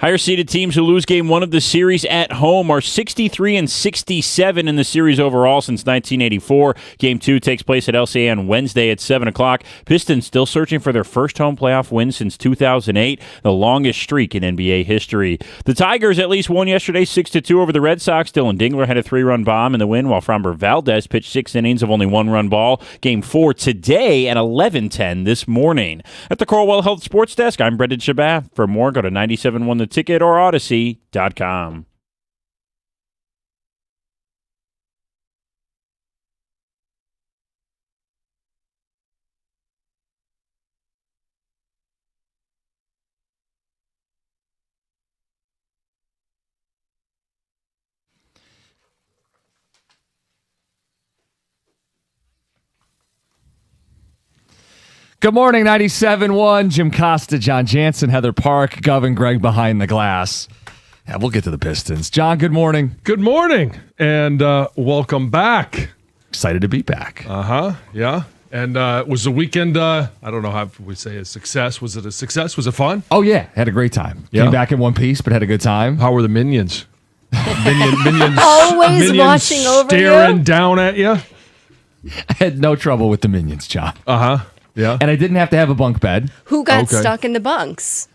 Higher seeded teams who lose game one of the series at home are 63 and 67 in the series overall since 1984. Game two takes place at LCA on Wednesday at 7 o'clock. Pistons still searching for their first home playoff win since 2008, the longest streak in NBA history. The Tigers at least won yesterday 6-2 over the Red Sox. Dylan Dingler had a 3-run bomb in the win, while Framber Valdez pitched 6 innings of only 1-run ball. Game 4 today at 11:10 this morning. At the Corwell Health Sports Desk, I'm Brendan Shabat. For more, go to 97.1 The Ticket or Odyssey.com. Good morning, 97.1. Jim Costa, John Jansen, Heather Park, Gov, and Greg behind the glass. Yeah, we'll get to the Pistons. John, good morning. Good morning, and welcome back. Excited to be back. Yeah. And was the weekend, I don't know how we say a success. Was it a success? Was it fun? Oh, yeah. Had a great time. Yeah. Came back in one piece, but had a good time. How were the minions? Minions Always watching over staring you. down at you? I had no trouble with the minions, John. Yeah. And I didn't have to have a bunk bed. Who got stuck in the bunks?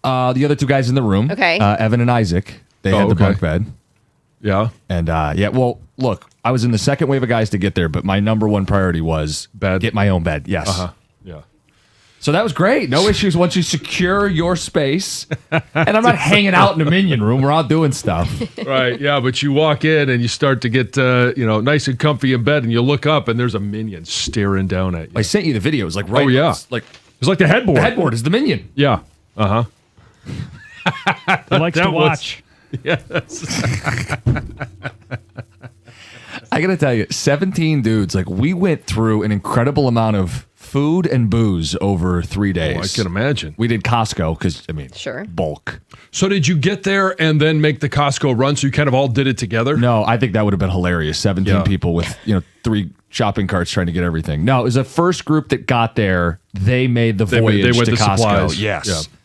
The other two guys in the room. Okay. Evan and Isaac. They had the bunk bed. Yeah. And, well, look, I was in the second wave of guys to get there, but my number one priority was bed. Get my own bed. Yes. Yeah. So that was great. No issues once you secure your space. And I'm not hanging out in the minion room. We're all doing stuff. Right. Yeah. But you walk in and you start to get, nice and comfy in bed, and you look up and there's a minion staring down at you. I sent you the video. It was like right. Oh, yeah. It's like the headboard. the headboard is the minion. Yeah. He likes to watch. Yes. I got to tell you, 17 dudes, like we went through an incredible amount of food and booze over 3 days. Oh, I can imagine. We did Costco because, Sure. bulk. So did you get there and then make the Costco run so you kind of all did it together? No, I think that would have been hilarious. 17 people with, 3 shopping carts trying to get everything. No, it was the first group that got there. They made the voyage they went to to Costco. supplies. Yes. Yeah.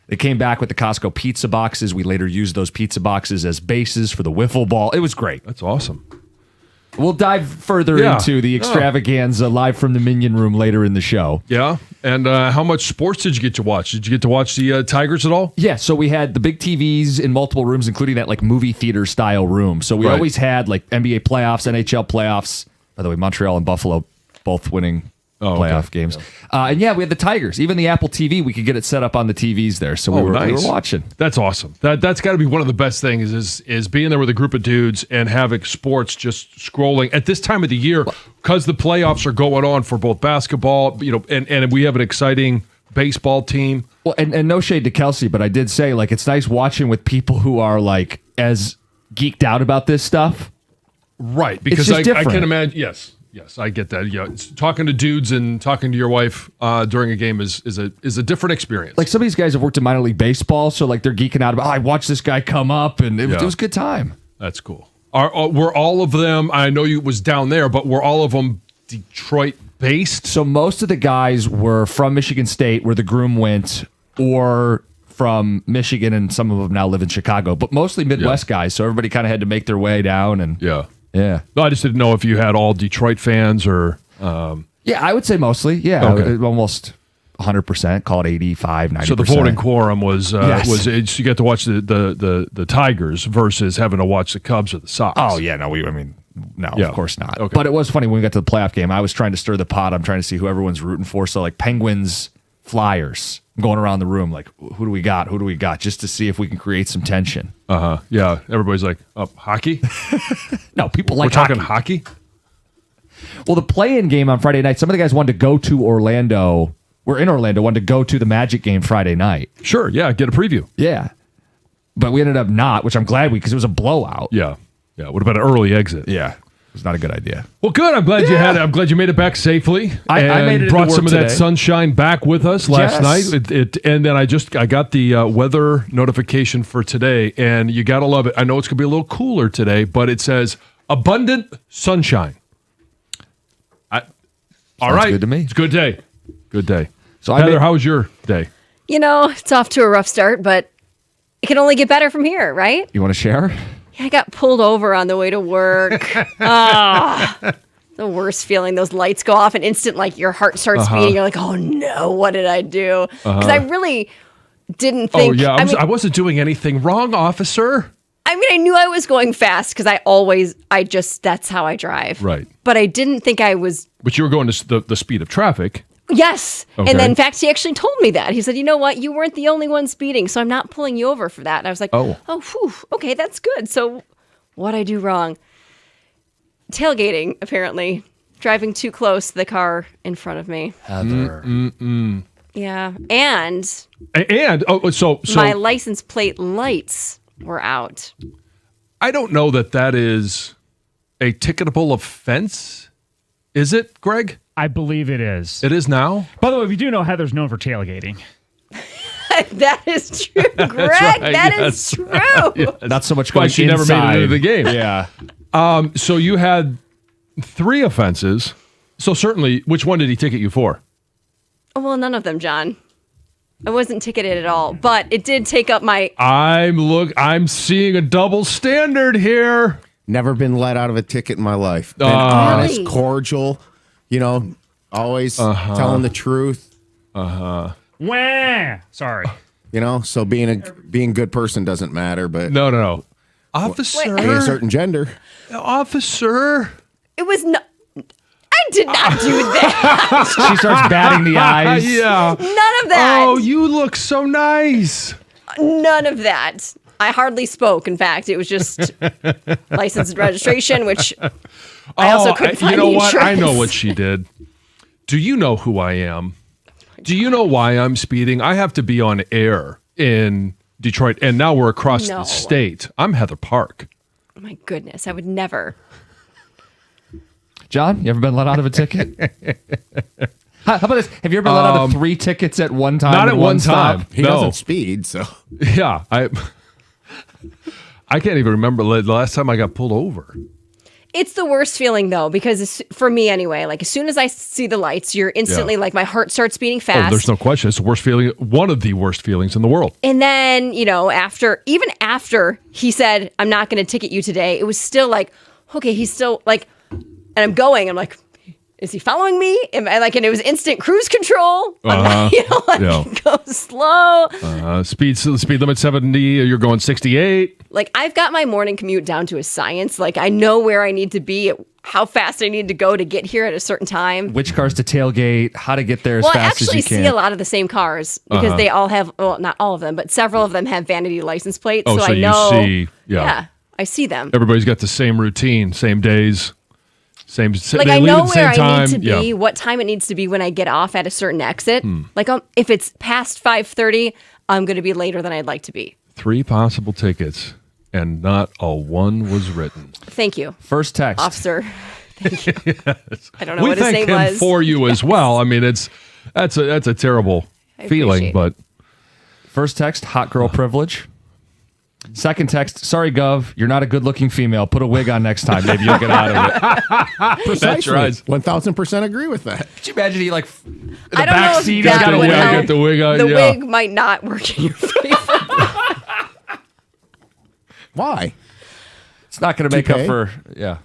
They came back with the Costco pizza boxes. We later used those pizza boxes as bases for the wiffle ball. It was great. That's awesome. We'll dive further into the extravaganza live from the Minion Room later in the show. Yeah. And how much sports did you get to watch? Did you get to watch the Tigers at all? Yeah, so we had the big TVs in multiple rooms, including that like movie theater style room. So we always had like NBA playoffs, NHL playoffs. By the way, Montreal and Buffalo both winning playoff games. And we had the Tigers. Even the Apple TV, we could get it set up on the TVs there. So we were watching. That's awesome. That's got to be one of the best things is being there with a group of dudes and having sports just scrolling at this time of the year because the playoffs are going on for both basketball, and we have an exciting baseball team. Well, and no shade to Kelsey, but I did say like it's nice watching with people who are like as geeked out about this stuff. Right, because I can imagine. Yes, I get that. Yeah, talking to dudes and talking to your wife during a game is a different experience. Like some of these guys have worked in minor league baseball, so like they're geeking out about. I watched this guy come up, and it was a good time. That's cool. Were all of them? I know you was down there, but were all of them Detroit based? So most of the guys were from Michigan State, where the groom went, or from Michigan, and some of them now live in Chicago. But mostly Midwest guys, so everybody kind of had to make their way down. And yeah. No, I just didn't know if you had all Detroit fans or. Yeah, I would say mostly. Yeah, almost 100%. Call it 85, 90%. So the voting quorum was you get to watch the Tigers versus having to watch the Cubs or the Sox. Oh yeah, no, of course not. Okay. But it was funny when we got to the playoff game. I was trying to stir the pot. I'm trying to see who everyone's rooting for. So like Penguins, Flyers. I'm going around the room like, who do we got? Who do we got? Just to see if we can create some tension. Yeah. Everybody's like, hockey? No, people like We're talking hockey? Well, the play-in game on Friday night, some of the guys wanted to go to Orlando. We're in Orlando, wanted to go to the Magic game Friday night. Sure, yeah, get a preview. Yeah. But we ended up not, which I'm glad because it was a blowout. Yeah. It would have been an early exit. Yeah. It was not a good idea. Well, good. I'm glad you had it. I'm glad you made it back safely. I made it brought into some work of that today. sunshine back with us last Yes. night. And then I got the weather notification for today, and you got to love it. I know it's going to be a little cooler today, but it says abundant sunshine. All right. Good to me. It's a good day. Good day. So Heather, how was your day? It's off to a rough start, but it can only get better from here, right? You want to share? Yeah, I got pulled over on the way to work. The worst feeling. Those lights go off and instant, like your heart starts beating. You're like, oh no, what did I do? Because I really didn't think. Oh yeah, I wasn't doing anything wrong, officer. I mean, I knew I was going fast because that's how I drive. Right. But I didn't think I was. But you were going to the speed of traffic. Yes. Okay. And then, in fact, he actually told me that. He said, you know what? You weren't the only one speeding, so I'm not pulling you over for that. And I was like, oh, whew, okay, that's good. So what'd I do wrong? Tailgating, apparently. Driving too close to the car in front of me. Heather. Yeah. And so my license plate lights were out. I don't know that is a ticketable offense. Is it, Greg? I believe it is. It is now? By the way, we do know Heather's known for tailgating. That is true, Greg. right, That is true. Not so much Why going she inside. never made it into the game. Yeah. So you had 3 offenses. So certainly, which one did he ticket you for? Well, none of them, John. I wasn't ticketed at all, but it did take up my. I'm seeing a double standard here. Never been let out of a ticket in my life. Been honest, Really? cordial, always telling the truth. Wah! Sorry. So being a good person doesn't matter, but No. Officer. being a certain gender. Officer. It was not. I did not do that. She starts batting the eyes. Yeah. None of that. Oh, you look so nice. None of that. I hardly spoke. In fact, it was just license and registration, which I also couldn't find. You know the what? I insurance. know what she did. Do you know who I am? Do you know why I'm speeding? I have to be on air in Detroit, and now we're across the No. state. I'm Heather Park. Oh my goodness, I would never. John, you ever been let out of a ticket? How about this? Have you ever been let out of 3 tickets at one time? Not in at one time. stop? He No. doesn't speed, so Yeah, I can't even remember the last time I got pulled over. It's the worst feeling though, because for me anyway, like as soon as I see the lights, you're instantly like my heart starts beating Oh, fast. there's no question. It's the worst feeling. One of the worst feelings in the world. And then, after he said, I'm not going to ticket you today, it was still like, okay, he's still like, and I'm like, is he following me? And it was instant cruise control. Go slow. Speed limit 70. You're going 68. Like I've got my morning commute down to a science. Like I know where I need to be, how fast I need to go to get here at a certain time. Which cars to tailgate, how to get there as Well, I fast as actually you can. see a lot of the same cars because they all have, well, not all of them, but several of them have vanity license plates. Oh, so I know. you see, yeah. I see them. Everybody's got the same routine, same days, same. Like they I leave know at the same where I time. need to be, Yeah. what time it needs to be when I get off at a certain exit. Like if it's past 5:30, I'm going to be later than I'd like to be. 3 possible tickets, and not a one was written. Thank you, First text. officer. Thank you. I don't know We what his thank name him was. for you as well. I mean, that's a terrible I feeling, appreciate but First text, hot girl privilege. Second text, sorry, Gov, you're not a good-looking female. Put a wig on next time. Maybe you'll get out of it. precisely. right. 1000% agree with that. Could you imagine he in the I don't back know if seat, he's that got a would wig. help. Get the wig on. The yeah. wig might not work in your favor. Why? It's not going to make up Toupee? for, yeah.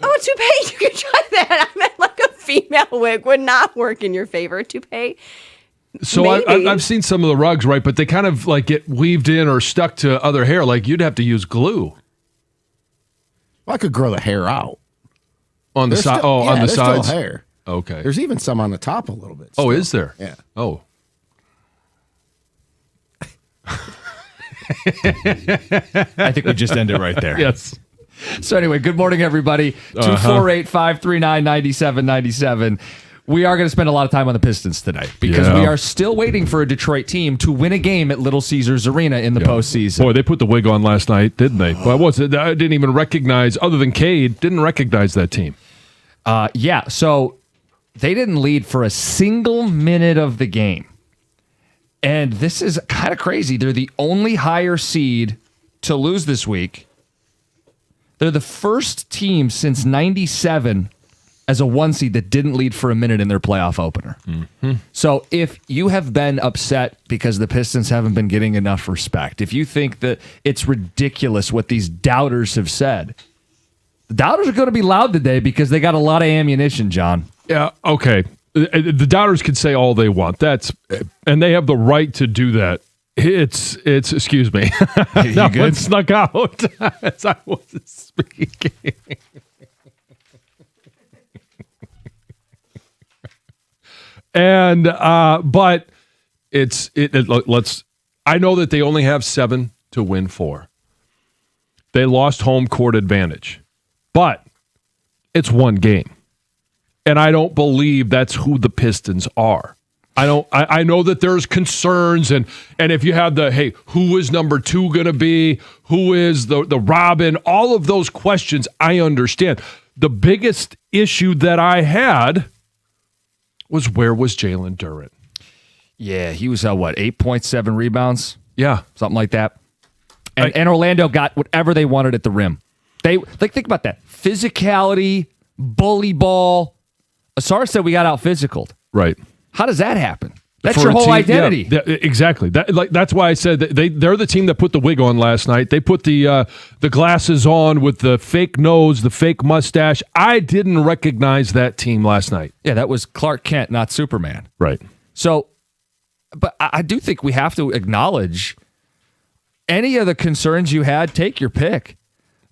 Oh, toupee, you can try that. I meant like a female wig would not work in your favor. Toupee. So Maybe. I've seen some of the rugs, right? But they kind of like get weaved in or stuck to other hair. Like you'd have to use glue Well, I could grow the hair out. on the There's side. still- Oh, yeah, on the there's still sides. hair. Okay. There's even some on the top a little bit. Oh, still. is there? Yeah. Oh. I think we just end it right there. Yes. So anyway, good morning, everybody. 248-539-9797. We are going to spend a lot of time on the Pistons tonight because Yeah. we are still waiting for a Detroit team to win a game at Little Caesars Arena in the postseason. Boy, they put the wig on last night, didn't they? But I didn't even recognize, other than Cade, didn't recognize that team. Yeah, so they didn't lead for a single minute of the game. And this is kind of crazy. They're the only higher seed to lose this week. They're the first team since 97 as a 1 seed that didn't lead for a minute in their playoff opener. So if you have been upset because the Pistons haven't been getting enough respect, if you think that it's ridiculous what these doubters have said, the doubters are going to be loud today because they got a lot of ammunition, John. Yeah, okay. The doubters can say all they want. And they have the right to do that. It's excuse me. That one snuck out as I was speaking. And but let's I know that they only have 7 to win 4. They lost home court advantage. But it's one game. And I don't believe that's who the Pistons are. I know that there's concerns and if you have who is number 2 going to be? Who is the Robin? All of those questions I understand. The biggest issue that I had was where was Jalen Durant? Yeah, he was 8.7 rebounds? Yeah. Something like that. And Orlando got whatever they wanted at the rim. They think about that. Physicality, bully ball. Asar said we got out physicaled. Right. How does that happen? That's For your a whole team, identity. Yeah, exactly. That's why I said that they're the team that put the wig on last night. They put the glasses on with the fake nose, the fake mustache. I didn't recognize that team last night. Yeah, that was Clark Kent, not Superman. Right. So, but I do think we have to acknowledge any of the concerns you had, take your pick.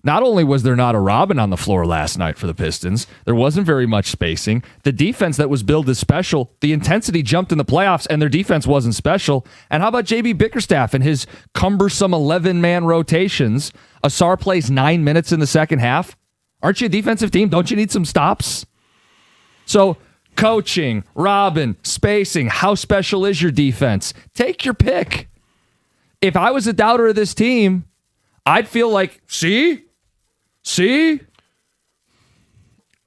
Not only was there not a Robin on the floor last night for the Pistons, there wasn't very much spacing. The defense that was billed as special, the intensity jumped in the playoffs, and their defense wasn't special. And how about J.B. Bickerstaff and his cumbersome 11-man rotations? Asar plays 9 minutes in the second half. Aren't you a defensive team? Don't you need some stops? So, coaching, Robin, spacing, how special is your defense? Take your pick. If I was a doubter of this team, I'd feel like, see?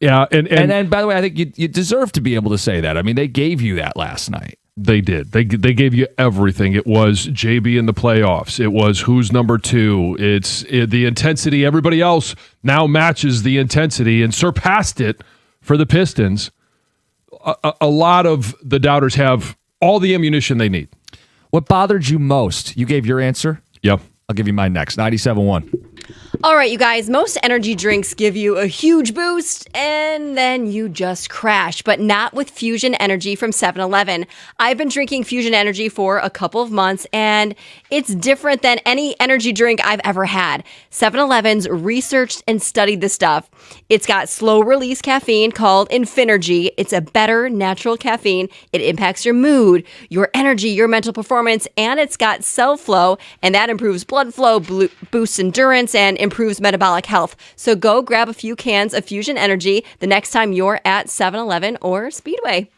Yeah, and then, by the way, I think you deserve to be able to say that. I mean, they gave you that last night. They did. They gave you everything. It was JB in the playoffs. It was who's number 2. It's the intensity. Everybody else now matches the intensity and surpassed it for the Pistons. A lot of the doubters have all the ammunition they need. What bothered you most? You gave your answer? Yep. I'll give you mine next. 97.1. All right, you guys, most energy drinks give you a huge boost and then you just crash, but not with Fusion Energy from 7-Eleven. I've been drinking Fusion Energy for a couple of months and it's different than any energy drink I've ever had. 7-Eleven's researched and studied the stuff. It's got slow release caffeine called Infinergy. It's a better natural caffeine. It impacts your mood, your energy, your mental performance, and it's got cell flow, and that improves blood flow, boosts endurance, and improves metabolic health. So go grab a few cans of Fusion Energy the next time you're at 7-Eleven or Speedway.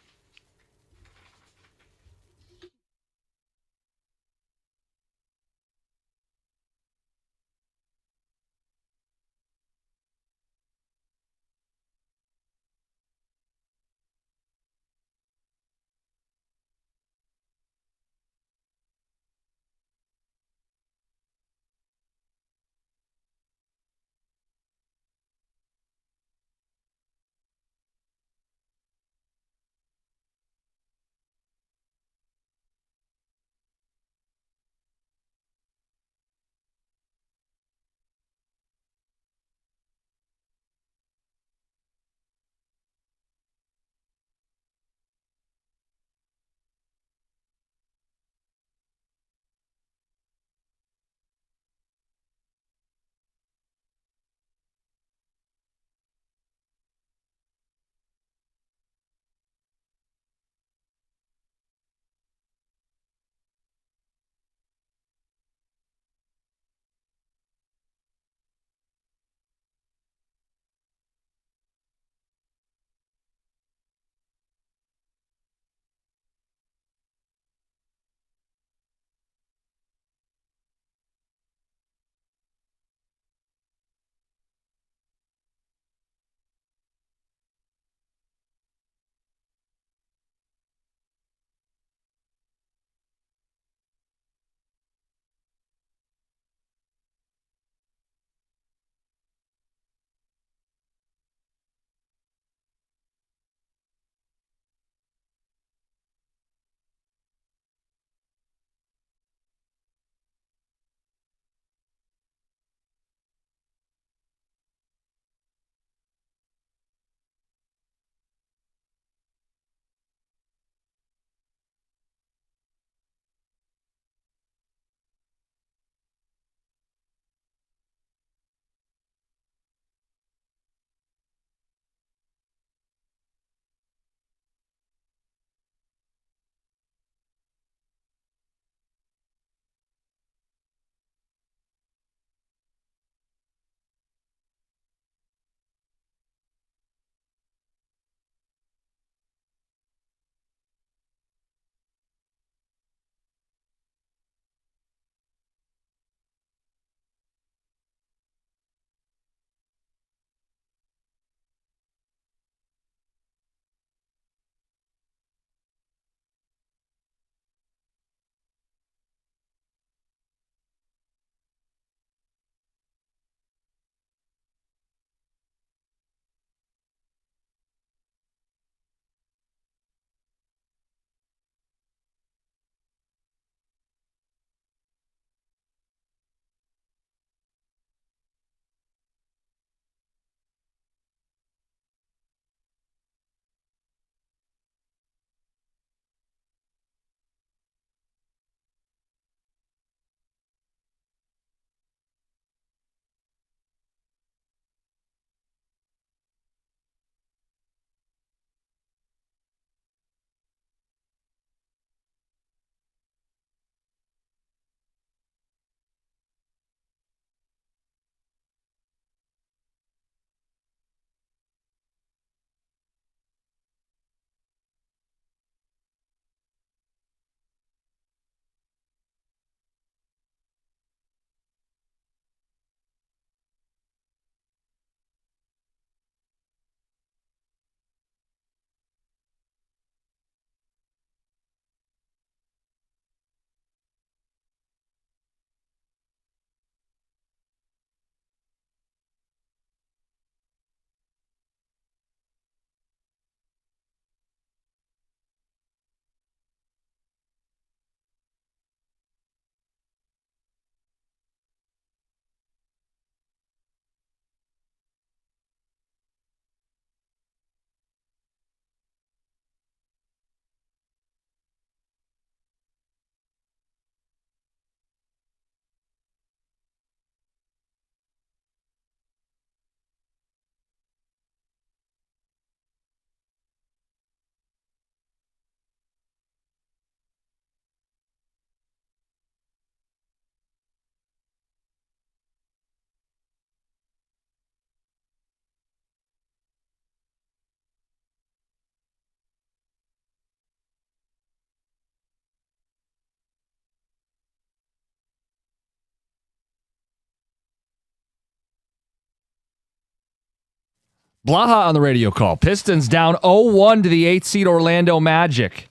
Blaha on the radio call. Pistons down 0-1 to the 8th seed Orlando Magic.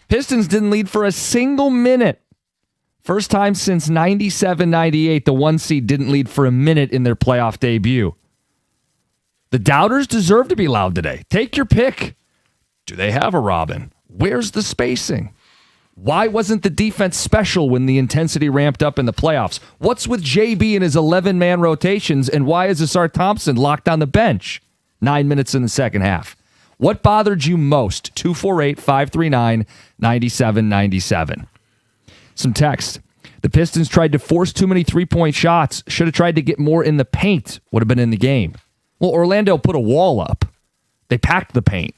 Pistons didn't lead for a single minute. First time since 97-98, the 1 seed didn't lead for a minute in their playoff debut. The doubters deserve to be loud today. Take your pick. Do they have a Robin? Where's the spacing? Why wasn't the defense special when the intensity ramped up in the playoffs? What's with JB and his 11-man rotations, and why is Asar Thompson locked on the bench 9 minutes in the second half? What bothered you most? 248-539-9797. Some text. The Pistons tried to force too many three-point shots. Should have tried to get more in the paint. Would have been in the game. Well, Orlando put a wall up. They packed the paint.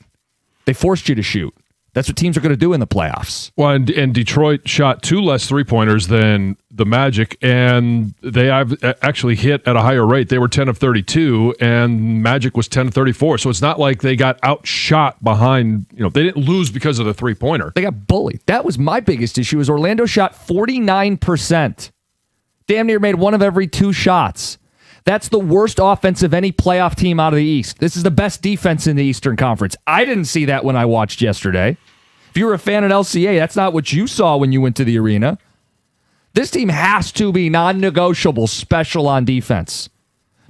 They forced you to shoot. That's what teams are going to do in the playoffs. Well, and Detroit shot 2 less three-pointers than the Magic, and they have actually hit at a higher rate. They were 10 of 32, and Magic was 10 of 34. So it's not like they got outshot behind. They didn't lose because of the three-pointer. They got bullied. That was my biggest issue. Is Orlando shot 49%. Damn near made one of every 2 shots. That's the worst offense of any playoff team out of the East. This is the best defense in the Eastern Conference. I didn't see that when I watched yesterday. If you were a fan at LCA, that's not what you saw when you went to the arena. This team has to be non-negotiable special on defense.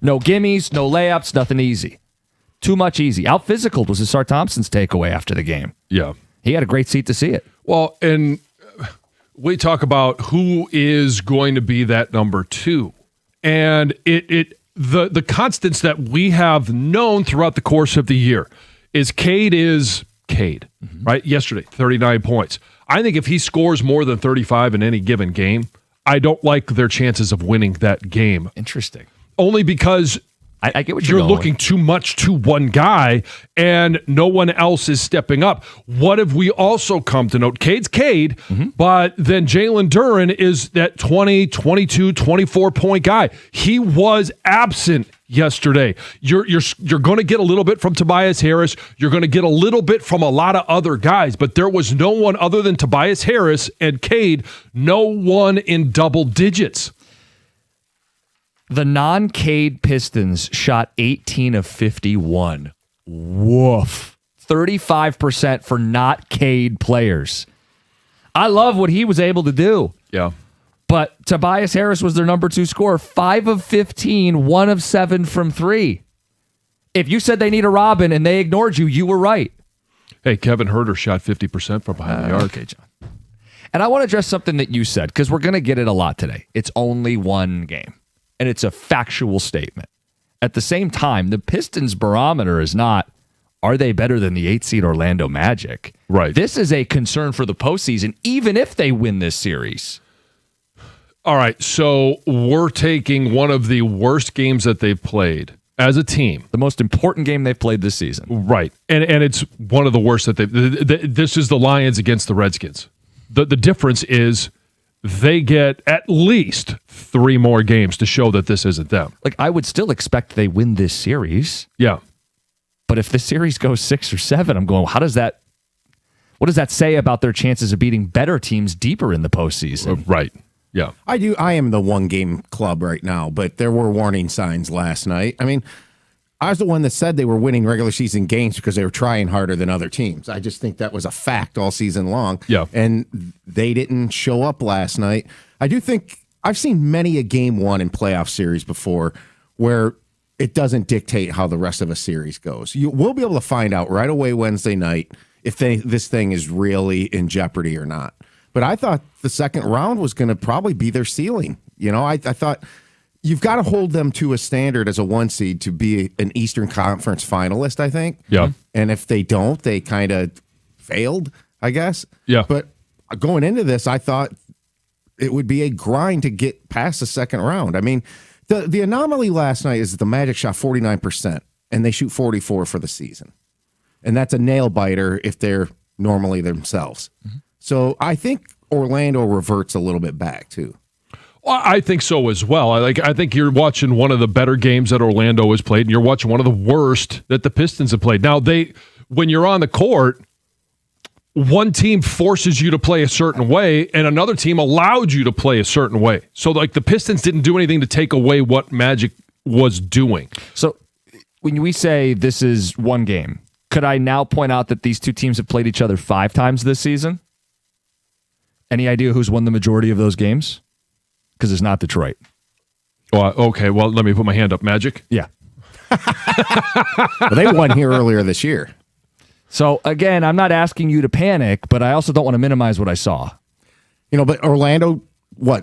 No gimmies, no layups, nothing easy. Too much easy. Out-physicaled was Asar Thompson's takeaway after the game. Yeah. He had a great seat to see it. Well, and we talk about who is going to be that number 2. And the constants that we have known throughout the course of the year is Cade, right? Yesterday, 39 points. I think if he scores more than 35 in any given game, I don't like their chances of winning that game. Interesting. Only because I get what you're going looking too much to one guy and no one else is stepping up. What have we also come to note? Cade's Cade, but then Jalen Duren is that 20, 22, 24-point guy. He was absent yesterday. You're going to get a little bit from Tobias Harris. You're going to get a little bit from a lot of other guys, but there was no one other than Tobias Harris and Cade, no one in double digits. The non-Cade Pistons shot 18 of 51. Woof. 35% for not Cade players. I love what he was able to do. Yeah. But Tobias Harris was their number 2 scorer. 5 of 15, 1 of 7 from 3. If you said they need a Robin and they ignored you, you were right. Hey, Kevin Huerter shot 50% from behind the arc. Okay, John. And I want to address something that you said, because we're going to get it a lot today. It's only one game. And it's a factual statement. At the same time, the Pistons barometer is not, are they better than the 8th seed Orlando Magic? Right. This is a concern for the postseason, even if they win this series. All right, so we're taking one of the worst games that they've played as a team. The most important game they've played this season. Right, and it's one of the worst that this is the Lions against the Redskins. The difference is they get at least 3 more games to show that this isn't them. Like, I would still expect they win this series. Yeah. But if the series goes 6 or 7, I'm going, what does that say about their chances of beating better teams deeper in the postseason? Right. Yeah. I am the one-game club right now, but there were warning signs last night. I mean, I was the one that said they were winning regular season games because they were trying harder than other teams. I just think that was a fact all season long. Yeah. And they didn't show up last night. I do think I've seen many a game 1 in playoff series before where it doesn't dictate how the rest of a series goes. We'll be able to find out right away Wednesday night if this thing is really in jeopardy or not. But I thought the second round was going to probably be their ceiling. I thought you've got to hold them to a standard as a 1 seed to be an Eastern Conference finalist, I think. Yeah. And if they don't, they kind of failed, I guess. Yeah. But going into this, I thought it would be a grind to get past the second round. I mean, the anomaly last night is that the Magic shot 49%, and they shoot 44% for the season. And that's a nail biter if they're normally themselves. Mm-hmm. So I think Orlando reverts a little bit back, too. Well, I think so as well. I think you're watching one of the better games that Orlando has played, and you're watching one of the worst that the Pistons have played. Now, when you're on the court, one team forces you to play a certain way, and another team allowed you to play a certain way. So, the Pistons didn't do anything to take away what Magic was doing. So when we say this is one game, could I now point out that these two teams have played each other 5 times this season? Any idea who's won the majority of those games? Because it's not Detroit. Well, okay, well, let me put my hand up. Magic? Yeah. Well, they won here earlier this year. So, again, I'm not asking you to panic, but I also don't want to minimize what I saw. But Orlando,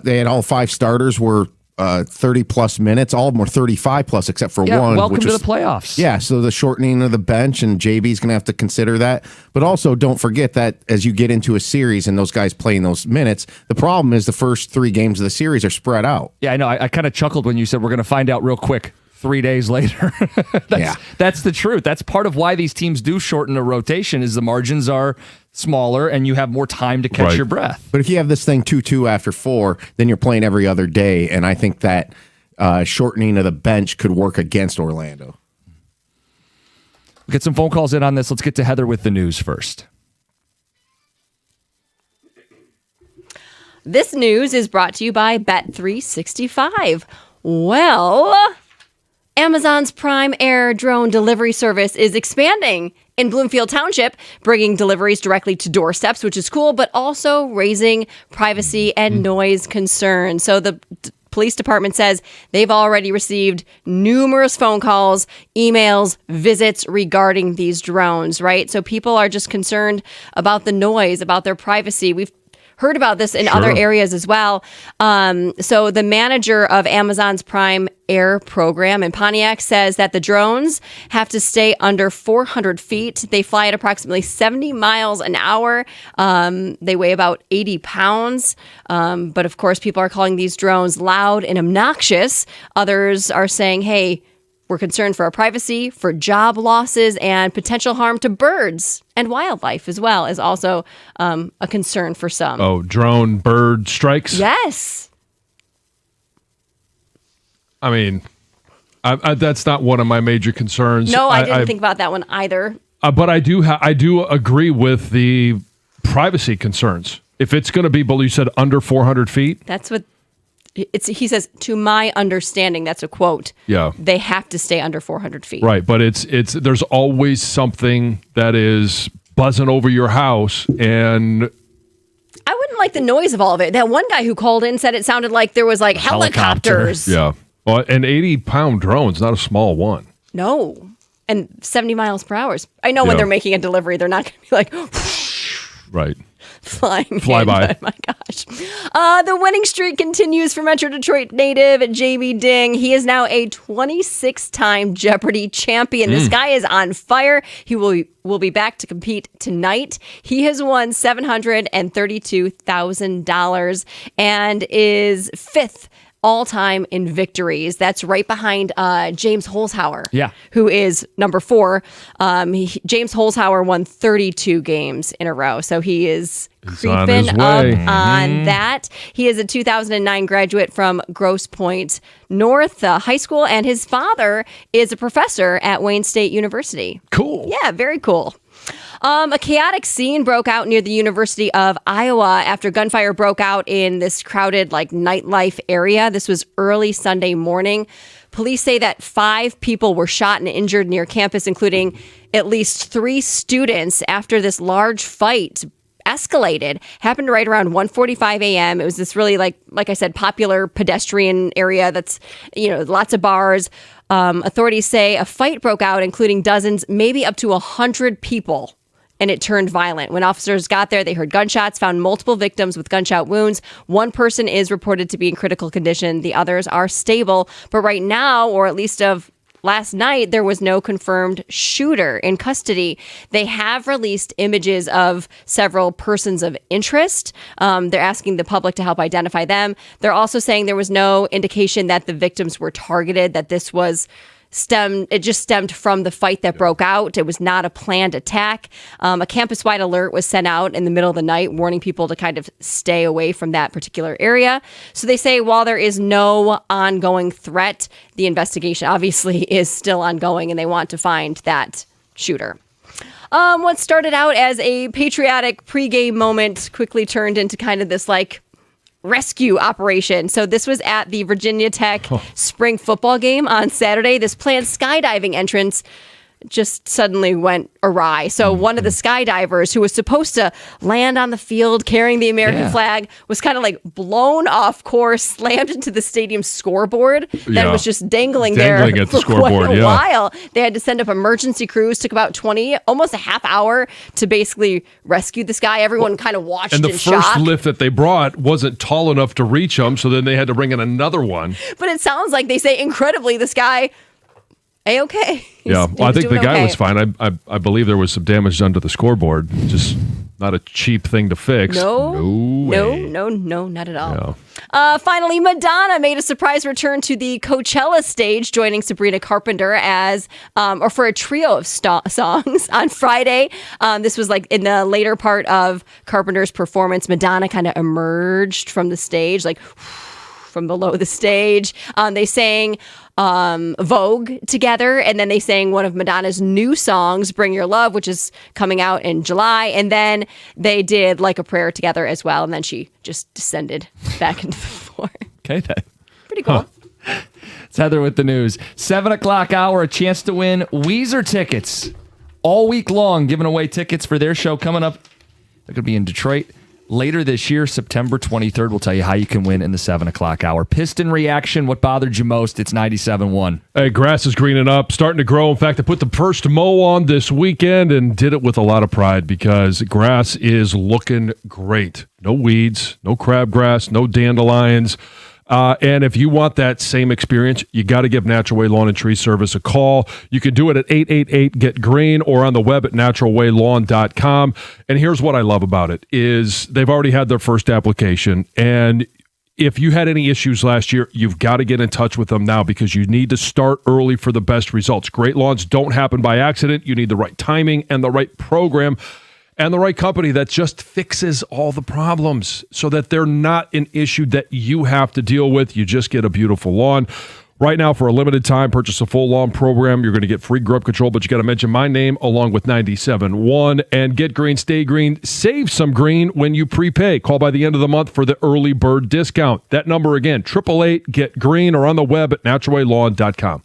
they had all 5 starters were 30-plus minutes. All of them were 35-plus except for one. Welcome to the playoffs. Yeah, so the shortening of the bench, and JB's going to have to consider that. But also, don't forget that as you get into a series and those guys playing those minutes, the problem is the first 3 games of the series are spread out. Yeah, I know. I kind of chuckled when you said we're going to find out real quick 3 days later. That's the truth. That's part of why these teams do shorten a rotation is the margins are smaller and you have more time to catch your breath. But if you have this thing 2-2 after 4, then you're playing every other day, and I think that shortening of the bench could work against Orlando. We'll get some phone calls in on this. Let's get to Heather with the news first. This news is brought to you by Bet365. Well, Amazon's Prime Air drone delivery service is expanding in Bloomfield Township, bringing deliveries directly to doorsteps, which is cool, but also raising privacy and noise concerns. So the police department says they've already received numerous phone calls, emails, visits regarding these drones, right? So people are just concerned about the noise, about their privacy. We've heard about this in other areas as well. So the manager of Amazon's Prime Air program in Pontiac says that the drones have to stay under 400 feet. They fly at approximately 70 miles an hour. They weigh about 80 pounds. But of course, people are calling these drones loud and obnoxious. Others are saying, hey, we're concerned for our privacy, for job losses, and potential harm to birds and wildlife as well is also a concern for some. Oh, drone bird strikes? Yes. I mean, that's not one of my major concerns. No, I didn't think about that one either. But I do agree with the privacy concerns. If it's going to be, you said under 400 feet? That's what he says, to my understanding, that's a quote. Yeah. They have to stay under 400 feet. Right, but there's always something that is buzzing over your house, and I wouldn't like the noise of all of it. That one guy who called in said it sounded like there was like helicopters. Yeah. Well, an 80-pound drone's not a small one. No. And 70 miles per hour. I know when they're making a delivery, they're not going to be like right. Fly by. But my gosh. The winning streak continues for Metro Detroit native JB Ding. He is now a 26-time Jeopardy champion. This guy is on fire. He will be back to compete tonight. He has won $732,000 and is 5th all-time in victories. That's right behind James Holzhauer, who is number 4. James Holzhauer won 32 games in a row, so he is creeping up on that. He is a 2009 graduate from Grosse Pointe North High School, and his father is a professor at Wayne State University. Cool. Yeah, very cool. A chaotic scene broke out near the University of Iowa after gunfire broke out in this crowded nightlife area. This was early Sunday morning. Police say that 5 people were shot and injured near campus, including at least 3 students after this large fight escalated. Happened right around 1:45 a.m. It was this really, like I said, popular pedestrian area that's, lots of bars. Authorities say a fight broke out, including dozens, maybe up to 100 people, and it turned violent. When officers got there, they heard gunshots, found multiple victims with gunshot wounds. One person is reported to be in critical condition. The others are stable. But right now, or at least of last night, there was no confirmed shooter in custody. They have released images of several persons of interest. They're asking the public to help identify them. They're also saying there was no indication that the victims were targeted, that this was it just stemmed from the fight that broke out. It was not a planned attack. A campus-wide alert was sent out in the middle of the night, warning people to kind of stay away from that particular area. So they say while there is no ongoing threat, the investigation obviously is still ongoing, and they want to find that shooter. What started out as a patriotic pregame moment quickly turned into kind of this rescue operation. So this was at the Virginia Tech spring football game on Saturday. This planned skydiving entrance just suddenly went awry. So one of the skydivers who was supposed to land on the field carrying the American flag was kind of like blown off course, slammed into the stadium's scoreboard that was just dangling there at the for scoreboard, quite a while. They had to send up emergency crews, took about 20, almost a half hour to basically rescue this guy. Everyone kind of watched And the in first shock. lift that they brought wasn't tall enough to reach him, so then they had to bring in another one. But it sounds like they say incredibly this guy A-okay. Yeah, He well, I was think the doing guy okay. was fine. I believe there was some damage done to the scoreboard. Just not a cheap thing to fix. No, way. no, not at all. Finally, Madonna made a surprise return to the Coachella stage, joining Sabrina Carpenter as, or for a trio of songs on Friday. This was like in the later part of Carpenter's performance. Madonna kind of emerged from the stage, like from below the stage. They sang Vogue together, and then they sang one of Madonna's new songs, Bring Your Love, which is coming out in July, and then they did Like a Prayer together as well, and then she just descended back into the floor. Okay, then. Pretty cool. It's Heather with the news. 7 o'clock hour, a chance to win Weezer tickets. All week long, giving away tickets for their show coming up. They're going to be in Detroit later this year, September 23rd. We'll tell you how you can win in the 7 o'clock hour. Piston reaction, what bothered you most? It's 97.1. Hey, grass is greening up, starting to grow. In fact, I put the first mow on this weekend and did it with a lot of pride because grass is looking great. No weeds, no crabgrass, no dandelions. And if you want that same experience, you got to give Natural Way Lawn and Tree Service a call. You can do it at 888-GET-GREEN or on the web at naturalwaylawn.com. And here's what I love about it is they've already had their first application. And if you had any issues last year, you've got to get in touch with them now because you need to start early for the best results. Great lawns don't happen by accident. You need the right timing and the right program and the right company that just fixes all the problems so that they're not an issue that you have to deal with. You just get a beautiful lawn. Right now, for a limited time, purchase a full lawn program. You're going to get free grub control, but you got to mention my name along with 97.1 and get green, stay green, save some green when you prepay. Call by the end of the month for the early bird discount. That number again, 888-GET-GREEN or on the web at naturalwaylawn.com.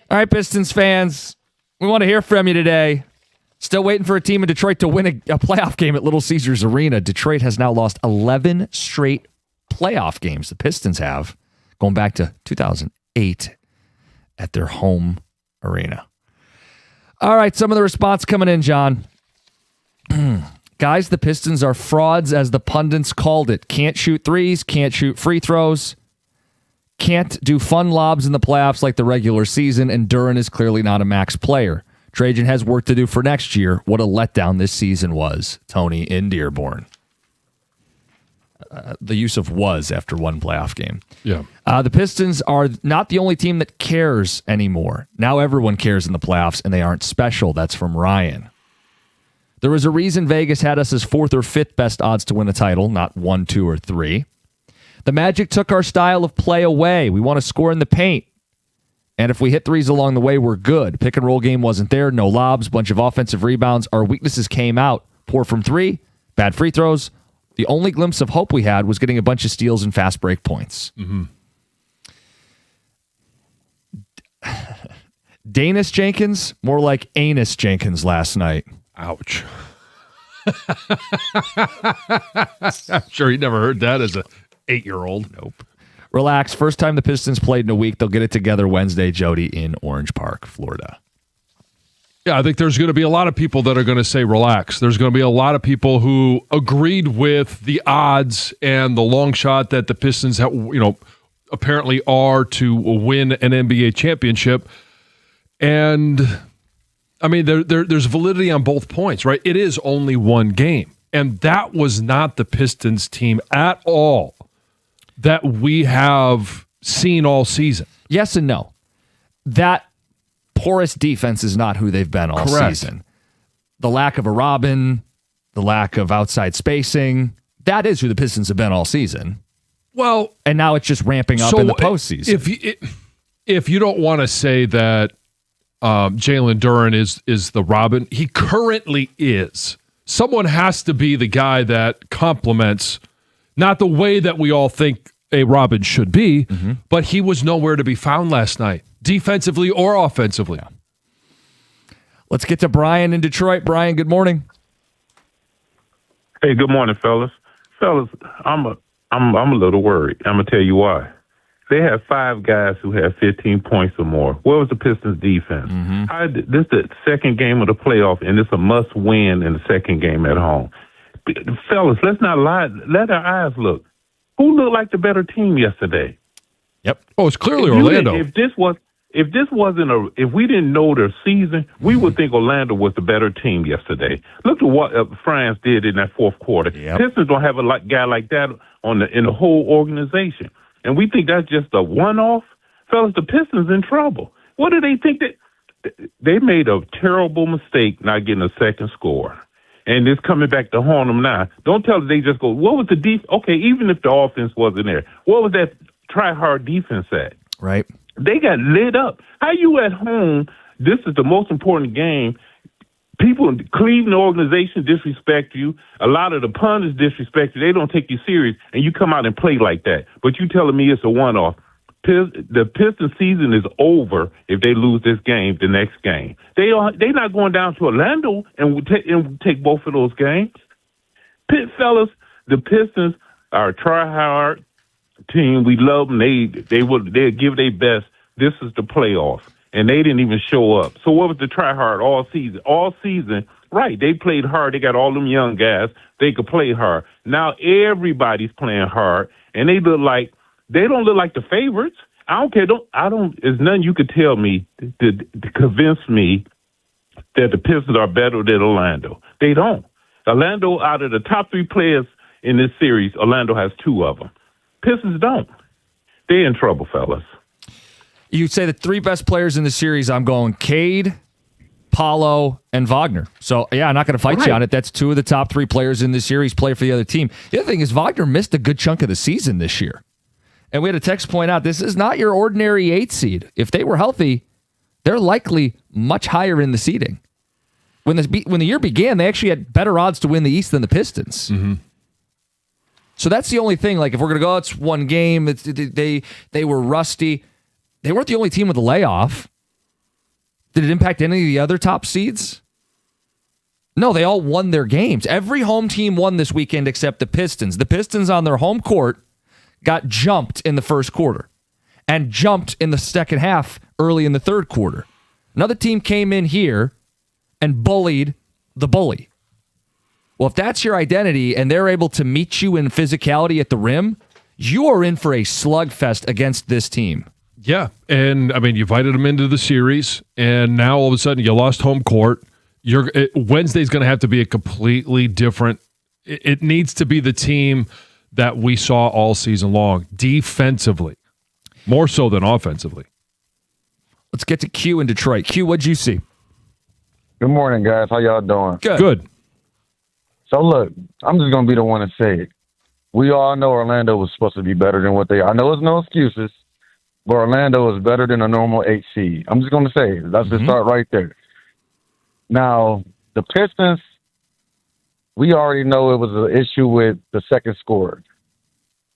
All right, Pistons fans, we want to hear from you today. Still waiting for a team in Detroit to win a playoff game at Little Caesars Arena. Detroit has now lost 11 straight playoff games. The Pistons have, going back to 2008 at their home arena. All right, some of the response coming in, John. Guys, the Pistons are frauds, as the pundits called it. Can't shoot threes, can't shoot free throws, can't do fun lobs in the playoffs like the regular season, and Duren is clearly not a max player. Trajan has work to do for next year. What a letdown this season was. Tony in Dearborn. The use of was after one playoff game. Yeah. The Pistons are not the only team that cares anymore. Now everyone cares in the playoffs, and they aren't special. That's from Ryan. There was a reason Vegas had us as 4th or 5th best odds to win a title, not 1, 2, or 3. The Magic took our style of play away. We want to score in the paint. And if we hit threes along the way, we're good. Pick and roll game wasn't there. No lobs, bunch of offensive rebounds. Our weaknesses came out. Poor from 3, bad free throws. The only glimpse of hope we had was getting a bunch of steals and fast break points. Mm-hmm. Danis Jenkins, more like Anus Jenkins last night. Ouch. I'm sure he never heard that as a 8-year-old. Nope. Relax. First time the Pistons played in a week. They'll get it together Wednesday, Jody, in Orange Park, Florida. Yeah, I think there's going to be a lot of people that are going to say relax. There's going to be a lot of people who agreed with the odds and the long shot that the Pistons have, apparently are to win an NBA championship. And I mean, there's validity on both points, right? It is only one game. And that was not the Pistons team at all that we have seen all season. Yes and no. That porous defense is not who they've been all season. The lack of a Robin, the lack of outside spacing, that is who the Pistons have been all season. Well, and now it's just ramping up in the postseason. If you don't want to say that Jalen Duren is the Robin, he currently is. Someone has to be the guy that complements, not the way that we all think a Robin should be, but he was nowhere to be found last night, defensively or offensively. Yeah. Let's get to Brian in Detroit. Brian, good morning. Hey, good morning, fellas. Fellas, I'm a little worried. I'm gonna tell you why. They have 5 guys who have 15 points or more. Where was the Pistons' defense? This is the second game of the playoff, and it's a must-win in the second game at home. Fellas, let's not lie. Let our eyes look. Who looked like the better team yesterday? Yep. Oh, it's clearly Orlando. If we didn't know their season, we would think Orlando was the better team yesterday. Look at what France did in that fourth quarter. Yep. Pistons don't have a guy like that in the whole organization. And we think that's just a one-off. Fellas, the Pistons in trouble. What do they think that they made a terrible mistake not getting a second score? And it's coming back to haunt them now. Don't tell us they just go, what was the defense? Okay, even if the offense wasn't there, what was that try-hard defense at? Right. They got lit up. How you at home? This is the most important game. People in the Cleveland organization disrespect you. A lot of the pundits disrespect you. They don't take you serious, and you come out and play like that. But you telling me it's a one-off. The Pistons season is over if they lose this game, the next game. They're not going down to Orlando and take both of those games. Fellas, the Pistons are a try-hard team. We love them. They'll give their best. This is the playoff, and they didn't even show up. So what was the try-hard all season? All season, right, they played hard. They got all them young guys. They could play hard. Now everybody's playing hard, and they don't look like the favorites. I don't care. There's nothing you could tell me to convince me that the Pistons are better than Orlando. They don't. Orlando, out of the top 3 players in this series, Orlando has 2 of them. Pistons don't. They're in trouble, fellas. You'd say the 3 best players in the series, I'm going Cade, Paulo, and Wagner. So, yeah, I'm not going to fight you on it. That's 2 of the top 3 players in the series play for the other team. The other thing is Wagner missed a good chunk of the season this year. And we had a text point out, this is not your ordinary 8 seed. If they were healthy, they're likely much higher in the seeding. When the year began, they actually had better odds to win the East than the Pistons. Mm-hmm. So that's the only thing. Like, if we're going to go, it's one game. They were rusty. They weren't the only team with a layoff. Did it impact any of the other top seeds? No, they all won their games. Every home team won this weekend except the Pistons. The Pistons on their home court got jumped in the first quarter and jumped in the second half early in the third quarter. Another team came in here and bullied the bully. Well, if that's your identity and they're able to meet you in physicality at the rim, you are in for a slugfest against this team. Yeah, and I mean, you invited them into the series, and now all of a sudden you lost home court. Wednesday's going to have to be a completely different. It needs to be the team that we saw all season long, defensively, more so than offensively. Let's get to Q in Detroit. Q, what'd you see? Good morning, guys. How y'all doing? Good. So, look, I'm just going to be the one to say it. We all know Orlando was supposed to be better than what they are. I know there's no excuses, but Orlando is better than a normal 8 seed. I'm just going to say it. Let's just start right there. Now, the Pistons, we already know it was an issue with the second scorer.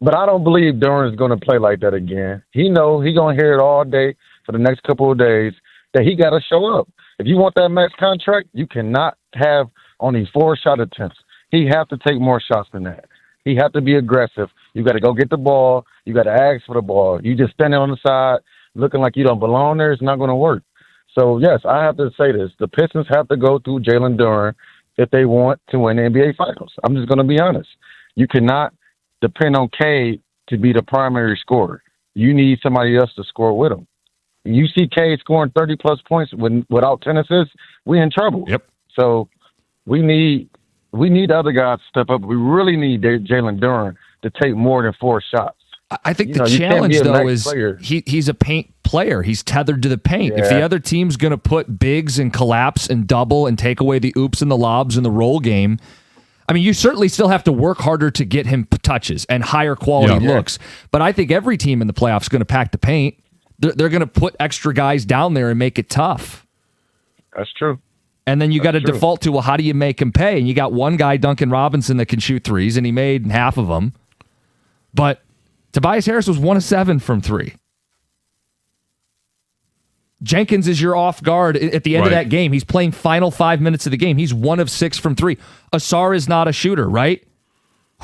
But I don't believe Duren is going to play like that again. He know he going to hear it all day for the next couple of days that he got to show up. If you want that max contract, you cannot have only 4 shot attempts. He have to take more shots than that. He have to be aggressive. You got to go get the ball. You got to ask for the ball. You just standing on the side looking like you don't belong there. It's not going to work. So, yes, I have to say this. The Pistons have to go through Jalen Duren if they want to win the NBA Finals. I'm just going to be honest. You cannot depend on Cade to be the primary scorer. You need somebody else to score with him. You see Cade scoring 30-plus points without 10 assists, we in trouble. Yep. So we need other guys to step up. We really need Jalen Duren to take more than 4 shots. I think the challenge, though, is he's a paint player. He's tethered to the paint. Yeah. If the other team's going to put bigs and collapse and double and take away the oops and the lobs and the roll game, I mean, you certainly still have to work harder to get him touches and higher quality looks. But I think every team in the playoffs is going to pack the paint. They're going to put extra guys down there and make it tough. That's true. And then you got to default to, well, how do you make him pay? And you got one guy, Duncan Robinson, that can shoot threes, and he made half of them. But Tobias Harris was 1 of 7 from 3. Jenkins is your off guard at the end of that game. He's playing final 5 minutes of the game. He's 1 of 6 from 3. Asar is not a shooter, right?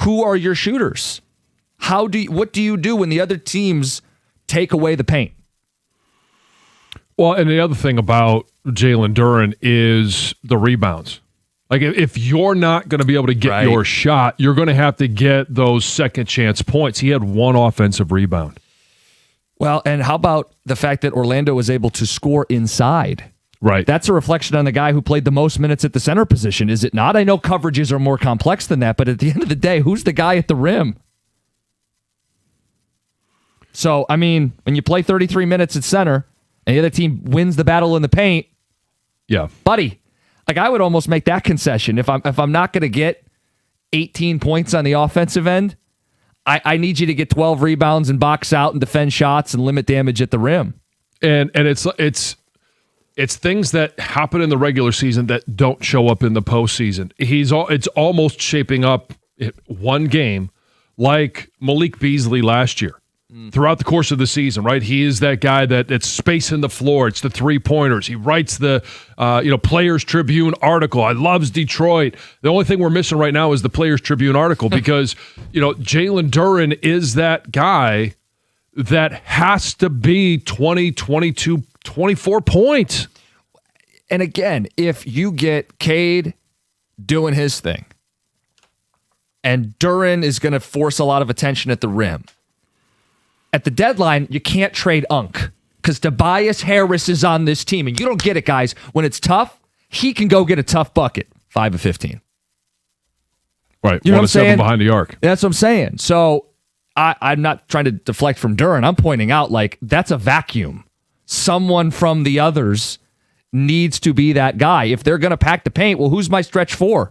Who are your shooters? What do you do when the other teams take away the paint? Well, and the other thing about Jalen Duren is the rebounds. Like, if you're not going to be able to get your shot, you're going to have to get those second chance points. He had 1 offensive rebound. Well, and how about the fact that Orlando was able to score inside? Right. That's a reflection on the guy who played the most minutes at the center position, is it not? I know coverages are more complex than that, but at the end of the day, who's the guy at the rim? So, I mean, when you play 33 minutes at center and the other team wins the battle in the paint, buddy, like, I would almost make that concession. If I'm not going to get 18 points on the offensive end, I need you to get 12 rebounds and box out and defend shots and limit damage at the rim. And it's things that happen in the regular season that don't show up in the postseason. It's almost shaping up one game like Malik Beasley last year. Throughout the course of the season, right? He is that guy that's spacing the floor. It's the 3-pointers. He writes the Players Tribune article. I loves Detroit. The only thing we're missing right now is the Players Tribune article because, Jalen Duren is that guy that has to be 20, 22, 24 points. And again, if you get Cade doing his thing and Duren is going to force a lot of attention at the rim, at the deadline, you can't trade Unk because Tobias Harris is on this team. And you don't get it, guys. When it's tough, he can go get a tough bucket. 5 of 15. Right. You know 1 of 7 behind the arc. That's what I'm saying. So I'm not trying to deflect from Duren. I'm pointing out, like, that's a vacuum. Someone from the others needs to be that guy. If they're going to pack the paint, well, who's my stretch 4?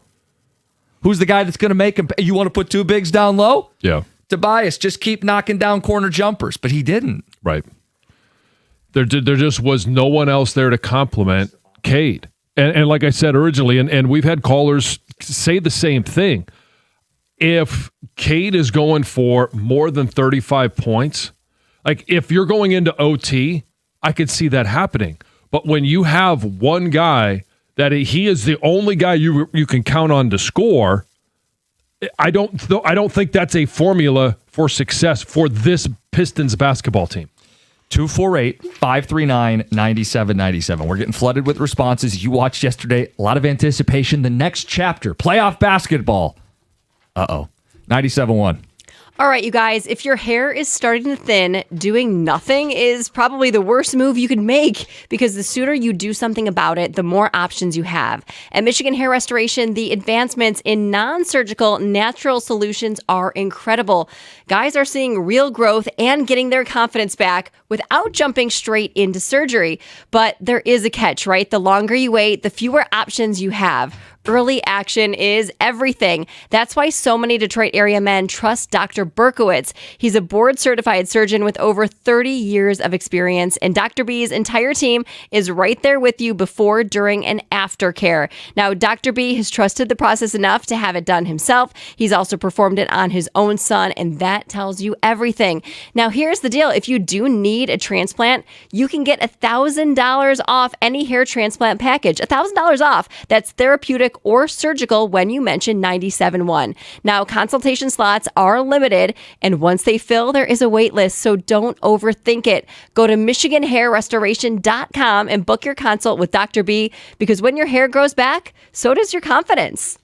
Who's the guy that's going to make him? You want to put 2 bigs down low? Yeah. Tobias, just keep knocking down corner jumpers, but he didn't. Right. There just was no one else there to complement Cade. And like I said originally, and we've had callers say the same thing. If Cade is going for more than 35 points, like if you're going into OT, I could see that happening. But when you have one guy that he is the only guy you can count on to score, I don't think that's a formula for success for this Pistons basketball team. 248-539-9797. We're getting flooded with responses. You watched yesterday. A lot of anticipation. The next chapter, playoff basketball. 97.1. All right, you guys, if your hair is starting to thin, doing nothing is probably the worst move you can make, because the sooner you do something about it, the more options you have. At Michigan Hair Restoration, the advancements in non-surgical natural solutions are incredible. Guys are seeing real growth and getting their confidence back without jumping straight into surgery. But there is a catch, right? The longer you wait, the fewer options you have. Early action is everything. That's why so many Detroit area men trust Dr. Berkowitz. He's a board-certified surgeon with over 30 years of experience, and Dr. B's entire team is right there with you before, during, and after care. Now, Dr. B has trusted the process enough to have it done himself. He's also performed it on his own son, and that tells you everything. Now, here's the deal. If you do need a transplant, you can get $1,000 off any hair transplant package. $1,000 off. That's therapeutic or surgical when you mention 97.1. Now, consultation slots are limited, and once they fill, there is a wait list, so don't overthink it. Go to MichiganHairRestoration.com and book your consult with Dr. B, because when your hair grows back, so does your confidence.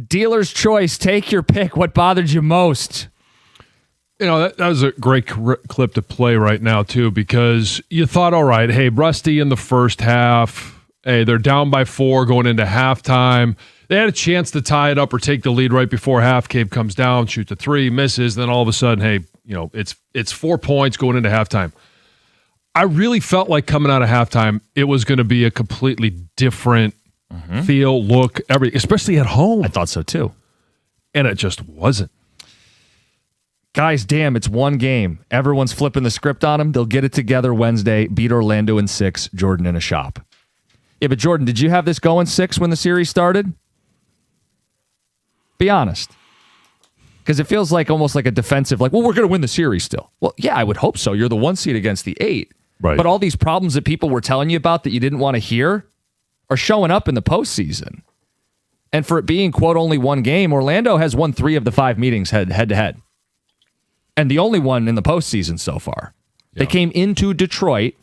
Dealer's choice. Take your pick. What bothered you most? That was a great clip to play right now, too, because you thought, all right, hey, Rusty in the first half, hey, they're down by 4 going into halftime. They had a chance to tie it up or take the lead right before half. Cade comes down, shoots a 3, misses. Then all of a sudden, hey, it's 4 points going into halftime. I really felt like coming out of halftime, it was going to be a completely different feel, look, everything, especially at home. I thought so too. And it just wasn't. Guys, damn, it's one game. Everyone's flipping the script on them. They'll get it together Wednesday, beat Orlando in 6, Jordan in a shop. Yeah, but Jordan, did you have this going 6 when the series started? Be honest. Because it feels like almost like a defensive, like, well, we're going to win the series still. Well, yeah, I would hope so. You're the 1 seed against the 8. Right. But all these problems that people were telling you about that you didn't want to hear are showing up in the postseason. And for it being, quote, only one game, Orlando has won 3 of the 5 meetings head-to-head. And the only one in the postseason so far. Yeah. They came into Detroit,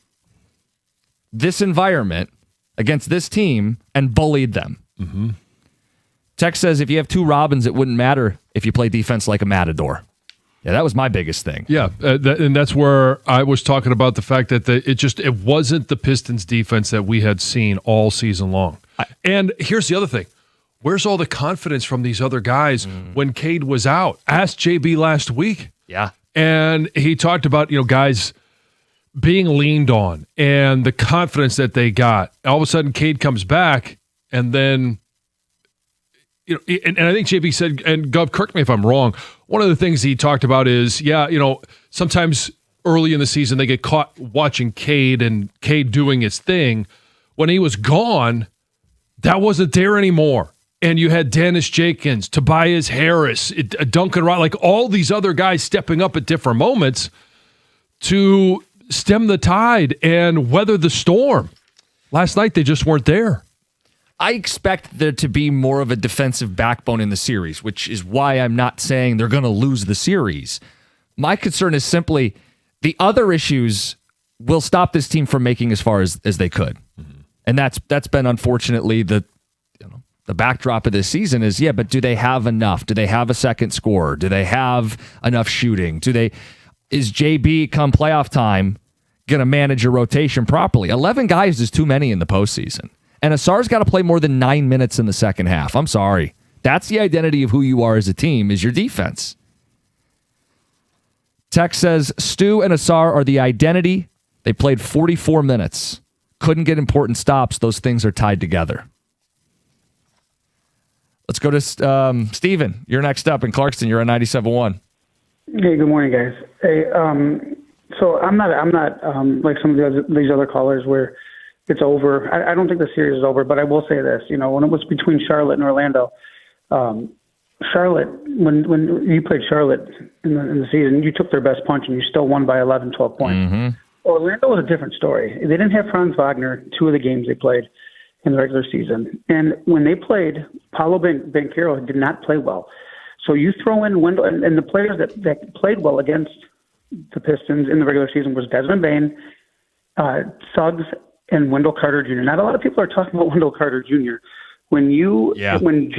this environment, against this team, and bullied them. Mm-hmm. Tex says if you have 2 Robins, it wouldn't matter if you play defense like a Matador. Yeah, that was my biggest thing. Yeah, and that's where I was talking about the fact that it wasn't the Pistons defense that we had seen all season long. And here's the other thing. Where's all the confidence from these other guys when Cade was out? Ask JB last week. Yeah. And he talked about, guys being leaned on and the confidence that they got. All of a sudden, Cade comes back, and then and I think JB said, and Gov, correct me if I'm wrong, one of the things he talked about is, sometimes early in the season they get caught watching Cade and Cade doing his thing. When he was gone, that wasn't there anymore. And you had Dennis Jenkins, Tobias Harris, Duncan Wright, like all these other guys stepping up at different moments to stem the tide and weather the storm. Last night, they just weren't there. I expect there to be more of a defensive backbone in the series, which is why I'm not saying they're going to lose the series. My concern is simply the other issues will stop this team from making as far as they could. Mm-hmm. And that's been unfortunately the backdrop of this season is, but do they have enough? Do they have a second scorer? Do they have enough shooting? Is JB come playoff time going to manage a rotation properly? 11 guys is too many in the postseason. And Asar's got to play more than 9 minutes in the second half. I'm sorry. That's the identity of who you are as a team, is your defense. Tex says, Stu and Asar are the identity. They played 44 minutes. Couldn't get important stops. Those things are tied together. Let's go to Steven. You're next up in Clarkston. You're on 97.1. Hey, good morning, guys. Hey, so I'm not like some of these other callers where it's over. I don't think the series is over, but I will say this. When it was between Charlotte and Orlando, Charlotte, when you played Charlotte in the season, you took their best punch and you still won by 11, 12 points. Mm-hmm. Orlando was a different story. They didn't have Franz Wagner 2 of the games they played in the regular season. And when they played, Paolo Banchero did not play well. So you throw in Wendell, and the players that played well against the Pistons in the regular season was Desmond Bane, Suggs, and Wendell Carter Jr. Not a lot of people are talking about Wendell Carter Jr. When Jalen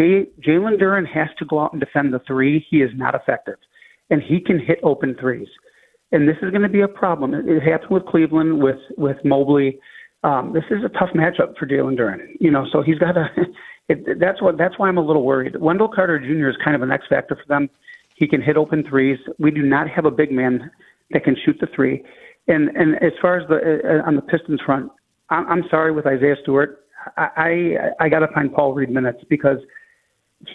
Duren has to go out and defend the 3, he is not effective. And he can hit open 3s. And this is going to be a problem. It happened with Cleveland, with Mobley. This is a tough matchup for Jalen Duren. So he's got to that's why I'm a little worried. Wendell Carter Jr. is kind of an X factor for them. He can hit open 3s. We do not have a big man that can shoot the 3. And as far as on the Pistons front, I'm sorry with Isaiah Stewart. I got to find Paul Reed minutes because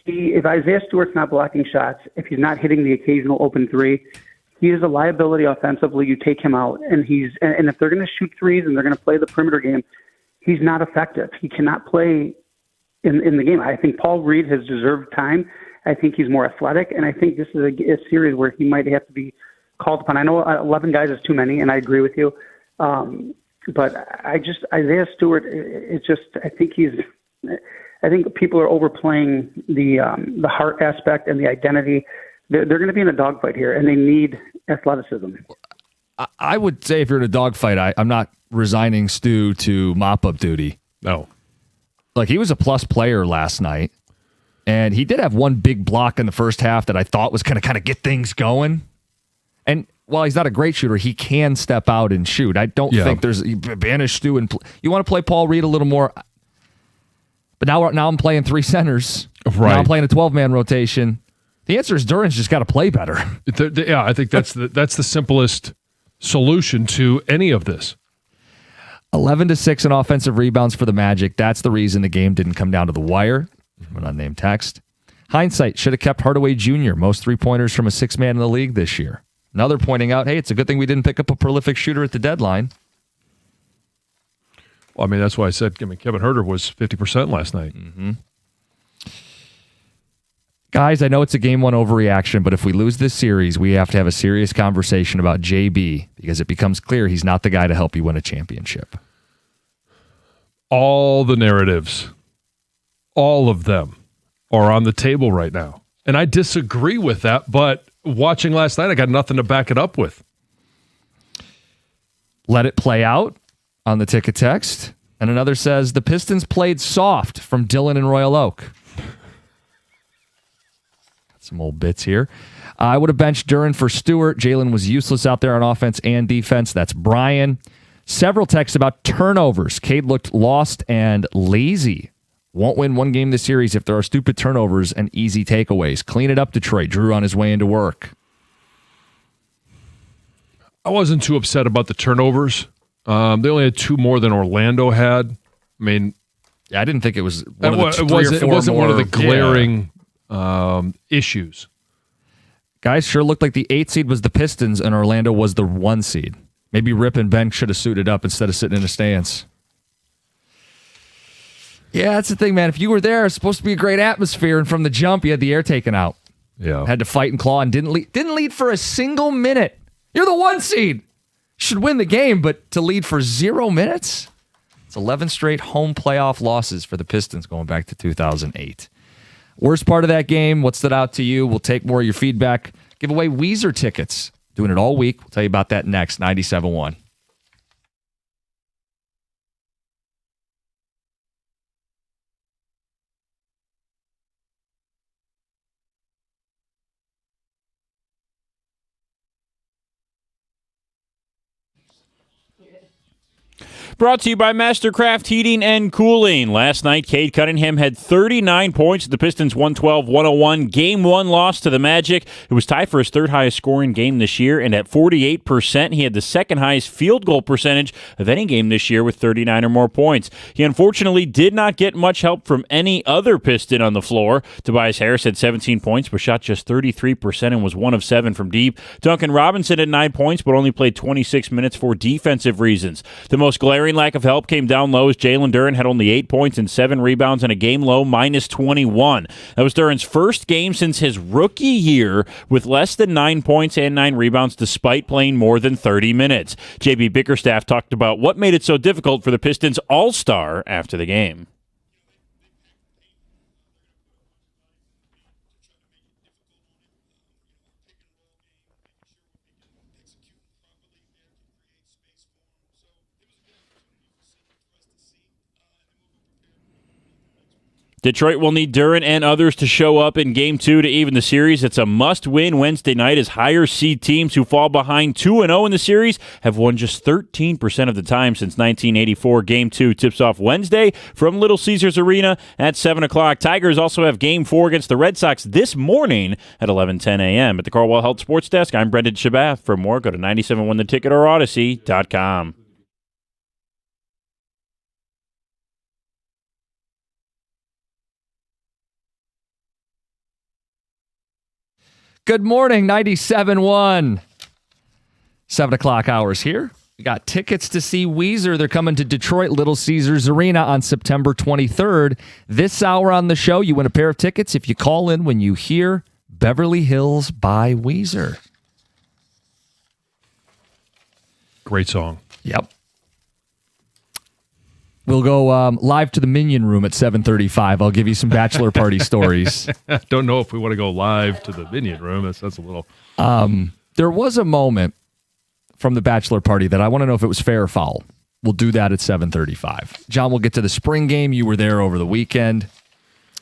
if Isaiah Stewart's not blocking shots, if he's not hitting the occasional open 3, he is a liability offensively. You take him out, and if they're going to shoot 3s and they're going to play the perimeter game, he's not effective. He cannot play in the game. I think Paul Reed has deserved time. I think he's more athletic, and I think this is a series where he might have to be called upon. I know 11 guys is too many, and I agree with you. But Isaiah Stewart, I think people are overplaying the heart aspect and the identity. They're going to be in a dogfight here, and they need athleticism. I would say if you're in a dogfight, I'm not resigning Stu to mop-up duty. No. Like, he was a plus player last night. And he did have one big block in the first half that I thought was going to kind of get things going. And while he's not a great shooter, he can step out and shoot. I don't think there's banish Stu and you want to play Paul Reed a little more. But now I'm playing 3 centers. Right. Now I'm playing a 12-man rotation. The answer is Duran's just got to play better. Yeah, I think that's the simplest solution to any of this. 11-6 in offensive rebounds for the Magic. That's the reason the game didn't come down to the wire. From an unnamed text. Hindsight, should have kept Hardaway Jr. Most 3-pointers from a 6-man in the league this year. Another pointing out, hey, it's a good thing we didn't pick up a prolific shooter at the deadline. Well, I mean, that's why I said Kevin Huerter was 50% last night. Mm-hmm. Guys, I know it's a game one overreaction, but if we lose this series, we have to have a serious conversation about JB because it becomes clear he's not the guy to help you win a championship. All the narratives, all of them are on the table right now. And I disagree with that, but watching last night, I got nothing to back it up with. Let it play out on the ticket text. And another says, the Pistons played soft from Dylan in Royal Oak. Got some old bits here. I would have benched Duran for Stewart. Jalen was useless out there on offense and defense. That's Brian. Several texts about turnovers. Cade looked lost and lazy. Won't win one game this series if there are stupid turnovers and easy takeaways. Clean it up, Detroit. Drew on his way into work. I wasn't too upset about the turnovers. They only had 2 more than Orlando had. I mean, yeah, I didn't think it was one of the it wasn't one of the glaring issues. Guys, sure looked like the 8 seed was the Pistons and Orlando was the 1 seed. Maybe Rip and Ben should have suited up instead of sitting in a stance. Yeah, that's the thing, man. If you were there, it's supposed to be a great atmosphere, and from the jump, you had the air taken out. Yeah, had to fight and claw and didn't lead for a single minute. You're the 1 seed. Should win the game, but to lead for 0 minutes? It's 11 straight home playoff losses for the Pistons going back to 2008. Worst part of that game, what stood out to you? We'll take more of your feedback. Give away Weezer tickets. Doing it all week. We'll tell you about that next. 97.1. Brought to you by Mastercraft Heating and Cooling. Last night, Cade Cunningham had 39 points. The Pistons 112-101. Game 1 loss to the Magic. It was tied for his 3rd highest scoring game this year, and at 48%, he had the 2nd highest field goal percentage of any game this year with 39 or more points. He unfortunately did not get much help from any other Piston on the floor. Tobias Harris had 17 points, but shot just 33% and was 1 of 7 from deep. Duncan Robinson had 9 points, but only played 26 minutes for defensive reasons. The most glaring lack of help came down low as Jalen Duran had only 8 points and 7 rebounds and a game low minus 21. That was Duran's first game since his rookie year with less than 9 points and 9 rebounds despite playing more than 30 minutes. JB Bickerstaff talked about what made it so difficult for the Pistons all-star after the game. Detroit will need Duran and others to show up in Game 2 to even the series. It's a must-win Wednesday night as higher seed teams who fall behind 2-0 in the series have won just 13% of the time since 1984. Game 2 tips off Wednesday from Little Caesars Arena at 7 o'clock. Tigers also have Game 4 against the Red Sox this morning at 11:10 a.m. At the Carwell Health Sports Desk, I'm Brendan Shabath. For more, go to 97onetheticket or Odyssey.com. Good morning, 97.1. 7 o'clock hours here. We got tickets to see Weezer. They're coming to Detroit Little Caesars Arena on September 23rd. This hour on the show, you win a pair of tickets if you call in when you hear Beverly Hills by Weezer. Great song. Yep. We'll go live to the Minion Room at 7:35. I'll give you some bachelor party stories. Don't know if we want to go live to the Minion Room. That's a little... There was a moment from the bachelor party that I want to know if it was fair or foul. We'll do that at 7:35. John, we'll get to the spring game. You were there over the weekend.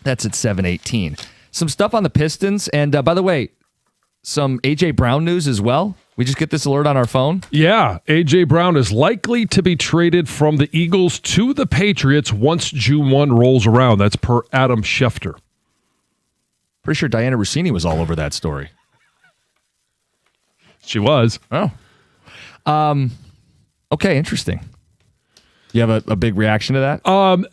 That's at 7:18. Some stuff on the Pistons. And by the way, some A.J. Brown news as well. We just get this alert on our phone. Yeah, A.J. Brown is likely to be traded from the Eagles to the Patriots once June 1 rolls around. That's per Adam Schefter. Pretty sure Diana Rossini was all over that story. She was. Oh. Okay, interesting. You have a big reaction to that?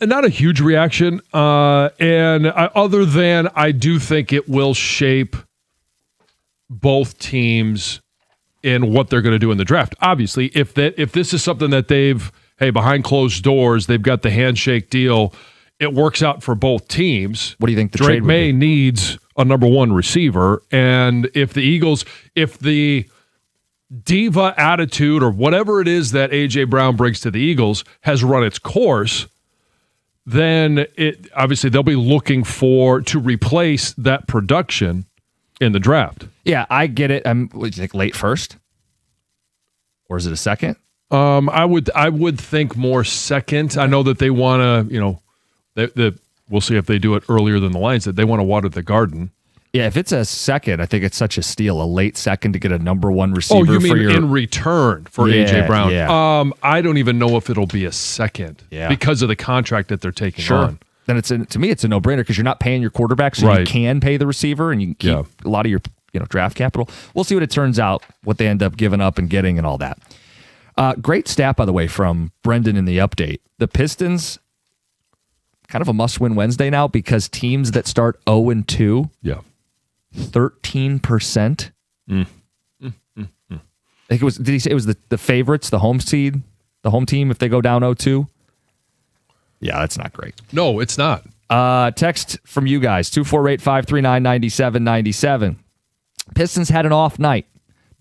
Not a huge reaction. Other than I do think it will shape both teams in what they're going to do in the draft. Obviously, if this is something that behind closed doors, they've got the handshake deal, it works out for both teams. What do you think the Drake trade would May be? needs a number one receiver, and if the diva attitude or whatever it is that A.J. Brown brings to the Eagles has run its course, then obviously they'll be looking to replace that production in the draft. Yeah, I get it. What do you think, late first? Or is it a second? I would think more second. I know that they want to, we'll see if they do it earlier than the Lions, that they want to water the garden. Yeah, if it's a second, I think it's such a steal, a late second to get a number one receiver. Oh, you mean in return for A.J. Brown? Yeah. I don't even know if it'll be a second because of the contract that they're taking on. Then to me, it's a no-brainer because you're not paying your quarterback, so you can pay the receiver and you can keep a lot of your draft capital. We'll see what it turns out, what they end up giving up and getting and all that. Great stat, by the way, from Brendan in the update. The Pistons, kind of a must-win Wednesday now because teams that start 0-2, 13%. I think it was. Did he say it was the favorites, the home seed, the home team if they go down 0-2? Yeah, that's not great. No, it's not. Text from you guys, 248-539-9797. Pistons had an off night.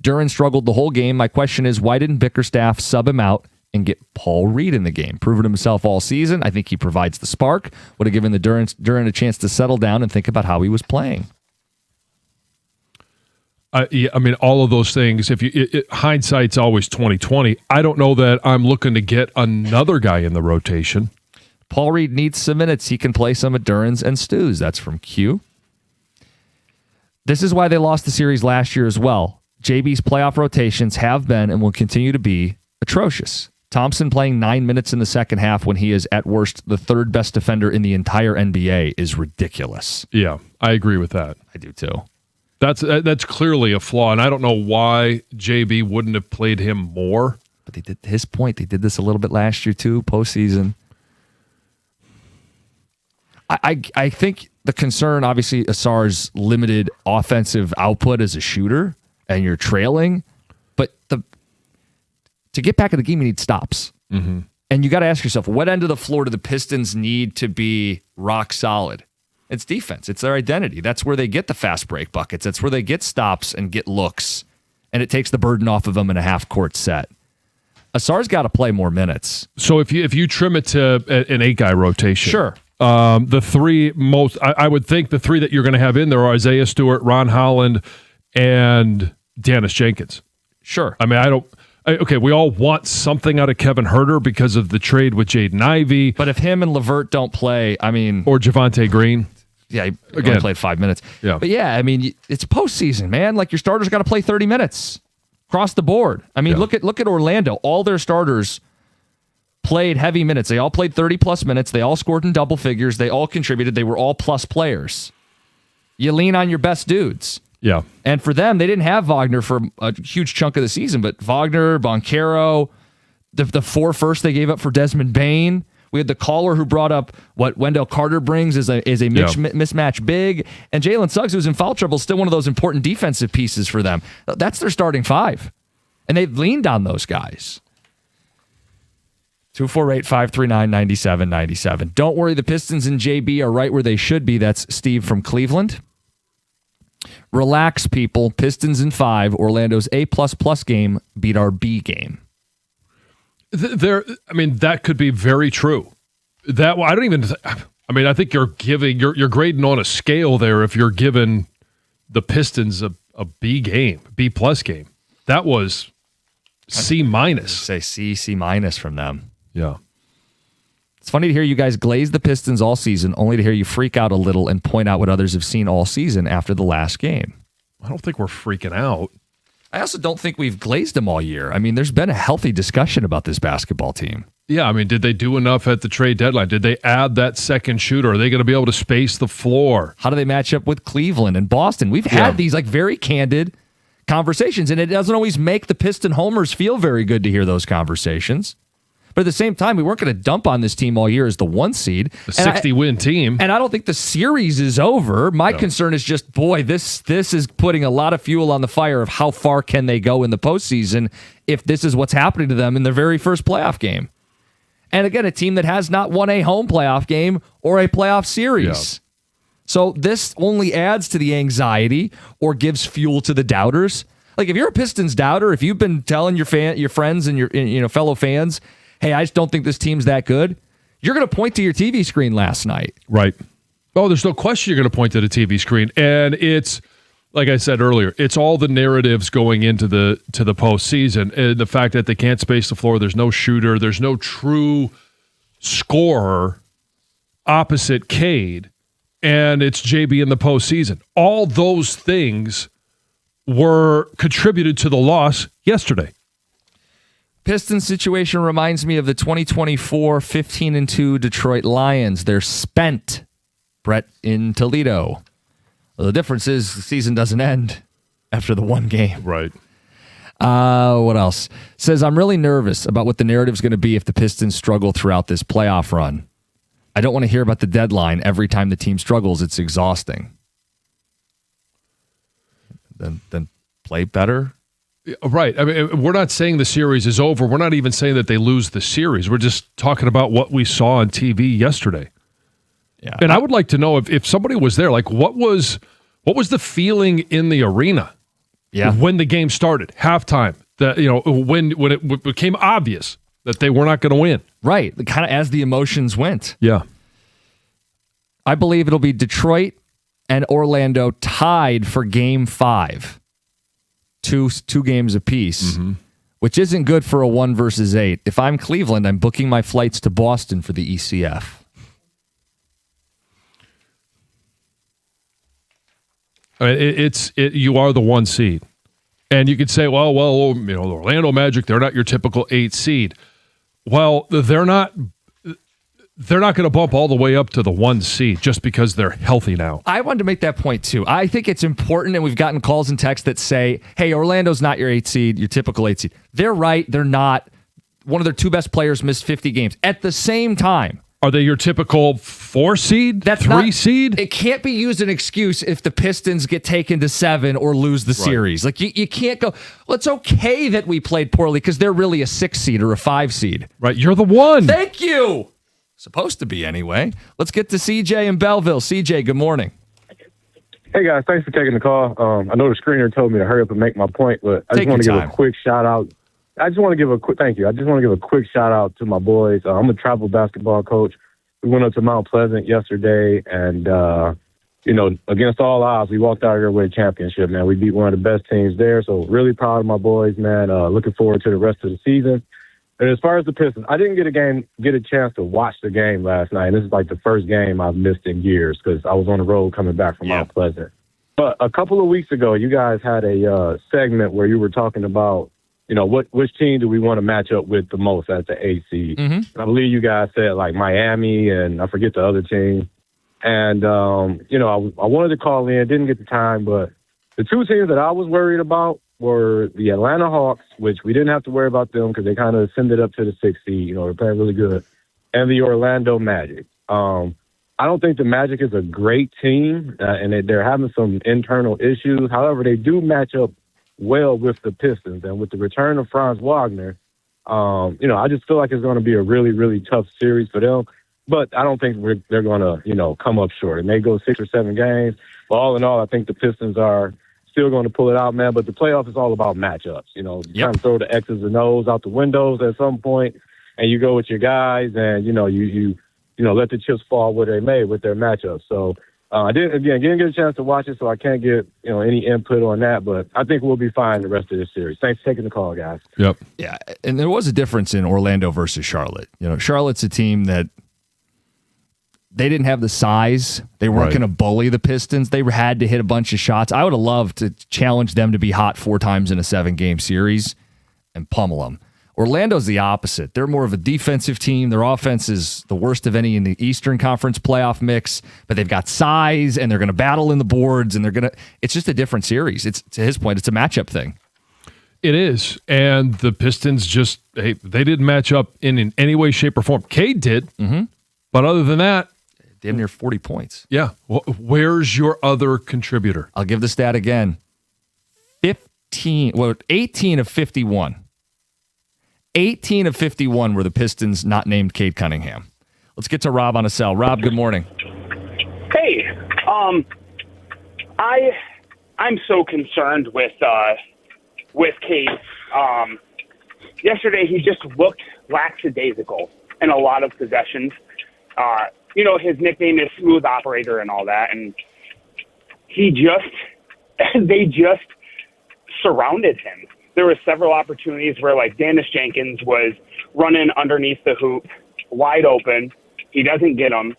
Duran struggled the whole game. My question is, why didn't Bickerstaff sub him out and get Paul Reed in the game? Proven himself all season. I think he provides the spark. Would have given the Duran a chance to settle down and think about how he was playing. All of those things. If hindsight's always 20/20. I don't know that I'm looking to get another guy in the rotation. Paul Reed needs some minutes. He can play some at Duran's and Stu's. That's from Q. This is why they lost the series last year as well. JB's playoff rotations have been and will continue to be atrocious. Thompson playing 9 minutes in the second half when he is at worst the third best defender in the entire NBA is ridiculous. Yeah, I agree with that. I do too. That's clearly a flaw, and I don't know why JB wouldn't have played him more. But they did. To his point, they did this a little bit last year too, postseason. I think the concern, obviously, Asar's limited offensive output as a shooter, and you're trailing. But to get back in the game, you need stops. Mm-hmm. And you got to ask yourself, what end of the floor do the Pistons need to be rock solid? It's defense. It's their identity. That's where they get the fast break buckets. That's where they get stops and get looks. And it takes the burden off of them in a half-court set. Asar's got to play more minutes. So if you trim it to an 8-guy rotation. Sure. The three most, I would think the three that you're going to have in there are Isaiah Stewart, Ron Holland, and Dennis Jenkins. Sure. We all want something out of Kevin Huerter because of the trade with Jaden Ivey. But if him and LeVert don't play, or Javonte Green. Yeah, he only played 5 minutes. Yeah. But yeah, it's postseason, man. Like your starters got to play 30 minutes across the board. Look at Orlando. All their starters played heavy minutes. They all played 30-plus minutes. They all scored in double figures. They all contributed. They were all plus players. You lean on your best dudes. Yeah. And for them, they didn't have Wagner for a huge chunk of the season, but Wagner, Boncaro, the 4 first they gave up for Desmond Bane. We had the caller who brought up what Wendell Carter brings as a mismatch big. And Jalen Suggs, who's in foul trouble, is still one of those important defensive pieces for them. That's their starting 5. And they've leaned on those guys. 248-539-9797. Don't worry, the Pistons and JB are right where they should be. That's Steve from Cleveland. Relax, people. Pistons in 5. Orlando's A++ game beat our B game. That could be very true. I think you're grading on a scale there if you're giving the Pistons a B game, B+ game. That was C-. Say C- from them. Yeah. It's funny to hear you guys glaze the Pistons all season, only to hear you freak out a little and point out what others have seen all season after the last game. I don't think we're freaking out. I also don't think we've glazed them all year. I mean, there's been a healthy discussion about this basketball team. Yeah, I mean, did they do enough at the trade deadline? Did they add that second shooter? Are they going to be able to space the floor? How do they match up with Cleveland and Boston? We've had these like very candid conversations, and it doesn't always make the Piston homers feel very good to hear those conversations. But at the same time, we weren't going to dump on this team all year as the 1 seed. The 60-win team. And I don't think the series is over. My concern is just, boy, this is putting a lot of fuel on the fire of how far can they go in the postseason if this is what's happening to them in their very first playoff game. And again, a team that has not won a home playoff game or a playoff series. Yeah. So this only adds to the anxiety or gives fuel to the doubters. Like if you're a Pistons doubter, if you've been telling your friends and your fellow fans, hey, I just don't think this team's that good, you're going to point to your TV screen last night. Right. Oh, there's no question you're going to point to the TV screen. And it's, like I said earlier, it's all the narratives going into the postseason. And the fact that they can't space the floor, there's no shooter, there's no true scorer opposite Cade, and it's JB in the postseason. All those things were contributed to the loss yesterday. Pistons situation reminds me of the 2024 15-2 Detroit Lions. They're spent. Brett in Toledo. Well, the difference is the season doesn't end after the one game. Right. What else? Says, I'm really nervous about what the narrative's going to be if the Pistons struggle throughout this playoff run. I don't want to hear about the deadline every time the team struggles. It's exhausting. Then play better. Right. I mean, we're not saying the series is over. We're not even saying that they lose the series. We're just talking about what we saw on TV yesterday. Yeah. And I would like to know if somebody was there, like what was the feeling in the arena when the game started, halftime, that when it became obvious that they were not going to win. Right. Kind of as the emotions went. Yeah. I believe it'll be Detroit and Orlando tied for game 5. Two games apiece, which isn't good for a 1 versus 8. If I'm Cleveland, I'm booking my flights to Boston for the ECF. I mean, you are the 1 seed, and you could say, well, the Orlando Magic, they're not your typical 8 seed. Well, they're not going to bump all the way up to the 1 seed just because they're healthy now. I wanted to make that point too. I think it's important, and we've gotten calls and texts that say, hey, Orlando's not your 8 seed, your typical 8 seed. They're right. They're not. One of their 2 best players missed 50 games. At the same time, are they your typical 4 seed? That's 3 seed? It can't be used as an excuse if the Pistons get taken to 7 or lose the series. Like you can't go, well, it's okay that we played poorly because they're really a 6 seed or a 5 seed. Right. You're the 1. Thank you. Supposed to be anyway. Let's get to CJ in Belleville. CJ, good morning. Hey, guys. Thanks for taking the call. I know the screener told me to hurry up and make my point, but I just want to give a quick shout out. Thank you. I just want to give a quick shout out to my boys. I'm a travel basketball coach. We went up to Mount Pleasant yesterday, and, against all odds, we walked out here with a championship, man. We beat one of the best teams there, so really proud of my boys, man. Looking forward to the rest of the season. And as far as the Pistons, I didn't get a chance to watch the game last night. This is like the first game I've missed in years because I was on the road coming back from Mount Pleasant. But a couple of weeks ago, you guys had a segment where you were talking about, which team do we want to match up with the most as the 8 seed? Mm-hmm. And I believe you guys said like Miami and I forget the other team. And, I wanted to call in, didn't get the time, but the 2 teams that I was worried about were the Atlanta Hawks, which we didn't have to worry about them because they kind of ascended up to the 6th seed. They're playing really good. And the Orlando Magic. I don't think the Magic is a great team, and they're having some internal issues. However, they do match up well with the Pistons. And with the return of Franz Wagner, I just feel like it's going to be a really, really tough series for them. But I don't think they're going to, come up short. It may go 6 or 7 games. But all in all, I think the Pistons are still going to pull it out, man. But the playoff is all about matchups. You kind of throw the X's and O's out the windows at some point, and you go with your guys, and you let the chips fall where they may with their matchups. So I didn't get a chance to watch it, so I can't get any input on that. But I think we'll be fine the rest of this series. Thanks for taking the call, guys. Yep. Yeah, and there was a difference in Orlando versus Charlotte. Charlotte's a team that they didn't have the size. They weren't going to bully the Pistons. They had to hit a bunch of shots. I would have loved to challenge them to be hot 4 times in a 7-game series and pummel them. Orlando's the opposite. They're more of a defensive team. Their offense is the worst of any in the Eastern Conference playoff mix, but they've got size and they're going to battle in the boards and it's just a different series. It's, to his point, it's a matchup thing. It is. And the Pistons they didn't match up in any way, shape, or form. Cade did. Mm-hmm. But other than that, damn near 40 points. Yeah. Well, where's your other contributor? I'll give the stat again. 18 of 51. 18 of 51 were the Pistons not named Cade Cunningham. Let's get to Rob on a cell. Rob, good morning. Hey, I'm so concerned with Cade. Yesterday he just looked lackadaisical in a lot of possessions. His nickname is Smooth Operator and all that, and they just surrounded him. There were several opportunities where, like, Dennis Jenkins was running underneath the hoop, wide open. He doesn't get them.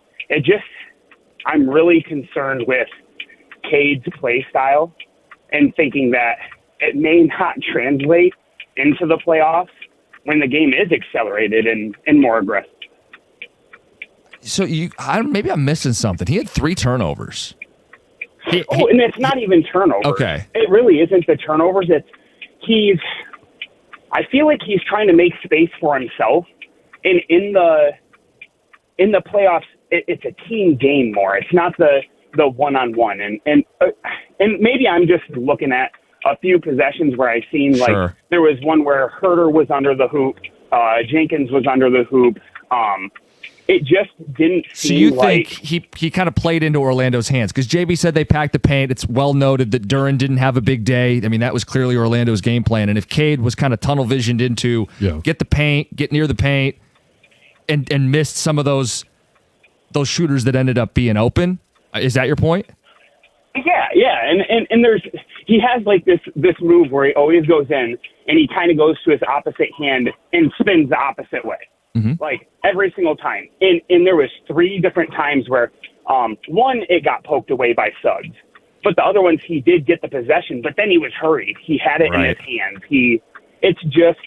I'm really concerned with Cade's play style and thinking that it may not translate into the playoffs when the game is accelerated and more aggressive. So maybe I'm missing something. He had 3 turnovers. And it's not even turnovers. Okay. It really isn't the turnovers. I feel like he's trying to make space for himself. And in the playoffs, it's a team game more. It's not the one-on-one. And maybe I'm just looking at a few possessions where I've seen, like, there was one where Herter was under the hoop, Jenkins was under the hoop. It just didn't seem. So you think he kind of played into Orlando's hands? Because JB said they packed the paint. It's well noted that Duren didn't have a big day. I mean, that was clearly Orlando's game plan. And if Cade was kind of tunnel visioned into get the paint, get near the paint, and missed some of those shooters that ended up being open, is that your point? Yeah. And he has like this move where he always goes in and he kind of goes to his opposite hand and spins the opposite way. Mm-hmm. Like every single time. And there was 3 different times where one, it got poked away by Suggs. But the other ones he did get the possession, but then he was hurried. He had it in his hands. It's just,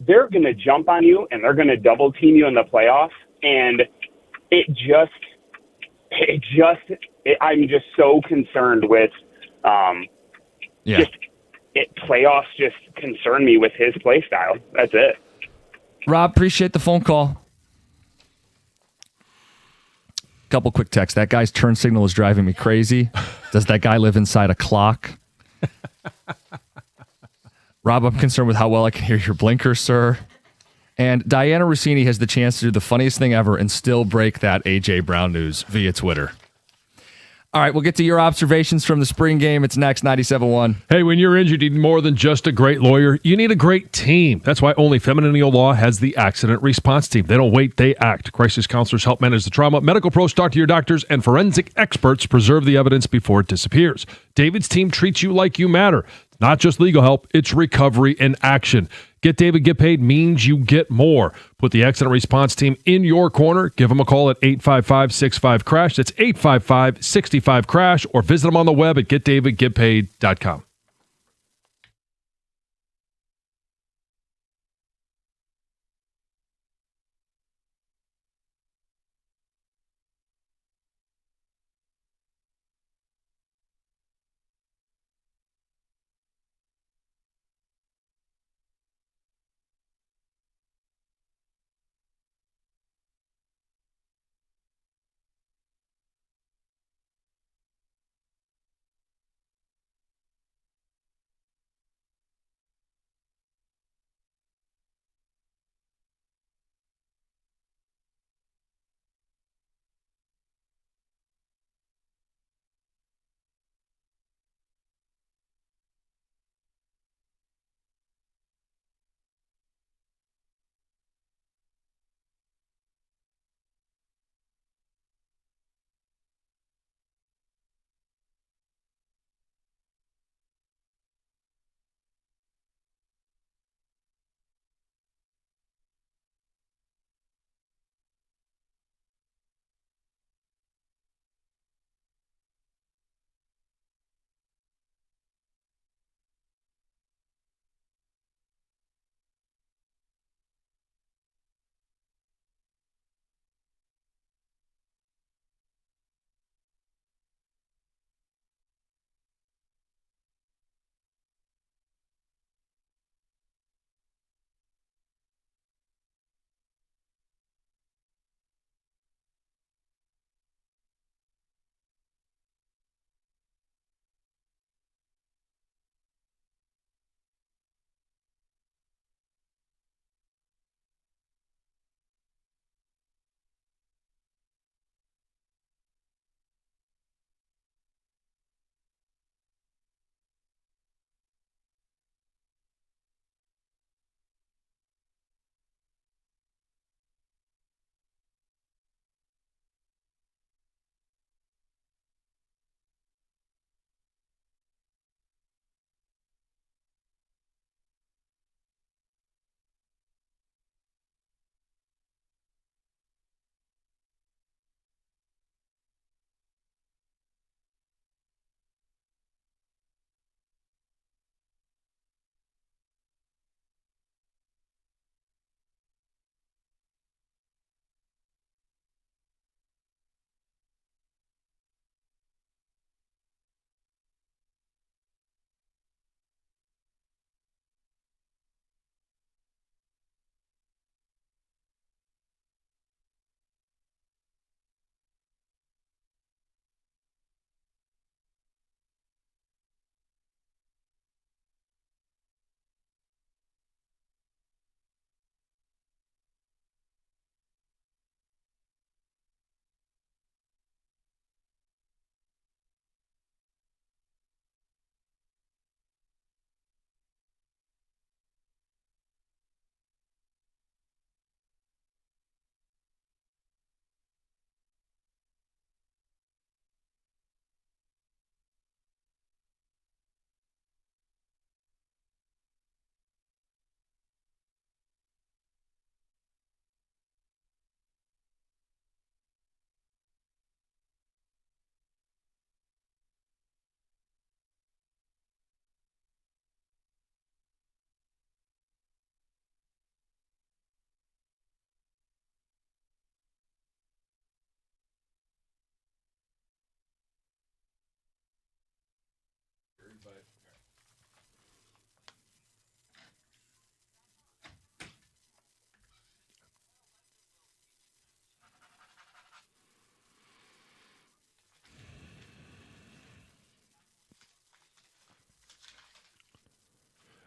they're gonna jump on you and they're gonna double team you in the playoffs. And I'm just so concerned with playoffs just concern me with his play style. That's it. Rob, appreciate the phone call. Couple quick texts. That guy's turn signal is driving me crazy. Does that guy live inside a clock? Rob, I'm concerned with how well I can hear your blinker, sir. And Diana Rossini has the chance to do the funniest thing ever and still break that A.J. Brown news via Twitter. All right, we'll get to your observations from the spring game. It's next, 97.1. Hey, when you're injured, you need more than just a great lawyer. You need a great team. That's why only Femininio Law has the accident response team. They don't wait, they act. Crisis counselors help manage the trauma. Medical pros talk to your doctors, and forensic experts preserve the evidence before it disappears. David's team treats you like you matter. It's not just legal help, it's recovery in action. Get David, get paid means you get more. Put the accident response team in your corner. Give them a call at 855-65-CRASH. That's 855-65-CRASH, or visit them on the web at getdavidgetpaid.com.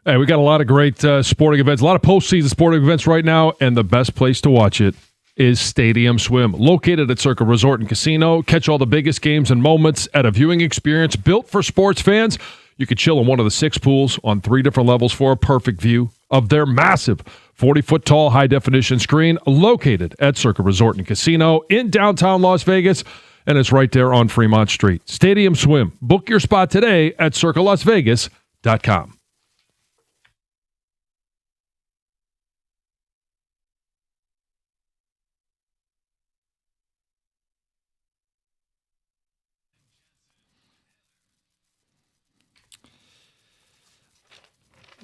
Hey, we got a lot of great sporting events, a lot of postseason sporting events right now, and the best place to watch it is Stadium Swim. Located at Circa Resort and Casino, catch all the biggest games and moments at a viewing experience built for sports fans. You can chill in one of the 6 pools on 3 different levels for a perfect view of their massive 40-foot tall high-definition screen located at Circa Resort and Casino in downtown Las Vegas, and it's right there on Fremont Street. Stadium Swim. Book your spot today at circalasvegas.com.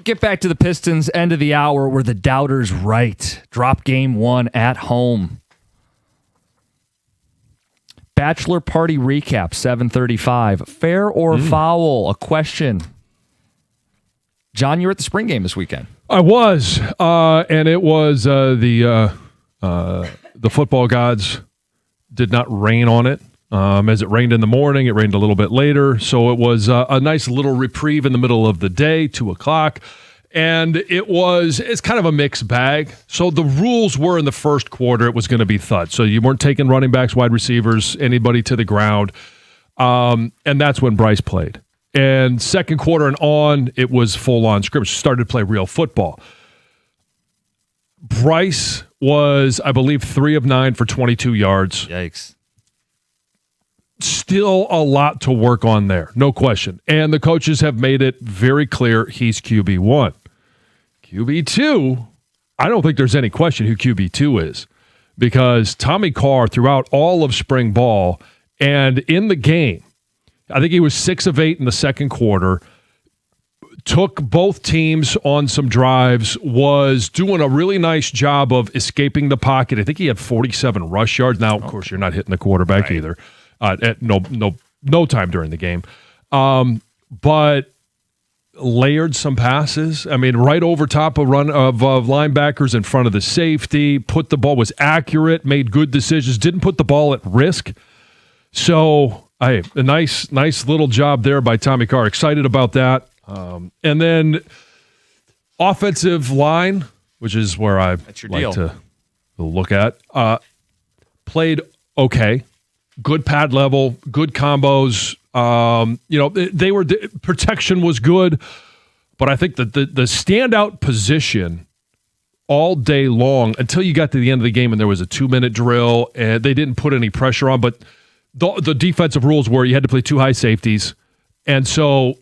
Get back to the Pistons, end of the hour. Were the doubters right? Drop game 1 at home. Bachelor party recap, 7:35. Fair or foul? A question. John, you were at the spring game this weekend. I was, and it was the football gods did not rain on it. As it rained in the morning, it rained a little bit later. So it was a nice little reprieve in the middle of the day, 2:00. And it's kind of a mixed bag. So the rules were in the first quarter, it was going to be thud. So you weren't taking running backs, wide receivers, anybody to the ground. And that's when Bryce played. And second quarter and on, it was full-on scrimmage. Started to play real football. Bryce was, I believe, 3 of 9 for 22 yards. Yikes. Still a lot to work on there, no question. And the coaches have made it very clear he's QB1. QB2, I don't think there's any question who QB2 is, because Tommy Carr throughout all of spring ball and in the game, I think he was 6 of 8 in the second quarter, took both teams on some drives, was doing a really nice job of escaping the pocket. I think he had 47 rush yards. Now, of course, you're not hitting the quarterback either. At no time during the game. But layered some passes. I mean, right over top of linebackers in front of the safety, put the ball, was accurate, made good decisions, didn't put the ball at risk. So, a nice little job there by Tommy Carr. Excited about that. And then offensive line, which is where I like to look at, played okay. Good pad level, good combos. Protection was good, but I think that the standout position all day long until you got to the end of the game and there was a 2-minute drill and they didn't put any pressure on, but the defensive rules were you had to play 2 high safeties, and so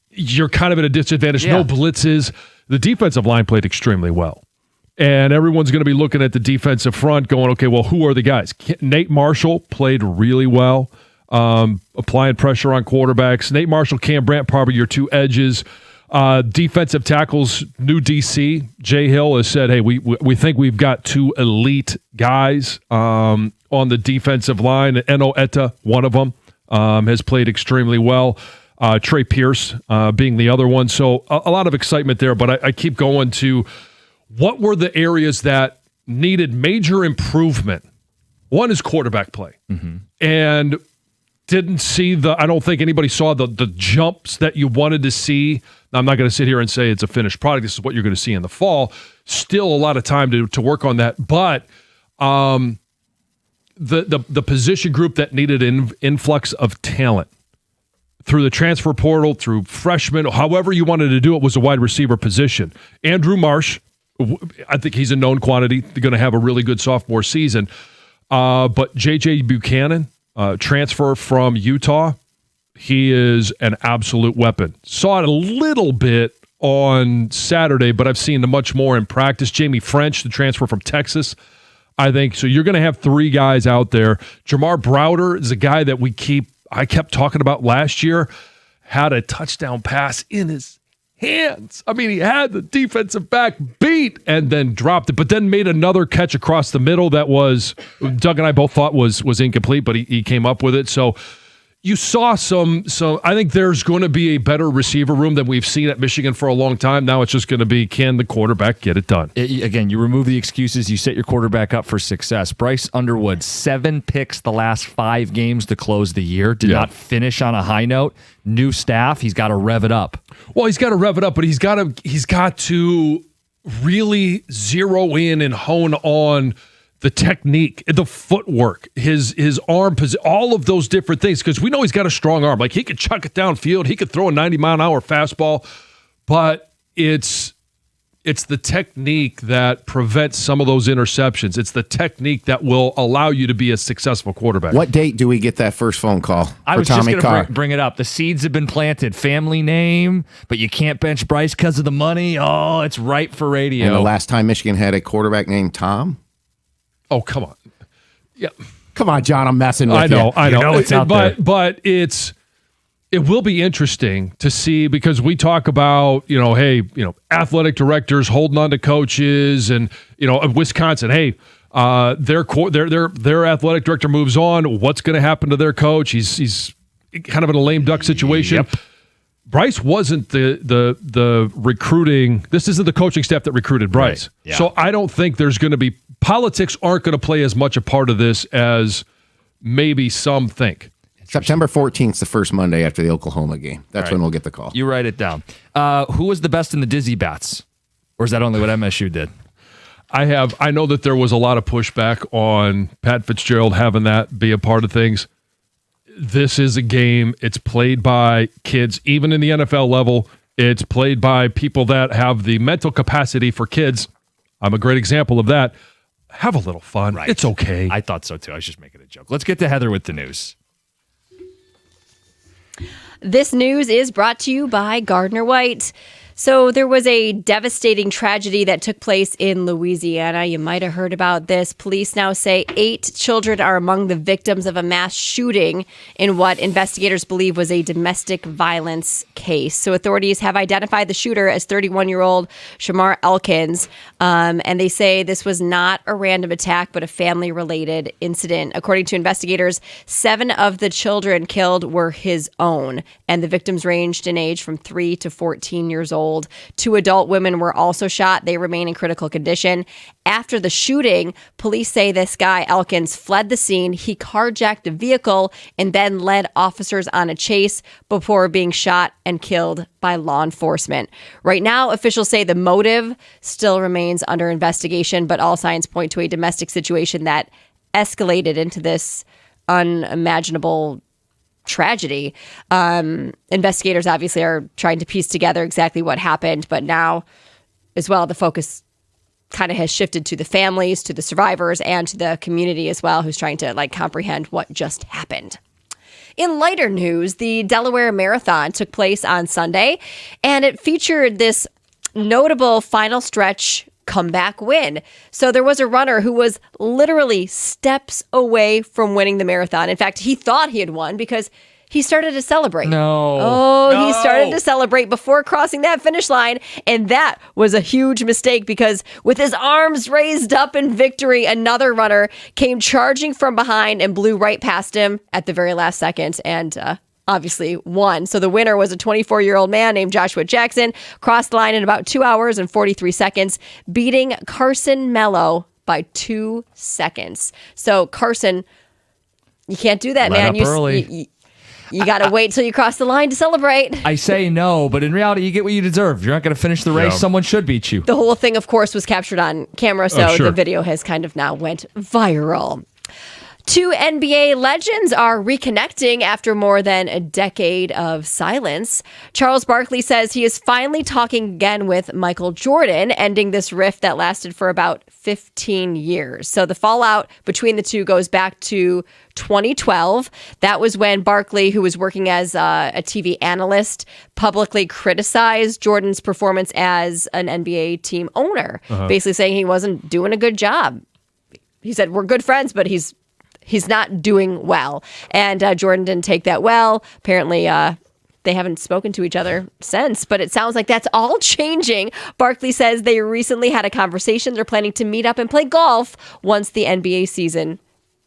you're kind of at a disadvantage. Yeah. No blitzes. The defensive line played extremely well. And everyone's going to be looking at the defensive front going, okay, well, who are the guys? Nate Marshall played really well, applying pressure on quarterbacks. Nate Marshall, Cam Brandt, probably your 2 edges. Defensive tackles, new DC, Jay Hill has said, hey, we think we've got 2 elite guys on the defensive line. Eno Etta, one of them, has played extremely well. Trey Pierce being the other one. So a lot of excitement there, but I keep going to what were the areas that needed major improvement. One is quarterback play. Mm-hmm. And didn't see I don't think anybody saw the jumps that you wanted to see. Now, I'm not going to sit here and say it's a finished product. This is what you're going to see in the fall. Still a lot of time to work on that. But the position group that needed an influx of talent through the transfer portal, through freshmen, however you wanted to do it, was a wide receiver position. Andrew Marsh, I think he's a known quantity. They're going to have a really good sophomore season. But J.J. Buchanan, transfer from Utah, he is an absolute weapon. Saw it a little bit on Saturday, but I've seen much more in practice. Jamie French, the transfer from Texas, I think. So you're going to have 3 guys out there. Jamar Browder is a guy that I kept talking about last year, had a touchdown pass in his hands. I mean, he had the defensive back beat and then dropped it, but then made another catch across the middle that was, Doug and I both thought was incomplete, but he came up with it. So you saw some. I think there's going to be a better receiver room than we've seen at Michigan for a long time. Now it's just going to be, can the quarterback get it done? Again, you remove the excuses. You set your quarterback up for success. Bryce Underwood, 7 picks the last 5 games to close the year. Did not finish on a high note. New staff. He's got to rev it up. Well, he's got to rev it up, but he's got to really zero in and hone on the technique, the footwork, his arm, all of those different things, because we know he's got a strong arm. Like, he could chuck it downfield. He could throw a 90-mile-an-hour fastball, but it's the technique that prevents some of those interceptions. It's the technique that will allow you to be a successful quarterback. What date do we get that first phone call I for was just Tommy going Carr? to bring it up. The seeds have been planted. Family name, but you can't bench Bryce because of the money. Oh, it's right for radio. And the last time Michigan had a quarterback named Tom? Oh, come on. Yeah. Come on, John, I'm messing with you. I know. You know it's out there. But it will be interesting to see, because we talk about, athletic directors holding on to coaches, and, Wisconsin, hey, their athletic director moves on. What's going to happen to their coach? He's kind of in a lame duck situation. Yep. Bryce wasn't the recruiting. This isn't the coaching staff that recruited Bryce. Right. Yeah. So I don't think there's going to be, politics aren't going to play as much a part of this as maybe some think. September 14th is the first Monday after the Oklahoma game. That's when we'll get the call. You write it down. Who was the best in the dizzy bats? Or is that only what MSU did? I know that there was a lot of pushback on Pat Fitzgerald having that be a part of things. This is a game. It's played by kids, even in the NFL level. It's played by people that have the mental capacity for kids. I'm a great example of that. Have a little fun. Right. It's okay. I thought so too. I was just making a joke. Let's get to Heather with the news. This news is brought to you by Gardner White. So there was a devastating tragedy that took place in Louisiana. You might have heard about this. Police now say 8 children are among the victims of a mass shooting in what investigators believe was a domestic violence case. So authorities have identified the shooter as 31-year-old Shamar Elkins, and they say this was not a random attack, but a family-related incident. According to investigators, 7 of the children killed were his own, and the victims ranged in age from 3 to 14 years old. 2 adult women were also shot. They remain in critical condition. After the shooting, police say this guy, Elkins, fled the scene. He carjacked a vehicle and then led officers on a chase before being shot and killed by law enforcement. Right now, officials say the motive still remains under investigation, but all signs point to a domestic situation that escalated into this unimaginable tragedy. Investigators obviously are trying to piece together exactly what happened, but now as well, the focus kind of has shifted to the families, to the survivors, and to the community as well, who's trying to comprehend what just happened. In lighter news, the Delaware Marathon took place on Sunday, and it featured this notable final stretch comeback win. So there was a runner who was literally steps away from winning the marathon. In fact, he thought he had won because he started to celebrate. He started to celebrate before crossing that finish line, and that was a huge mistake because with his arms raised up in victory, another runner came charging from behind and blew right past him at the very last second, and obviously won. So the winner was a 24-year-old man named Joshua Jackson, crossed the line in about 2 hours and 43 seconds, beating Carson Mello by 2 seconds. So Carson, you can't do that, man. You got to wait till you cross the line to celebrate. I say no, but in reality, you get what you deserve. If you're not going to finish the race, someone should beat you. The whole thing, of course, was captured on camera, so the video has kind of now went viral. 2 NBA legends are reconnecting after more than a decade of silence. Charles Barkley says he is finally talking again with Michael Jordan, ending this rift that lasted for about 15 years. So the fallout between the two goes back to 2012. That was when Barkley, who was working as a TV analyst, publicly criticized Jordan's performance as an NBA team owner, basically saying he wasn't doing a good job. He said, we're good friends, but he's not doing well. And Jordan didn't take that well. Apparently, they haven't spoken to each other since, but it sounds like that's all changing. Barkley says they recently had a conversation. They're planning to meet up and play golf once the NBA season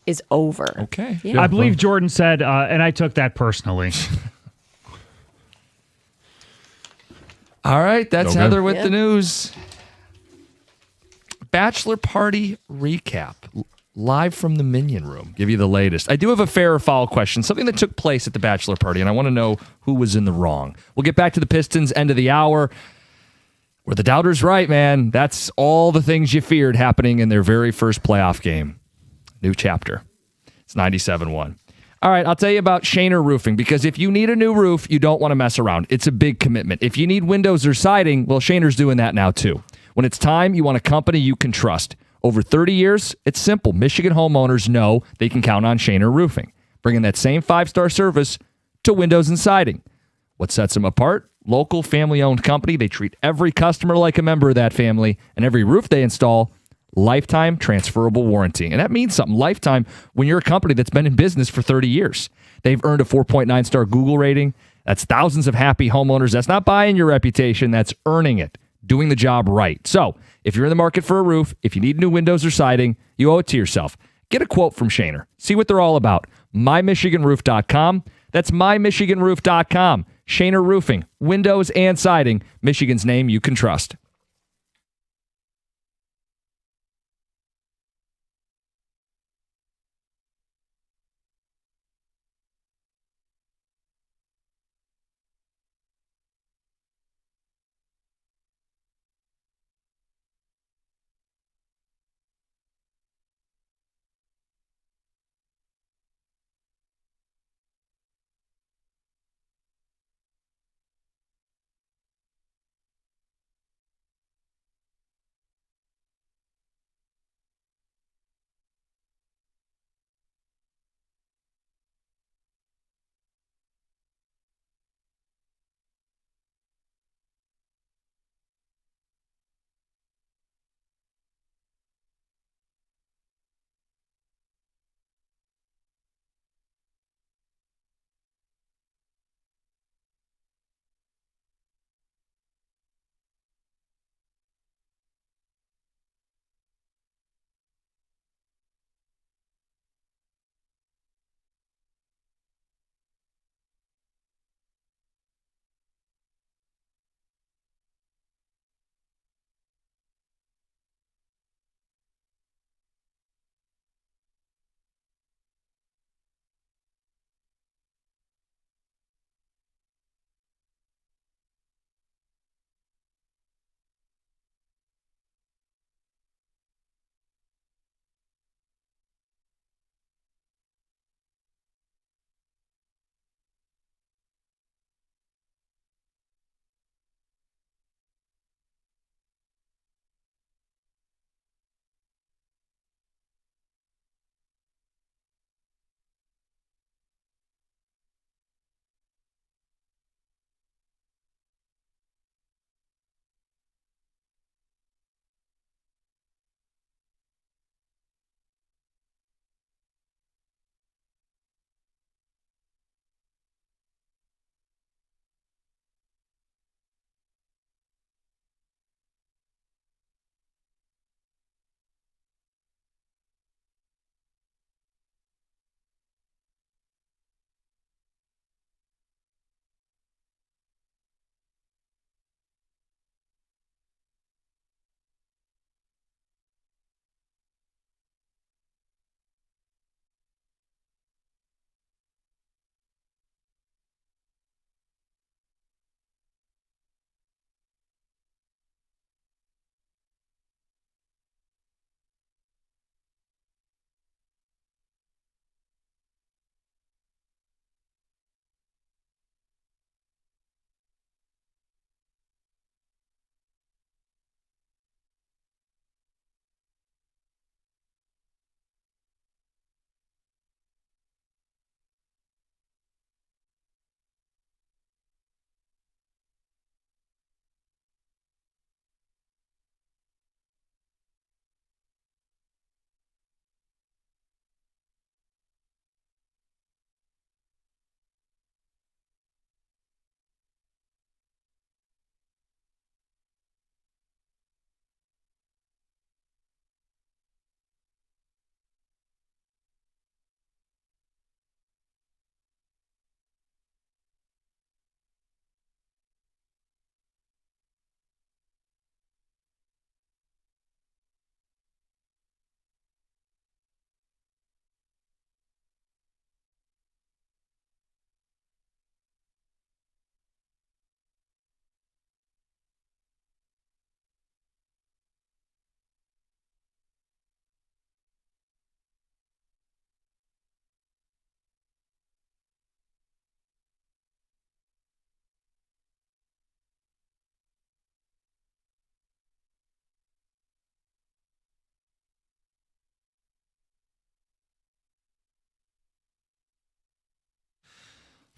is over. Okay. Yeah. I believe Jordan said, and I took that personally. All right, that's Okay. Heather with Yeah. the news. Bachelor party recap. Live from the Minion Room. Give you the latest. I do have a fair or foul question, something that took place at the bachelor party, and I want to know who was in the wrong. We'll get back to the Pistons end of the hour. Were the doubters right, man? That's all the things you feared happening in their very first playoff game. New chapter. It's 97.1. All right, I'll tell you about Shaner Roofing, because if you need a new roof, you don't want to mess around. It's a big commitment. If you need windows or siding, well, Shaner's doing that now too. When it's time, you want a company you can trust. Over 30 years, it's simple. Michigan homeowners know they can count on Shaner Roofing, bringing that same 5-star service to windows and siding. What sets them apart? Local family-owned company. They treat every customer like a member of that family, and every roof they install, lifetime transferable warranty. And that means something. Lifetime when you're a company that's been in business for 30 years. They've earned a 4.9-star Google rating. That's thousands of happy homeowners. That's not buying your reputation. That's earning it. Doing the job right. So, if you're in the market for a roof, if you need new windows or siding, you owe it to yourself. Get a quote from Shaner. See what they're all about. MyMichiganRoof.com. That's MyMichiganRoof.com. Shaner Roofing. Windows and siding. Michigan's name you can trust.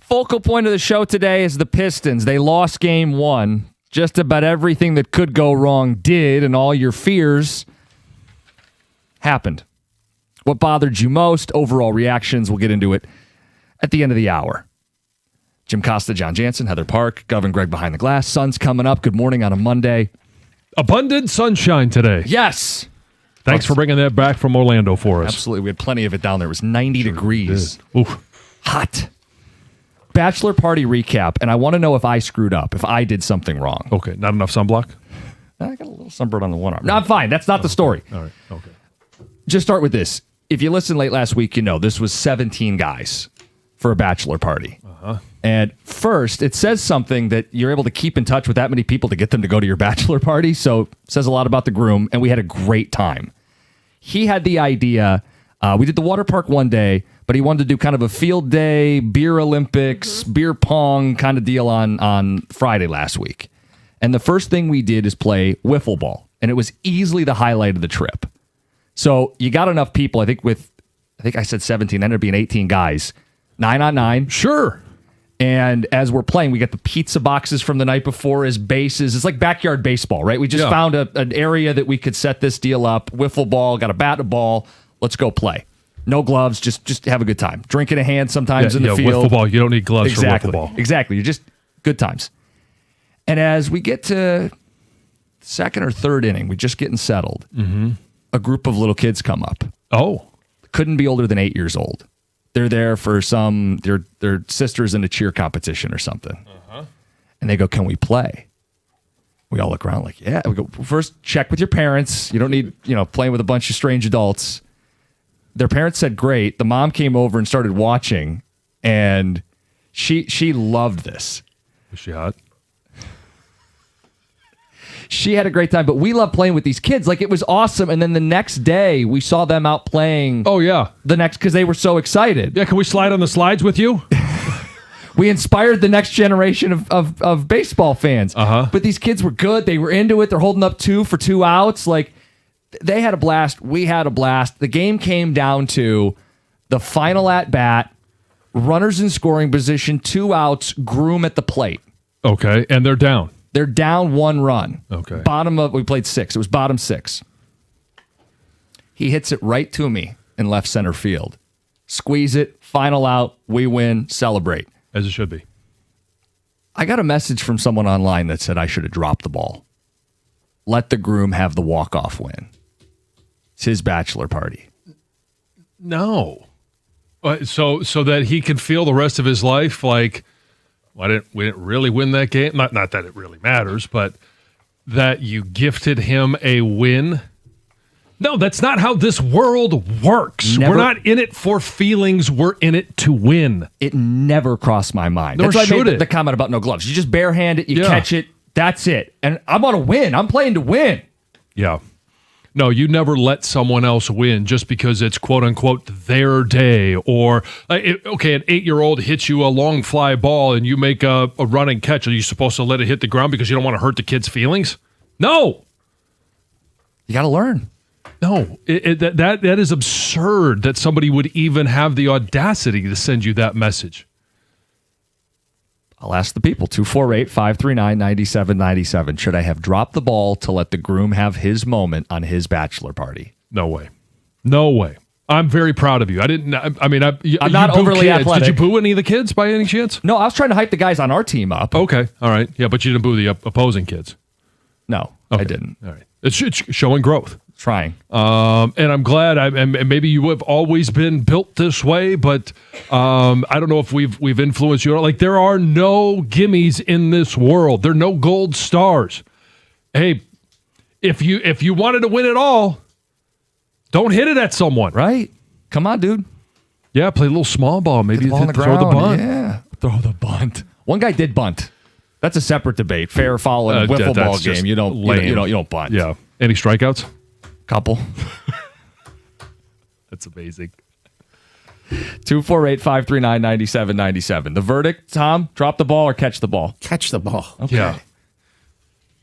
Focal point of the show today is the Pistons. They lost game 1. Just about everything that could go wrong did, and all your fears happened. What bothered you most? Overall reactions. We'll get into it at the end of the hour. Jim Costa, John Jansen, Heather Park, Govern Greg behind the glass. Sun's coming up. Good morning on a Monday. Abundant sunshine today. Yes. Thanks for bringing that back from Orlando for us. Absolutely. We had plenty of it down there. It was 90 degrees. Oof. Hot. Bachelor party recap, and I want to know if I screwed up, if I did something wrong. Okay, not enough sunblock? I got a little sunburn on the one arm. No, I'm fine. That's not the story. All right, okay. Just start with this. If you listened late last week, you know this was 17 guys for a bachelor party. Uh-huh. And first, it says something that you're able to keep in touch with that many people to get them to go to your bachelor party. So it says a lot about the groom, and we had a great time. He had the idea, we did the water park one day, but he wanted to do kind of a field day, beer Olympics, beer pong kind of deal on Friday last week. And the first thing we did is play wiffle ball, and it was easily the highlight of the trip. So you got enough people, I think I said 17, ended up being 18 guys, 9-on-9. Sure. And as we're playing, we get the pizza boxes from the night before as bases. It's like backyard baseball, right? We just found an area that we could set this deal up. Wiffle ball, got a bat and a ball. Let's go play. No gloves, just have a good time. Drink in a hand sometimes in the field. Wiffle ball, you don't need gloves for wiffle ball. Exactly. You're just good times. And as we get to second or third inning, we're just getting settled. Mm-hmm. A group of little kids come up. Oh. Couldn't be older than 8 years old. They're there for their sisters in a cheer competition or something. Uh-huh. And they go, "Can we play?" We all look around like, yeah. We go, first check with your parents. You don't need, playing with a bunch of strange adults. Their parents said, great. The mom came over and started watching, and she loved this. Was she hot? She had a great time, but we love playing with these kids. Like, it was awesome. And then the next day, we saw them out playing. Oh, yeah. Because they were so excited. Yeah, can we slide on the slides with you? We inspired the next generation of baseball fans. Uh-huh. But these kids were good. They were into it. They're holding up 2 for 2 outs. Like, they had a blast. We had a blast. The game came down to the final at bat, runners in scoring position, 2 outs, groom at the plate. Okay, and they're down. They're down 1 run. Okay. We played 6. It was bottom 6. He hits it right to me in left center field. Squeeze it, final out, we win, celebrate. As it should be. I got a message from someone online that said I should have dropped the ball. Let the groom have the walk-off win. It's his bachelor party. No. So that he can feel the rest of his life like, we didn't really win that game. Not that it really matters, but that you gifted him a win. No, that's not how this world works. We're not in it for feelings. We're in it to win. It never crossed my mind. Nor That's why I should made it. the comment about no gloves. You just barehand it, you catch it, that's it. And I'm going to win. I'm playing to win. Yeah. No, you never let someone else win just because it's quote-unquote their day. Or, an 8-year-old hits you a long fly ball and you make a running catch. Are you supposed to let it hit the ground because you don't want to hurt the kid's feelings? No. You got to learn. No. That is absurd that somebody would even have the audacity to send you that message. I'll ask the people, 248-539-9797. Should I have dropped the ball to let the groom have his moment on his bachelor party? No way. No way. I'm very proud of you. I'm not overly athletic. Did you boo any of the kids by any chance? No, I was trying to hype the guys on our team up. Okay. All right. Yeah, but you didn't boo the opposing kids. No, okay. I didn't. All right. It's showing growth. Trying. And I'm glad. And maybe you have always been built this way, but I don't know if we've influenced you. Like, there are no gimmies in this world. There are no gold stars. Hey, if you wanted to win it all, don't hit it at someone. Right? Come on, dude. Yeah, play a little small ball. Maybe throw the bunt. Yeah, throw the bunt. One guy did bunt. That's a separate debate. Fair, foul, and wiffle ball game. You don't bunt. Yeah. Any strikeouts? Couple. That's amazing. 248-539-9797. The verdict, Tom, drop the ball or catch the ball? Catch the ball. Okay. Yeah.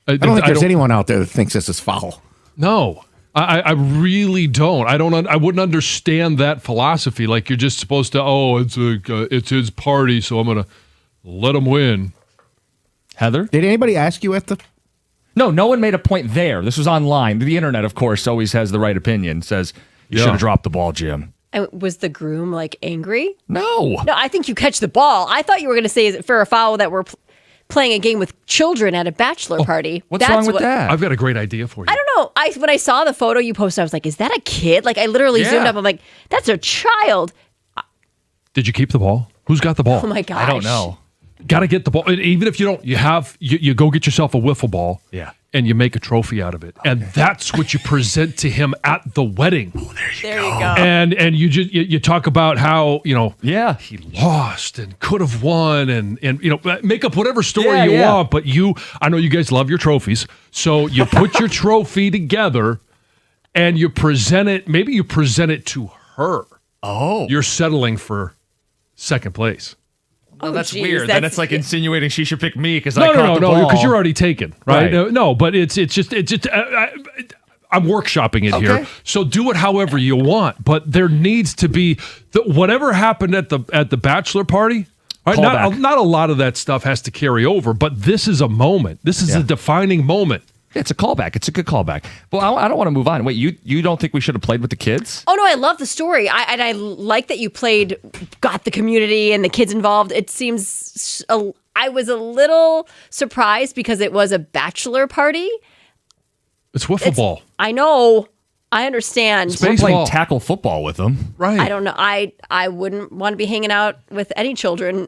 I don't think there's anyone out there that thinks this is foul. No. I really don't. I wouldn't understand that philosophy. Like you're just supposed to. Oh, it's his party, so I'm gonna let him win. Heather, did anybody ask you at the? No one made a point there. This was online. The internet, of course, always has the right opinion. Says you should have dropped the ball, Jim. And was the groom like angry? No, I think you catch the ball. I thought you were going to say, is it fair or foul that we're playing a game with children at a bachelor party? What's wrong with that? I've got a great idea for you. I don't know. When I saw the photo you posted, I was like, is that a kid? Like I literally zoomed up. I'm like, that's a child. Did you keep the ball? Who's got the ball? Oh my gosh. I don't know. Got to get the ball. And even if you don't, you go get yourself a wiffle ball. Yeah. And you make a trophy out of it. Okay. And that's what you present to him at the wedding. Oh, there you go. And you talk about how, he lost and could have won and make up whatever story you want, but I know you guys love your trophies. So you put your trophy together and you present it, maybe you present it to her. Oh. You're settling for second place. Oh, that's weird. Then it's like insinuating she should pick me because no, because you're already taken, right? No, but it's just I'm workshopping it here. So do it however you want, but there needs to be whatever happened at the bachelor party. Right? Not a lot of that stuff has to carry over, but this is a moment. This is a defining moment. It's a callback. It's a good callback. Well, I don't want to move on. Wait, you don't think we should have played with the kids? Oh, no, I love the story. I like that you got the community and the kids involved. It seems, I was a little surprised because it was a bachelor party. It's wiffle ball. I know. I understand. We're playing tackle football with them. Right. I don't know. I wouldn't want to be hanging out with any children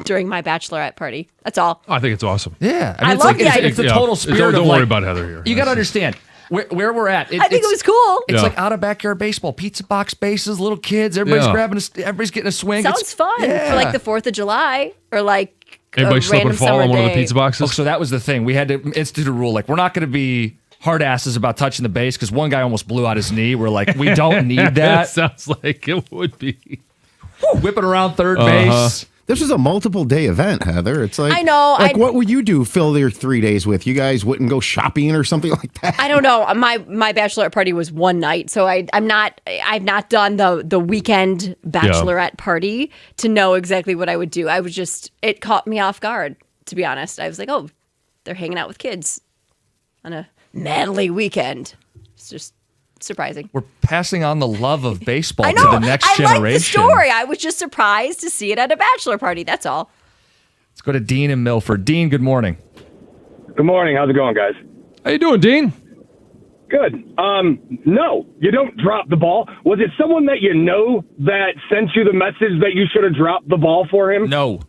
during my bachelorette party. That's all. I think it's awesome. Yeah. I love the idea. It's the total spirit Don't of worry about Heather here. You got to understand where we're at. I think it was cool. It's like out of backyard baseball, pizza box bases, little kids, everybody's getting a swing. Sounds fun for like the 4th of July or like anybody slip and fall on one of the pizza boxes. Oh, so that was the thing. We had to institute a rule like we're not going to be hard asses about touching the base because one guy almost blew out his knee. We're like, we don't need that. It sounds like it would be. Whipping around third base. This was a multiple day event, Heather. It's like, I know. Like, what would you do? Fill your 3 days with? You guys wouldn't go shopping or something like that? I don't know. My bachelorette party was one night, so I've not done the weekend bachelorette party to know exactly what I would do. It caught me off guard, to be honest. I was like, oh, they're hanging out with kids on a manly weekend. It's just surprising. We're passing on the love of baseball to the next generation. I like the story. I was just surprised to see it at a bachelor party. That's all. Let's go to Dean in Milford. Dean, good morning. Good morning. How's it going, guys? How you doing, Dean? Good. No, you don't drop the ball. Was it someone that you know that sent you the message that you should have dropped the ball for him? No.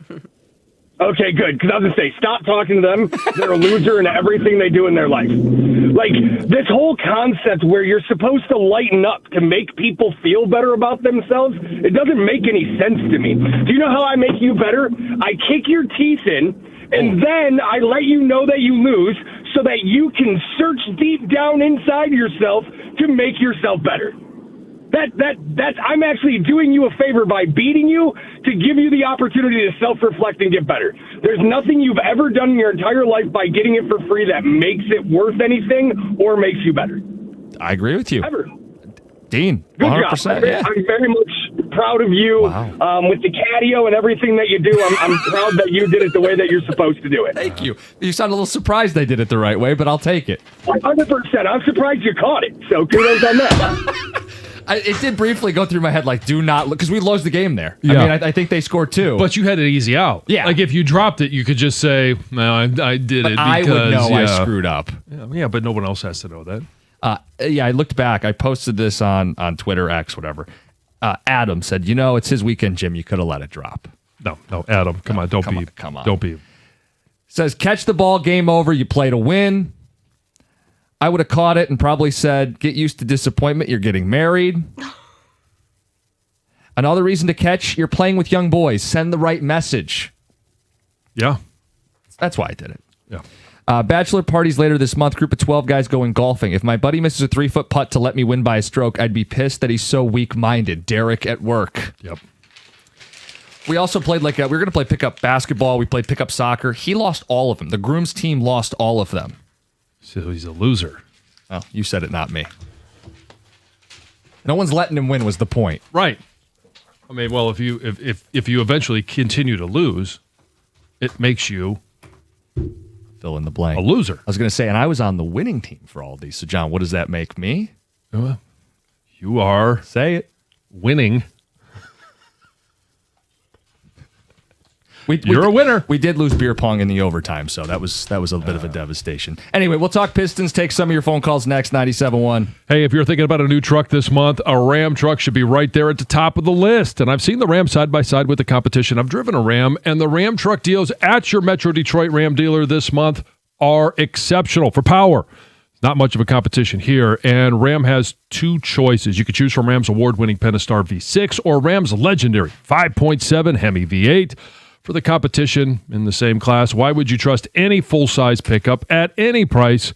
Okay, good. Because I was going to say, stop talking to them. They're a loser in everything they do in their life. Like, this whole concept where you're supposed to lighten up to make people feel better about themselves, it doesn't make any sense to me. Do you know how I make you better? I kick your teeth in, and then I let you know that you lose so that you can search deep down inside yourself to make yourself better. That's I'm actually doing you a favor by beating you to give you the opportunity to self-reflect and get better. There's nothing you've ever done in your entire life by getting it for free that makes it worth anything or makes you better. I agree with you. Ever. Dean, Good 100%. job. Yeah. I'm very much proud of you with the catio and everything that you do. I'm proud that you did it the way that you're supposed to do it. Thank you. You sound a little surprised I did it the right way, but I'll take it. 100%. I'm surprised you caught it. So kudos on that. It did briefly go through my head, like, do not look, because we lost the game there. Yeah. I mean, I think they scored 2. But you had it easy out. Yeah. Like, if you dropped it, you could just say, no, I did it because... I would know I screwed up. Yeah, but no one else has to know that. I looked back. I posted this on Twitter, X, whatever. Adam said, it's his weekend, Jim. You could have let it drop. No, Adam, come on. Don't be. Says, catch the ball, game over. You play to win. I would have caught it and probably said, get used to disappointment. You're getting married. Another reason to catch, you're playing with young boys. Send the right message. Yeah. That's why I did it. Yeah. Bachelor parties later this month. Group of 12 guys going golfing. If my buddy misses a 3-foot putt to let me win by a stroke, I'd be pissed that he's so weak-minded. Derek at work. Yep. We also played we were going to play pickup basketball. We played pickup soccer. He lost all of them. The groom's team lost all of them. So he's a loser. Oh, you said it, not me. No one's letting him win was the point. Right. I mean, well, if you eventually continue to lose, it makes you fill in the blank. A loser. I was going to say, and I was on the winning team for all of these. So, John, what does that make me? You are say it winning. You're a winner. We did lose beer pong in the overtime, so that was a bit of a devastation. Anyway, we'll talk Pistons. Take some of your phone calls next. 97.1. Hey, if you're thinking about a new truck this month, a Ram truck should be right there at the top of the list. And I've seen the Ram side by side with the competition. I've driven a Ram, and the Ram truck deals at your Metro Detroit Ram dealer this month are exceptional for power. Not much of a competition here, and Ram has two choices. You could choose from Ram's award-winning Pentastar V6 or Ram's legendary 5.7 Hemi V8. For the competition in the same class, why would you trust any full-size pickup at any price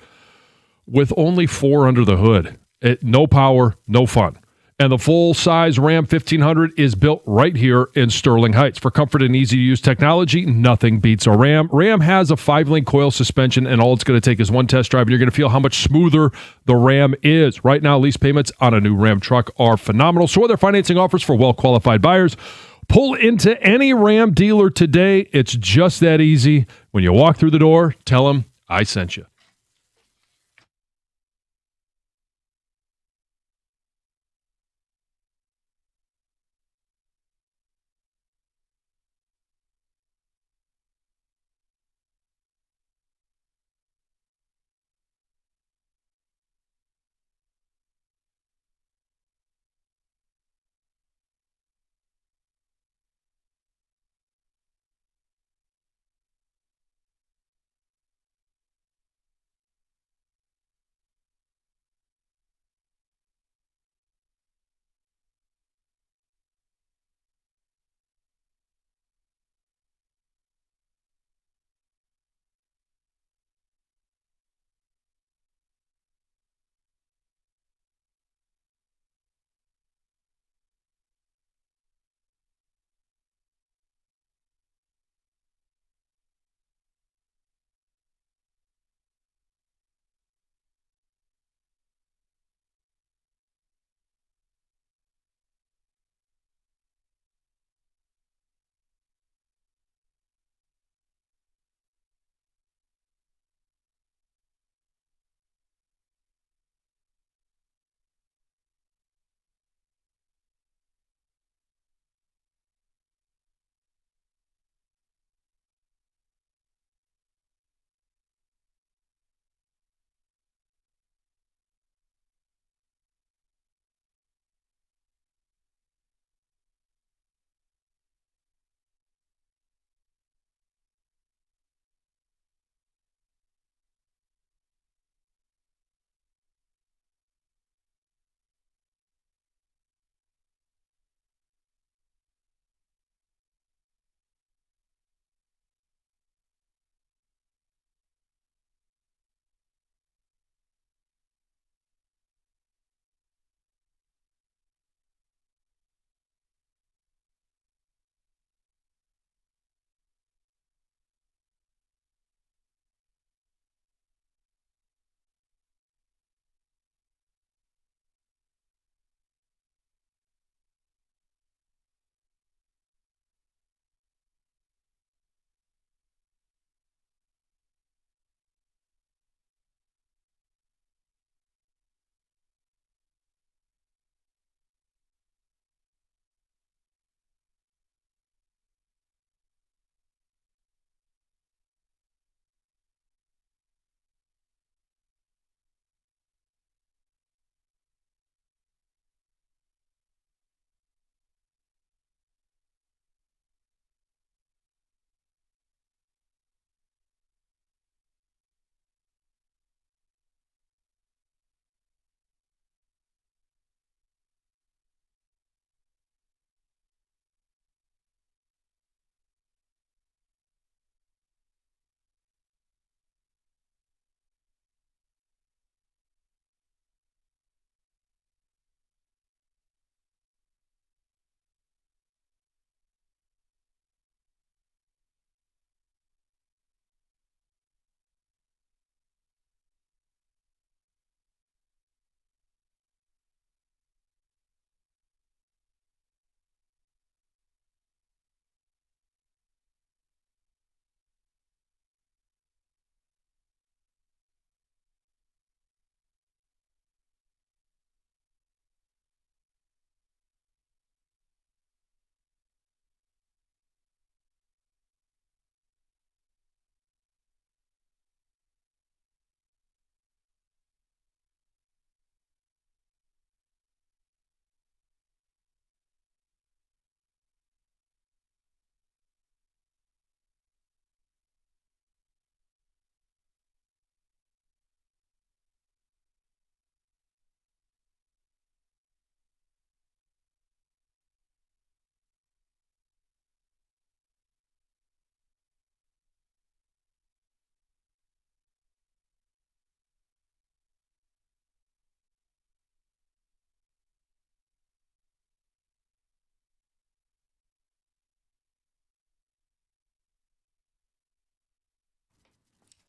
with only 4 under the hood? No power, no fun. And the full-size Ram 1500 is built right here in Sterling Heights. For comfort and easy-to-use technology, nothing beats a Ram. Ram has a 5-link coil suspension, and all it's going to take is one test drive, and you're going to feel how much smoother the Ram is. Right now, lease payments on a new Ram truck are phenomenal. So are their financing offers for well-qualified buyers. Pull into any Ram dealer today. It's just that easy. When you walk through the door, tell them I sent you.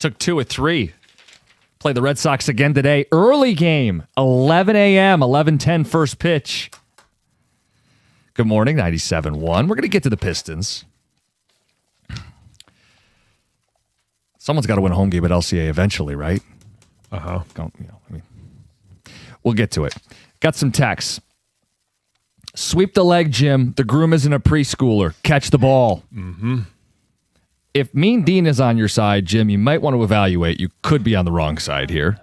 Took 2 at 3. Play the Red Sox again today. Early game, 11 a.m., 11:10 first pitch. Good morning, 97.1. We're going to get to the Pistons. Someone's got to win a home game at LCA eventually, right? We'll get to it. Got some texts. Sweep the leg, Jim. The groom isn't a preschooler. Catch the ball. Mm-hmm. If Mean Dean is on your side, Jim, you might want to evaluate. You could be on the wrong side here.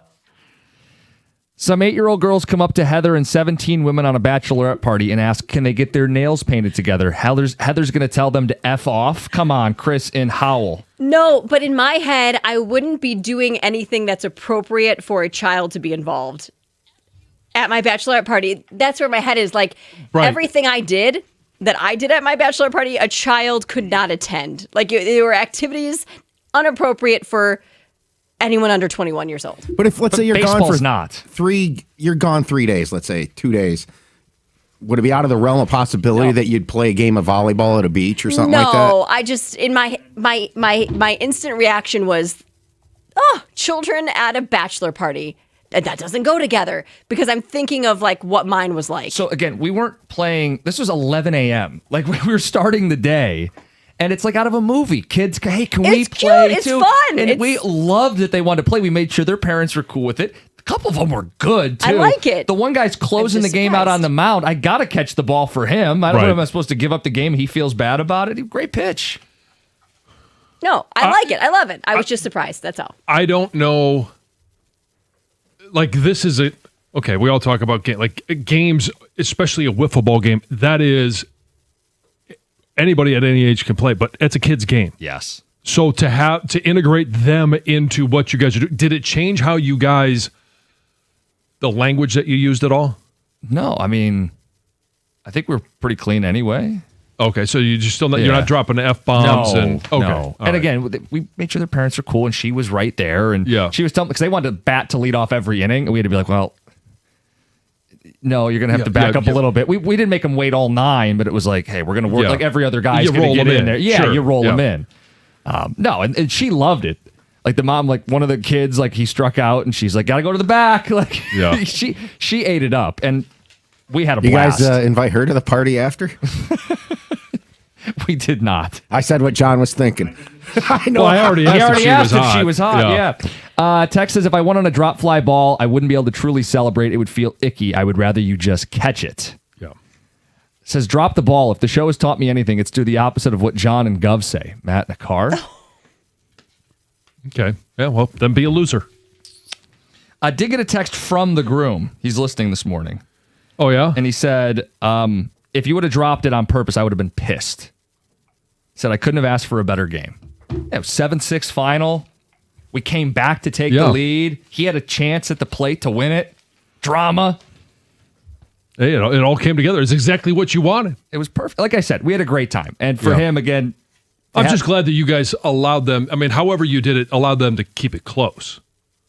Some 8-year-old girls come up to Heather and 17 women on a bachelorette party and ask, can they get their nails painted together? Heather's going to tell them to F off. Come on, Chris and Howell. No, but in my head, I wouldn't be doing anything that's appropriate for a child to be involved. At my bachelorette party, that's where my head is. Like, everything I did at my bachelor party, a child could not attend. Like, there were activities inappropriate for anyone under 21 years old. But if, let's say you're gone for not 3 days, let's say 2 days, would it be out of the realm of possibility that you'd play a game of volleyball at a beach or something like that? No, I just, in my instant reaction was, children at a bachelor party. That doesn't go together, because I'm thinking of like what mine was like. So again, we weren't playing. This was 11 a.m. Like, we were starting the day, and it's like out of a movie. Kids, hey, can we play It's too? fun. And we loved that they wanted to play. We made sure their parents were cool with it. A couple of them were good too. I like it. The one guy's closing the game out on the mound. I got to catch the ball for him. I don't know if I'm supposed to give up the game. He feels bad about it. Great pitch. No, I like it. I love it. I was just surprised. That's all. I don't know. Like, this is okay, we all talk about games, especially a wiffle ball game. That is, anybody at any age can play, but it's a kid's game. Yes. So to integrate them into what you guys are doing, did it change how you guys, the language that you used at all? No, I mean, I think we're pretty clean anyway. Okay, so you just still not, you're not dropping the F-bombs No. And again, we made sure their parents were cool, and she was right there, and she was telling, because they wanted to bat to lead off every inning, and we had to be like, well, no, you're going to have to back up a little bit. We didn't make them wait all 9, but it was like, hey, we're going to work like every other guy's going to get in there. Yeah, you roll them in. No, and she loved it. Like, the mom, like, one of the kids, like, he struck out, and she's like, gotta go to the back. Like, she ate it up, and we had a blast. You guys invite her to the party after? We did not. I said what John was thinking. I know. Well, I already asked if she was hot. Yeah. Tex says, if I went on a drop fly ball, I wouldn't be able to truly celebrate. It would feel icky. I would rather you just catch it. Yeah. Says, drop the ball. If the show has taught me anything, it's do the opposite of what John and Gov say. Matt in a car. Okay. Yeah, well, then be a loser. I did get a text from the groom. He's listening this morning. Oh, yeah? And he said, if you would have dropped it on purpose, I would have been pissed. Said I couldn't have asked for a better game. It was 7-6 final. We came back to take the lead. He had a chance at the plate to win it. Drama. Hey, it all came together. It's exactly what you wanted. It was perfect. Like I said, we had a great time. And for him, again, I'm just glad that you guys allowed them. I mean, however you did it, allowed them to keep it close.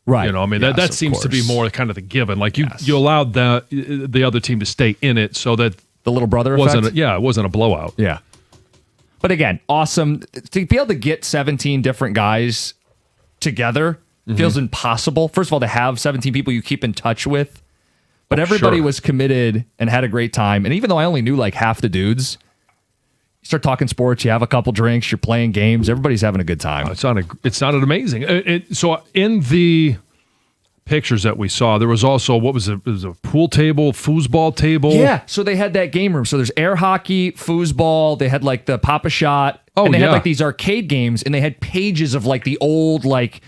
Right. You know, I mean, that seems to be more kind of the given. Like, you allowed the other team to stay in it so that the little brother wasn't effect? it wasn't a blowout. Yeah. But again, awesome. To be able to get 17 different guys together feels impossible. First of all, to have 17 people you keep in touch with. But everybody was committed and had a great time. And even though I only knew like half the dudes, you start talking sports, you have a couple drinks, you're playing games, everybody's having a good time. It sounded amazing. So in the pictures that we saw, there was also, what was it? It was a pool table, foosball table. Yeah, so they had that game room. So there's air hockey, foosball, they had like the Pop-A-Shot, and they had like these arcade games, and they had pages of like the old like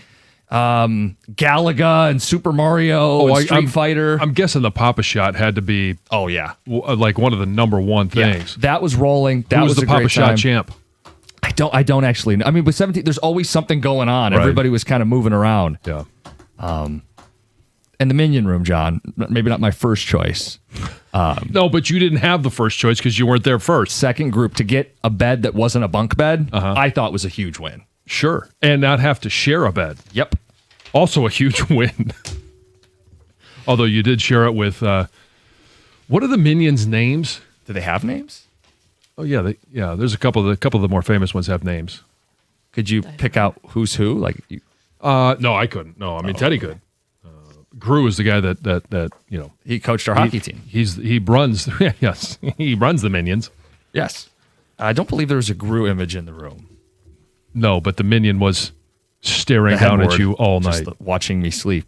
Galaga and Super Mario and Street Fighter. I'm guessing the Pop-A-Shot had to be like one of the number one things. Yeah, that was rolling. That Who was a the great Pop-A-Shot time. champ? I don't actually know. I mean, with 17, there's always something going on. Right. Everybody was kind of moving around. Yeah. And the Minion Room, John, maybe not my first choice. No, but you didn't have the first choice because you weren't there first. Second group, to get a bed that wasn't a bunk bed, I thought was a huge win. Sure. And not have to share a bed. Yep. Also a huge win. Although you did share it with, what are the Minions' names? Do they have names? Oh, yeah. There's a couple of the more famous ones have names. Could you pick out who's who? Like, No, I couldn't. No, I mean Teddy could. Grew is the guy that he coached our hockey team. He runs. Yes, he runs the Minions. Yes, I don't believe there was a Grew image in the room. No, but the Minion was staring down at you all night, watching me sleep.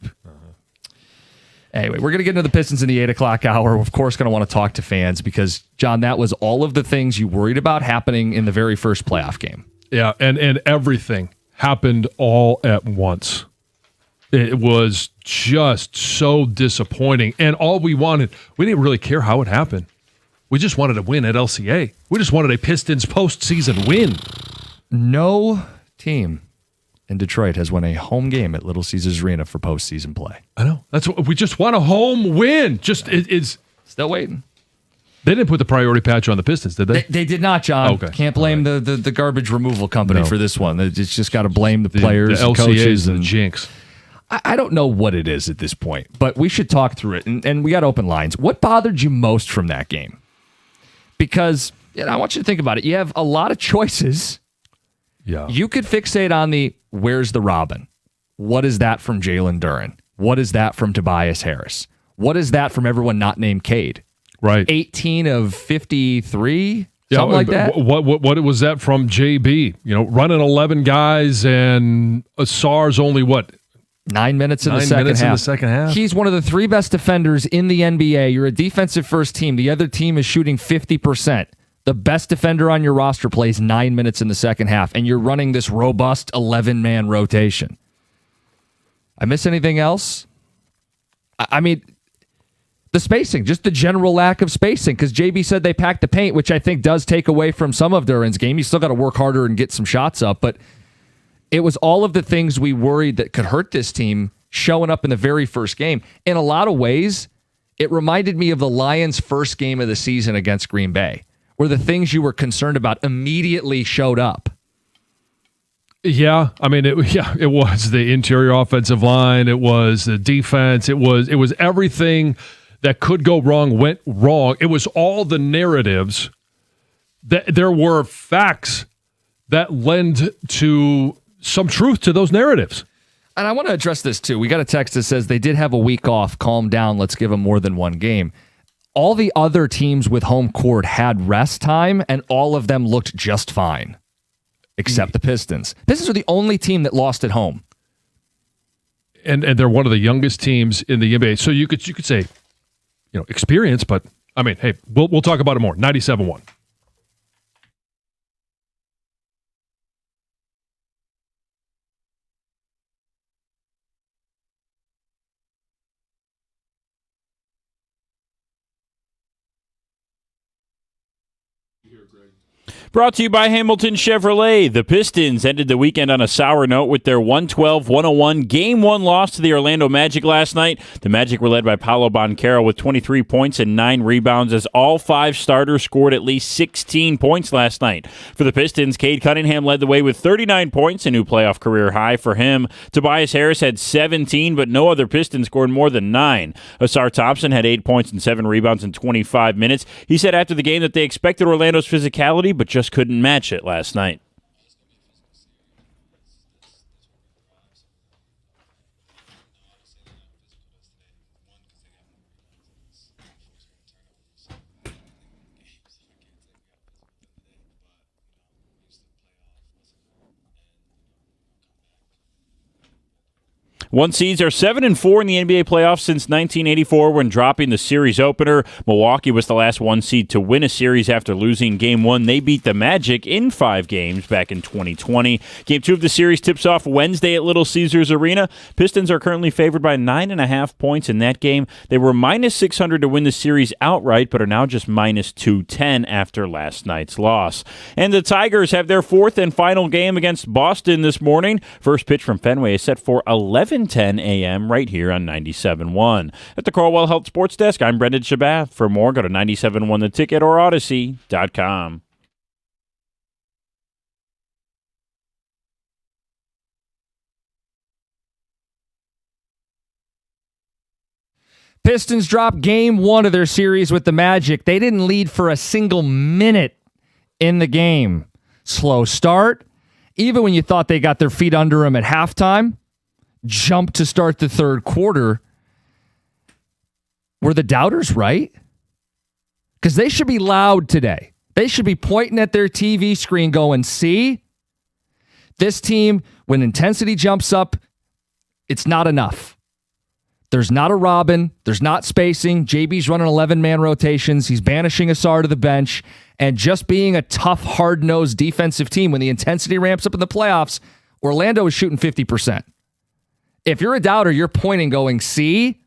Anyway, we're going to get into the Pistons in the 8 o'clock hour. We're, of course, going to want to talk to fans because, John, that was all of the things you worried about happening in the very first playoff game. Yeah, and everything happened all at once. It was just so disappointing. And all we wanted, we didn't really care how it happened. We just wanted a win at LCA. We just wanted a Pistons postseason win. No team in Detroit has won a home game at Little Caesars Arena for postseason play. I know. That's what we just want, a home win. Just it's still waiting. They didn't put the priority patch on the Pistons, did they? They did not, John. Okay. Can't blame the garbage removal company for this one. It's just got to blame the players, the and LCAs coaches, and the jinx. I don't know what it is at this point, but we should talk through it. And we got open lines. What bothered you most from that game? Because I want you to think about it. You have a lot of choices. Yeah. You could fixate on the where's the Robin? What is that from Jalen Duren? What is that from Tobias Harris? What is that from everyone not named Cade? Right. 18 of 53? Something like that? What was that from JB? Running 11 guys and Asar's only what? 9 minutes in the second half. He's one of the 3 best defenders in the NBA. You're a defensive first team. The other team is shooting 50%. The best defender on your roster plays 9 minutes in the second half, and you're running this robust 11-man rotation. I miss anything else? I mean, the spacing, just the general lack of spacing, because JB said they packed the paint, which I think does take away from some of Duren's game. You still got to work harder and get some shots up, but it was all of the things we worried that could hurt this team showing up in the very first game. In a lot of ways, it reminded me of the Lions' first game of the season against Green Bay, where the things you were concerned about immediately showed up. Yeah, I mean, it was the interior offensive line. It was the defense. It was everything that could go wrong went wrong. It was all the narratives. There were facts that lend to some truth to those narratives. And I want to address this too. We got a text that says they did have a week off. Calm down. Let's give them more than one game. All the other teams with home court had rest time, and all of them looked just fine, except the Pistons. Pistons are the only team that lost at home. And they're one of the youngest teams in the NBA. So you could say, experience, but I mean, hey, we'll talk about it more. 97-1. Brought to you by Hamilton Chevrolet. The Pistons ended the weekend on a sour note with their 112-101 Game 1 loss to the Orlando Magic last night. The Magic were led by Paolo Banchero with 23 points and 9 rebounds as all 5 starters scored at least 16 points last night. For the Pistons, Cade Cunningham led the way with 39 points, a new playoff career high for him. Tobias Harris had 17, but no other Piston scored more than 9. Asar Thompson had 8 points and 7 rebounds in 25 minutes. He said after the game that they expected Orlando's physicality, but just couldn't match it last night. One seeds are 7-4 in the NBA playoffs since 1984 when dropping the series opener. Milwaukee was the last one seed to win a series after losing Game 1. They beat the Magic in 5 games back in 2020. Game 2 of the series tips off Wednesday at Little Caesars Arena. Pistons are currently favored by 9.5 points in that game. They were minus 600 to win the series outright, but are now just minus 210 after last night's loss. And the Tigers have their 4th and final game against Boston this morning. First pitch from Fenway is set for 11:10 a.m. right here on 97.1. At the Corwell Health Sports Desk, I'm Brendan Shabath. For more, go to 97.1theticket or Odyssey.com. Pistons dropped Game 1 of their series with the Magic. They didn't lead for a single minute in the game. Slow start. Even when you thought they got their feet under them at halftime, jump to start the third quarter. Were the doubters right? Because they should be loud today. They should be pointing at their TV screen going, see? This team, when intensity jumps up, it's not enough. There's not a Robin. There's not spacing. JB's running 11-man rotations. He's banishing Asar to the bench. And just being a tough, hard-nosed defensive team, when the intensity ramps up in the playoffs, Orlando is shooting 50%. If you're a doubter, you're pointing going, see?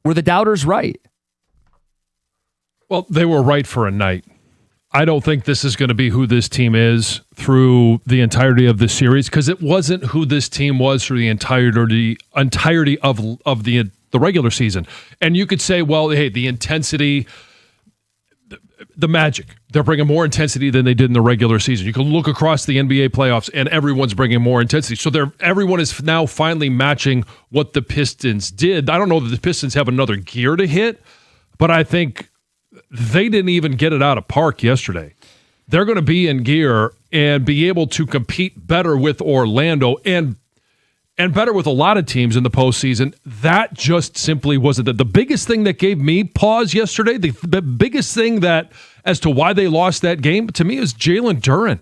Were the doubters right? Well, they were right for a night. I don't think this is going to be who this team is through the entirety of the series, because it wasn't who this team was through the entirety of the regular season. And you could say, well, hey, the intensity, the Magic, they're bringing more intensity than they did in the regular season. You can look across the NBA playoffs, and everyone's bringing more intensity. So everyone is now finally matching what the Pistons did. I don't know that the Pistons have another gear to hit, but I think they didn't even get it out of park yesterday. They're going to be in gear and be able to compete better with Orlando and better with a lot of teams in the postseason. That just simply wasn't the biggest thing that gave me pause yesterday. The biggest thing that as to why they lost that game to me is Jalen Duren.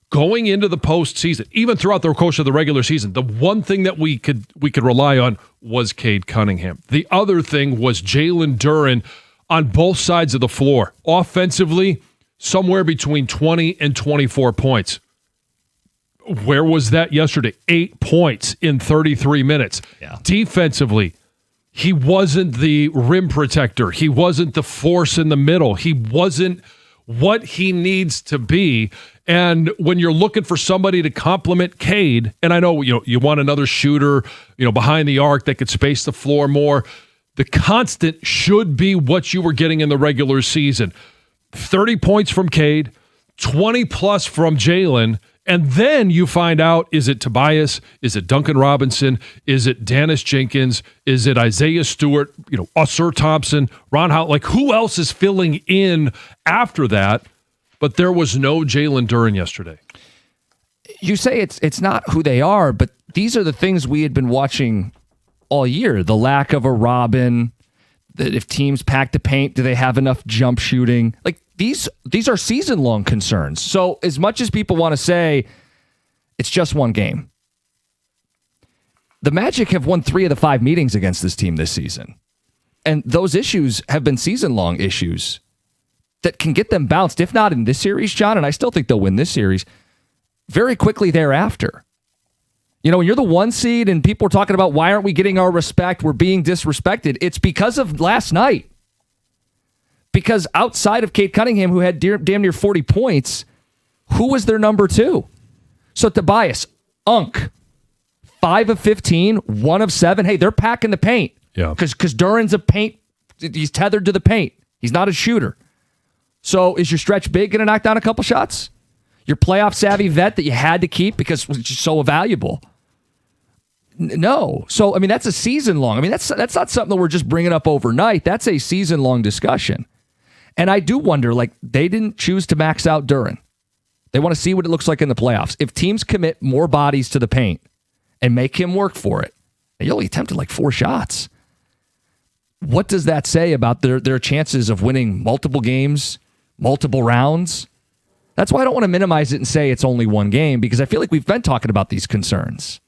Going into the postseason, even throughout the course of the regular season, the one thing that we could rely on was Cade Cunningham. The other thing was Jalen Duren on both sides of the floor. Offensively, somewhere between 20 and 24 points. Where was that yesterday? 8 points in 33 minutes. Yeah. Defensively, he wasn't the rim protector. He wasn't the force in the middle. He wasn't what he needs to be. And when you're looking for somebody to complement Cade, and I know you want another shooter, behind the arc that could space the floor more, the constant should be what you were getting in the regular season. 30 points from Cade, 20 plus from Jalen, and then you find out, is it Tobias? Is it Duncan Robinson? Is it Dennis Jenkins? Is it Isaiah Stewart? Usher Thompson, Ron Howell? Like, who else is filling in after that? But there was no Jalen Duren yesterday. You say it's not who they are, but these are the things we had been watching all year. The lack of a Robin, that if teams pack the paint, do they have enough jump shooting? Like, these are season-long concerns. So as much as people want to say it's just one game, the Magic have won 3 of the 5 meetings against this team this season. And those issues have been season-long issues that can get them bounced, if not in this series, John, and I still think they'll win this series, very quickly thereafter. When you're the 1 seed and people are talking about why aren't we getting our respect, we're being disrespected, it's because of last night. Because outside of Cade Cunningham, who had damn near 40 points, who was their number 2? So Tobias, 5 of 15, 1 of 7. Hey, they're packing the paint. Yeah. Because Duren's a paint, he's tethered to the paint. He's not a shooter. So is your stretch big going to knock down a couple shots? Your playoff savvy vet that you had to keep because it was just so valuable? No. So, that's a season long. That's not something that we're just bringing up overnight. That's a season long discussion. And I do wonder, they didn't choose to max out Duren. They want to see what it looks like in the playoffs. If teams commit more bodies to the paint and make him work for it, and he only attempted 4 shots. What does that say about their chances of winning multiple games, multiple rounds? That's why I don't want to minimize it and say it's only one game, because I feel like we've been talking about these concerns.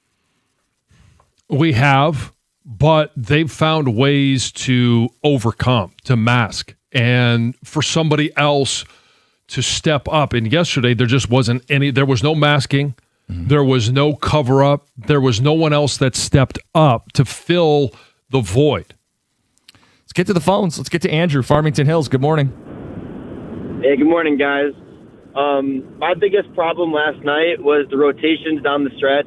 We have, but they've found ways to overcome, to mask, and for somebody else to step up. And yesterday, there just wasn't there was no masking. Mm-hmm. There was no cover up. There was no one else that stepped up to fill the void. Let's get to the phones. Let's get to Andrew, Farmington Hills. Good morning. Hey, good morning, guys. My biggest problem last night was the rotations down the stretch.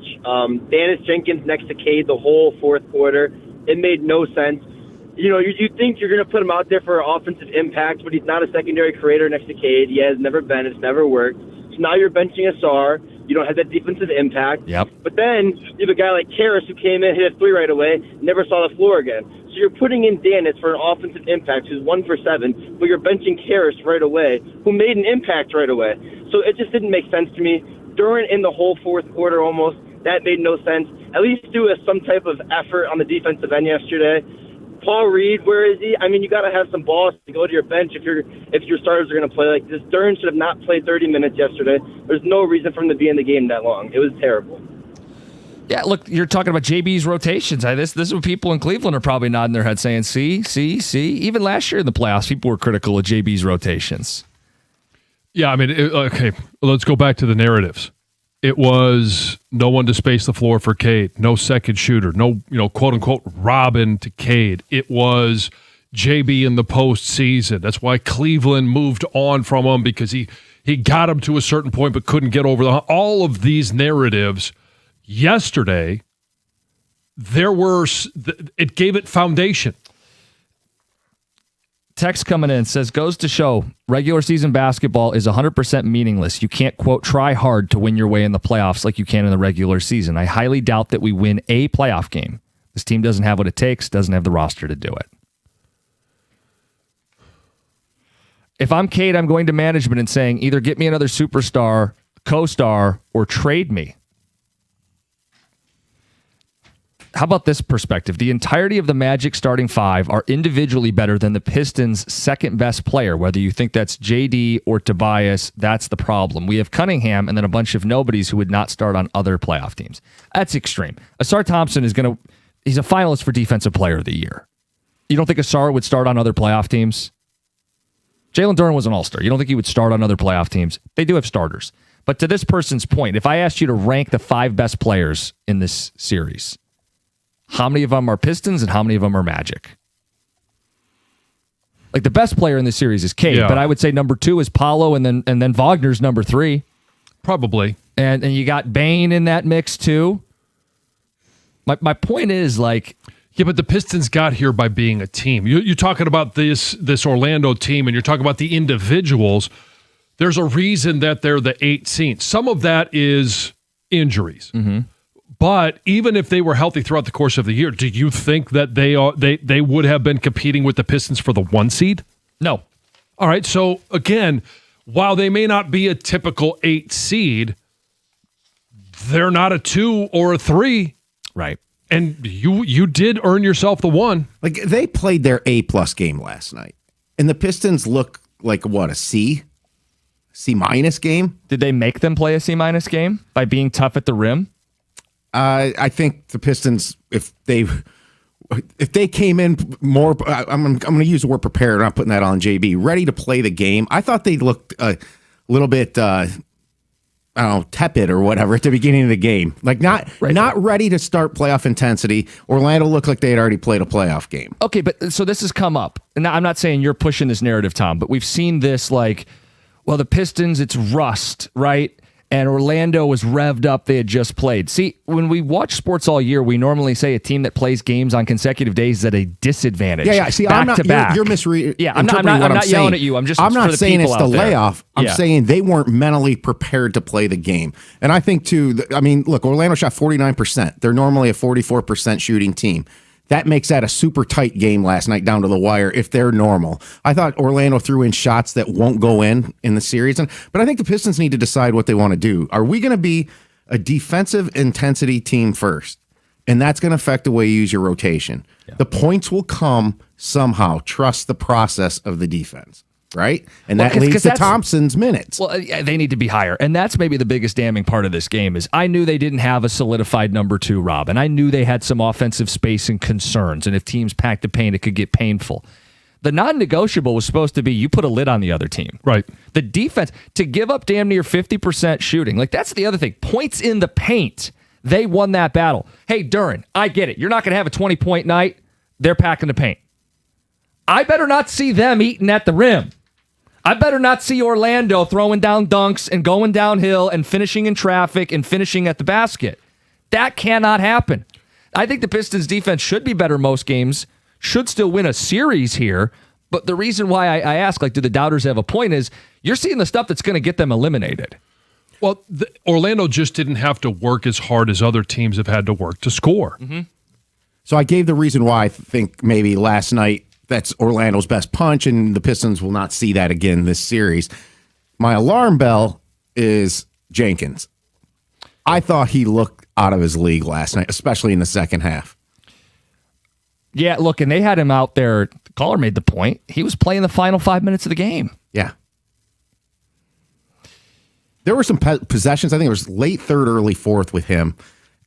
Dennis Jenkins next to Cade the whole fourth quarter. It made no sense. You think you're going to put him out there for offensive impact, but he's not a secondary creator next to Cade. He has never been. It's never worked. So now you're benching Asar. You don't have that defensive impact. Yep. But then you have a guy like Karras who came in, hit a 3 right away, never saw the floor again. So you're putting in Dennis for an offensive impact, who's 1 for 7, but you're benching Karras right away, who made an impact right away. So it just didn't make sense to me. During in the whole fourth quarter almost, that made no sense. at least do some type of effort on the defensive end yesterday. Paul Reed, where is he? I mean, you got to have some balls to go to your bench if your starters are going to play like this. Dern should have not played 30 minutes yesterday. There's no reason for him to be in the game that long. It was terrible. Yeah, look, you're talking about JB's rotations. This is what people in Cleveland are probably nodding their head saying, see. Even last year in the playoffs, people were critical of JB's rotations. Yeah, I mean, okay, let's go back to the narratives. It was no one to space the floor for Cade, no second shooter, no, quote unquote, Robin to Cade. It was JB in the postseason. That's why Cleveland moved on from him, because he got him to a certain point but couldn't get over all of these narratives. Yesterday, it gave it foundation. Text coming in says, goes to show regular season basketball is 100% meaningless. You can't, quote, try hard to win your way in the playoffs like you can in the regular season. I highly doubt that we win a playoff game. This team doesn't have what it takes, doesn't have the roster to do it. If I'm Cade, I'm going to management and saying, either get me another superstar, co-star, or trade me. How about this perspective? The entirety of the Magic starting five are individually better than the Pistons' second best player. Whether you think that's JD or Tobias, that's the problem. We have Cunningham and then a bunch of nobodies who would not start on other playoff teams. That's extreme. Asar Thompson he's a finalist for Defensive Player of the Year. You don't think Asar would start on other playoff teams? Jalen Duren was an all-star. You don't think he would start on other playoff teams? They do have starters. But to this person's point, if I asked you to rank the 5 best players in this series, how many of them are Pistons and how many of them are Magic? Like, the best player in this series is Cade, but I would say number 2 is Paolo, and then Wagner's number 3. Probably. And you got Bane in that mix too. My point is, like, yeah, but the Pistons got here by being a team. You're talking about this Orlando team, and you're talking about the individuals. There's a reason that they're the 8th seed. Some of that is injuries. Mm-hmm. But even if they were healthy throughout the course of the year, do you think that they would have been competing with the Pistons for the 1 seed? No. All right. So again, while they may not be a typical 8 seed, they're not a 2 or a 3. Right. And you did earn yourself the 1. Like, they played their A+ game last night, and the Pistons look like what, a C? C- game? Did they make them play a C- game by being tough at the rim? I think the Pistons, if they came in more, I'm going to use the word prepared. I'm not putting that on JB. Ready to play the game. I thought they looked a little bit, tepid or whatever at the beginning of the game. Like, not ready to start playoff intensity. Orlando looked like they had already played a playoff game. Okay, but so this has come up. And I'm not saying you're pushing this narrative, Tom, but we've seen this, like, well, the Pistons, it's rust, right? And Orlando was revved up. They had just played. See, when we watch sports all year, we normally say a team that plays games on consecutive days is at a disadvantage. Yeah. See, back I'm not. to back. You're misreading. Yeah, I'm not yelling at you. I'm not saying it's the layoff. I'm Yeah. saying they weren't mentally prepared to play the game. And I think too. Look, Orlando shot 49%. They're normally a 44% shooting team. That makes that a super tight game last night down to the wire if they're normal. I thought Orlando threw in shots that won't go in the series. But I think the Pistons need to decide what they want to do. Are we going to be a defensive intensity team first? And that's going to affect the way you use your rotation. Yeah. The points will come somehow. Trust the process of the defense. Right? And that leads to Thompson's minutes. Well, they need to be higher. And that's maybe the biggest damning part of this game is I knew they didn't have a solidified number 2, Rob. And I knew they had some offensive space and concerns. And if teams packed the paint, it could get painful. The non-negotiable was supposed to be you put a lid on the other team. Right. The defense, to give up damn near 50% shooting. Like, that's the other thing. Points in the paint. They won that battle. Hey, Duren, I get it. You're not going to have a 20-point night. They're packing the paint. I better not see them eating at the rim. I better not see Orlando throwing down dunks and going downhill and finishing in traffic and finishing at the basket. That cannot happen. I think the Pistons defense should be better most games, should still win a series here. But the reason why I ask, like, do the doubters have a point is you're seeing the stuff that's going to get them eliminated. Well, Orlando just didn't have to work as hard as other teams have had to work to score. Mm-hmm. So I gave the reason why I think maybe last night that's Orlando's best punch, and the Pistons will not see that again this series. My alarm bell is Jenkins. I thought he looked out of his league last night, especially in the second half. Yeah, look, and they had him out there. The caller made the point. He was playing the final 5 minutes of the game. Yeah. There were some possessions. I think it was late third, early fourth with him.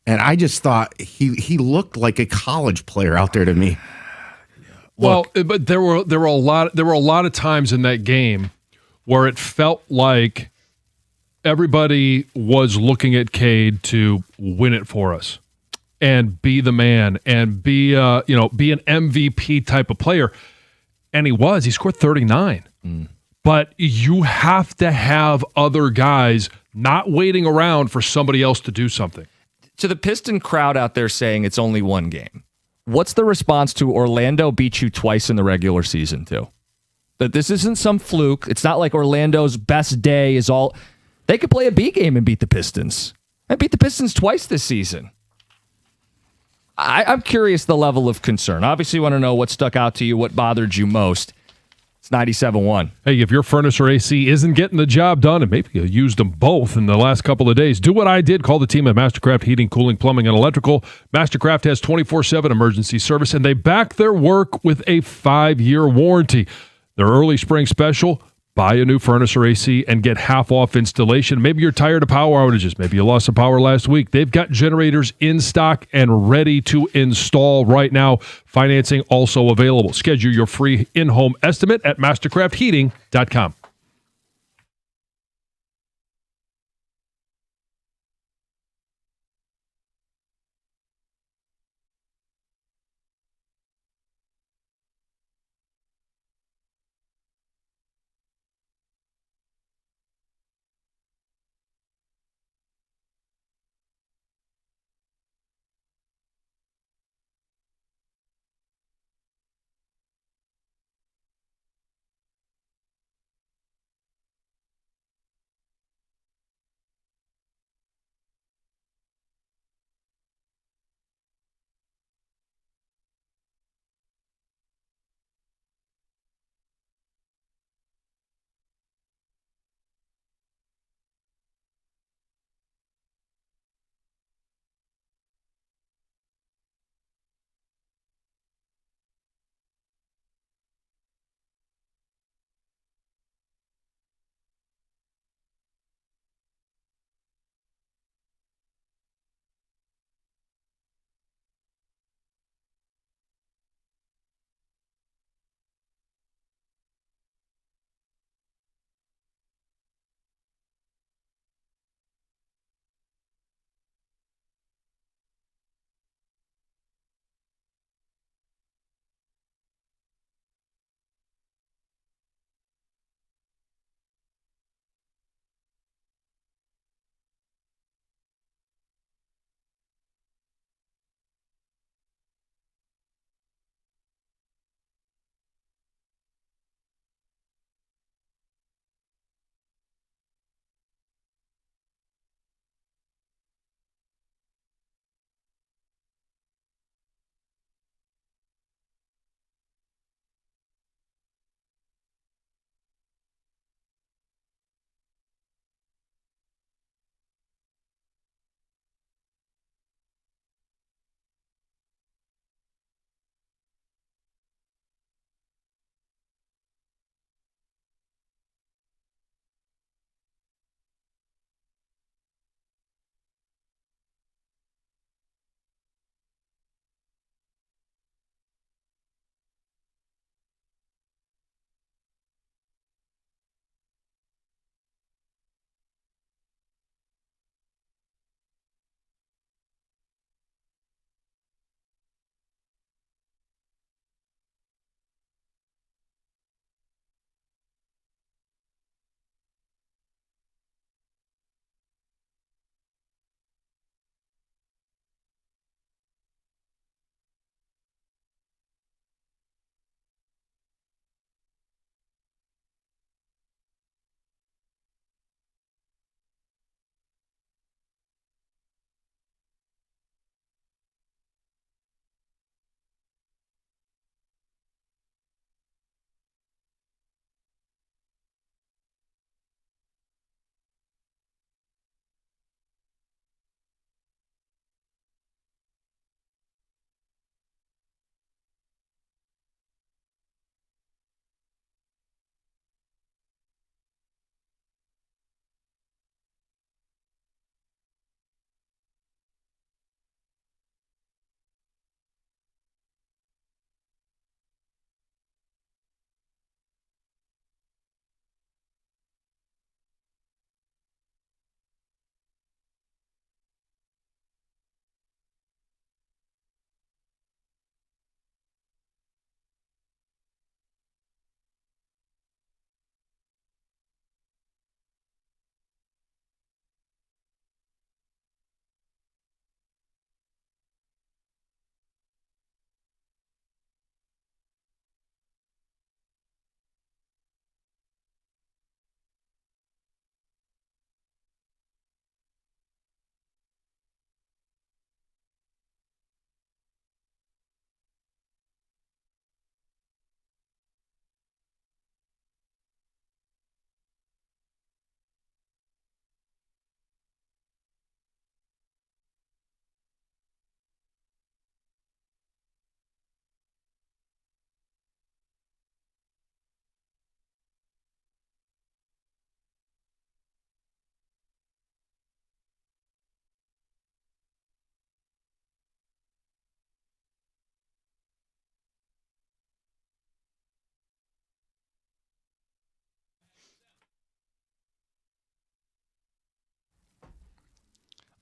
And I just thought he looked like a college player out there to me. Well, but there were a lot of times in that game where it felt like everybody was looking at Cade to win it for us and be the man and be an MVP type of player. And he scored 39. But you have to have other guys not waiting around for somebody else to do something. To the Piston crowd out there saying it's only one game, what's the response to Orlando beat you twice in the regular season too? That this isn't some fluke. It's not like Orlando's best day is all. They could play a B game and beat the Pistons. I beat the Pistons twice this season. I'm curious the level of concern. Obviously, you want to know what stuck out to you, what bothered you most. It's 97.1. Hey, if your furnace or AC isn't getting the job done, and maybe you used them both in the last couple of days, do what I did. Call the team at Mastercraft Heating, Cooling, Plumbing, and Electrical. Mastercraft has 24/7 emergency service, and they back their work with a 5-year warranty. Their early spring special, buy a new furnace or AC and get half off installation. Maybe you're tired of power outages. Maybe you lost some power last week. They've got generators in stock and ready to install right now. Financing also available. Schedule your free in-home estimate at mastercraftheating.com.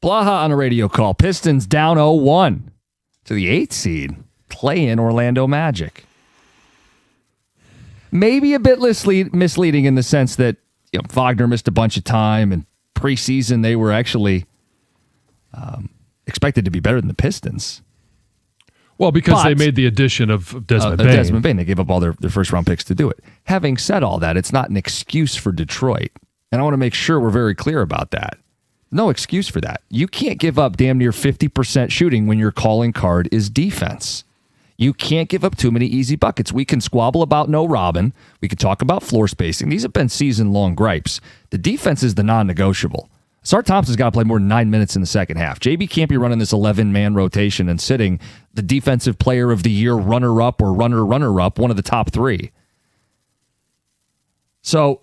Blaha on a radio call. Pistons down 0-1 to the 8th seed. Play in Orlando Magic. Maybe a bit misleading in the sense that Wagner missed a bunch of time, and preseason they were actually expected to be better than the Pistons. Well, because they made the addition of Desmond Bane. Desmond Bane. They gave up all their first-round picks to do it. Having said all that, it's not an excuse for Detroit. And I want to make sure we're very clear about that. No excuse for that. You can't give up damn near 50% shooting when your calling card is defense. You can't give up too many easy buckets. We can squabble about no Robin. We can talk about floor spacing. These have been season-long gripes. The defense is the non-negotiable. Sar Thompson's got to play more than 9 minutes in the second half. JB can't be running this 11-man rotation and sitting the defensive player of the year runner-up or runner-up, one of the top 3. So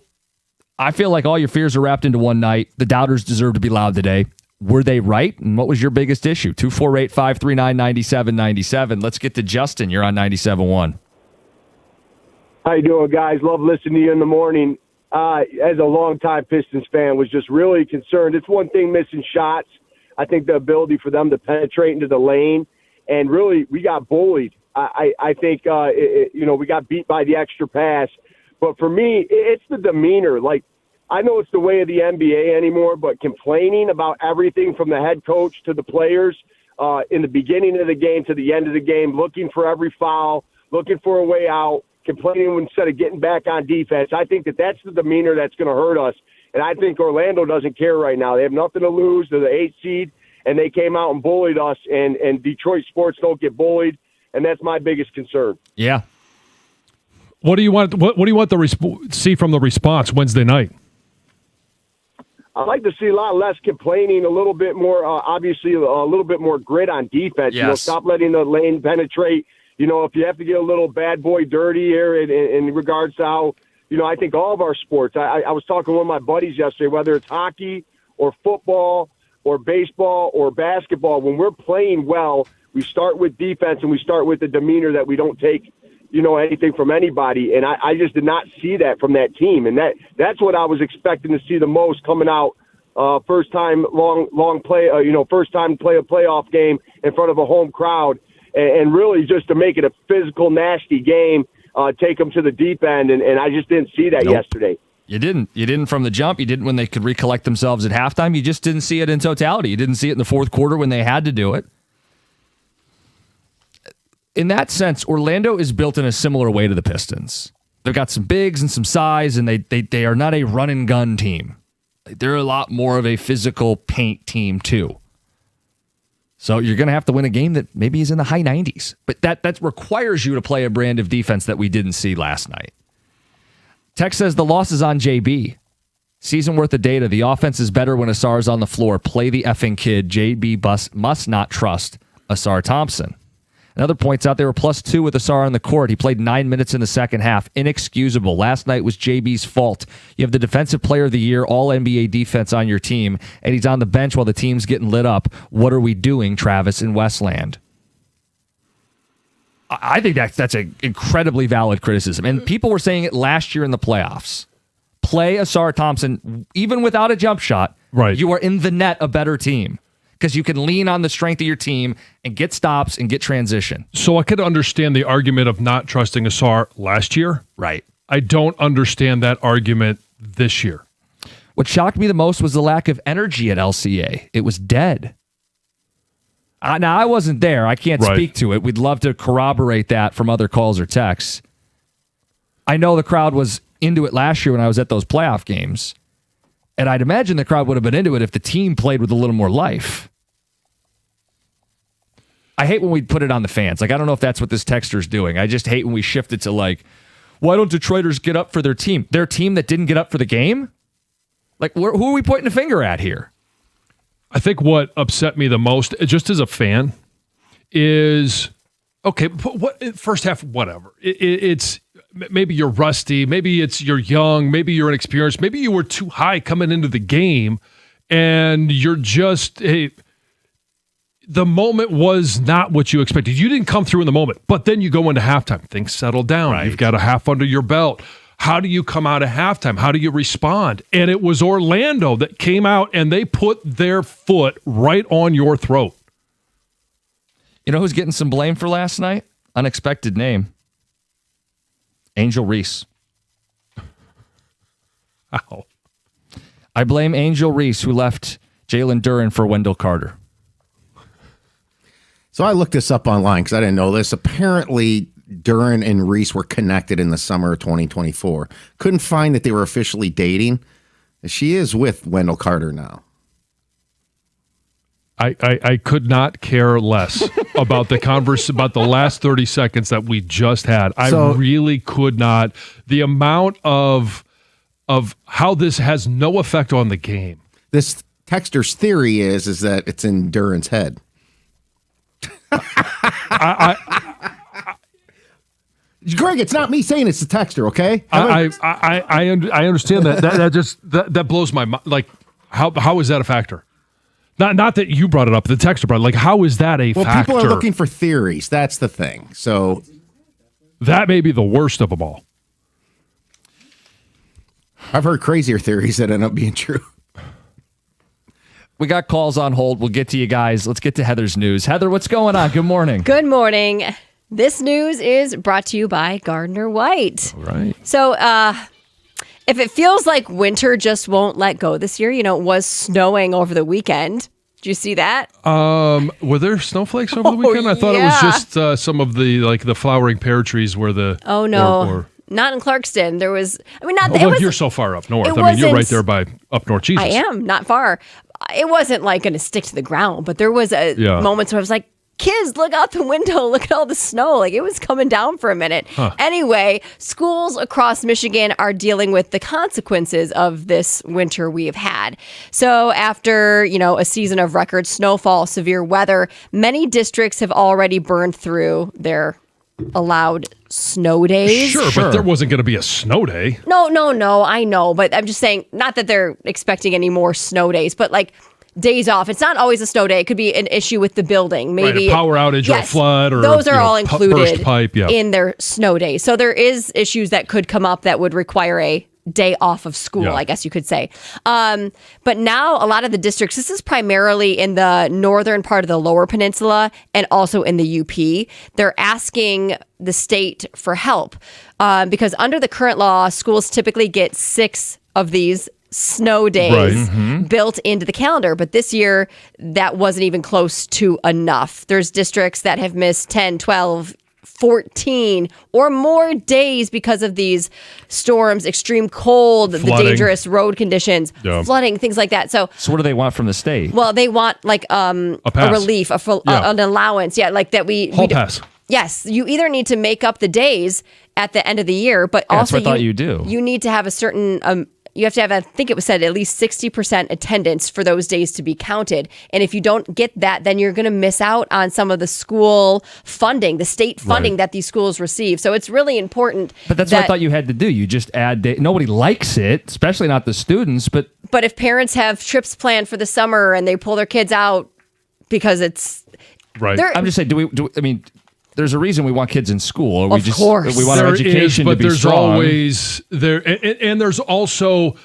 I feel like all your fears are wrapped into one night. The doubters deserve to be loud today. Were they right? And what was your biggest issue? 248-539-9797. Let's get to Justin. You're on 97.1. How you doing, guys? Love listening to you in the morning. As a longtime Pistons fan, was just really concerned. It's one thing missing shots. I think the ability for them to penetrate into the lane, and really we got bullied. I think we got beat by the extra pass. But for me, it's the demeanor. Like, I know it's the way of the NBA anymore, but complaining about everything from the head coach to the players in the beginning of the game to the end of the game, looking for every foul, looking for a way out, complaining instead of getting back on defense. I think that's the demeanor that's going to hurt us. And I think Orlando doesn't care right now. They have nothing to lose. They're the 8th seed, and they came out and bullied us, and Detroit sports don't get bullied, and that's my biggest concern. Yeah. What do you want? What do you want to see from the response Wednesday night? I'd like to see a lot less complaining, a little bit more, obviously, a little bit more grit on defense. Yes. Stop letting the lane penetrate. If you have to get a little bad boy dirty here in regards to how, I think all of our sports. I was talking to one of my buddies yesterday, whether it's hockey or football or baseball or basketball, when we're playing well, we start with defense and we start with the demeanor that we don't take anything from anybody. And I just did not see that from that team. And that's what I was expecting to see the most coming out. First time long play, first time play a playoff game in front of a home crowd, and really just to make it a physical, nasty game, take them to the deep end. And I just didn't see that yesterday. You didn't. You didn't from the jump. You didn't when they could recollect themselves at halftime. You just didn't see it in totality. You didn't see it in the fourth quarter when they had to do it. In that sense, Orlando is built in a similar way to the Pistons. They've got some bigs and some size, and they are not a run and gun team. They're a lot more of a physical paint team too. So you're going to have to win a game that maybe is in the high 90s. But that requires you to play a brand of defense that we didn't see last night. Tex says the loss is on JB. Season worth of data. The offense is better when Asar's on the floor. Play the effing kid. JB must not trust Asar Thompson. Another points out they were +2 with Asar on the court. He played 9 minutes in the second half. Inexcusable. Last night was JB's fault. You have the defensive player of the year, all NBA defense on your team, and he's on the bench while the team's getting lit up. What are we doing, Travis and Westland? I think that's an incredibly valid criticism. And people were saying it last year in the playoffs. Play Asar Thompson, even without a jump shot. Right. You are in the net a better team. Because you can lean on the strength of your team and get stops and get transition. So I could understand the argument of not trusting Asar last year. Right. I don't understand that argument this year. What shocked me the most was the lack of energy at LCA. It was dead. Now, I wasn't there. I can't speak to it. We'd love to corroborate that from other calls or texts. I know the crowd was into it last year when I was at those playoff games. And I'd imagine the crowd would have been into it if the team played with a little more life. I hate when we put it on the fans. I don't know if that's what this texter's doing. I just hate when we shift it to why don't Detroiters get up for their team? Their team that didn't get up for the game? Who are we pointing a finger at here? I think what upset me the most, just as a fan, is, okay, first half, whatever. It's maybe you're rusty, maybe you're young, maybe you're inexperienced, maybe you were too high coming into the game, and you're just, the moment was not what you expected. You didn't come through in the moment, but then you go into halftime. Things settle down. Right. You've got a half under your belt. How do you come out of halftime? How do you respond? And it was Orlando that came out and they put their foot right on your throat. You know who's getting some blame for last night? Unexpected name. Angel Reese. Ow. I blame Angel Reese, who left Jalen Duren for Wendell Carter. So I looked this up online because I didn't know this. Apparently, Duren and Reese were connected in the summer of 2024. Couldn't find that they were officially dating. She is with Wendell Carter now. I could not care less about about the last 30 seconds that we just had. I really could not. The amount of how this has no effect on the game. This texter's theory is that it's in Duren's head. Greg, it's not me saying it's the texter, okay? I understand that. That blows my mind. Like, how is that a factor? Not that you brought it up, the texter brought it. Like, how is that a factor? People are looking for theories. That's the thing. So that may be the worst of them all. I've heard crazier theories that end up being true. We got calls on hold. We'll get to you guys. Let's get to Heather's news. Heather, what's going on? Good morning. Good morning. This news is brought to you by Gardner White. All right. So, if it feels like winter just won't let go this year, it was snowing over the weekend. Did you see that? Were there snowflakes over the weekend? I thought it was just some of the flowering pear trees where the... Oh, no. Not in Clarkston. There was... you're so far up north. You're right there by up north. Jesus. I am, not far. It wasn't like going to stick to the ground, but there was moments where I was like, kids, look out the window. Look at all the snow. Like, it was coming down for a minute. Huh. Anyway, schools across Michigan are dealing with the consequences of this winter we have had. So after, a season of record snowfall, severe weather, many districts have already burned through their allowed snow days. Sure, but there wasn't going to be a snow day. No, I know. But I'm just saying, not that they're expecting any more snow days, but like days off. It's not always a snow day. It could be an issue with the building. Maybe a power outage or a flood or those are all included burst pipe, in their snow days. So there is issues that could come up that would require a day off of school, I guess you could say. But now a lot of the districts, this is primarily in the northern part of the Lower Peninsula and also in the UP. They're asking the state for help because under the current law, schools typically get 6 of these snow days built into the calendar. But this year, that wasn't even close to enough. There's districts that have missed 10, 12, 14 or more days because of these storms, extreme cold, flooding, the dangerous road conditions, flooding, things like that. So what do they want from the state? Well, they want like a relief, an allowance. Yeah, like that we pass. Yes, you either need to make up the days at the end of the year, but also that's what I thought you do. You need to have a certain you have to have, I think it was said, at least 60% attendance for those days to be counted. And if you don't get that, then you're going to miss out on some of the school funding, the state funding that these schools receive. So it's really important. But that's what I thought you had to do. You just add nobody likes it, especially not the students. But if parents have trips planned for the summer and they pull their kids out because it's... Right. I'm just saying, I mean... There's a reason we want kids in school. Or of course. We want our education to be strong. And there's also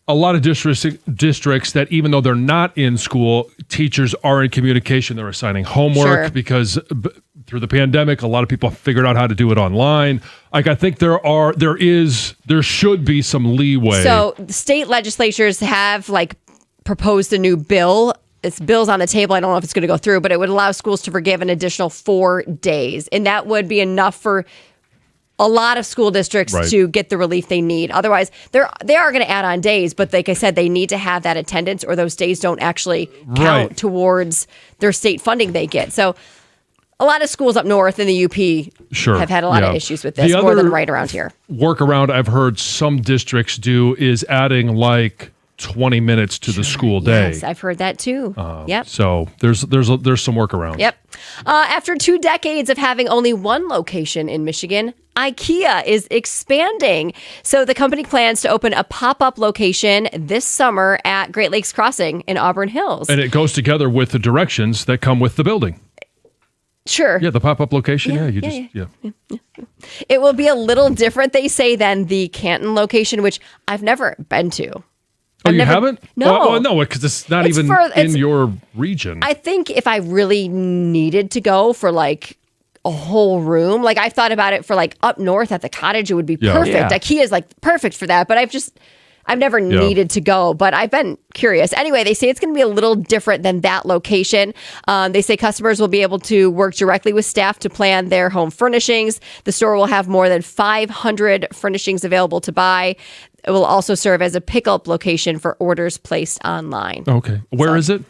a lot of districts that even though they're not in school, teachers are in communication. They're assigning homework because through the pandemic, a lot of people figured out how to do it online. Like, I think there should be some leeway. So the state legislatures have proposed a new bill. This bill's on the table. I don't know if it's going to go through, but it would allow schools to forgive an additional 4 days. And that would be enough for a lot of school districts to get the relief they need. Otherwise, they are going to add on days, but like I said, they need to have that attendance or those days don't actually count towards their state funding they get. So a lot of schools up north in the UP have had a lot of issues with this, more than right around here. Workaround I've heard some districts do is adding 20 minutes to the school day. Yes, I've heard that too. Yep. So there's some workarounds. Yep. After 2 decades of having only one location in Michigan, IKEA is expanding. So the company plans to open a pop-up location this summer at Great Lakes Crossing in Auburn Hills. And it goes together with the directions that come with the building. Sure. Yeah, the pop-up location. Yeah, Yeah, It will be a little different, they say, than the Canton location, which I've never been to. Oh, you haven't? No. Well, no, because it's not It's even in your region. I think if I really needed to go for like a whole room, like I've thought about it for like up north at the cottage, it would be perfect. Yeah. IKEA is like perfect for that, but I've never needed to go, but I've been curious. Anyway, they say it's going to be a little different than that location. They say customers will be able to work directly with staff to plan their home furnishings. The store will have more than 500 furnishings available to buy. It will also serve as a pickup location for orders placed online. Okay. Where is it?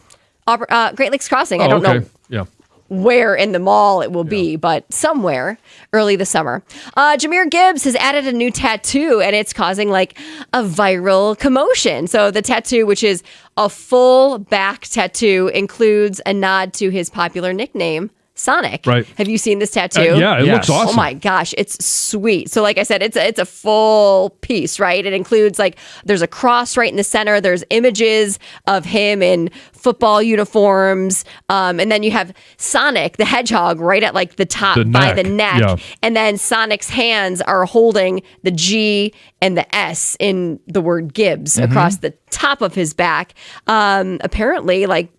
Great Lakes Crossing. I don't know Yeah. where in the mall it will be, but somewhere early this summer. Jahmyr Gibbs has added a new tattoo, and it's causing like a viral commotion. So the tattoo, which is a full back tattoo, includes a nod to his popular nickname, Sonic. Right. Have you seen this tattoo? Yeah, it looks awesome. Oh my gosh, it's sweet. So like I said, it's a full piece, right? It includes like there's a cross right in the center. There's images of him in football uniforms, and then you have Sonic the Hedgehog right at like the top by the neck, Yeah. and then Sonic's hands are holding the G and the S in the word Gibbs across the top of his back. Apparently, like.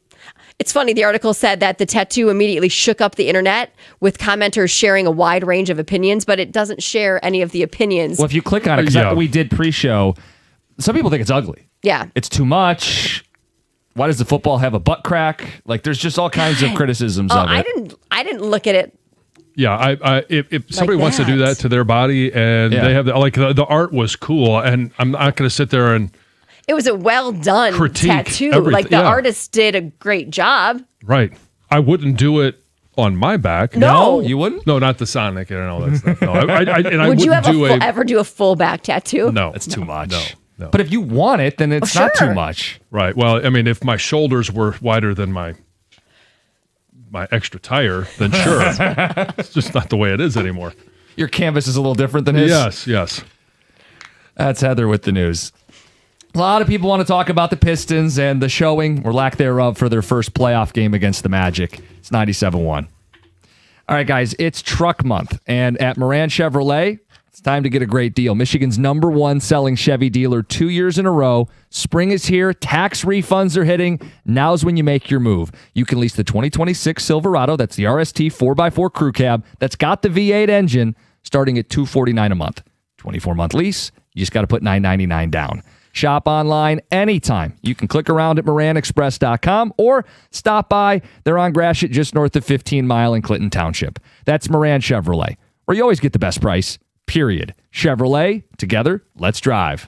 It's funny, the article said that the tattoo immediately shook up the internet with commenters sharing a wide range of opinions, but it doesn't share any of the opinions. Well, if you click on it, because we did pre-show, some people think it's ugly. Yeah. It's too much. Why does the football have a butt crack? Like, there's just all kinds of criticisms of it. I didn't look at it. Yeah, if somebody Like wants to do that. that to their body and they have the art was cool, and I'm not going to sit there and It was a well done critique tattoo. everything. Like the Yeah. artist did a great job. right. I wouldn't do it on my back. No. You wouldn't? No, not the Sonic and all that stuff. No, I Would you wouldn't do ever do a full back tattoo? No, That's too much. No. But if you want it, then it's not too sure. much. Right. Well, I mean, if my shoulders were wider than my extra tire, then sure. It's just not the way it is anymore. Your canvas is a little different than his. Yes. That's Heather with the news. A lot of people want to talk about the Pistons and the showing or lack thereof for their first playoff game against the Magic. It's 97-1. All right, guys, it's truck month. And at Moran Chevrolet, it's time to get a great deal. Michigan's #1 selling Chevy dealer 2 years in a row. Spring is here. Tax refunds are hitting. Now's when you make your move. You can lease the 2026 Silverado. That's the RST 4x4 crew cab. That's got the V8 engine starting at $249 a month. 24-month lease. You just got to put $999 down. Shop online anytime. You can click around at MoranExpress.com or stop by. They're on Gratiot just north of 15 Mile in Clinton Township. That's Moran Chevrolet, where you always get the best price, period. Chevrolet, together, let's drive.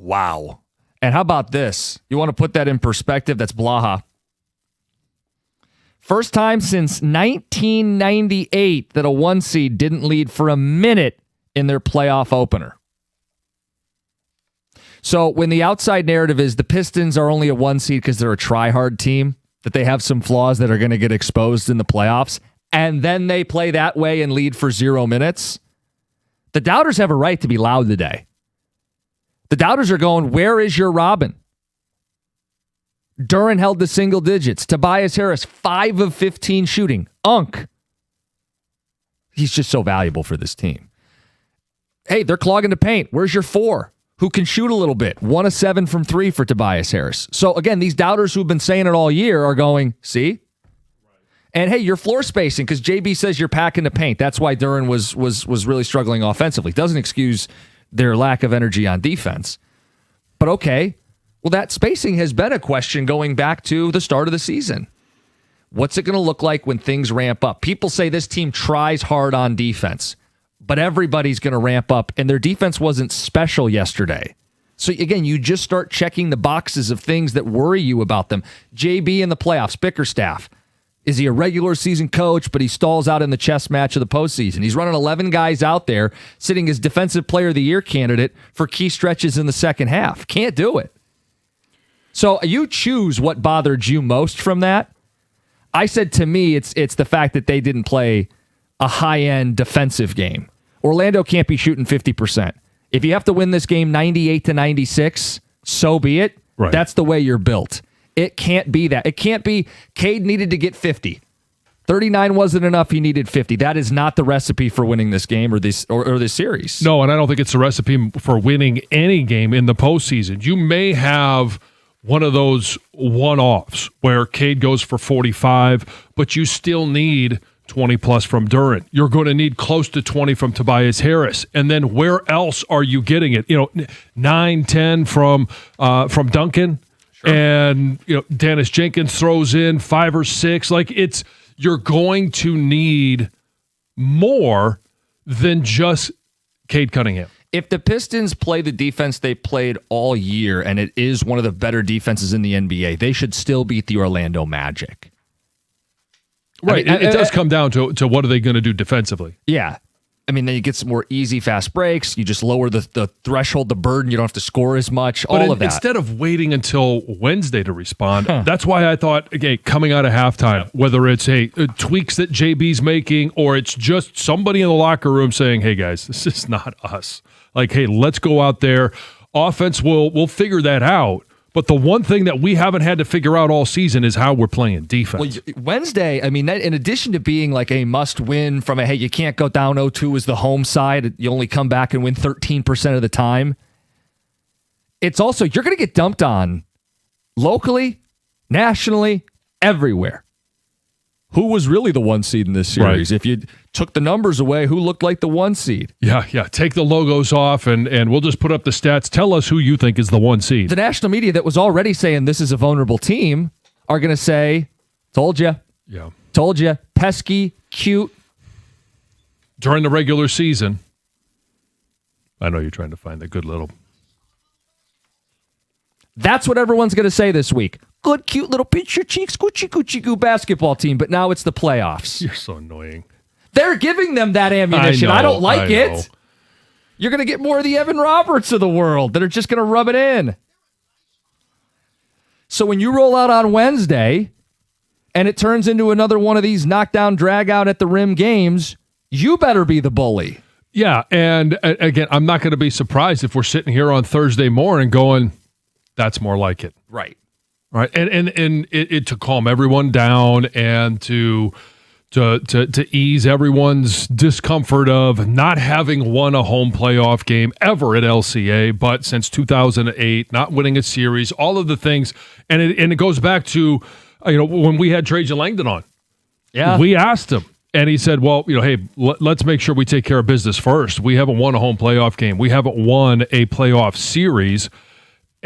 Wow. And how about this? You want to put that in perspective? That's Blaha. First time since 1998 that a 1 seed didn't lead for a minute in their playoff opener. So when the outside narrative is the Pistons are only a 1 seed because they're a try-hard team, that they have some flaws that are going to get exposed in the playoffs, and then they play that way and lead for 0 minutes, the doubters have a right to be loud today. The doubters are going, where is your Robin? Duren held the single digits. Tobias Harris, 5 of 15 shooting. He's just so valuable for this team. Hey, they're clogging the paint. Where's your 4? Who can shoot a little bit? 1 of 7 from 3 for Tobias Harris. So again, these doubters who've been saying it all year are going, see? And hey, your floor spacing, because JB says you're packing the paint. That's why Duren was really struggling offensively. Doesn't excuse their lack of energy on defense. But okay, well, that spacing has been a question going back to the start of the season. What's it going to look like when things ramp up? People say this team tries hard on defense, but everybody's going to ramp up, and their defense wasn't special yesterday. So again, you just start checking the boxes of things that worry you about them. JB in the playoffs, Bickerstaff. Is he a regular season coach, but he stalls out in the chess match of the postseason? He's running 11 guys out there, sitting as Defensive Player of the Year candidate for key stretches in the second half. Can't do it. So you choose what bothered you most from that. I said to me, it's the fact that they didn't play a high-end defensive game. Orlando can't be shooting 50%. If you have to win this game 98-96, so be it. Right. That's the way you're built. It can't be that. It can't be Cade needed to get 50. 39 wasn't enough. He needed 50. That is not the recipe for winning this game or this series. No, and I don't think it's a recipe for winning any game in the postseason. You may have one of those one-offs where Cade goes for 45, but you still need 20 plus from Duren. You're going to need close to 20 from Tobias Harris. And then where else are you getting it? 9, 10 from Duncan. Sure. And Dennis Jenkins throws in 5 or 6. You're going to need more than just Cade Cunningham. If the Pistons play the defense they played all year, and it is one of the better defenses in the NBA, they should still beat the Orlando Magic. Right. It does come down to what are they going to do defensively. Yeah. I mean, then you get some more easy, fast breaks. You just lower the threshold, the burden. You don't have to score as much, all of that. Instead of waiting until Wednesday to respond, that's why I thought, again, coming out of halftime, whether it's tweaks that JB's making or it's just somebody in the locker room saying, hey, guys, this is not us. Hey, let's go out there. Offense, we'll figure that out. But the one thing that we haven't had to figure out all season is how we're playing defense. Well, Wednesday, I mean, in addition to being like a must-win from hey, you can't go down 0-2 as the home side. You only come back and win 13% of the time. It's also, you're going to get dumped on locally, nationally, everywhere. Who was really the 1 seed in this series? Right. If you took the numbers away, who looked like the 1 seed? Yeah. Take the logos off, and we'll just put up the stats. Tell us who you think is the 1 seed. The national media that was already saying this is a vulnerable team are going to say, told you. Yeah. Told you. Pesky, cute. During the regular season, I know you're trying to find a good little... That's what everyone's going to say this week. Good, cute little pinch your cheeks, coochie goo basketball team, but now it's the playoffs. You're so annoying. They're giving them that ammunition. I don't like it. You're going to get more of the Evan Roberts of the world that are just going to rub it in. So when you roll out on Wednesday and it turns into another one of these knockdown, drag out at the rim games, you better be the bully. Yeah, and again, I'm not going to be surprised if we're sitting here on Thursday morning going, that's more like it. Right. Right. And it to calm everyone down and to ease everyone's discomfort of not having won a home playoff game ever at LCA, but since 2008, not winning a series, all of the things. And it goes back to, when we had Trajan Langdon on. Yeah. We asked him. And he said, well, hey, let's make sure we take care of business first. We haven't won a home playoff game. We haven't won a playoff series.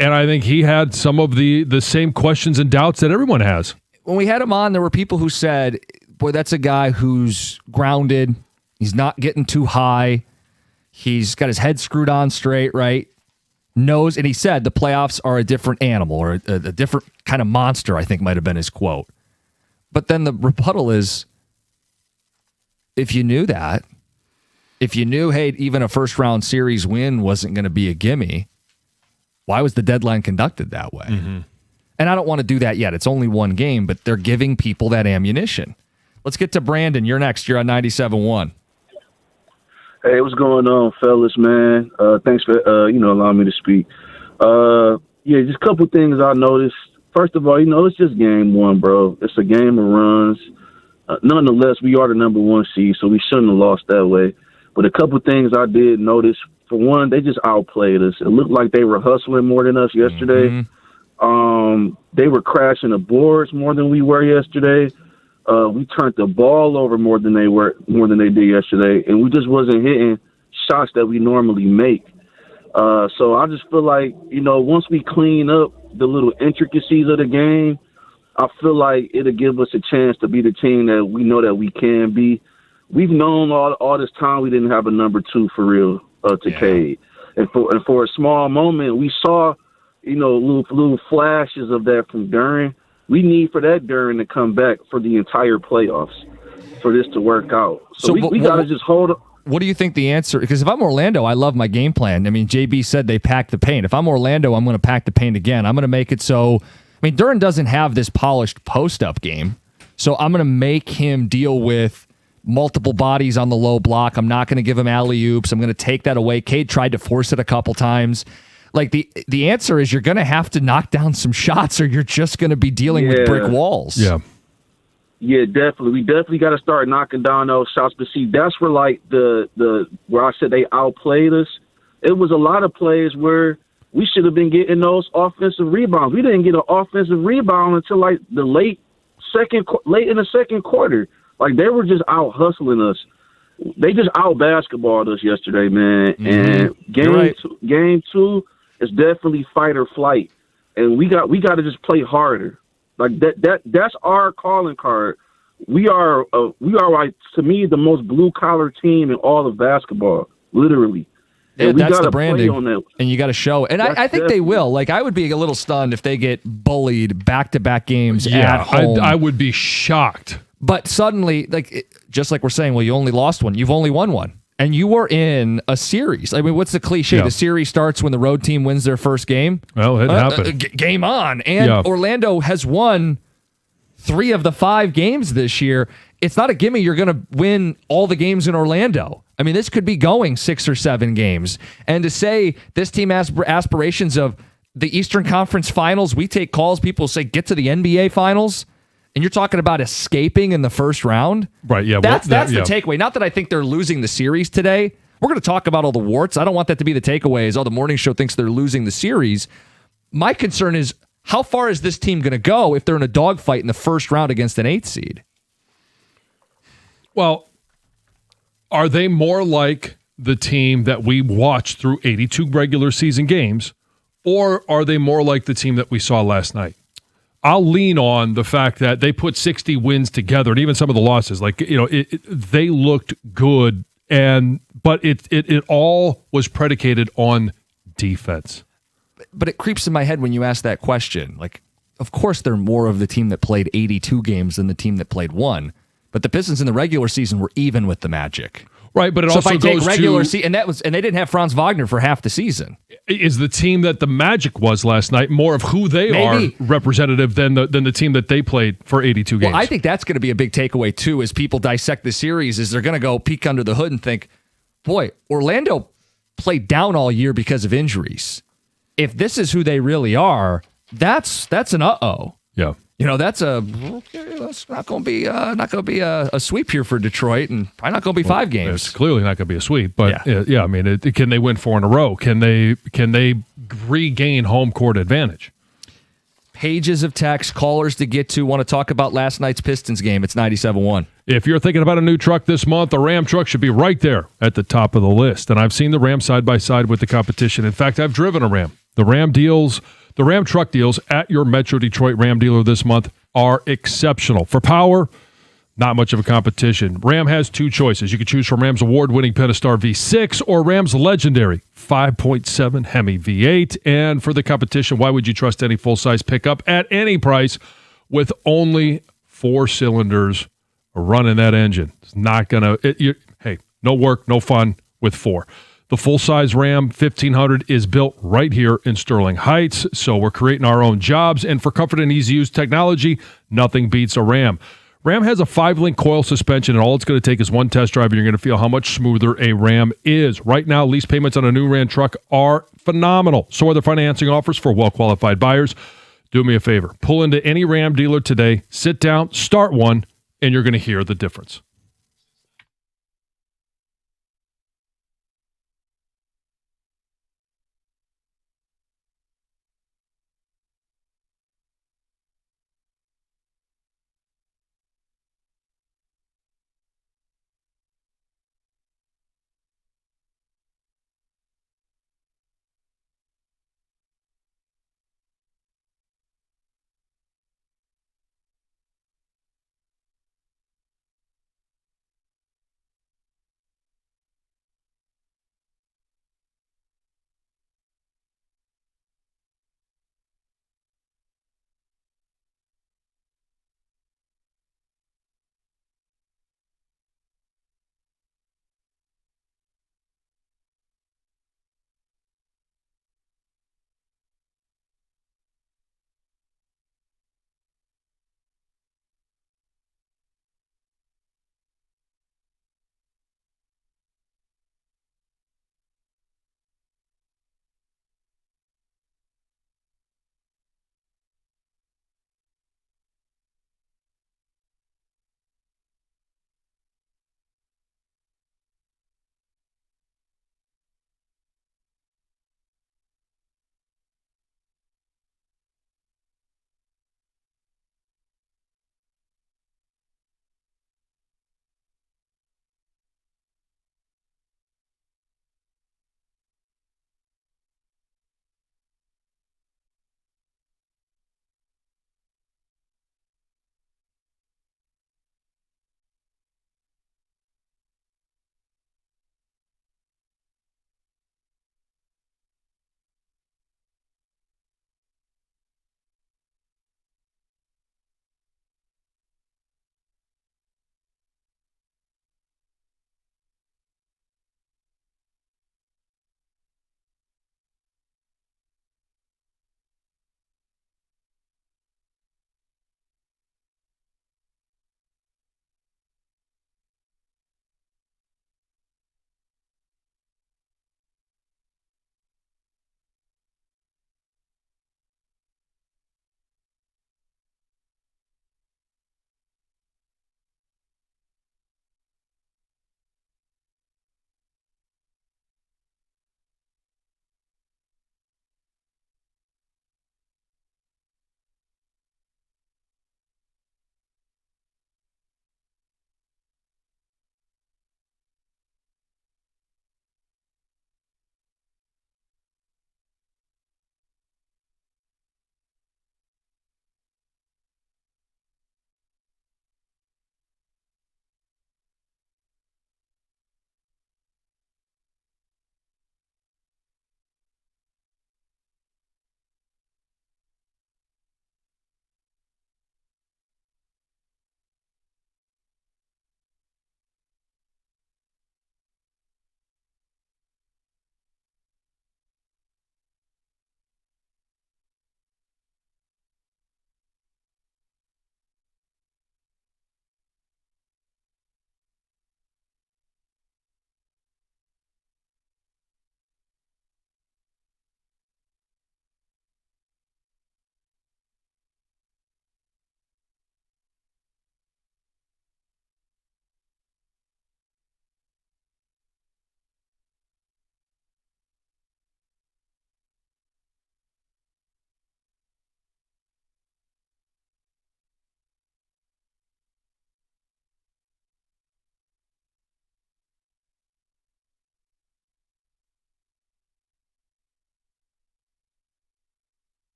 And I think he had some of the same questions and doubts that everyone has. When we had him on, there were people who said, boy, that's a guy who's grounded. He's not getting too high. He's got his head screwed on straight, right? knows, and he said the playoffs are a different animal or a different kind of monster, I think might have been his quote. But then the rebuttal is, if you knew that, if you knew, hey, even a first-round series win wasn't going to be a gimme, why was the deadline conducted that way? Mm-hmm. And I don't want to do that yet. It's only one game, but they're giving people that ammunition. Let's get to Brandon. You're next. You're on 97.1. Hey, what's going on, fellas, man? Thanks for, allowing me to speak. Just a couple things I noticed. First of all, it's just game one, bro. It's a game of runs. Nonetheless, we are the number one seed, so we shouldn't have lost that way. But a couple things I did notice. For one, they just outplayed us. It looked like they were hustling more than us yesterday. Mm-hmm. They were crashing the boards more than we were yesterday. We turned the ball over more than they did yesterday, and we just wasn't hitting shots that we normally make. So I just feel like, once we clean up the little intricacies of the game, I feel like it'll give us a chance to be the team that we know that we can be. We've known all this time we didn't have a number two for real to Cade. And for a small moment, we saw, little flashes of that from Duren. We need for that Duren to come back for the entire playoffs for this to work out. So we got to just hold up. What do you think the answer? Because if I'm Orlando, I love my game plan. I mean, JB said they packed the paint. If I'm Orlando, I'm going to pack the paint again. I'm going to make it so. I mean, Duren doesn't have this polished post-up game, so I'm going to make him deal with multiple bodies on the low block. I'm not going to give him alley-oops. I'm going to take that away. Cade tried to force it a couple times. Like, the answer is you're going to have to knock down some shots or you're just going to be dealing with brick walls. Yeah. Yeah, definitely. We definitely got to start knocking down those shots. But see, that's where like the where I said they outplayed us. It was a lot of plays where we should have been getting those offensive rebounds. We didn't get an offensive rebound until like the late in the second quarter. Like they were just out hustling us. They just out basketballed us yesterday, man. Mm-hmm. And game two is definitely fight or flight, and we got to just play harder. Like that's our calling card. We are like, to me, the most blue collar team in all of basketball, literally. And we that's the branding, on that. And you got to show. And I think they will. Like, I would be a little stunned if they get bullied back-to-back games at home. I would be shocked. But suddenly, just like we're saying, well, you only lost one. You've only won one. And you were in a series. I mean, what's the cliche? Yeah. The series starts when the road team wins their first game. Well, it happened. Game on. And Orlando has won 3 of the 5 games this year. It's not a gimme you're going to win all the games in Orlando. I mean, this could be going 6 or 7 games. And to say this team has aspirations of the Eastern Conference Finals, we take calls, people say, get to the NBA Finals, and you're talking about escaping in the first round? Right, yeah. That's the takeaway. Not that I think they're losing the series today. We're going to talk about all the warts. I don't want that to be the takeaway, as the morning show thinks they're losing the series. My concern is, how far is this team going to go if they're in a dogfight in the first round against an 8th seed? Well, are they more like the team that we watched through 82 regular season games, or are they more like the team that we saw last night? I'll lean on the fact that they put 60 wins together, and even some of the losses, they looked good, but it all was predicated on defense. But it creeps in my head when you ask that question. Like, of course, they're more of the team that played 82 games than the team that played 1. But the Pistons in the regular season were even with the Magic. Right, but it also goes to... So if I take regular season, and they didn't have Franz Wagner for half the season. Is the team that the Magic was last night more of who they are representative than the team that they played for 82 games? Well, I think that's going to be a big takeaway, too, as people dissect the series, is they're going to go peek under the hood and think, boy, Orlando played down all year because of injuries. If this is who they really are, that's an uh-oh. Yeah. That's not going to be a sweep here for Detroit, and probably not going to be 5 games. It's clearly not going to be a sweep, but I mean, can they win 4 in a row? Can they regain home court advantage? Pages of text, callers to get to. Want to talk about last night's Pistons game? It's 97.1. If you're thinking about a new truck this month, a Ram truck should be right there at the top of the list. And I've seen the Ram side by side with the competition. In fact, I've driven a Ram. The Ram truck deals at your Metro Detroit Ram dealer this month are exceptional. For power, Not much of a competition. Ram has two choices. You can choose from Ram's award-winning Pentastar V6 or Ram's legendary 5.7 Hemi V8. And for the competition, why would you trust any full-size pickup at any price with only 4 cylinders running that engine? It's not going to... Hey, no work, no fun with 4. The full-size Ram 1500 is built right here in Sterling Heights, so we're creating our own jobs. And for comfort and easy-use technology, nothing beats a Ram. Ram has a 5-link coil suspension, and all it's going to take is one test drive, and you're going to feel how much smoother a Ram is. Right now, lease payments on a new Ram truck are phenomenal. So are the financing offers for well-qualified buyers. Do me a favor. Pull into any Ram dealer today, sit down, start one, and you're going to hear the difference.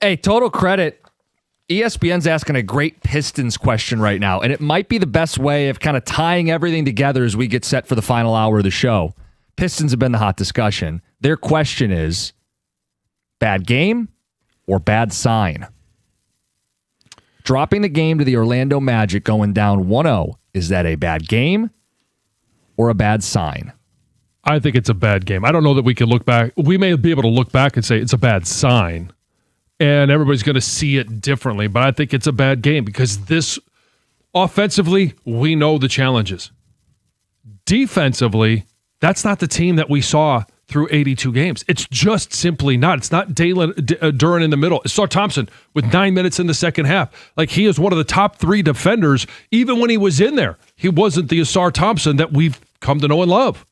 Hey, total credit. ESPN's asking a great Pistons question right now, and it might be the best way of kind of tying everything together as we get set for the final hour of the show. Pistons have been the hot discussion. Their question is, bad game or bad sign? Dropping the game to the Orlando Magic going down 1-0, is that a bad game or a bad sign? I think it's a bad game. I don't know that we can look back. We may be able to look back and say it's a bad sign, and everybody's going to see it differently. But I think it's a bad game because this, offensively, we know the challenges. Defensively, that's not the team that we saw through 82 games. It's just simply not. It's not Duren in the middle. It's Ausar Thompson with 9 minutes in the second half. Like, he is one of the top 3 defenders. Even when he was in there, he wasn't the Ausar Thompson that we've come to know and love.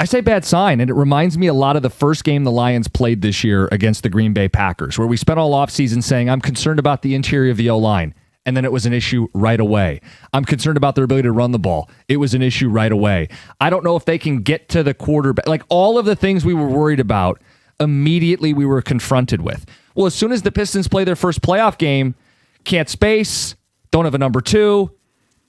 I say bad sign, and it reminds me a lot of the first game the Lions played this year against the Green Bay Packers, where we spent all offseason saying, I'm concerned about the interior of the O-line, and then it was an issue right away. I'm concerned about their ability to run the ball. It was an issue right away. I don't know if they can get to the quarterback. Like, all of the things we were worried about, immediately we were confronted with. Well, as soon as the Pistons play their first playoff game, can't space, don't have a number 2,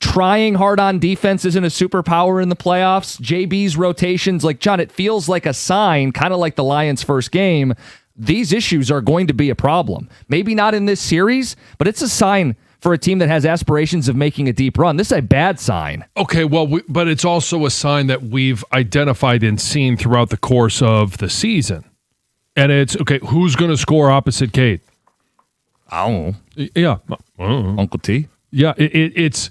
trying hard on defense isn't a superpower in the playoffs. JB's rotations, like, John, it feels like a sign, kind of like the Lions' first game. These issues are going to be a problem. Maybe not in this series, but it's a sign for a team that has aspirations of making a deep run. This is a bad sign. Okay, well, but it's also a sign that we've identified and seen throughout the course of the season. And it's, okay, who's going to score opposite Cade? I don't know. Yeah. Uncle T? Yeah, it's...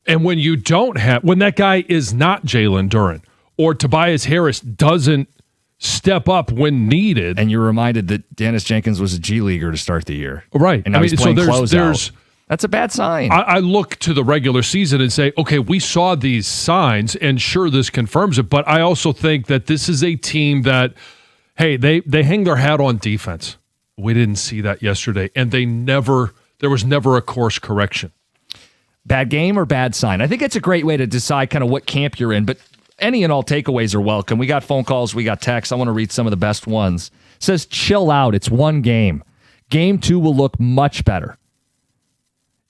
And when you don't have, when that guy is not Jalen Duren, or Tobias Harris doesn't step up when needed. And you're reminded that Dennis Jenkins was a G Leaguer to start the year. Right. And now he's playing there's that's a bad sign. I look to the regular season and say, okay, we saw these signs, and sure, this confirms it. But I also think that this is a team that, hey, they hang their hat on defense. We didn't see that yesterday. And there was never a course correction. Bad game or bad sign? I think it's a great way to decide kind of what camp you're in, but any and all takeaways are welcome. We got phone calls, we got texts. I want to read some of the best ones. It says, chill out. It's one game. Game 2 will look much better.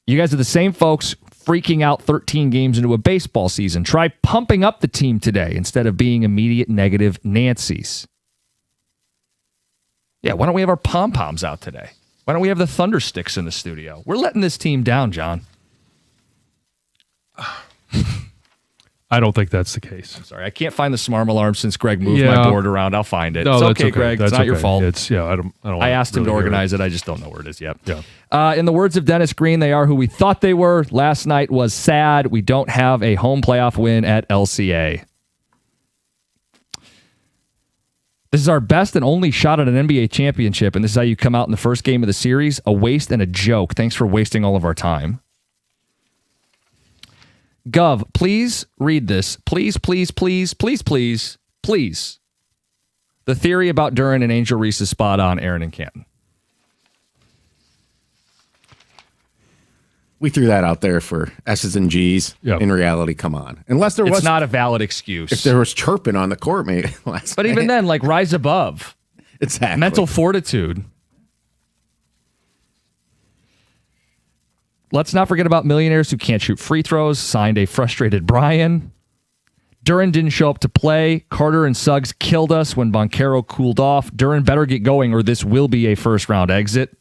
You guys are the same folks freaking out 13 games into a baseball season. Try pumping up the team today instead of being immediate negative Nancy's. Yeah, why don't we have our pom-poms out today? Why don't we have the thunder sticks in the studio? We're letting this team down, John. I don't think that's the case. I'm sorry, I can't find the Smarm alarm since Greg moved my board around. I'll find it. No, it's that's okay, Greg. That's it's not your fault. I asked him to organize it. I just don't know where it is yet. Yeah. In the words of Dennis Green, they are who we thought they were. Last night was sad. We don't have a home playoff win at LCA. This is our best and only shot at an NBA championship, and this is how you come out in the first game of the series. A waste and a joke. Thanks for wasting all of our time. Gov, please read this. Please, please, please, please, please, please. The theory about Duren and Angel Reese is spot on, Aaron and Canton. We threw that out there for S's and G's. Yep. In reality, come on. Unless there was... It's not a valid excuse. If there was chirping on the court, maybe. But even then, like, rise above. Exactly. Mental fortitude. Let's not forget about millionaires who can't shoot free throws, signed a frustrated Brian. Duren didn't show up to play. Carter and Suggs killed us when Boncaro cooled off. Duren better get going or this will be a first-round exit.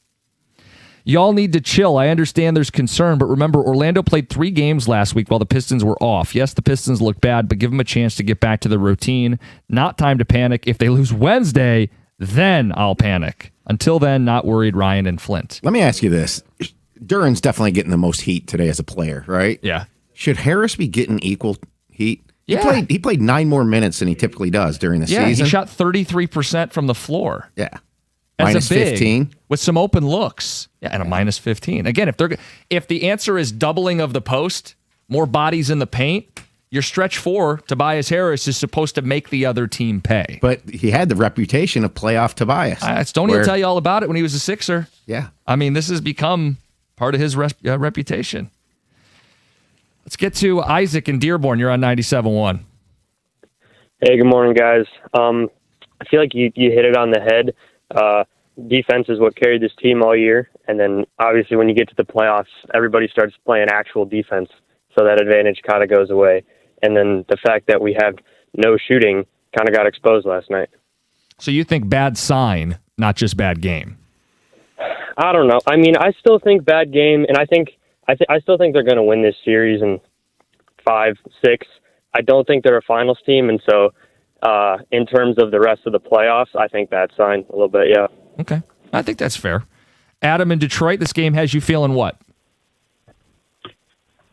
Y'all need to chill. I understand there's concern, but remember, Orlando played 3 games last week while the Pistons were off. Yes, the Pistons look bad, but give them a chance to get back to the routine. Not time to panic. If they lose Wednesday, then I'll panic. Until then, not worried, Ryan and Flint. Let me ask you this. Duren's definitely getting the most heat today as a player, right? Yeah. Should Harris be getting equal heat? Yeah. He played 9 more minutes than he typically does during the season. Yeah, he shot 33% from the floor. Yeah. As minus a big, 15 with some open looks. Yeah, and a minus 15. Again, if the answer is doubling of the post, more bodies in the paint, your stretch 4, Tobias Harris, is supposed to make the other team pay. But he had the reputation of playoff Tobias. Stoney will tell you all about it when he was a Sixer. Yeah. I mean, this has become part of his reputation. Let's get to Isaac in Dearborn. You're on 97.1. Hey, good morning, guys. I feel like you hit it on the head. defense is what carried this team all year. And then obviously when you get to the playoffs, everybody starts playing actual defense. So that advantage kind of goes away. And then the fact that we have no shooting kind of got exposed last night. So you think bad sign, not just bad game? I don't know. I mean, I still think bad game, and I still think they're going to win this series in 5-6. I don't think they're a finals team, and so in terms of the rest of the playoffs, I think bad sign a little bit, yeah. Okay. I think that's fair. Adam, in Detroit, this game has you feeling what?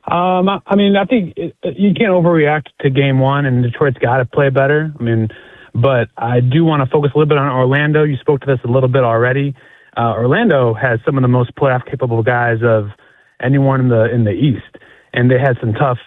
I mean, I think you can't overreact to game one, and Detroit's got to play better. I mean, but I do want to focus a little bit on Orlando. You spoke to this a little bit already. Orlando has some of the most playoff-capable guys of anyone in the East, and they had some tough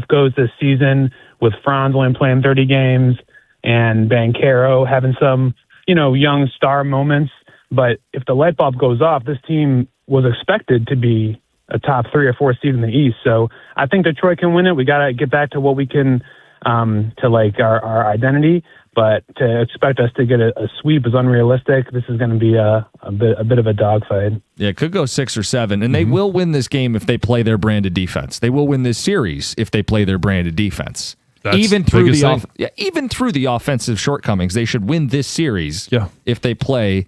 goes this season with Franz only playing 30 games and Banchero having some, young star moments. But if the light bulb goes off, this team was expected to be a top 3 or 4 seed in the East. So I think Detroit can win it. We got to get back to what we can, to like our identity. But to expect us to get a sweep is unrealistic. This is going to be a bit of a dogfight. Yeah, it could go 6 or 7, and they will win this game if they play their brand of defense. They will win this series if they play their brand of defense. That's even through the even through the offensive shortcomings, they should win this series if they play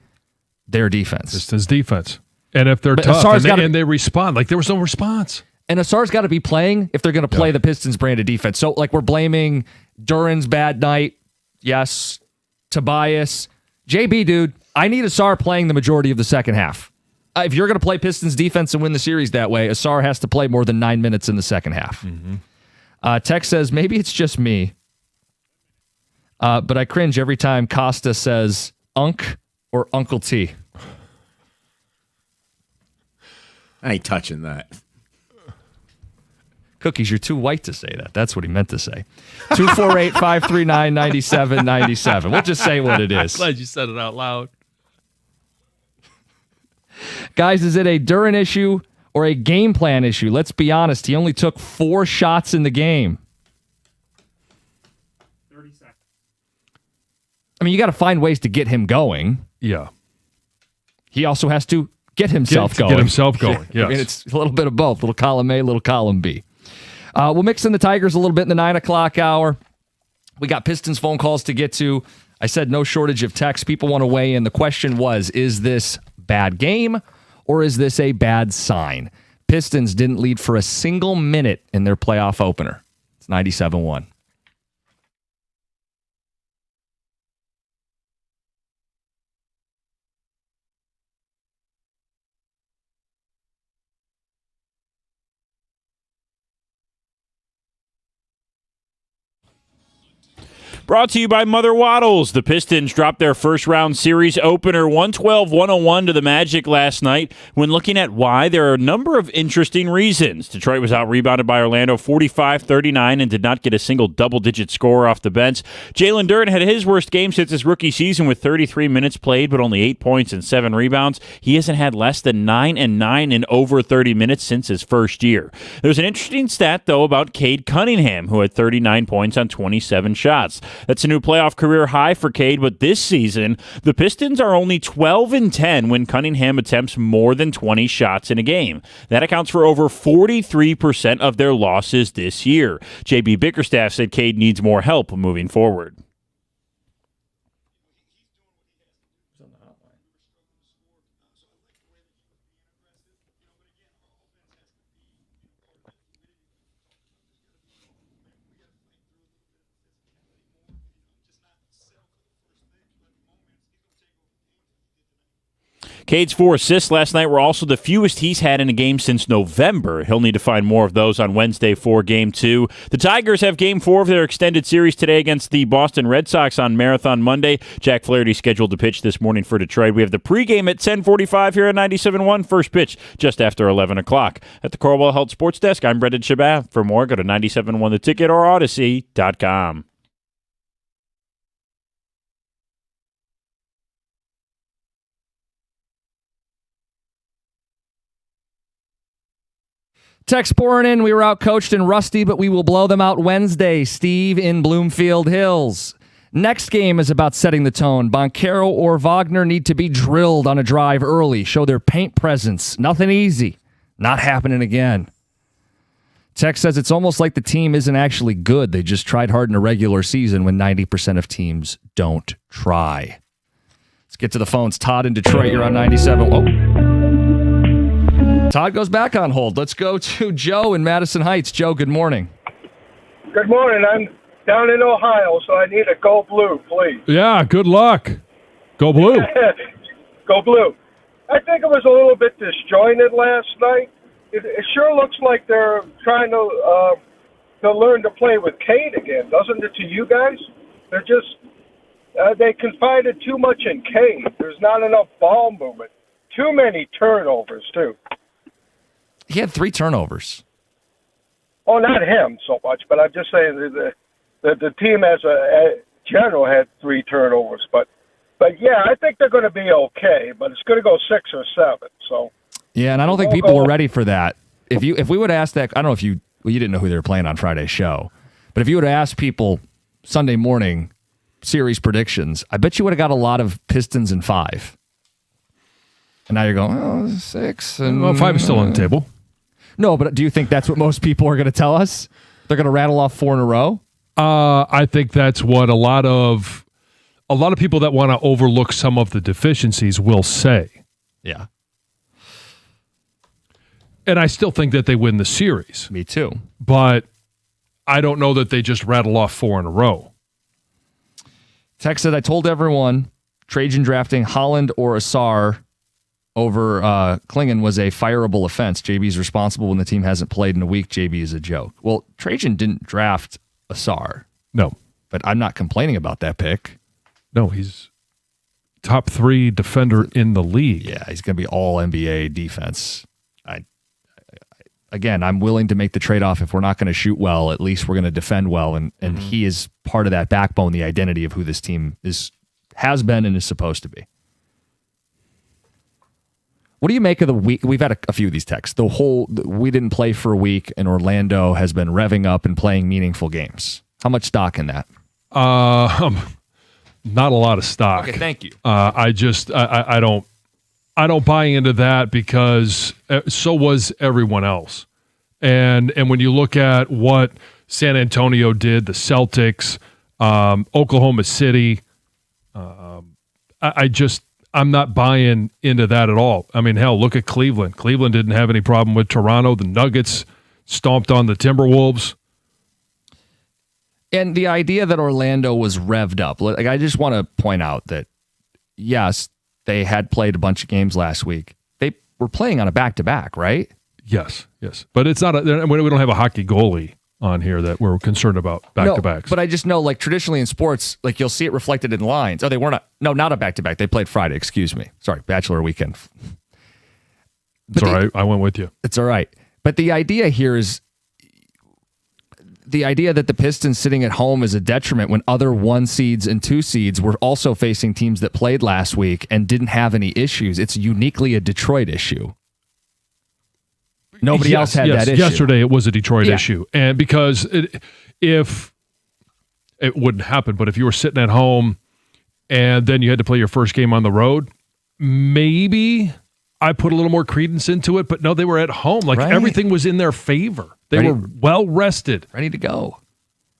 their defense. Pistons defense. And if they're tough and they respond, like there was no response. And Asar's got to be playing if they're going to play the Pistons brand of defense. So, like, we're blaming Duran's bad night. Yes. Tobias. JB, dude, I need Asar playing the majority of the second half. If you're going to play Pistons defense and win the series that way, Asar has to play more than 9 minutes in the second half. Tex says, maybe it's just me, but I cringe every time Costa says Unc or Uncle T. I ain't touching that. Cookies, you're too white to say that. That's what he meant to say. 248-539-9797. We'll just say what it is. Glad you said it out loud. Guys, is it a Duran issue or a game plan issue? Let's be honest. He only took 4 shots in the game. 30 seconds. I mean, you got to find ways to get him going. Yeah. He also has to get himself going. Get himself going, yes. I mean, it's a little bit of both. Little column A, little column B. We'll mix in the Tigers a little bit in the 9 o'clock hour. We got Pistons phone calls to get to. I said no shortage of texts. People want to weigh in. The question was, is this bad game or is this a bad sign? Pistons didn't lead for a single minute in their playoff opener. It's 97-1. Brought to you by Mother Waddles. The Pistons dropped their first-round series opener 112-101 to the Magic last night. When looking at why, there are a number of interesting reasons. Detroit was out-rebounded by Orlando 45-39 and did not get a single double-digit score off the bench. Jalen Duren had his worst game since his rookie season with 33 minutes played, but only 8 points and 7 rebounds. He hasn't had less than 9 and 9 in over 30 minutes since his first year. There's an interesting stat, though, about Cade Cunningham, who had 39 points on 27 shots. That's a new playoff career high for Cade, but this season, the Pistons are only 12-10 when Cunningham attempts more than 20 shots in a game. That accounts for over 43% of their losses this year. J.B. Bickerstaff said Cade needs more help moving forward. Cade's 4 assists last night were also the fewest he's had in a game since November. He'll need to find more of those on Wednesday for Game 2. The Tigers have Game 4 of their extended series today against the Boston Red Sox on Marathon Monday. Jack Flaherty scheduled to pitch this morning for Detroit. We have the pregame at 10:45 here at 97.1. First pitch just after 11 o'clock. At the Corwell Health Sports Desk, I'm Brendan Shabbat. For more, go to 97.1 The Ticket or Odyssey.com. Text pouring in. We were out coached and rusty, but we will blow them out Wednesday. Steve in Bloomfield Hills. Next game is about setting the tone. Boncaro or Wagner need to be drilled on a drive early, show their paint presence. Nothing easy. Not happening again. Tech says it's almost like the team isn't actually good. They just tried hard in a regular season when 90% of teams don't try. Let's get to the phones. Todd in Detroit, you're on 97. Oh. Todd goes back on hold. Let's go to Joe in Madison Heights. Joe, good morning. Good morning. I'm down in Ohio, so I need a go blue, please. Yeah, good luck. Go blue. Go blue. I think it was a little bit disjointed last night. It sure looks like they're trying to learn to play with Cade again, doesn't it to you guys? They're just they confided too much in Cade. There's not enough ball movement. Too many turnovers, too. He had 3 turnovers. Oh, not him so much, but I'm just saying the team as a general had 3 turnovers. But yeah, I think they're going to be okay, but it's going to go 6 or 7. So yeah, and I don't think people were ready for that. If we would have asked that, I don't know if you didn't know who they were playing on Friday's show, but if you would have asked people Sunday morning series predictions, I bet you would have got a lot of Pistons in 5. And now you're going 6 and well, 5 is still on the table. No, but do you think that's what most people are going to tell us? They're going to rattle off 4 in a row? I think that's what a lot of people that want to overlook some of the deficiencies will say. Yeah. And I still think that they win the series. Me too. But I don't know that they just rattle off 4 in a row. Tech said, I told everyone Trajan drafting Holland or Asar over Klingon was a fireable offense. JB's responsible when the team hasn't played in a week. JB is a joke. Well, Trajan didn't draft Asar. No. But I'm not complaining about that pick. No, he's top 3 defender in the league. Yeah, he's going to be all NBA defense. Again, I'm willing to make the trade-off. If we're not going to shoot well, at least we're going to defend well. And he is part of that backbone, the identity of who this team has been and is supposed to be. What do you make of the week? We've had a few of these texts. We didn't play for a week, and Orlando has been revving up and playing meaningful games. How much stock in that? Not a lot of stock. Okay, thank you. I don't buy into that because so was everyone else. And when you look at what San Antonio did, the Celtics, Oklahoma City, I'm not buying into that at all. I mean, hell, look at Cleveland. Cleveland didn't have any problem with Toronto. The Nuggets stomped on the Timberwolves. And the idea that Orlando was revved up, like I just want to point out that, yes, they had played a bunch of games last week. They were playing on a back-to-back, right? Yes. But it's not. We don't have a hockey goalie on here that we're concerned about back-to-backs. No, but I just know, like, traditionally in sports, like, you'll see it reflected in lines. Oh, they weren't. Not a back-to-back. They played Friday. Excuse me. Sorry, Bachelor weekend. It's all right. I went with you. It's all right. But the idea here is the idea that the Pistons sitting at home is a detriment when other 1 seeds and 2 seeds were also facing teams that played last week and didn't have any issues. It's uniquely a Detroit issue. Nobody else had that issue. Yesterday it was a Detroit issue. And because if it wouldn't happen, but if you were sitting at home and then you had to play your first game on the road, maybe I put a little more credence into it, but no, they were at home. Like everything was in their favor. They were well rested. Ready to go.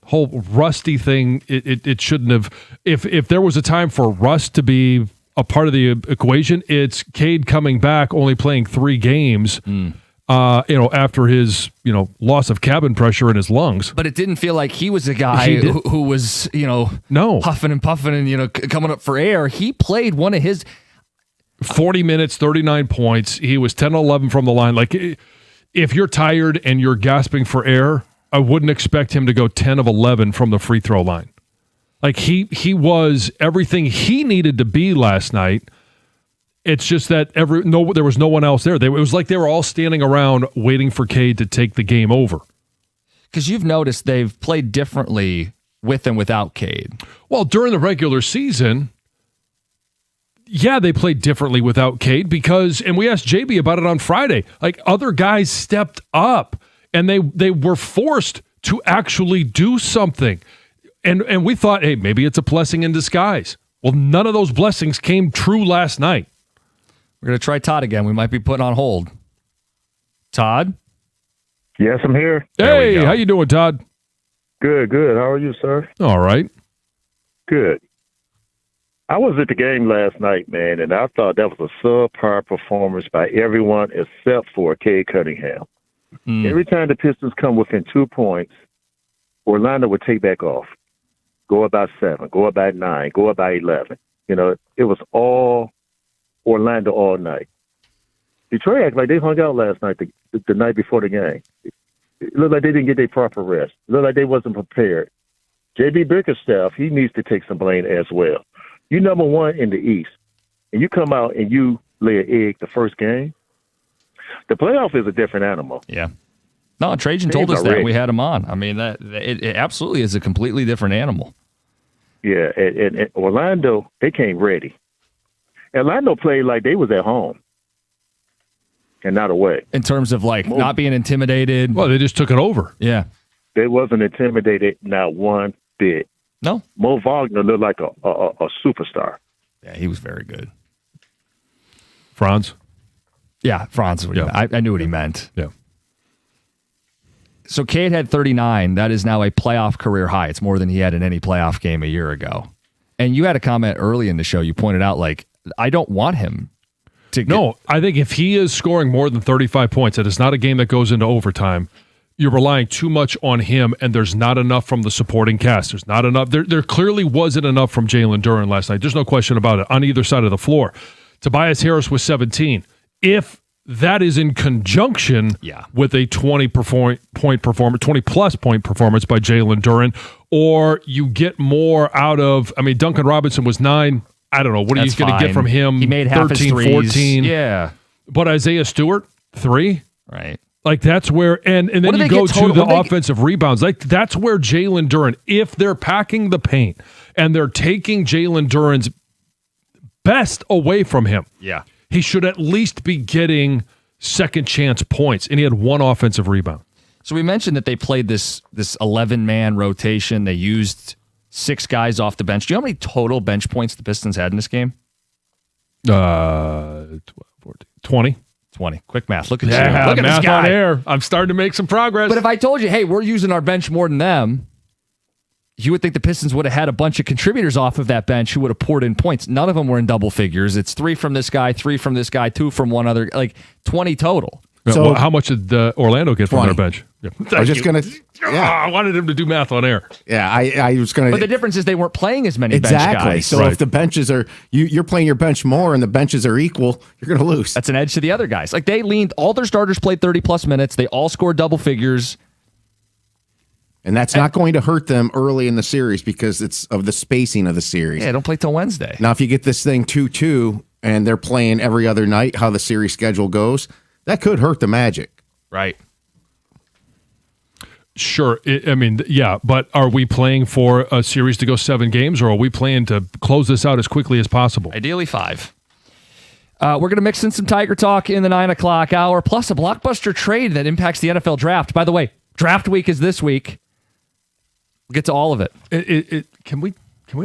Whole rusty thing, it shouldn't have. If there was a time for rust to be a part of the equation, it's Cade coming back, only playing 3 games, after his, loss of cabin pressure in his lungs. But it didn't feel like he was a guy who was, huffing and puffing and, coming up for air. He played one of his 40 minutes, 39 points. He was 10-11 from the line. Like, if you're tired and you're gasping for air, I wouldn't expect him to go 10 of 11 from the free throw line. Like, he was everything he needed to be last night. It's just that there was no one else there. It was like they were all standing around waiting for Cade to take the game over. Because you've noticed they've played differently with and without Cade. Well, during the regular season, yeah, they played differently without Cade and we asked JB about it on Friday. Like, other guys stepped up and they were forced to actually do something. and we thought, hey, maybe it's a blessing in disguise. Well, none of those blessings came true last night. We're going to try Todd again. We might be putting on hold. Todd? Yes, I'm here. Hey, how you doing, Todd? Good, good. How are you, sir? All right. Good. I was at the game last night, man, and I thought that was a subpar performance by everyone except for Cade Cunningham. Every time the Pistons come within 2 points, Orlando would take back off, go up by 7, go up by 9, go up by 11. You know, it was all Orlando all night. Detroit acted like they hung out last night, the night before the game. It looked like they didn't get their proper rest. It looked like they wasn't prepared. J.B. Bickerstaff, he needs to take some blame as well. You number one in the East, and you come out and you lay an egg the first game. The playoff is a different animal. Yeah. No, Trajan told us that. We had him on. I mean, it absolutely is a completely different animal. Yeah, and Orlando, they came ready. Orlando played like they was at home and not away. In terms of, like, not being intimidated. Well, they just took it over. Yeah. They wasn't intimidated not one bit. No. Mo Wagner looked like a superstar. Yeah, he was very good. Franz? Yeah, Franz. I knew what he meant. Yeah. So Cade had 39. That is now a playoff career high. It's more than he had in any playoff game a year ago. And you had a comment early in the show. You pointed out, like, I don't want him to get... No, I think if he is scoring more than 35 points, it is not a game that goes into overtime. You're relying too much on him, and there's not enough from the supporting cast. There's not enough. There clearly wasn't enough from Jalen Duren last night. There's no question about it on either side of the floor. Tobias Harris was 17. If that is in conjunction with a 20-plus point performance by Jalen Duren, or you get more out of, I mean, Duncan Robinson was 9. I don't know. What are you going to get from him? He made half 13, his threes. 14. Yeah. But Isaiah Stewart, 3. Right. Like, that's where, and then you go to the offensive rebounds. Like, that's where Jalen Duren, if they're packing the paint and they're taking Jalen Duren's best away from him, he should at least be getting second chance points. And he had 1 offensive rebound. So we mentioned that they played this 11-man rotation. They used 6 guys off the bench. Do you know how many total bench points the Pistons had in this game? 12, 14, 20. 20. Quick math. Look at you. Look at math this guy. on air. I'm starting to make some progress. But if I told you, hey, we're using our bench more than them, you would think the Pistons would have had a bunch of contributors off of that bench who would have poured in points. None of them were in double figures. It's 3 from this guy, 3 from this guy, 2 from one other, like 20 total. So how much did Orlando get 20. from their bench? Yeah. I was just going to... Yeah. I wanted him to do math on air. Yeah, I was going to... But the difference is they weren't playing as many bench guys. So if the benches are... You're playing your bench more and the benches are equal, you're going to lose. That's an edge to the other guys. Like, they leaned... All their starters played 30-plus minutes. They all scored double figures. And that's not going to hurt them early in the series because it's of the spacing of the series. Yeah, don't play till Wednesday. Now, if you get this thing 2-2 and they're playing every other night, how the series schedule goes, that could hurt the Magic. Right. Sure. But are we playing for a series to go 7 games, or are we playing to close this out as quickly as possible? Ideally 5. We're going to mix in some Tiger talk in the 9 o'clock hour, plus a blockbuster trade that impacts the NFL draft. By the way, draft week is this week. We'll get to all of it. Can we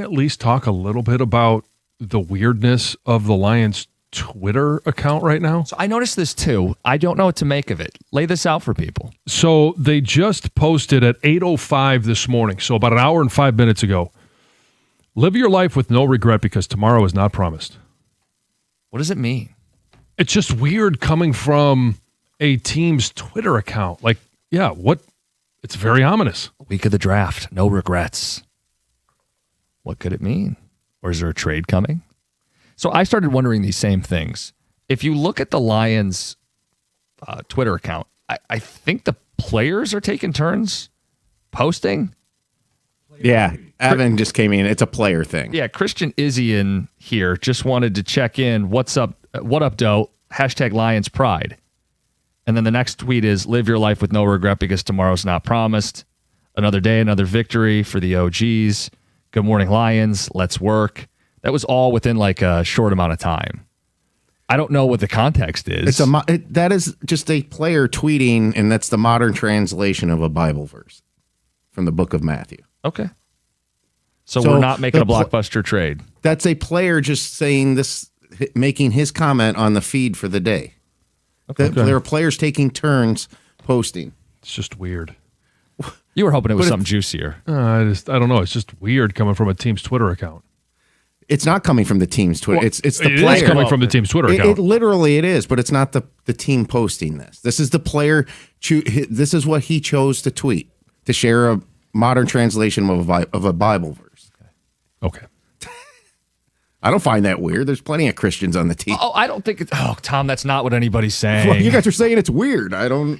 at least talk a little bit about the weirdness of the Lions Twitter account right now? So I noticed this too. I don't know what to make of it. Lay this out for people. So they just posted at 8:05 this morning, so about an hour and 5 minutes ago. Live your life with no regret because tomorrow is not promised. What does it mean? It's just weird coming from a team's Twitter account. Like, yeah, what? It's very ominous. Week of the draft, no regrets. What could it mean? Or is there a trade coming? So I started wondering these same things. If you look at the Lions' Twitter account, I think the players are taking turns posting. Yeah, Evan just came in. It's a player thing. Yeah, Christian Izzian here just wanted to check in. What's up? What up, Doe? # Lions Pride. And then the next tweet is, live your life with no regret because tomorrow's not promised. Another day, another victory for the OGs. Good morning, Lions. Let's work. That was all within like a short amount of time. I don't know what the context is. That is just a player tweeting, and that's the modern translation of a Bible verse from the book of Matthew. Okay. So we're not making a blockbuster trade. That's a player just saying this, making his comment on the feed for the day. Okay. There are players taking turns posting. It's just weird. You were hoping it was something juicier. I don't know. It's just weird coming from a team's Twitter account. It's not coming from the team's Twitter. Well, it's the it player. is coming from the team's Twitter account. It literally it is, but it's not the team posting this. This is the player. This is what he chose to tweet, to share a modern translation of a Bible verse. Okay. I don't find that weird. There's plenty of Christians on the team. Oh, I don't think it's... Oh, Tom, that's not what anybody's saying. Well, you guys are saying it's weird.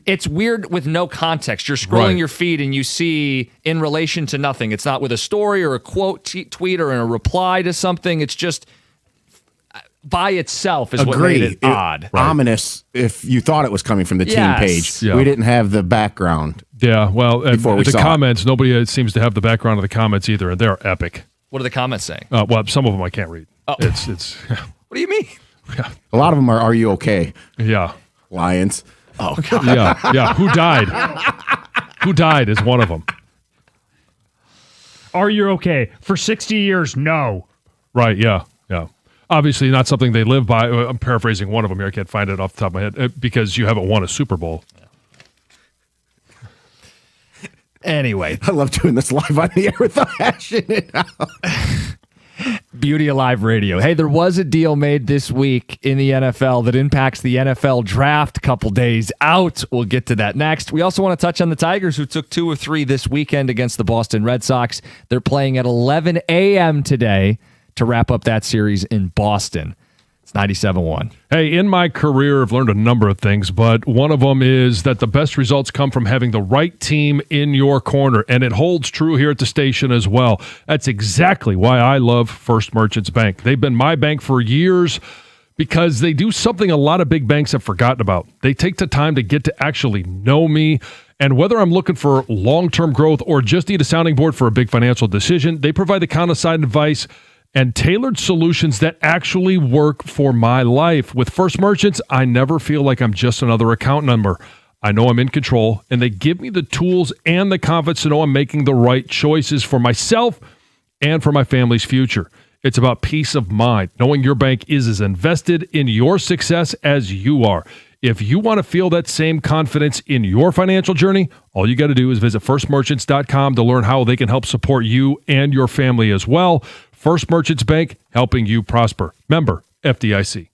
It's weird with no context. You're scrolling your feed and you see in relation to nothing. It's not with a story or a quote tweet or a reply to something. It's just by itself is what made it odd. Ominous if you thought it was coming from the team page. Yeah. We didn't have the background. Yeah, well, before we the saw comments, nobody seems to have the background of the comments either, and they're epic. What are the comments saying? Well, some of them I can't read. Oh. It's What do you mean? A lot of them are you okay? Yeah. Lions. Oh, God. Yeah. Who died? Who died is one of them. Are you okay? For 60 years, no. Right, yeah. Obviously not something they live by. I'm paraphrasing one of them here. I can't find it off the top of my head because you haven't won a Super Bowl. Anyway. I love doing this live on the air without hashing it out. Beauty of live radio. Hey, there was a deal made this week in the NFL that impacts the NFL draft a couple days out. We'll get to that next. We also want to touch on the Tigers, who took 2 of 3 this weekend against the Boston Red Sox. They're playing at 11 a.m. today to wrap up that series in Boston. It's 97-1. Hey, in my career, I've learned a number of things, but one of them is that the best results come from having the right team in your corner, and it holds true here at the station as well. That's exactly why I love First Merchants Bank. They've been my bank for years because they do something a lot of big banks have forgotten about. They take the time to get to actually know me, and whether I'm looking for long-term growth or just need a sounding board for a big financial decision, they provide the kind-of-side advice and tailored solutions that actually work for my life. With First Merchants, I never feel like I'm just another account number. I know I'm in control, and they give me the tools and the confidence to know I'm making the right choices for myself and for my family's future. It's about peace of mind, knowing your bank is as invested in your success as you are. If you want to feel that same confidence in your financial journey, all you got to do is visit firstmerchants.com to learn how they can help support you and your family as well. First Merchants Bank, helping you prosper. Member FDIC.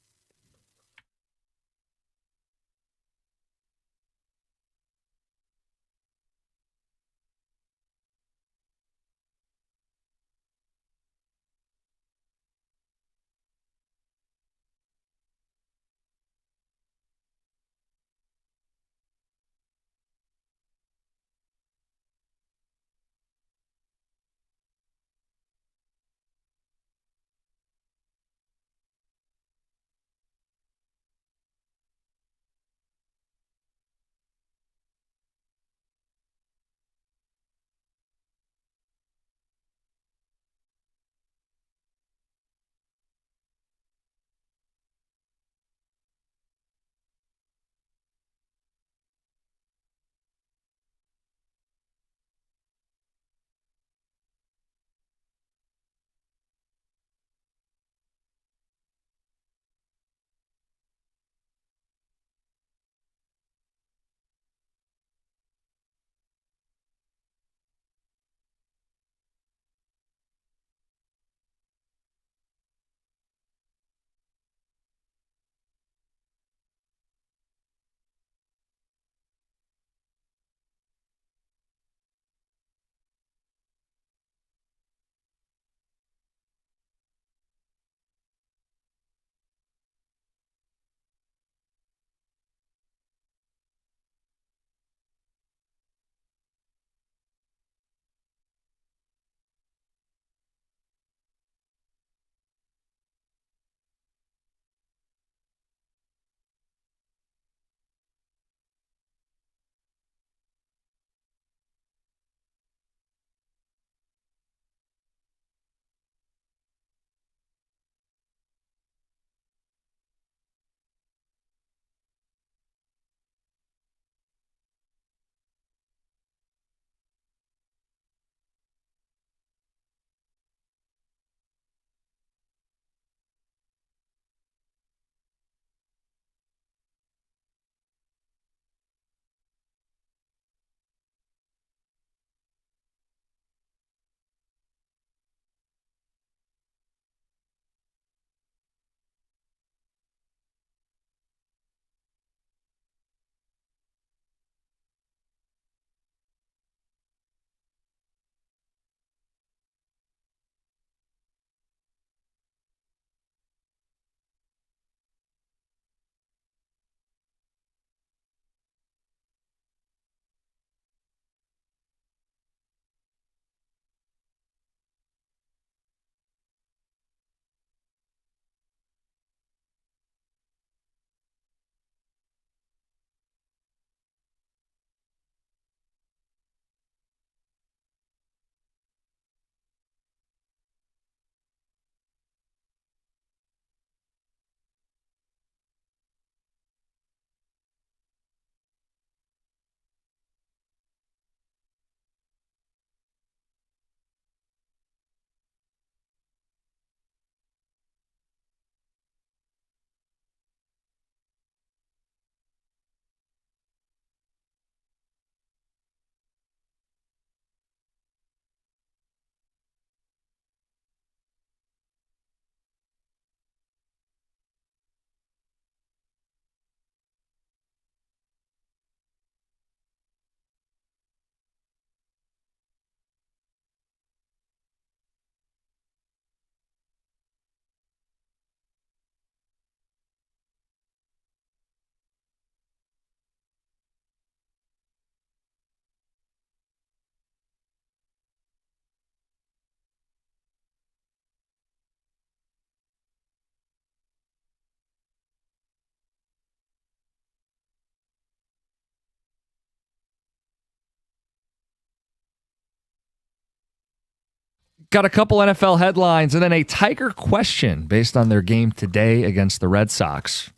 Got a couple NFL headlines and then a Tiger question based on their game today against the Red Sox.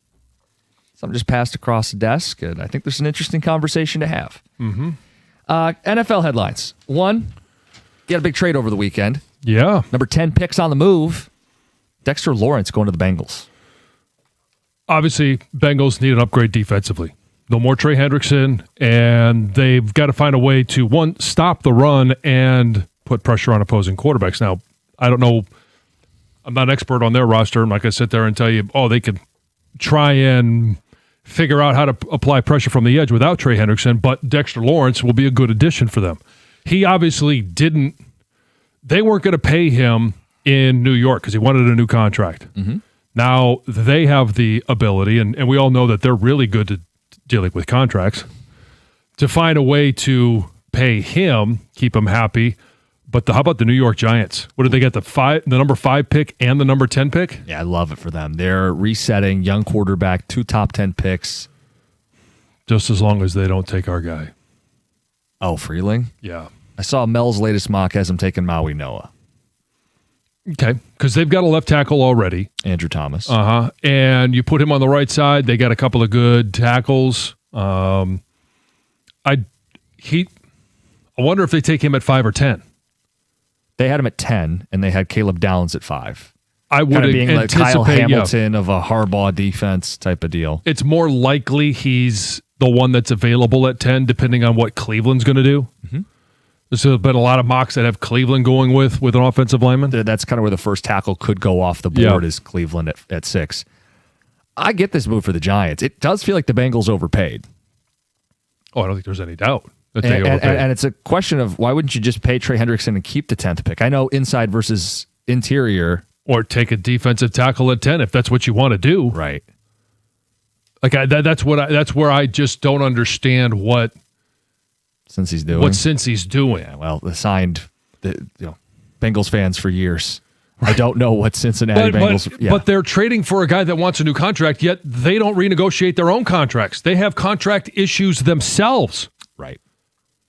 Something just passed across the desk, and I think there's an interesting conversation to have. Mm-hmm. NFL headlines. One, you had a big trade over the weekend. Yeah. Number 10 picks on the move. Dexter Lawrence going to the Bengals. Obviously, Bengals need an upgrade defensively. No more Trey Hendrickson, and they've got to find a way to, one, stop the run and put pressure on opposing quarterbacks. Now, I don't know. I'm not an expert on their roster. I'm not going to sit there and tell you, they could try and figure out how to apply pressure from the edge without Trey Hendrickson, but Dexter Lawrence will be a good addition for them. He obviously didn't. They weren't going to pay him in New York because he wanted a new contract. Mm-hmm. Now they have the ability, and we all know that they're really good at dealing with contracts, to find a way to pay him, keep him happy. But how about the New York Giants? What did they get, the number 5 pick and the number 10 pick? Yeah, I love it for them. They're resetting, young quarterback, 2 top 10 picks. Just as long as they don't take our guy. Oh, Freeling? Yeah. I saw Mel's latest mock has him taking Maui Noah. Okay, because they've got a left tackle already. Andrew Thomas. Uh-huh. And you put him on the right side. They got a couple of good tackles. I wonder if they take him at 5 or 10. They had him at 10, and they had Caleb Downs at 5. I would being like Kyle anticipate, Hamilton of a Harbaugh defense type of deal. It's more likely he's the one that's available at 10, depending on what Cleveland's going to do. Mm-hmm. There's been a lot of mocks that have Cleveland going with an offensive lineman. That's kind of where the first tackle could go off the board is Cleveland at 6. I get this move for the Giants. It does feel like the Bengals overpaid. Oh, I don't think there's any doubt that they overpaid. And it's a question of why wouldn't you just pay Trey Hendrickson and keep the 10th pick? I know inside versus interior. Or take a defensive tackle at 10 if that's what you want to do. Right. Like that's where I just don't understand what Cincy's doing. What Cincy's doing. Yeah, well, Bengals fans for years. I don't know what Cincinnati Bengals. But they're trading for a guy that wants a new contract, yet they don't renegotiate their own contracts. They have contract issues themselves. Right.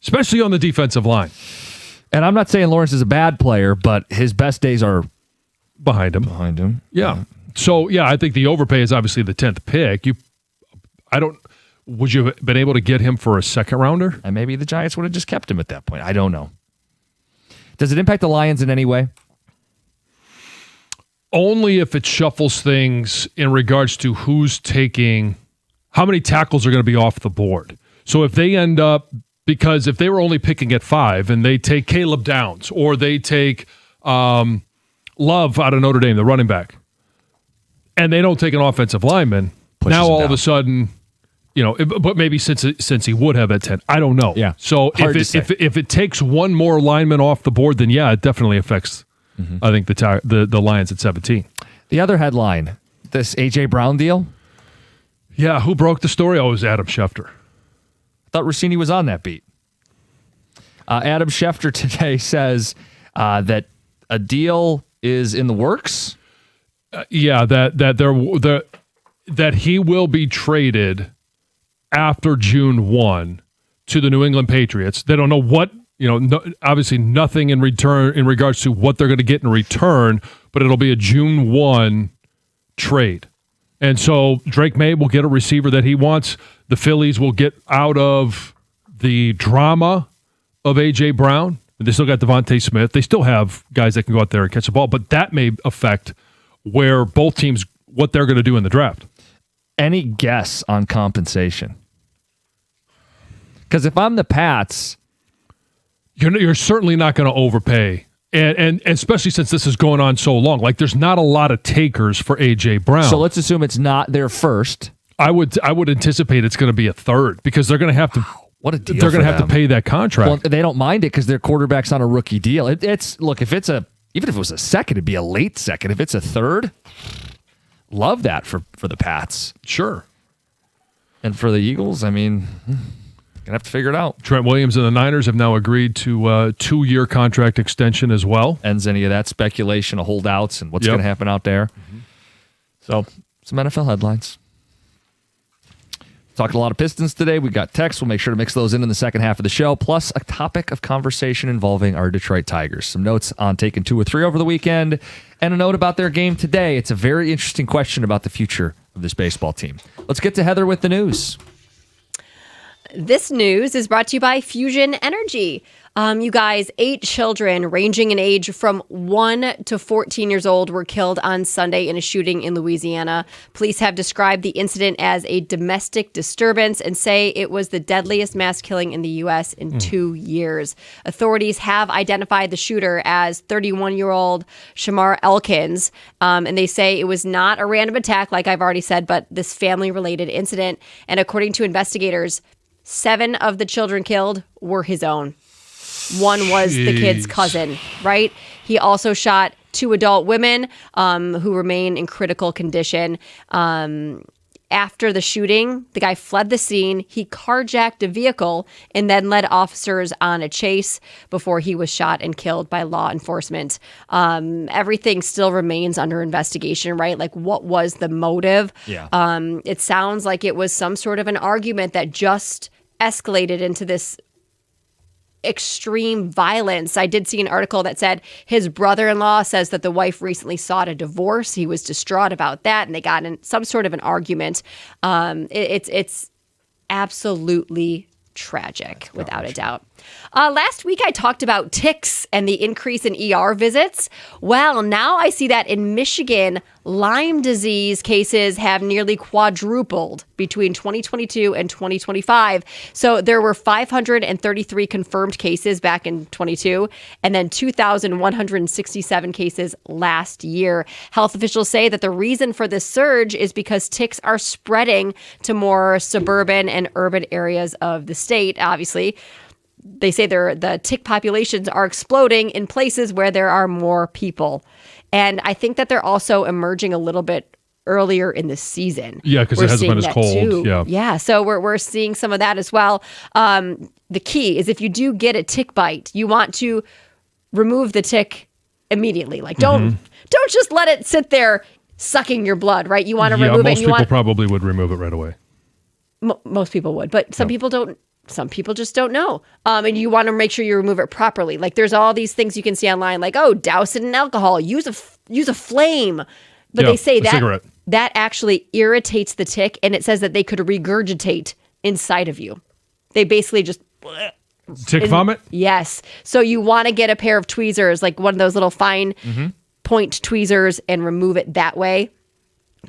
Especially on the defensive line. And I'm not saying Lawrence is a bad player, but his best days are behind him. Yeah. So, I think the overpay is obviously the 10th pick. Would you have been able to get him for a second rounder? And maybe the Giants would have just kept him at that point. I don't know. Does it impact the Lions in any way? Only if it shuffles things in regards to who's taking, how many tackles are going to be off the board. So if they end up, because if they were only picking at 5 and they take Caleb Downs or they take Love out of Notre Dame, the running back, and they don't take an offensive lineman, now all of a sudden, but maybe since he would have at 10, I don't know. Yeah. So if it takes one more lineman off the board, then it definitely affects. Mm-hmm. I think the Lions at 17. The other headline, this A.J. Brown deal. Yeah, who broke the story? Oh, it was Adam Schefter. I thought Rossini was on that beat. Adam Schefter today says that a deal is in the works. That he will be traded after June 1 to the New England Patriots. They don't know what, obviously nothing in return in regards to what they're going to get in return, but it'll be a June 1 trade. And so Drake May will get a receiver that he wants. The Phillies will get out of the drama of A.J. Brown. They still got Devontae Smith. They still have guys that can go out there and catch the ball, but that may affect where both teams, what they're going to do in the draft. Any guess on compensation? Because if I'm the Pats, you're certainly not going to overpay, and especially since this is going on so long. Like there's not a lot of takers for A.J. Brown. So let's assume it's not their first. I would anticipate it's going to be a third because they're going to have to. What a deal! They're going to have to pay that contract. Well, they don't mind it because their quarterback's on a rookie deal. Look, if it was a second, it'd be a late second. If it's a third, love that for the Pats. Sure. And for the Eagles, gonna have to figure it out. Trent Williams and the Niners have now agreed to a 2-year contract extension as well. Ends any of that speculation of holdouts and what's going to happen out there. Mm-hmm. So, some NFL headlines. Talking a lot of Pistons today. We got texts. We'll make sure to mix those in the second half of the show, plus a topic of conversation involving our Detroit Tigers. Some notes on taking 2 or 3 over the weekend, and a note about their game today. It's a very interesting question about the future of this baseball team. Let's get to Heather with the news. This news is brought to you by Fusion Energy. You guys, 8 children ranging in age from 1 to 14 years old were killed on Sunday in a shooting in Louisiana. Police have described the incident as a domestic disturbance and say it was the deadliest mass killing in the U.S. in 2 years. Authorities have identified the shooter as 31-year-old Shamar Elkins, and they say it was not a random attack, like I've already said, but this family-related incident. And according to investigators, 7 of the children killed were his own. One was the kid's cousin, right? He also shot 2 adult women who remain in critical condition. After the shooting, the guy fled the scene. He carjacked a vehicle and then led officers on a chase before he was shot and killed by law enforcement. Everything still remains under investigation, right? Like, what was the motive? Yeah. It sounds like it was some sort of an argument that just escalated into this extreme violence. I did see an article that said his brother-in-law says that the wife recently sought a divorce. He was distraught about that, and they got in some sort of an argument. It's absolutely tragic, without a doubt. Last week, I talked about ticks and the increase in ER visits. Well, now I see that in Michigan, Lyme disease cases have nearly quadrupled between 2022 and 2025. So there were 533 confirmed cases back in 22, and then 2,167 cases last year. Health officials say that the reason for this surge is because ticks are spreading to more suburban and urban areas of the state, obviously. They say the tick populations are exploding in places where there are more people. And I think that they're also emerging a little bit earlier in the season. Yeah, because it hasn't been as cold. Too. Yeah, so we're seeing some of that as well. The key is if you do get a tick bite, you want to remove the tick immediately. Like, don't just let it sit there sucking your blood, right? You want to remove it. Most people probably would remove it right away. Most people would, but some people don't. Some people just don't know. And you want to make sure you remove it properly. Like, there's all these things you can see online, like, oh, douse it in alcohol, use a flame. But they say that actually irritates the tick, and it says that they could regurgitate inside of you. They basically just... Tick vomit? Yes. So you want to get a pair of tweezers, like one of those little fine point tweezers, and remove it that way.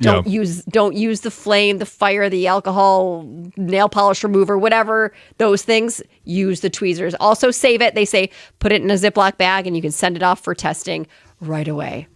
Don't use the flame, the fire, the alcohol, nail polish remover, whatever, those things. Use the tweezers. Also save it. They say put it in a Ziploc bag and you can send it off for testing right away.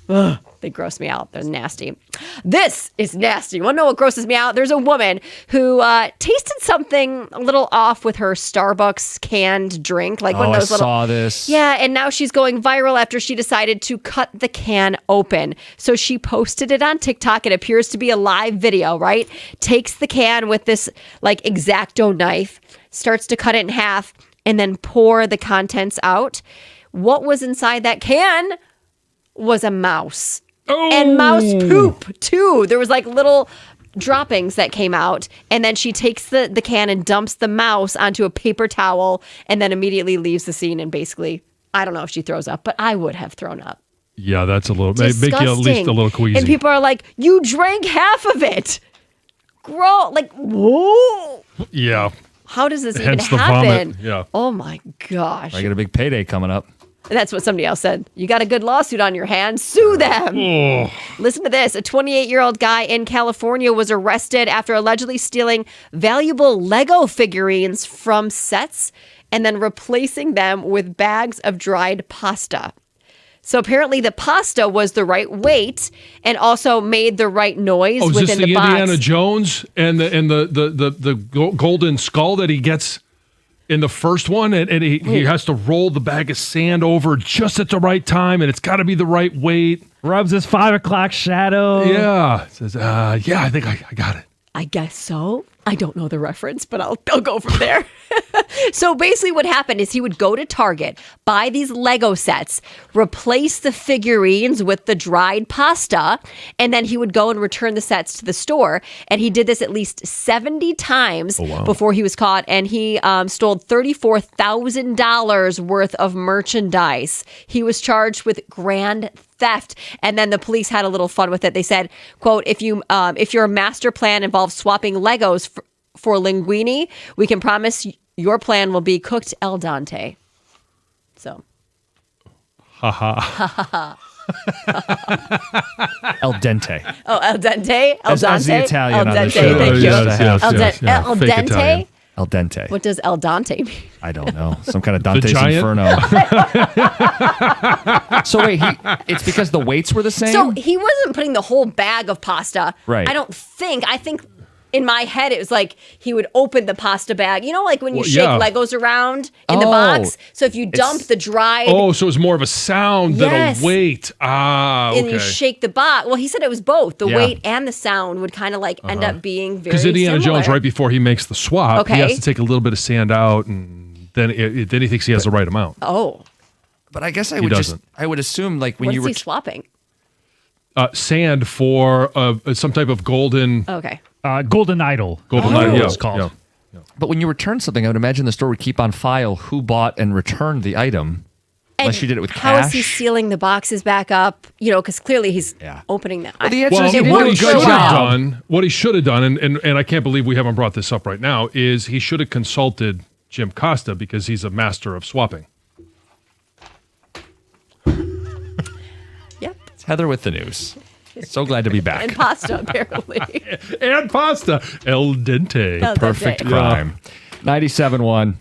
Ugh, they gross me out. They're nasty. This is nasty. You want to know what grosses me out? There's a woman who tasted something a little off with her Starbucks canned drink. Like one of those little... I saw this. Yeah, and now she's going viral after she decided to cut the can open. So she posted it on TikTok. It appears to be a live video, right? Takes the can with this like X-Acto knife, starts to cut it in half, and then pour the contents out. What was inside that can was a mouse. Oh. And mouse poop, too. There was like little droppings that came out. And then she takes the can and dumps the mouse onto a paper towel and then immediately leaves the scene. And basically, I don't know if she throws up, but I would have thrown up. Yeah, that's a little... Make you at least a little queasy. And people are like, you drank half of it. Grow, like, whoa. Yeah. How does this Hence even the happen? Vomit. Yeah. Oh, my gosh. I got a big payday coming up. And that's what somebody else said. You got a good lawsuit on your hands. Sue them. Oh. Listen to this. A 28-year-old guy in California was arrested after allegedly stealing valuable Lego figurines from sets and then replacing them with bags of dried pasta. So apparently the pasta was the right weight and also made the right noise within the box. Oh, is this the Indiana Jones and the golden skull that he gets in the first one, and he has to roll the bag of sand over just at the right time, and it's got to be the right weight. Rubs his 5 o'clock shadow. Yeah. Says, I think I got it. I guess so. I don't know the reference, but I'll go from there. So basically what happened is he would go to Target, buy these Lego sets, replace the figurines with the dried pasta, and then he would go and return the sets to the store. And he did this at least 70 times before he was caught. And he stole $34,000 worth of merchandise. He was charged with grand theft. And then the police had a little fun with it. They said, quote, if your master plan involves swapping Legos for linguine, we can promise your plan will be cooked al dente. So. Ha ha. El dente. Oh, al dente? Al dente? As the Italian al on the dente, show. thank you. Yes, Al fake dente? Italian. El dente. What does al dente mean? I don't know. Some kind of Dante's giant? Inferno. So wait, it's because the weights were the same? So he wasn't putting the whole bag of pasta. Right. I think in my head it was like he would open the pasta bag. You know, like when you shake Legos around in the box? So if you dump the dried... Oh, so it's more of a sound than a weight. Ah, okay. And you shake the box. Well, he said it was both. The weight and the sound would kind of like end up being very Because Indiana similar. Jones, right before he makes the swap, he Okay. has to take a little bit of sand out, and then he thinks he has the right amount. Oh. But I guess He doesn't. I would assume like when What you is were he swapping? Sand for some type of golden... Okay. Golden Idol. Golden That's Idol, what yeah. it's called. Yeah. But when you return something, I would imagine the store would keep on file who bought and returned the item. Unless you did it with How cash. is he sealing the boxes back up? You know, because clearly he's opening them. Well, the answer Well, is he didn't what do a he good should have job. done, what he should have done, and I can't believe we haven't brought this up right now, is he should have consulted Jim Costa because he's a master of swapping. Yep. It's Heather with the news. So glad to be back. And pasta, apparently. And pasta. El dente. El dente. Perfect crime. 97.1.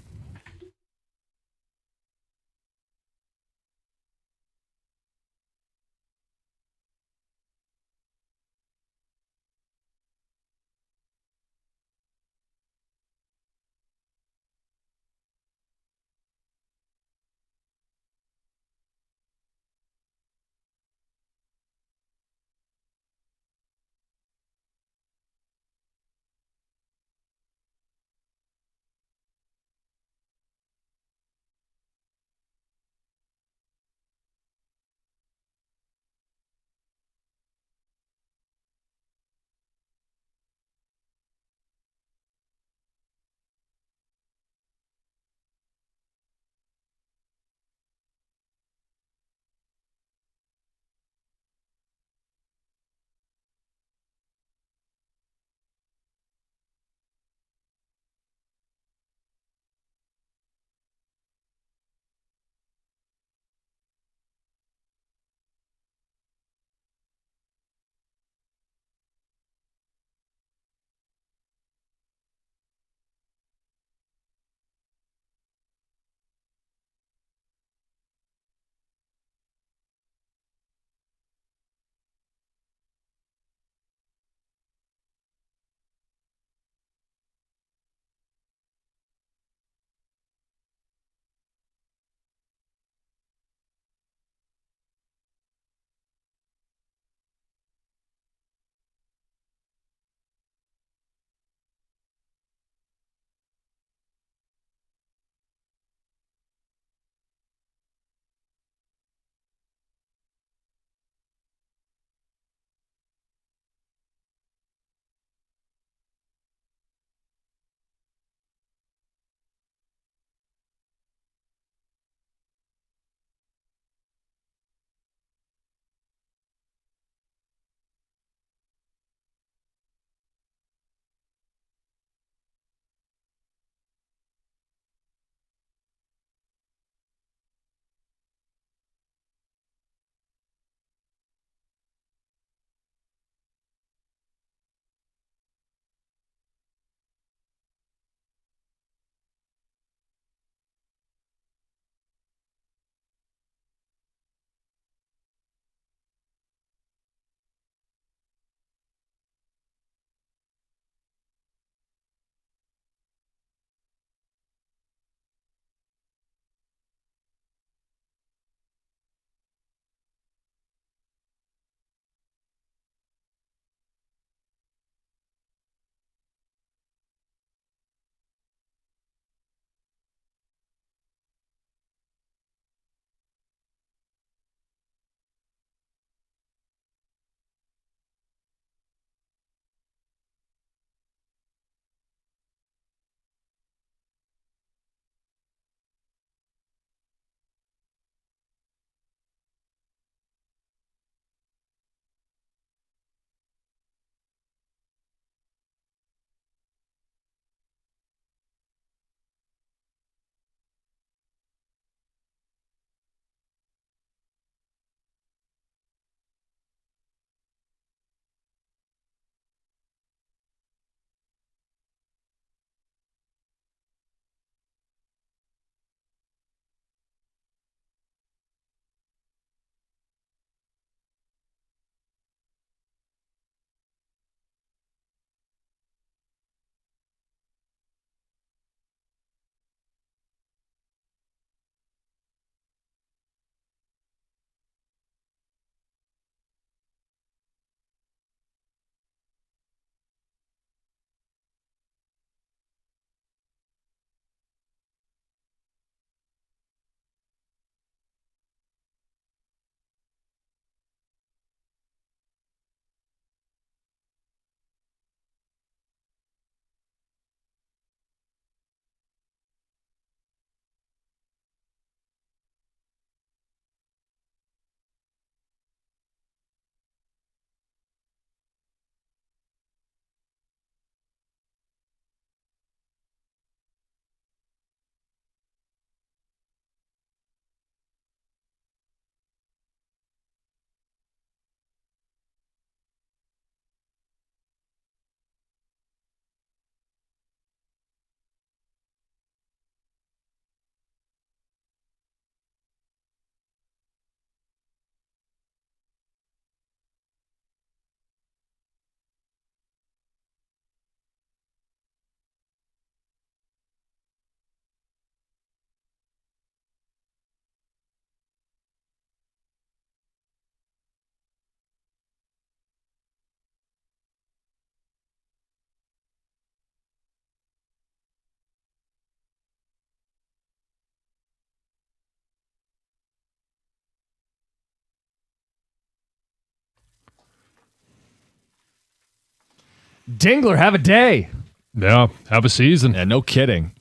Dingler, have a day. Yeah, have a season. Yeah, no kidding.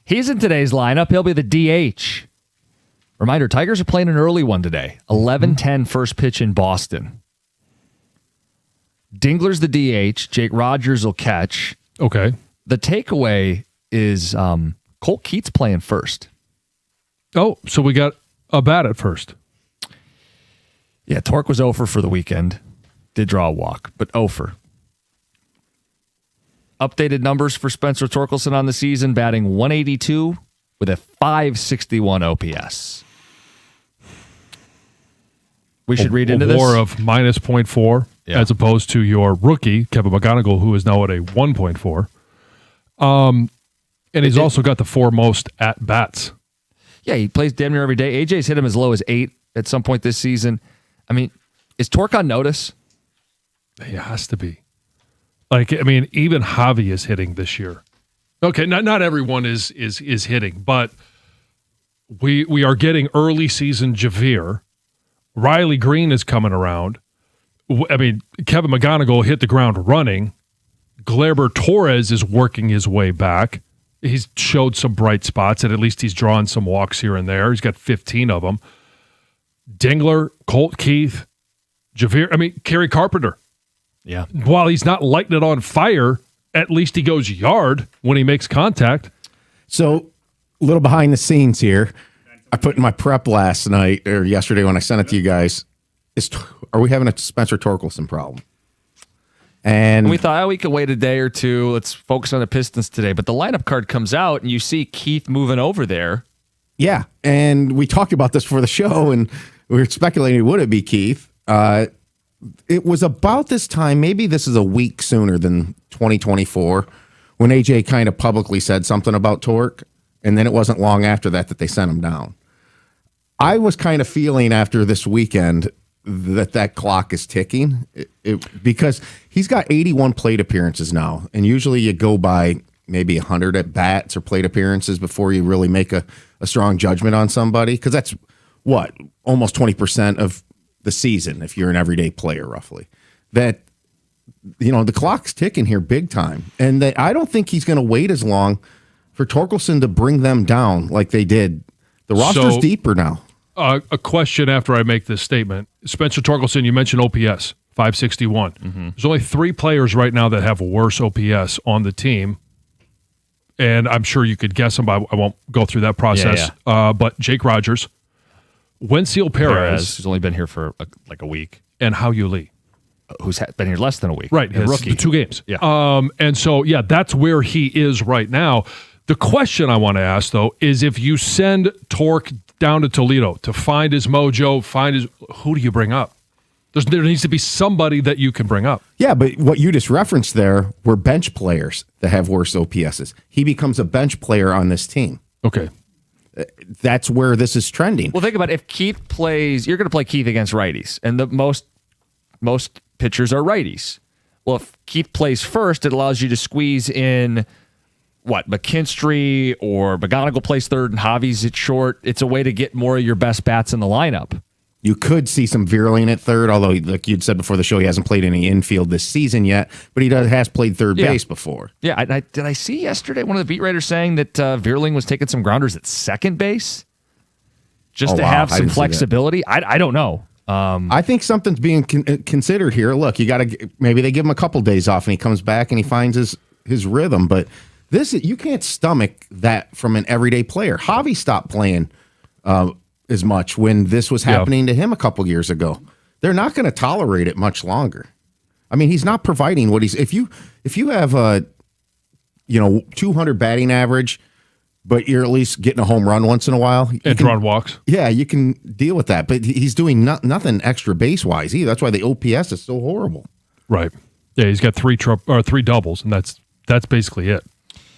He's in today's lineup. He'll be the DH. Reminder, Tigers are playing an early one today. 11:10 first pitch in Boston. Dingler's the DH. Jake Rogers will catch. Okay. The takeaway is Colt Keats playing first. Oh, so we got a bat at first. Yeah, Torque was 0 for the weekend. Did draw a walk, but 0 for. Updated numbers for Spencer Torkelson on the season, batting 182 with a 561 OPS. We should read into this. A WAR of minus 0.4 as opposed to your rookie, Kevin McGonigal, who is now at a 1.4. And he's also got the 4 most at-bats. Yeah, he plays damn near every day. AJ's hit him as low as 8 at some point this season. I mean, is Torque on notice? He has to be. Like, I mean, even Javi is hitting this year. Okay, not everyone is hitting, but we are getting early season Javier. Riley Green is coming around. I mean, Kevin McGonigal hit the ground running. Gleyber Torres is working his way back. He's showed some bright spots, and at least he's drawing some walks here and there. He's got 15 of them. Dingler, Colt Keith, Javier. I mean, Kerry Carpenter. Yeah. While he's not lighting it on fire, at least he goes yard when he makes contact. So, a little behind the scenes here. I put in my prep last night or yesterday when I sent it to you guys. Are we having a Spencer Torkelson problem? And we thought, we could wait a day or two. Let's focus on the Pistons today. But the lineup card comes out, and you see Keith moving over there. Yeah, and we talked about this for the show, and we were speculating, would it be Keith? It was about this time, maybe this is a week sooner than 2024, when AJ kind of publicly said something about Torque, and then it wasn't long after that they sent him down. I was kind of feeling after this weekend that clock is ticking because he's got 81 plate appearances now, and usually you go by maybe 100 at bats or plate appearances before you really make a strong judgment on somebody, because that's almost 20% of the season if you're an everyday player, roughly. That, the clock's ticking here big time, and that I don't think he's going to wait as long for Torkelson to bring them down like they did. The roster's deeper now. A question after I make this statement. Spencer Torkelson, you mentioned OPS, 561. Mm-hmm. There's only 3 players right now that have worse OPS on the team, and I'm sure you could guess them, but I won't go through that process. Yeah. But Jake Rogers, Wensiel Perez, who's only been here for a week, and Hao Yu Lee, who's been here less than a week. Right, rookie. 2 games. Yeah. And so, that's where he is right now. The question I want to ask, though, is if you send Torque down to Toledo to find his mojo, who do you bring up? There needs to be somebody that you can bring up. Yeah, but what you just referenced there were bench players that have worse OPSs. He becomes a bench player on this team. Okay. That's where this is trending. Well, think about it. If Keith plays, you're going to play Keith against righties, and the most pitchers are righties. Well, if Keith plays first, it allows you to squeeze in McKinstry or McGonigal plays third and Javi's at short. It's a way to get more of your best bats in the lineup. You could see some Vierling at third, although, like you'd said before the show, he hasn't played any infield this season yet, but he has played third base before. Yeah, did I see yesterday one of the beat writers saying that Vierling was taking some grounders at second base just to have some flexibility? I don't know. I think something's being considered here. Look, maybe they give him a couple days off and he comes back and he finds his rhythm, but you can't stomach that from an everyday player. Javi stopped playing as much when this was happening to him a couple years ago. They're not going to tolerate it much longer. I mean, he's not providing what he's. If you have a 200 batting average, but you're at least getting a home run once in a while and drawing walks. Yeah, you can deal with that. But he's doing nothing extra base wise either. That's why the OPS is so horrible. Right. Yeah, he's got 3 doubles, and that's basically it.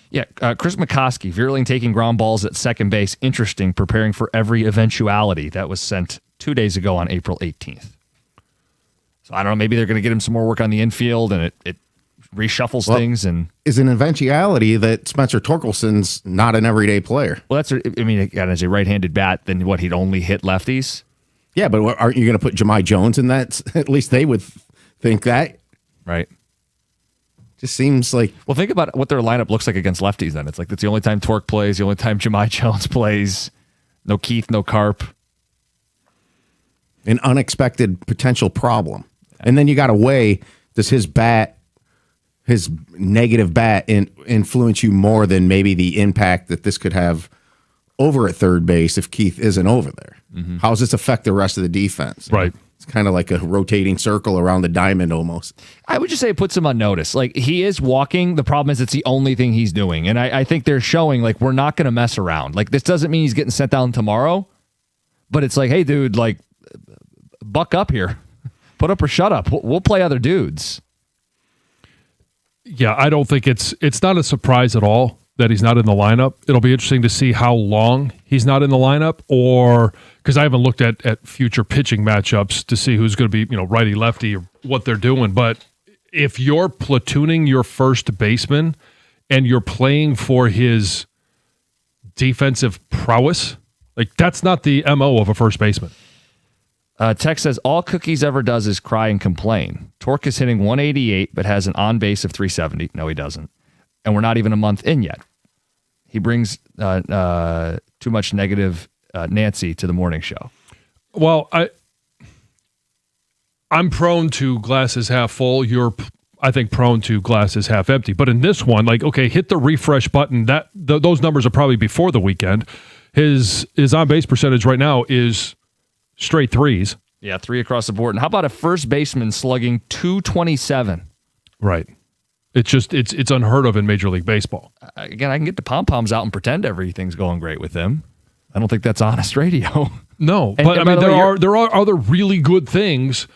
Yeah, Chris McCoskey, Vierling taking ground balls at second base. Interesting, preparing for every eventuality. That was sent 2 days ago on April 18th. So I don't know, maybe they're going to get him some more work on the infield, and it reshuffles things. And is an eventuality that Spencer Torkelson's not an everyday player. Well, again, as a right-handed bat, then he'd only hit lefties? Yeah, but aren't you going to put Jahmai Jones in that? At least they would think that. Right. Just seems like. Well, think about what their lineup looks like against lefties then. It's like that's the only time Torque plays, the only time Jahmai Jones plays. No Keith, no Carp. An unexpected potential problem. And then you got to weigh, does his negative bat influence you more than maybe the impact that this could have over at third base if Keith isn't over there? Mm-hmm. How does this affect the rest of the defense? Right. It's kind of like a rotating circle around the diamond almost. I would just say it puts him on notice. Like, he is walking. The problem is it's the only thing he's doing. And I think they're showing, like, we're not going to mess around. Like, this doesn't mean he's getting sent down tomorrow, but it's like, hey, dude, like, buck up here. Put up or shut up. We'll play other dudes. Yeah, I don't think it's not a surprise at all that he's not in the lineup. It'll be interesting to see how long he's not in the lineup, or because I haven't looked at future pitching matchups to see who's going to be, righty, lefty, or what they're doing. But if you're platooning your first baseman and you're playing for his defensive prowess, like, that's not the MO of a first baseman. Tech says, all Cookies ever does is cry and complain. Torque is hitting 188, but has an on-base of 370. No, he doesn't. And we're not even a month in yet. He brings too much negative Nancy to the morning show. Well, I'm prone to glasses half full. You're, I think, prone to glasses half empty. But in this one, like, okay, hit the refresh button. Those numbers are probably before the weekend. His on-base percentage right now is straight threes. Yeah, 3 across the board. And how about a first baseman slugging 227? Right. It's unheard of in Major League Baseball. Again, I can get the pom-poms out and pretend everything's going great with him. I don't think that's honest radio. No, but I mean, there are other really good things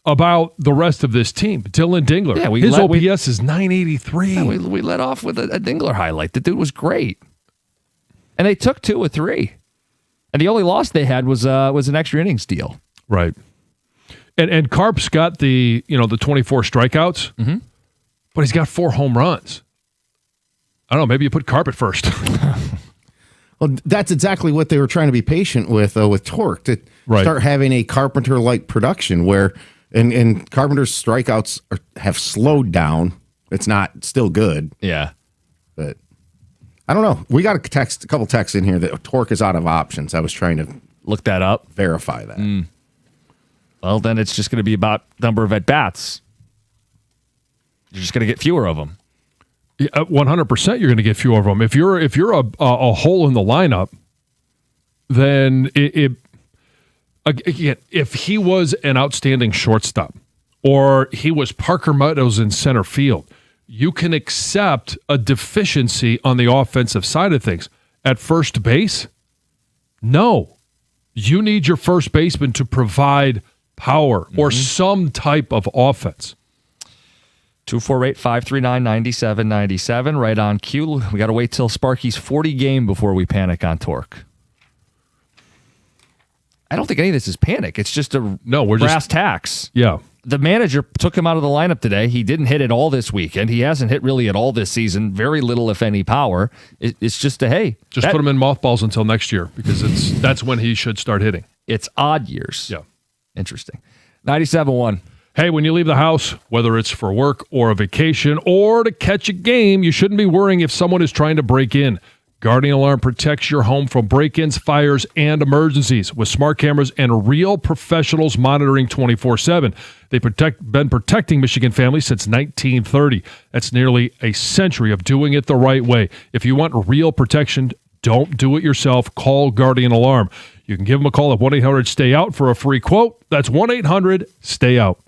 about the rest of this team. Dylan Dingler, yeah, his OPS is 983. Yeah, we let off with a Dingler highlight. The dude was great. And they took 2 of 3. And the only loss they had was an extra innings deal. Right. And Carp's got the 24 strikeouts, mm-hmm. but he's got 4 home runs. I don't know. Maybe you put Carp at first. Well, that's exactly what they were trying to be patient with Torque, to start having a Carpenter-like production where, and Carpenter's strikeouts have slowed down. It's not still good. Yeah. But I don't know. We got a couple texts in here that Torque is out of options. I was trying to look that up, verify that. Well, then it's just going to be about number of at-bats. You're just going to get fewer of them. Yeah, 100%. You're going to get fewer of them. If you're a hole in the lineup, then again, if he was an outstanding shortstop or he was Parker Meadows in center field, you can accept a deficiency on the offensive side of things. At first base, no. You need your first baseman to provide power or some type of offense. 248-539-9797, right on cue. We got to wait till Sparky's 40 game before we panic on Torque. I don't think any of this is panic. It's just brass tacks. Yeah. The manager took him out of the lineup today. He didn't hit at all this weekend. He hasn't hit really at all this season. Very little, if any, power. It's just put him in mothballs until next year, because that's when he should start hitting. It's odd years. Yeah. Interesting. 97.1. Hey, when you leave the house, whether it's for work or a vacation or to catch a game, you shouldn't be worrying if someone is trying to break in. Guardian Alarm protects your home from break-ins, fires, and emergencies with smart cameras and real professionals monitoring 24/7. They've been protecting Michigan families since 1930. That's nearly a century of doing it the right way. If you want real protection, don't do it yourself. Call Guardian Alarm. You can give them a call at 1-800-STAY-OUT for a free quote. That's 1-800-STAY-OUT.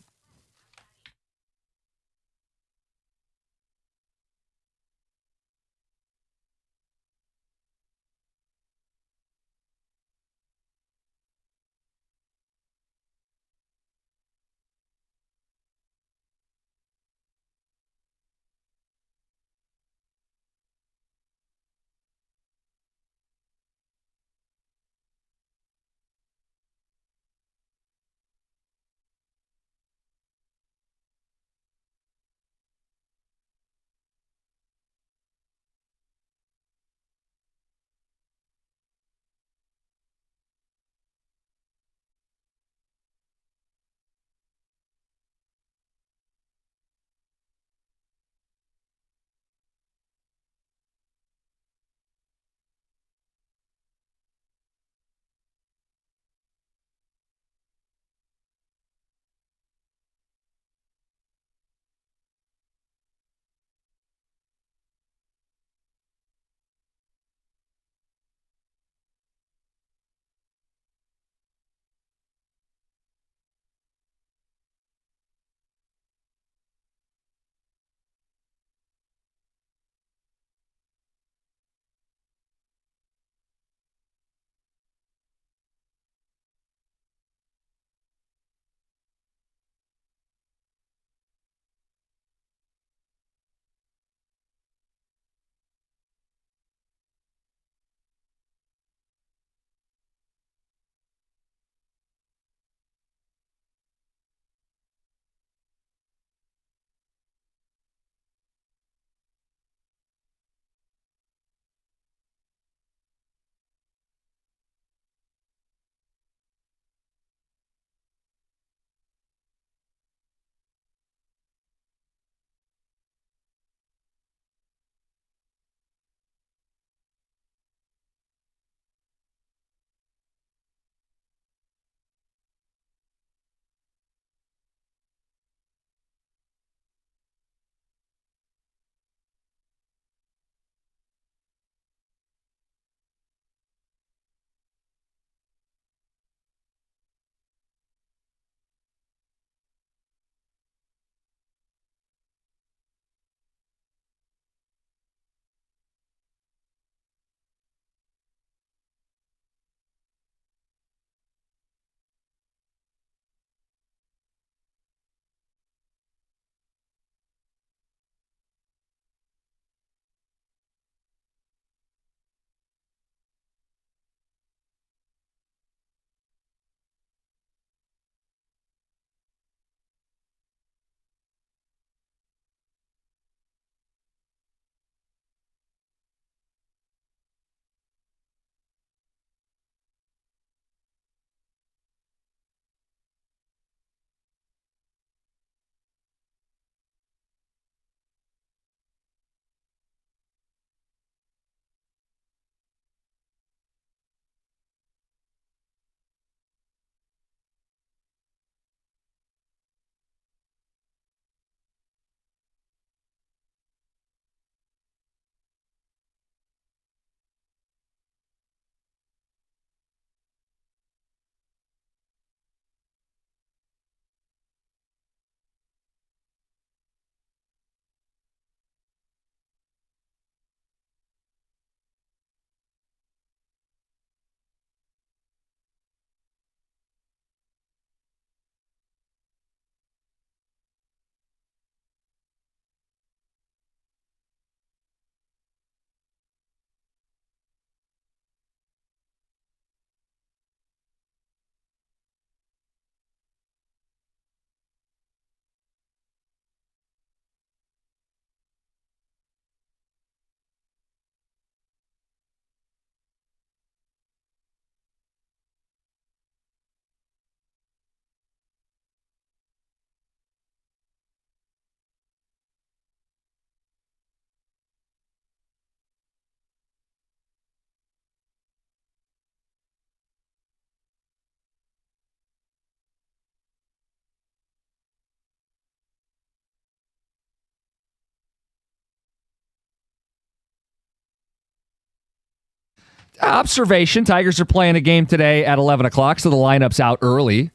Observation, Tigers are playing a game today at 11 o'clock, so the lineup's out early.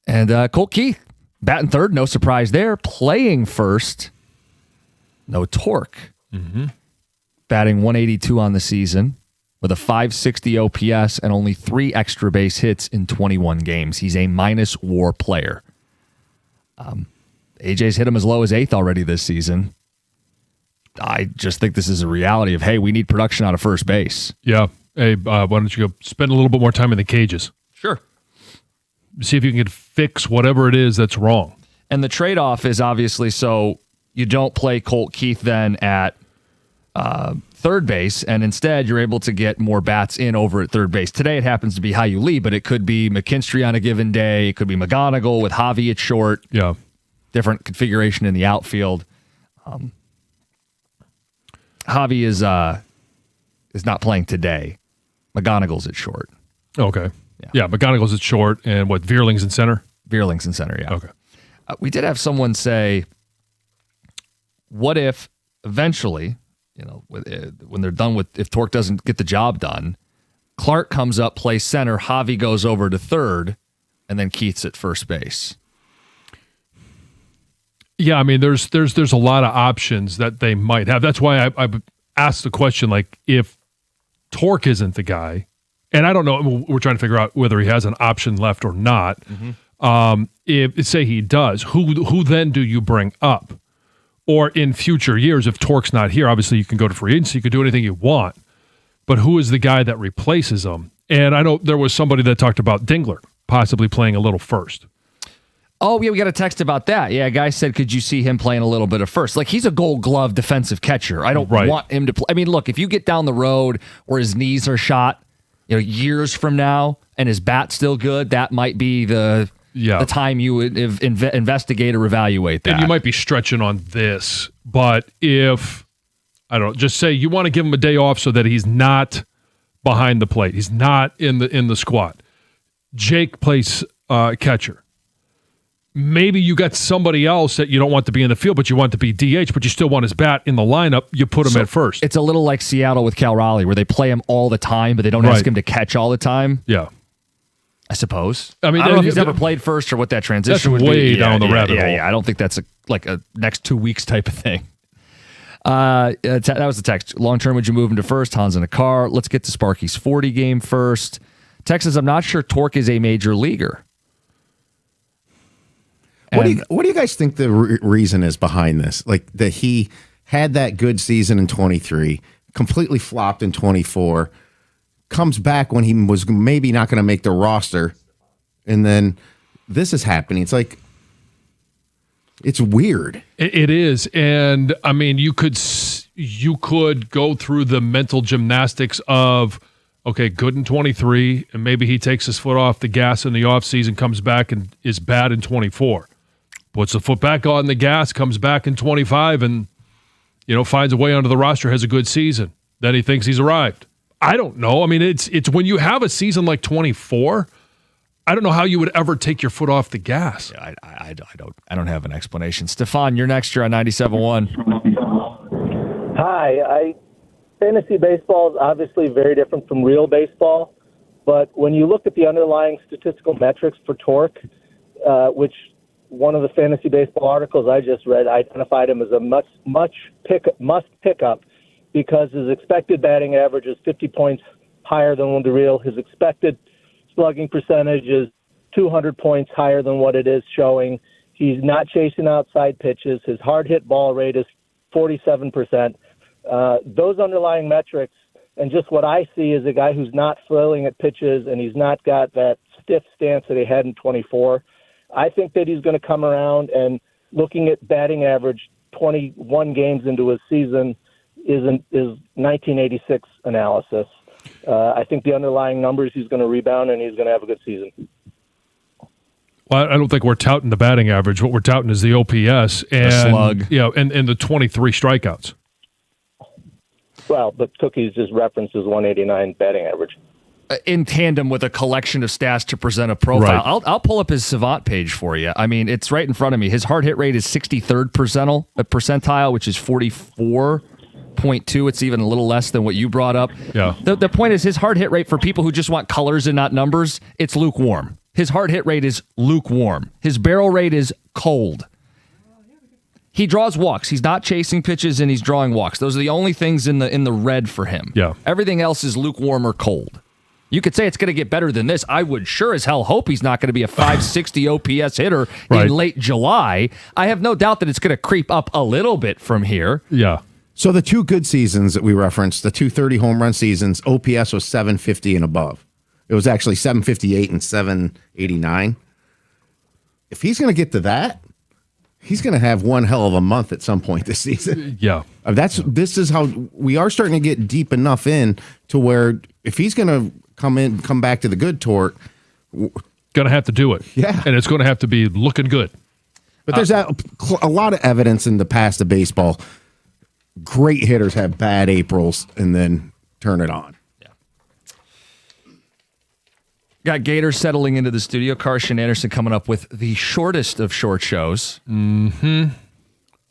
And Colt Keith, batting third, no surprise there. Playing first, no torque. Mm-hmm. Batting 182 on the season with a 560 OPS and only 3 extra base hits in 21 games. He's a minus WAR player. AJ's hit him as low as 8th already this season. I just think this is a reality of, hey, we need production out of first base. Yeah. Hey, why don't you go spend a little bit more time in the cages? Sure. See if you can fix whatever it is that's wrong. And the trade-off is obviously so you don't play Colt Keith then at third base, and instead you're able to get more bats in over at third base. Today it happens to be Hyu Lee, but it could be McKinstry on a given day. It could be McGonigal with Javi at short. Yeah. Different configuration in the outfield. Javi is not playing today. McGonigal's at short. Okay. Yeah, McGonigal's at short, and what, Veerling's in center? Veerling's in center, yeah. Okay. We did have someone say, what if eventually, when they're done with, if Torque doesn't get the job done, Clark comes up, plays center, Javi goes over to third, and then Keith's at first base. Yeah, I mean, there's a lot of options that they might have. That's why I asked the question, like, if Torque isn't the guy, and I don't know, we're trying to figure out whether he has an option left or not. Mm-hmm. If say he does, who then do you bring up? Or in future years, if Torque's not here, obviously you can go to free agency, you can do anything you want. But who is the guy that replaces him? And I know there was somebody that talked about Dingler possibly playing a little first. Oh, yeah, we got a text about that. Yeah, a guy said, could you see him playing a little bit of first? Like, he's a Gold Glove defensive catcher. I don't want him to play. I mean, look, if you get down the road where his knees are shot, years from now, and his bat's still good, that might be the time you would investigate or evaluate that. And you might be stretching on this, but if, I don't know, just say you want to give him a day off so that he's not behind the plate. He's not in the squad. Jake plays catcher. Maybe you got somebody else that you don't want to be in the field, but you want to be DH, but you still want his bat in the lineup. You put him at first. It's a little like Seattle with Cal Raleigh, where they play him all the time, but they don't ask him to catch all the time. Yeah. I suppose. I mean, I don't know if he's ever played first or what that transition would be. That's way down the rabbit hole. Yeah, I don't think that's a next 2 weeks type of thing. That was the text. Long term, would you move him to first? Hans in a car. Let's get to Sparky's 40 game first. Texas, I'm not sure Torque is a major leaguer. What do you guys think the reason is behind this? Like, that he had that good season in 23, completely flopped in 24, comes back when he was maybe not going to make the roster, and then this is happening. It's like, it's weird. It is, and I mean, you could go through the mental gymnastics of, okay, good in 23, and maybe he takes his foot off the gas in the offseason, comes back and is bad in 24. Puts the foot back on the gas, comes back in 25, and finds a way onto the roster, has a good season. Then he thinks he's arrived. I don't know. I mean, it's when you have a season like 24, I don't know how you would ever take your foot off the gas. Yeah, I don't have an explanation. Stefan, you're next year on 97.1. Hi. Fantasy baseball is obviously very different from real baseball, but when you look at the underlying statistical metrics for Torque, which one of the fantasy baseball articles I just read identified him as a must pick up because his expected batting average is 50 points higher than the real. His expected slugging percentage is 200 points higher than what it is showing. He's not chasing outside pitches. His hard hit ball rate is 47%. Those underlying metrics and just what I see is a guy who's not flailing at pitches and he's not got that stiff stance that he had in 24. I think that he's going to come around, and looking at batting average 21 games into his season is 1986 analysis. I think the underlying numbers, he's going to rebound and he's going to have a good season. Well, I don't think we're touting the batting average. What we're touting is the OPS and the slug. And the 23 strikeouts. Well, but Cookies just referenced his 189 batting average. In tandem with a collection of stats to present a profile. Right. I'll pull up his Savant page for you. I mean, it's right in front of me. His hard hit rate is 63rd percentile, which is 44 0.2. It's even a little less than what you brought up. Yeah. The point is his hard hit rate, for people who just want colors and not numbers, it's lukewarm. His hard hit rate is lukewarm. His barrel rate is cold. He draws walks. He's not chasing pitches, and he's drawing walks. Those are the only things in the red for him. Yeah. Everything else is lukewarm or cold. You could say it's going to get better than this. I would sure as hell hope he's not going to be a 560 OPS hitter in late July. I have no doubt that it's going to creep up a little bit from here. Yeah. So the two good seasons that we referenced, the 230 home run seasons, OPS was 750 and above. It was actually 758 and 789. If he's going to get to that, he's going to have one hell of a month at some point this season. Yeah. This is how we are starting to get deep enough in to where if he's going to come back to the good torque, going to have to do it. Yeah. And it's going to have to be looking good. But there's a lot of evidence in the past of baseball. Great hitters have bad Aprils and then turn it on. Got Gators settling into the studio. Carson Anderson coming up with the shortest of short shows. Mm-hmm.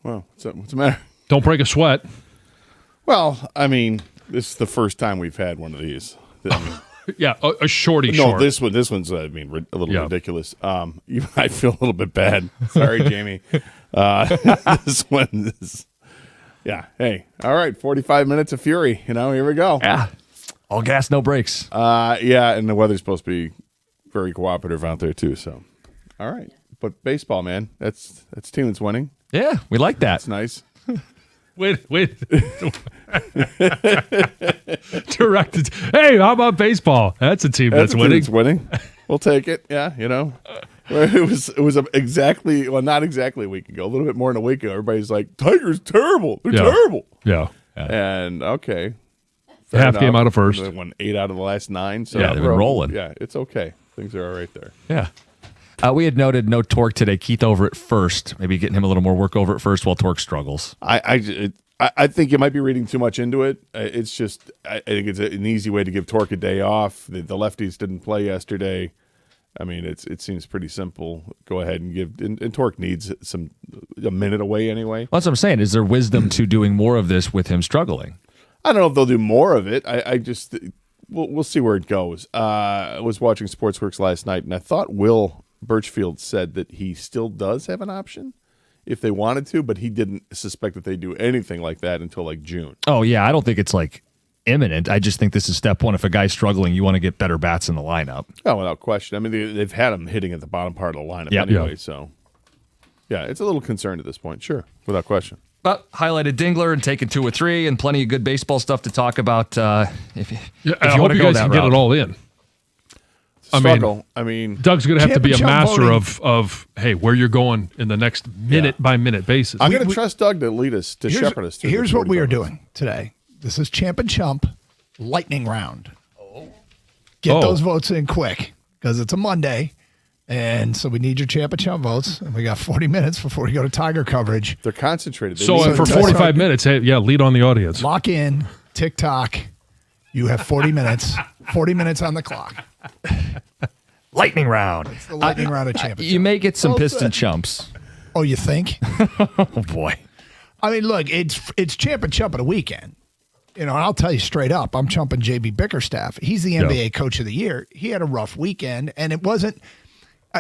Well, what's the matter? Don't break a sweat. Well, I mean, this is the first time we've had one of these. Yeah, a shorty no, short. this one's, I mean, a little ridiculous. I feel a little bit bad. Sorry, Jamie. This one is, hey, all right, 45 minutes of fury. Here we go. Yeah. All gas, no brakes. And the weather's supposed to be very cooperative out there too. So, all right. But baseball, man, that's a team that's winning. Yeah, we like that. That's nice. Wait. Directed. Hey, how about baseball? That's a team that's winning. It's winning. We'll take it. Yeah, It was exactly, well, not exactly a week ago, a little bit more than a week ago. Everybody's like, Tigers terrible. They're terrible. Yeah. And okay. Half game out of first. They won 8 out of the last 9. So they've been rolling. Yeah, it's okay. Things are all right there. Yeah. We had noted no Torque today. Keith over at first. Maybe getting him a little more work over at first while Torque struggles. I think you might be reading too much into it. It's just, I think it's an easy way to give Torque a day off. The lefties didn't play yesterday. I mean, it seems pretty simple. Go ahead and give, and Torque needs a minute away anyway. Well, that's what I'm saying. Is there wisdom to doing more of this with him struggling? I don't know if they'll do more of it. I just, we'll see where it goes. I was watching Sportsworks last night, and I thought Will Birchfield said that he still does have an option if they wanted to, but he didn't suspect that they do anything like that until like June. Oh, yeah. I don't think it's like imminent. I just think this is step one. If a guy's struggling, you want to get better bats in the lineup. Oh, without question. I mean, they've had him hitting at the bottom part of the lineup anyway, so yeah, it's a little concern at this point, sure, without question. But highlighted Dingler and taking 2 or 3 and plenty of good baseball stuff to talk about. If you want to go guys that can route. get it all in. I mean, Doug's going to have to be a master voting. of hey, where you're going in the next minute by minute basis. I'm going to trust Doug to lead us, to shepherd us through. Here's the what we are 45 minutes. doing today. This is Champ and Chump lightning round. Get those votes in quick because it's a Monday. And so we need your Champ and Chump votes. And we got 40 minutes before we go to Tiger coverage. They're concentrated. So for 45 minutes, hey, lead on the audience. Lock in, TikTok. You have 40 minutes. 40 minutes on the clock. Lightning round. It's the lightning round of Champ and You Chump. may get some Well piston said. chumps. Oh, you think? Oh, boy. I mean, look, it's Champ and Chump at a weekend. And I'll tell you straight up, I'm chumping JB Bickerstaff. He's the NBA Coach of the Year. He had a rough weekend, and it wasn't,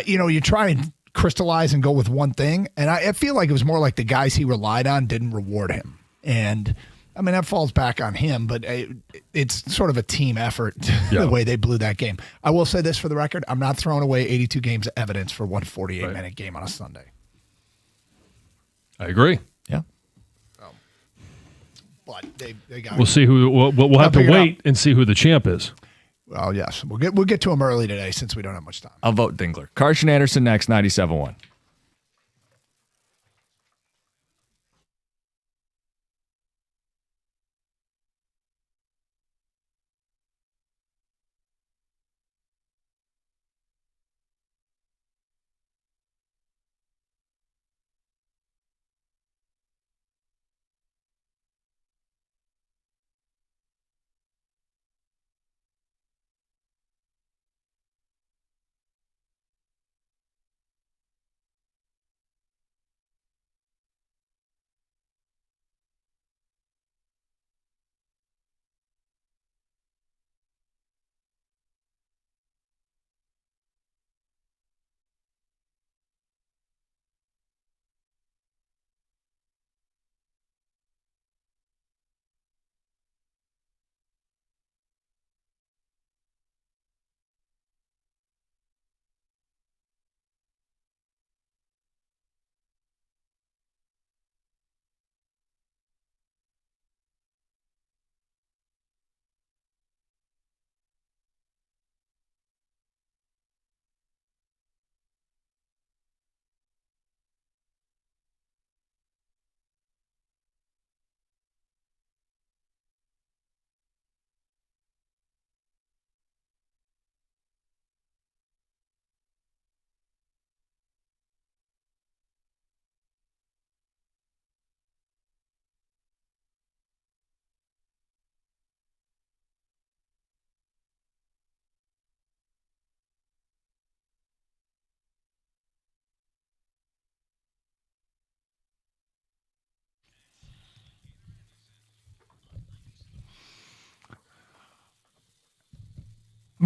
you try and crystallize and go with one thing, and I feel like it was more like the guys he relied on didn't reward him. And, I mean, that falls back on him, but it's sort of a team effort the way they blew that game. I will say this for the record. I'm not throwing away 82 games of evidence for one 48-minute game on a Sunday. I agree. Yeah. But they got. We'll see who. We'll have to wait and see who the champ is. Well, yes, we'll get to him early today since we don't have much time. I'll vote Dingler. Carson Anderson next, 97.1.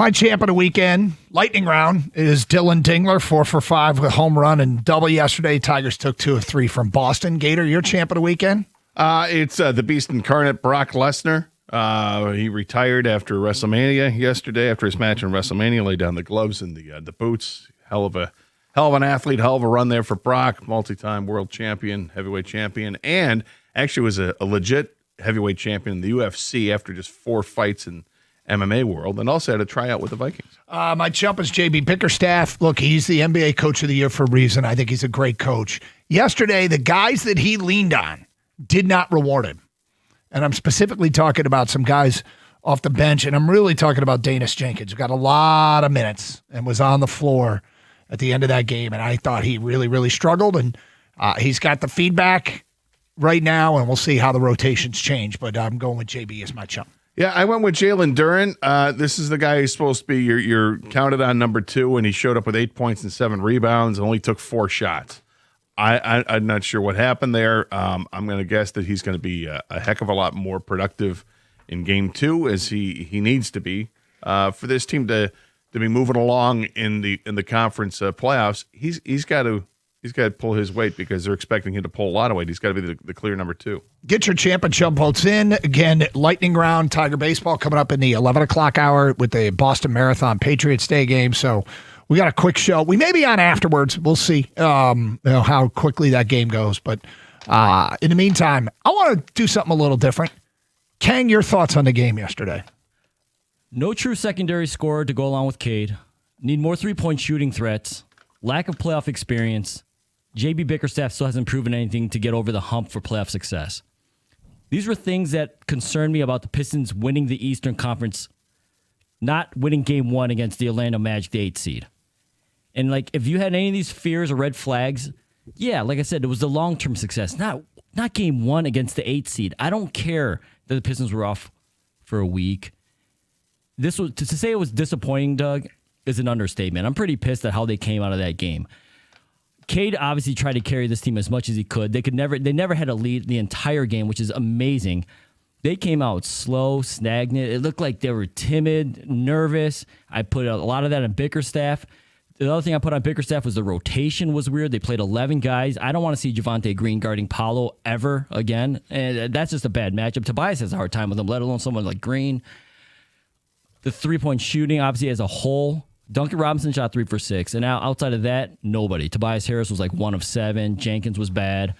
My champ of the weekend, lightning round, is Dylan Dingler, 4 for 5 with a home run and double yesterday. Tigers took 2 of 3 from Boston. Gator, your champ of the weekend? It's the Beast Incarnate, Brock Lesnar. He retired after WrestleMania yesterday. After his match in WrestleMania, laid down the gloves and the boots. Hell of an athlete, hell of a run there for Brock. Multi-time world champion, heavyweight champion, and actually was a legit heavyweight champion in the UFC after just 4 fights in MMA world, and also had a tryout with the Vikings. My chump is JB Bickerstaff. Look, he's the NBA Coach of the Year for a reason. I think he's a great coach. Yesterday, the guys that he leaned on did not reward him. And I'm specifically talking about some guys off the bench, and I'm really talking about Danis Jenkins, who got a lot of minutes and was on the floor at the end of that game, and I thought he really, really struggled, and he's got the feedback right now, and we'll see how the rotations change, but I'm going with JB as my chump. Yeah, I went with Jalen Duren. This is the guy who's supposed to be your counted on number 2, and he showed up with 8 points and 7 rebounds, and only took 4 shots. I'm not sure what happened there. I'm going to guess that he's going to be a heck of a lot more productive in Game 2, as he needs to be for this team to be moving along in the conference playoffs. He's got to pull his weight, because they're expecting him to pull a lot of weight. He's got to be the clear number 2. Get your champ and chump votes in. Again, lightning round, Tiger baseball coming up in the 11 o'clock hour with the Boston Marathon Patriots Day game. So we got a quick show. We may be on afterwards. We'll see how quickly that game goes. But in the meantime, I want to do something a little different. Kang, your thoughts on the game yesterday? No true secondary scorer to go along with Cade. Need more three-point shooting threats. Lack of playoff experience. JB Bickerstaff still hasn't proven anything to get over the hump for playoff success. These were things that concerned me about the Pistons winning the Eastern Conference, not winning Game 1 against the Orlando Magic, the 8th seed. And like, if you had any of these fears or red flags, yeah, like I said, it was the long-term success, not Game 1 against the 8th seed. I don't care that the Pistons were off for a week. This was to say it was disappointing, Doug, is an understatement. I'm pretty pissed at how they came out of that game. Cade obviously tried to carry this team as much as he could. They never had a lead the entire game, which is amazing. They came out slow, stagnant. It looked like they were timid, nervous. I put a lot of that on Bickerstaff. The other thing I put on Bickerstaff was the rotation was weird. They played 11 guys. I don't want to see Javonte Green guarding Paolo ever again. And that's just a bad matchup. Tobias has a hard time with him, let alone someone like Green. The three-point shooting, obviously, as a whole, Duncan Robinson shot 3 for 6. And outside of that, nobody. Tobias Harris was like 1 of 7. Jenkins was bad.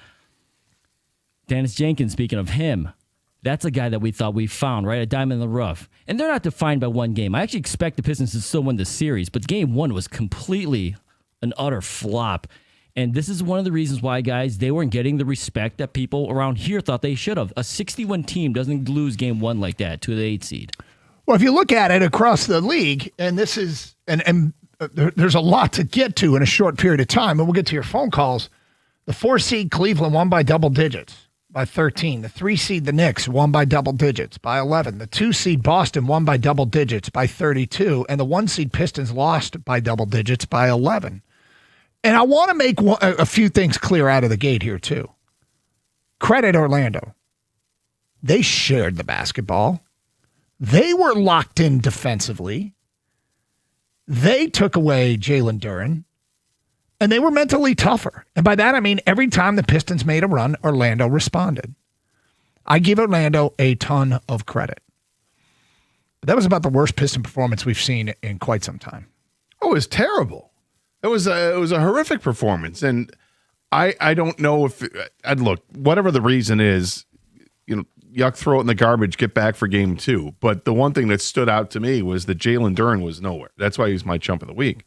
Danis Jenkins, speaking of him, that's a guy that we thought we found, right? A diamond in the rough. And they're not defined by one game. I actually expect the Pistons to still win the series, but Game 1 was completely an utter flop. And this is one of the reasons why, guys, they weren't getting the respect that people around here thought they should have. A 61 team doesn't lose Game 1 like that to the 8th seed. Well, if you look at it across the league, and this is, and there's a lot to get to in a short period of time, and we'll get to your phone calls. The 4 seed Cleveland won by double digits, by 13. The 3 seed the Knicks won by double digits, by 11. The 2 seed Boston won by double digits, by 32. And the 1 seed Pistons lost by double digits, by 11. And I want to make a few things clear out of the gate here, too. Credit Orlando. They shared the basketball. They were locked in defensively. They took away Jalen Duren, and they were mentally tougher. And by that, I mean every time the Pistons made a run, Orlando responded. I give Orlando a ton of credit. But that was about the worst Piston performance we've seen in quite some time. Oh, it was terrible. It was a horrific performance, and I don't know if I'd look, whatever the reason is, yuck, throw it in the garbage, get back for Game 2. But the one thing that stood out to me was that Jalen Duren was nowhere. That's why he's my chump of the week.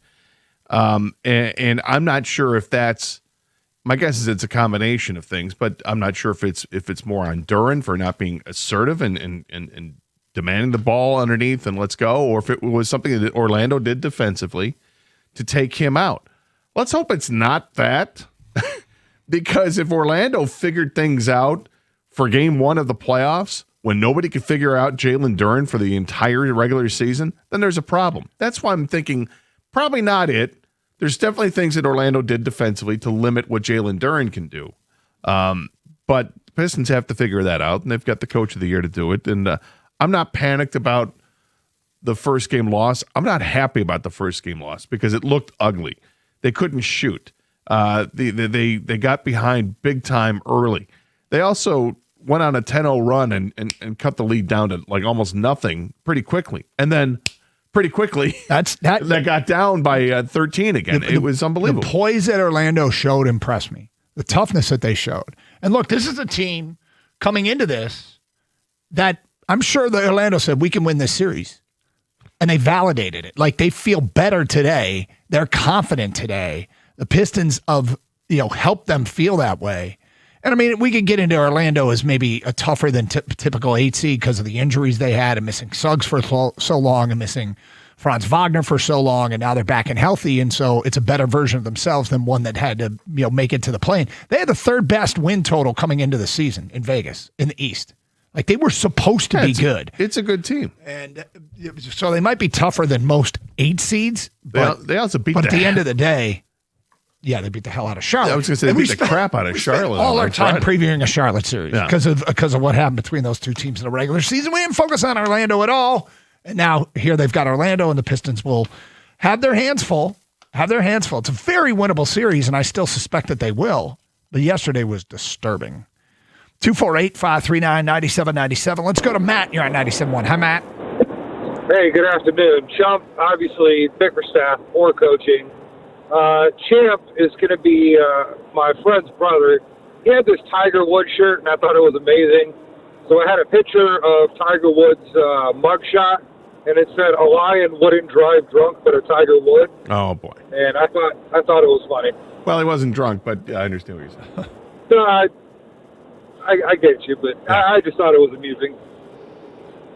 And I'm not sure if that's, my guess is it's a combination of things, but I'm not sure if it's more on Duren for not being assertive and demanding the ball underneath and let's go, or if it was something that Orlando did defensively to take him out. Let's hope it's not that, because if Orlando figured things out for Game 1 of the playoffs, when nobody could figure out Jalen Duren for the entire regular season, then there's a problem. That's why I'm thinking probably not it. There's definitely things that Orlando did defensively to limit what Jalen Duren can do. But the Pistons have to figure that out, and they've got the coach of the year to do it. And I'm not panicked about the first game loss. I'm not happy about the first game loss because it looked ugly. They couldn't shoot. They got behind big time early. They also went on a 10-0 run and cut the lead down to like almost nothing pretty quickly. And then pretty quickly that got down by 13 again. It was unbelievable. The poise that Orlando showed impressed me. The toughness that they showed. And look, this is a team coming into this that I'm sure that Orlando said, we can win this series. And they validated it. Like, they feel better today. They're confident today. The Pistons helped them feel that way. And I mean, we could get into Orlando as maybe a tougher than typical 8 seed because of the injuries they had and missing Suggs for so long and missing Franz Wagner for so long, and now they're back and healthy, and so it's a better version of themselves than one that had to make it to the play-in. They had the third best win total coming into the season in Vegas in the East. Like, they were supposed to be good. It's a good team, and so they might be tougher than most 8 seeds. But they also beat. But at the end of the day, yeah, they beat the hell out of Charlotte. I was going to say they beat the crap out of Charlotte. All our time previewing a Charlotte series because of what happened between those two teams in the regular season. We didn't focus on Orlando at all. And now here they've got Orlando, and the Pistons will have their hands full. It's a very winnable series, and I still suspect that they will. But yesterday was disturbing. 248-539-9797. Let's go to Matt. You're on 97.1. Hi, Matt. Hey, good afternoon. Chump, obviously, Bickerstaff, poor coaching. Champ is going to be my friend's brother. He had this Tiger Woods shirt, and I thought it was amazing. So I had a picture of Tiger Woods' mugshot, and it said, "A lion wouldn't drive drunk, but a tiger would." Oh boy! And I thought it was funny. Well, he wasn't drunk, but I understand what you're saying. No, I get you, but I just thought it was amusing.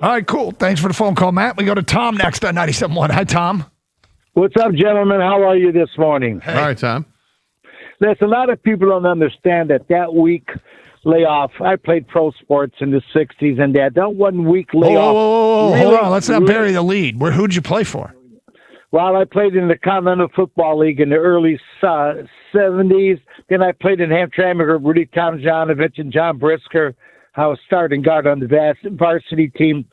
All right, cool. Thanks for the phone call, Matt. We go to Tom next on 97.1. Hi, Tom. What's up, gentlemen? How are you this morning? Hey. All right, Tom. There's a lot of people don't understand that week layoff. I played pro sports in the 60s, and that 1 week layoff. Really, hold on. Let's not bury the lead. Who'd you play for? Well, I played in the Continental Football League in the early 70s. Then I played in Hamtramck with Rudy Tomjanovich and John Brisker. I was starting guard on the varsity team.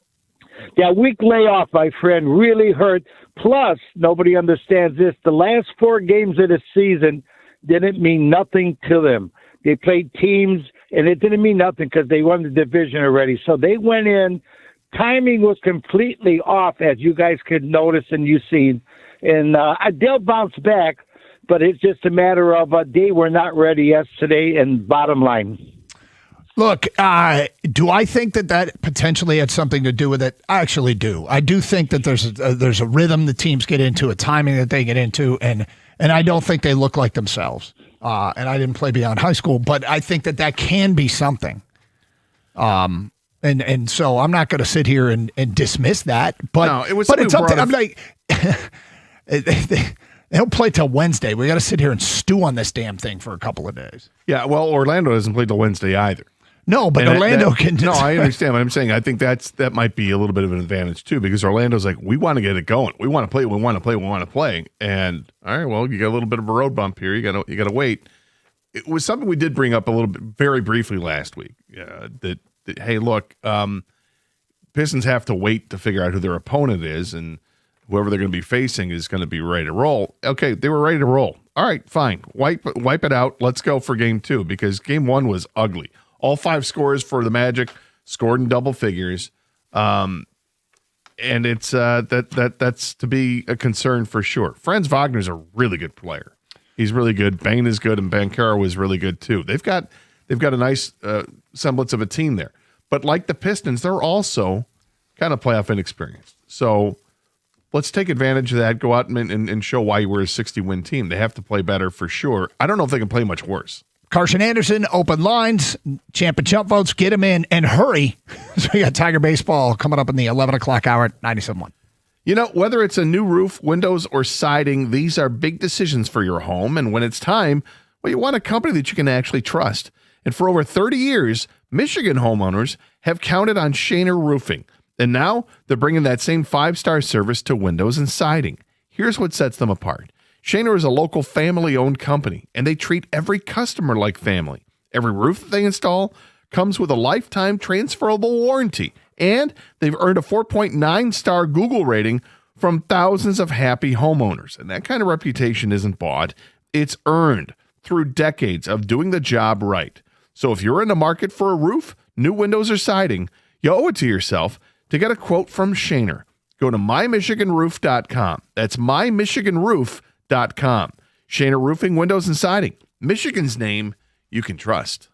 That week layoff, my friend, really hurt. Plus, nobody understands this. The last 4 games of the season didn't mean nothing to them. They played teams, and it didn't mean nothing because they won the division already. So they went in. Timing was completely off, as you guys could notice and you've seen. And they'll bounce back, but it's just a matter of they were not ready yesterday, and bottom line. Look, do I think that potentially had something to do with it? I actually do. I do think that there's a rhythm the teams get into, a timing that they get into, and I don't think they look like themselves. And I didn't play beyond high school, but I think that can be something. And so I'm not going to sit here and dismiss that. But no, it was. But it's something. I'm like, they don't play till Wednesday. We got to sit here and stew on this damn thing for a couple of days. Yeah, well, Orlando doesn't play till Wednesday either. No, but Orlando can. No, I understand what I'm saying. I think that might be a little bit of an advantage too, because Orlando's like, we want to get it going. We want to play. We want to play. We want to play. And all right, well, you got a little bit of a road bump here. You got to wait. It was something we did bring up a little bit, very briefly last week. That hey, look, Pistons have to wait to figure out who their opponent is, and whoever they're going to be facing is going to be ready to roll. Okay, they were ready to roll. All right, fine. Wipe it out. Let's go for game 2, because game 1 was ugly. All 5 scores for the Magic scored in double figures, and it's that's to be a concern for sure. Franz Wagner's a really good player. He's really good. Bain is good, and Banchero was really good too. They've got a nice semblance of a team there. But like the Pistons, they're also kind of playoff inexperienced. So let's take advantage of that. Go out and show why we're a 60-win team. They have to play better for sure. I don't know if they can play much worse. Carson Anderson, open lines, champ and chump votes, get him in and hurry. So we got Tiger Baseball coming up in the 11 o'clock hour at 97.1. You know, whether it's a new roof, windows, or siding, these are big decisions for your home. And when it's time, well, you want a company that you can actually trust. And for over 30 years, Michigan homeowners have counted on Shaner Roofing. And now they're bringing that same 5-star service to windows and siding. Here's what sets them apart. Shaner is a local family-owned company, and they treat every customer like family. Every roof that they install comes with a lifetime transferable warranty, And they've earned a 4.9-star Google rating from thousands of happy homeowners. And that kind of reputation isn't bought. It's earned through decades of doing the job right. So if you're in the market for a roof, new windows, or siding, you owe it to yourself to get a quote from Shaner. Go to mymichiganroof.com. That's mymichiganroof.com. Shaner Roofing, Windows, and Siding. Michigan's name you can trust.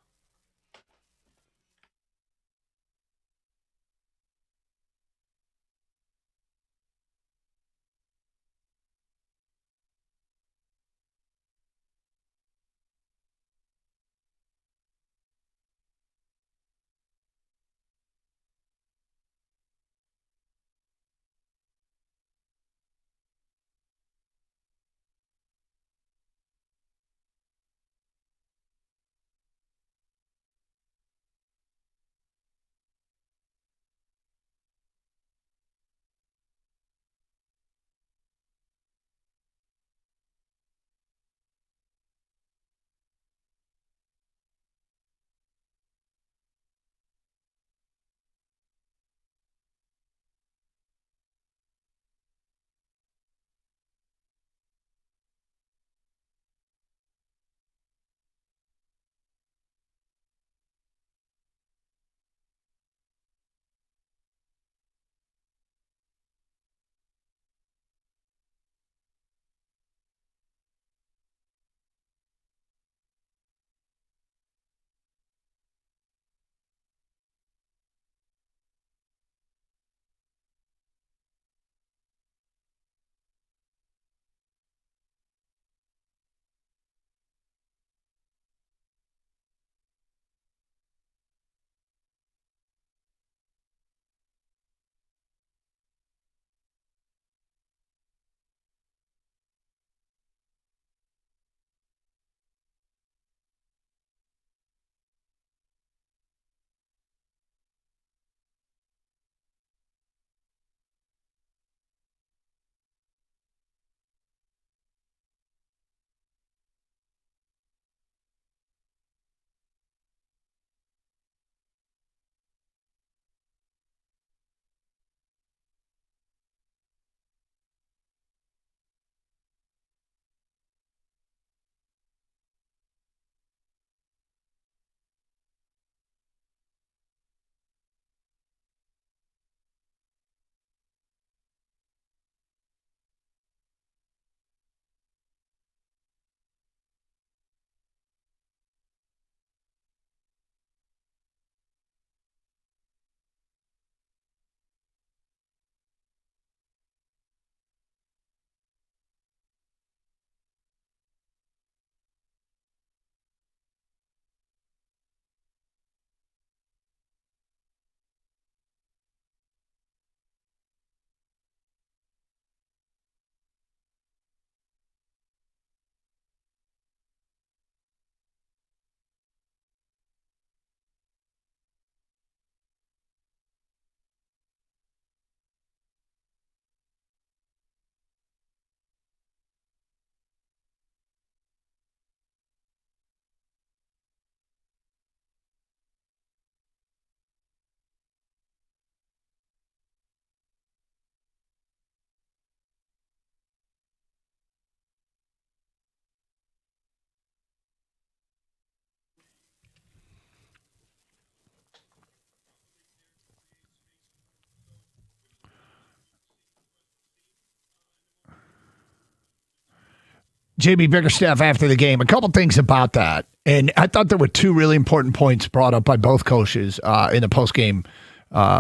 JB Bickerstaff after the game. A couple things about that. And I thought there were two really important points brought up by both coaches in the postgame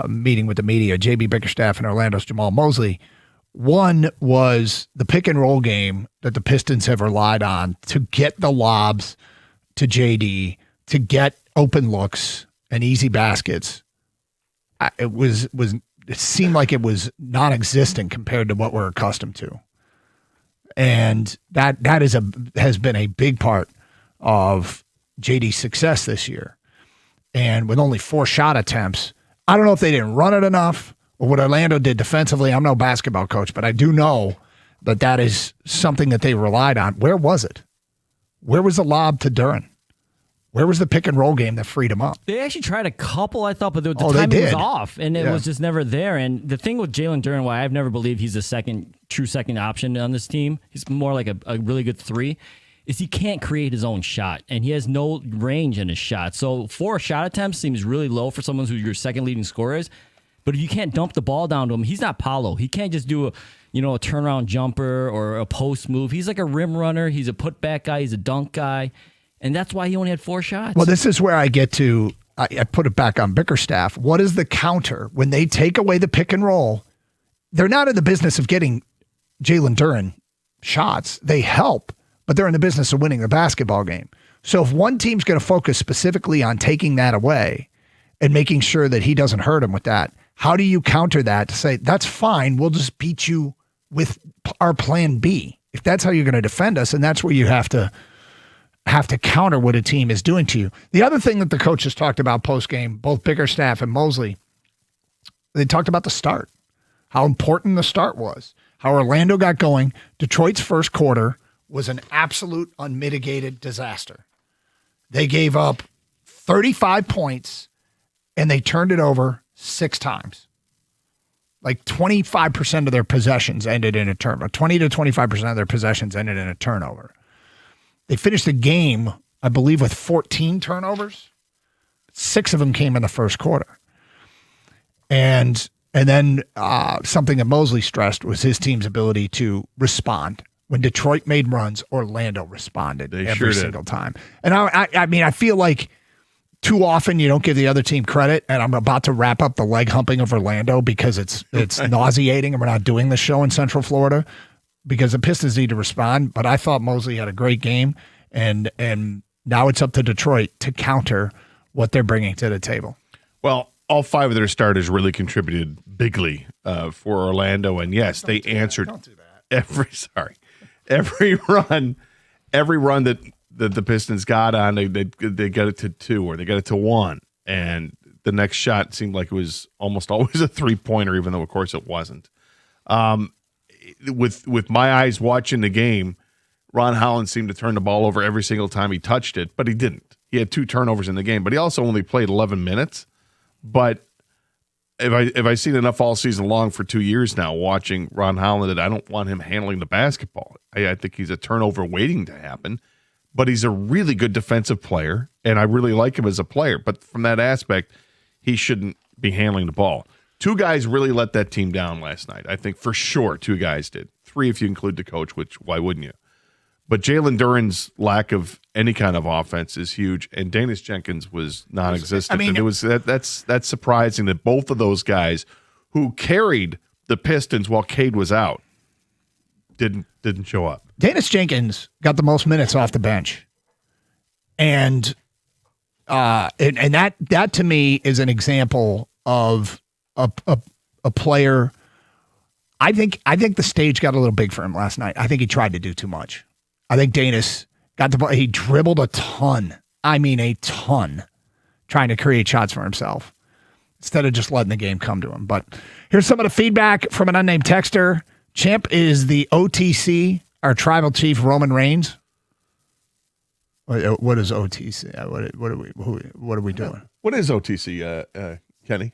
meeting with the media, JB Bickerstaff and Orlando's Jamal Mosley. One was the pick and roll game that the Pistons have relied on to get the lobs to JD, to get open looks and easy baskets. It seemed like it was non-existent compared to what we're accustomed to. And that has been a big part of JD's success this year. And with only 4 shot attempts, I don't know if they didn't run it enough or what Orlando did defensively. I'm no basketball coach, but I do know that is something that they relied on. Where was it? Where was the lob to Duren? Where was the pick and roll game that freed him up? They actually tried a couple, I thought, but the they timing was did. off, and it was just never there. And the thing with Jalen Duren, why I've never believed he's a true second option on this team, he's more like a really good 3, is he can't create his own shot, and he has no range in his shot. So 4 shot attempts seems really low for someone who your second leading scorer is. But if you can't dump the ball down to him, he's not Paolo. He can't just do a turnaround jumper or a post move. He's like a rim runner. He's a putback guy. He's a dunk guy. And that's why he only had 4 shots. Well, this is where I get to, I put it back on Bickerstaff. What is the counter? When they take away the pick and roll, they're not in the business of getting Jalen Duren shots. They help, but they're in the business of winning the basketball game. So if one team's going to focus specifically on taking that away and making sure that he doesn't hurt him with that, how do you counter that to say, that's fine, we'll just beat you with our plan B? If that's how you're going to defend us, and that's where you have to counter what a team is doing to you. The other thing that the coaches talked about post-game, both Bickerstaff and Mosley, they talked about the start, how important the start was, how Orlando got going. Detroit's first quarter was an absolute unmitigated disaster. They gave up 35 points, and they turned it over 6 times. Like 25% of their possessions ended in a turnover. 20 to 25% of their possessions ended in a turnover. They finished the game, I believe, with 14 turnovers. 6 of them came in the first quarter. And then something that Mosley stressed was his team's ability to respond. When Detroit made runs, Orlando responded every single time. And I mean, I feel like too often you don't give the other team credit, and I'm about to wrap up the leg humping of Orlando because it's nauseating, and we're not doing this show in Central Florida because the Pistons need to respond. But I thought Mosley had a great game, and now it's up to Detroit to counter what they're bringing to the table. Well, all 5 of their starters really contributed bigly for Orlando, and yes, they answered every run that the Pistons got on, they got it to 2 or they got it to 1, and the next shot seemed like it was almost always a 3-pointer, even though of course it wasn't. With my eyes watching the game, Ron Holland seemed to turn the ball over every single time he touched it, but he didn't. He had 2 turnovers in the game, but he also only played 11 minutes. But if I seen enough all season long for 2 years now watching Ron Holland, that I don't want him handling the basketball. I think he's a turnover waiting to happen. But he's a really good defensive player, and I really like him as a player. But from that aspect, he shouldn't be handling the ball. 2 guys really let that team down last night. I think for sure 2 guys did. 3 if you include the coach, which why wouldn't you? But Jalen Duren's lack of any kind of offense is huge, and Danis Jenkins was non-existent. I mean, and it was that's surprising that both of those guys who carried the Pistons while Cade was out didn't show up. Danis Jenkins got the most minutes off the bench. And that to me is an example of a player. I think the stage got a little big for him last night. I think he tried to do too much. I think Danis got the ball. He dribbled a ton. I mean, a ton, trying to create shots for himself instead of just letting the game come to him. But here's some of the feedback from an unnamed texter. Champ is the OTC, our tribal chief, Roman Reigns. What is OTC? What are we doing? What is OTC, Kenny?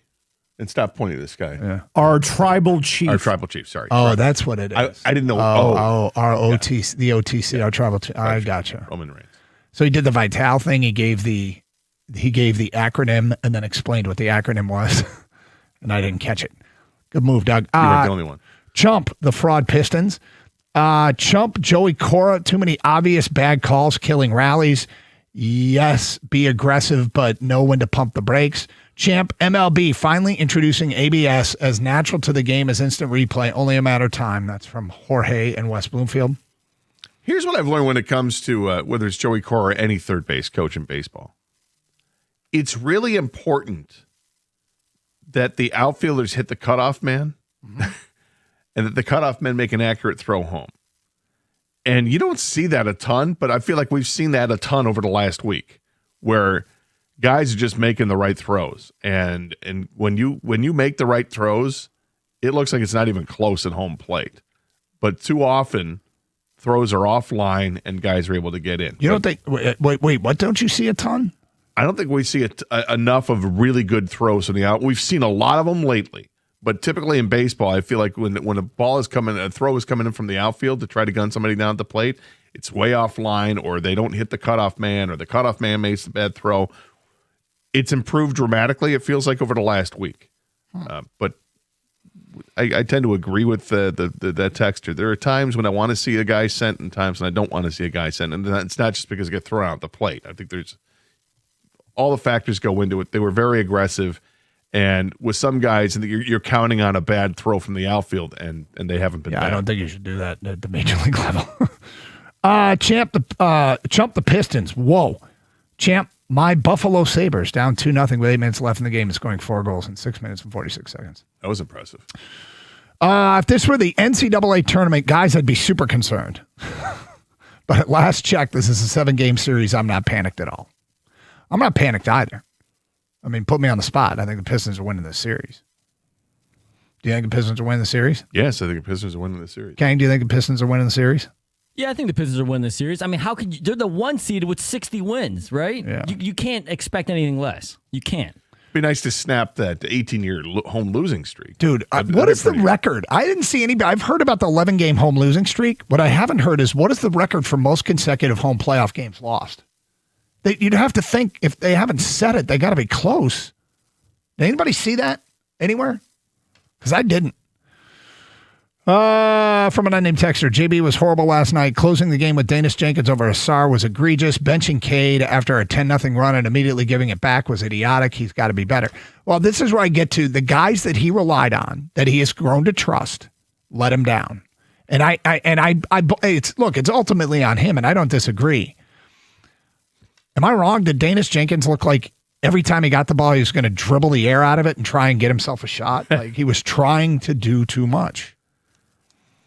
And stop pointing at this guy. Yeah. Our tribal chief. Our tribal chief, sorry. Oh, that's what it is. I didn't know. Our OTC, the OTC, our tribal chief. I gotcha. Roman Reigns. So he did the Vital thing. He gave the acronym and then explained what the acronym was, and I didn't catch it. Good move, Doug. You weren't the only one. Chump, the fraud Pistons. Chump, Joey Cora, too many obvious bad calls, killing rallies. Yes, be aggressive, but know when to pump the brakes. Champ, MLB finally introducing ABS as natural to the game as instant replay, only a matter of time. That's from Jorge and West Bloomfield. Here's what I've learned when it comes to whether it's Joey Cora or any third base coach in baseball. It's really important that the outfielders hit the cutoff man and that the cutoff men make an accurate throw home. And you don't see that a ton, but I feel like we've seen that a ton over the last week where guys are just making the right throws. And when you make the right throws, it looks like it's not even close at home plate. But too often, throws are offline and guys are able to get in. You don't think? Wait. What don't you see a ton? I don't think we see enough of really good throws from the out. We've seen a lot of them lately, but typically in baseball, I feel like when a throw is coming in from the outfield to try to gun somebody down at the plate, it's way offline, or they don't hit the cutoff man, or the cutoff man makes a bad throw. It's improved dramatically, it feels like, over the last week. But I tend to agree with that texter. There are times when I want to see a guy sent and times when I don't want to see a guy sent. And it's not just because they get thrown out the plate. I think there's all the factors go into it. They were very aggressive. And with some guys, you're counting on a bad throw from the outfield, and they haven't been bad. I don't think you should do that at the major league level. Chump the Pistons. Whoa. Champ, my Buffalo Sabres down 2-0 with 8 minutes left in the game and scoring 4 goals in 6 minutes and 46 seconds. That was impressive. If this were the NCAA tournament, guys, I'd be super concerned. But at last check, this is a 7-game series. I'm not panicked at all. I'm not panicked either. I mean, put me on the spot. I think the Pistons are winning this series. Do you think the Pistons are winning the series? Yes, I think the Pistons are winning the series. Kang, do you think the Pistons are winning the series? Yeah, I think the Pistons are winning the series. I mean, how could you? They're the 1 seed with 60 wins, right? Yeah. You can't expect anything less. You can't. It'd be nice to snap that 18-year home losing streak. Dude, what is the record? I didn't see any. I've heard about the 11-game home losing streak. What I haven't heard is what is the record for most consecutive home playoff games lost? You'd have to think, if they haven't said it, they got to be close. Did anybody see that anywhere? Because I didn't. From an unnamed texter, JB was horrible last night. Closing the game with Danis Jenkins over Asar was egregious. Benching Cade after a 10-0 run and immediately giving it back was idiotic. He's got to be better. Well, this is where I get to the guys that he relied on, that he has grown to trust, let him down. And it's ultimately on him, and I don't disagree. Am I wrong? Did Danis Jenkins look like every time he got the ball, he was going to dribble the air out of it and try and get himself a shot? Like he was trying to do too much.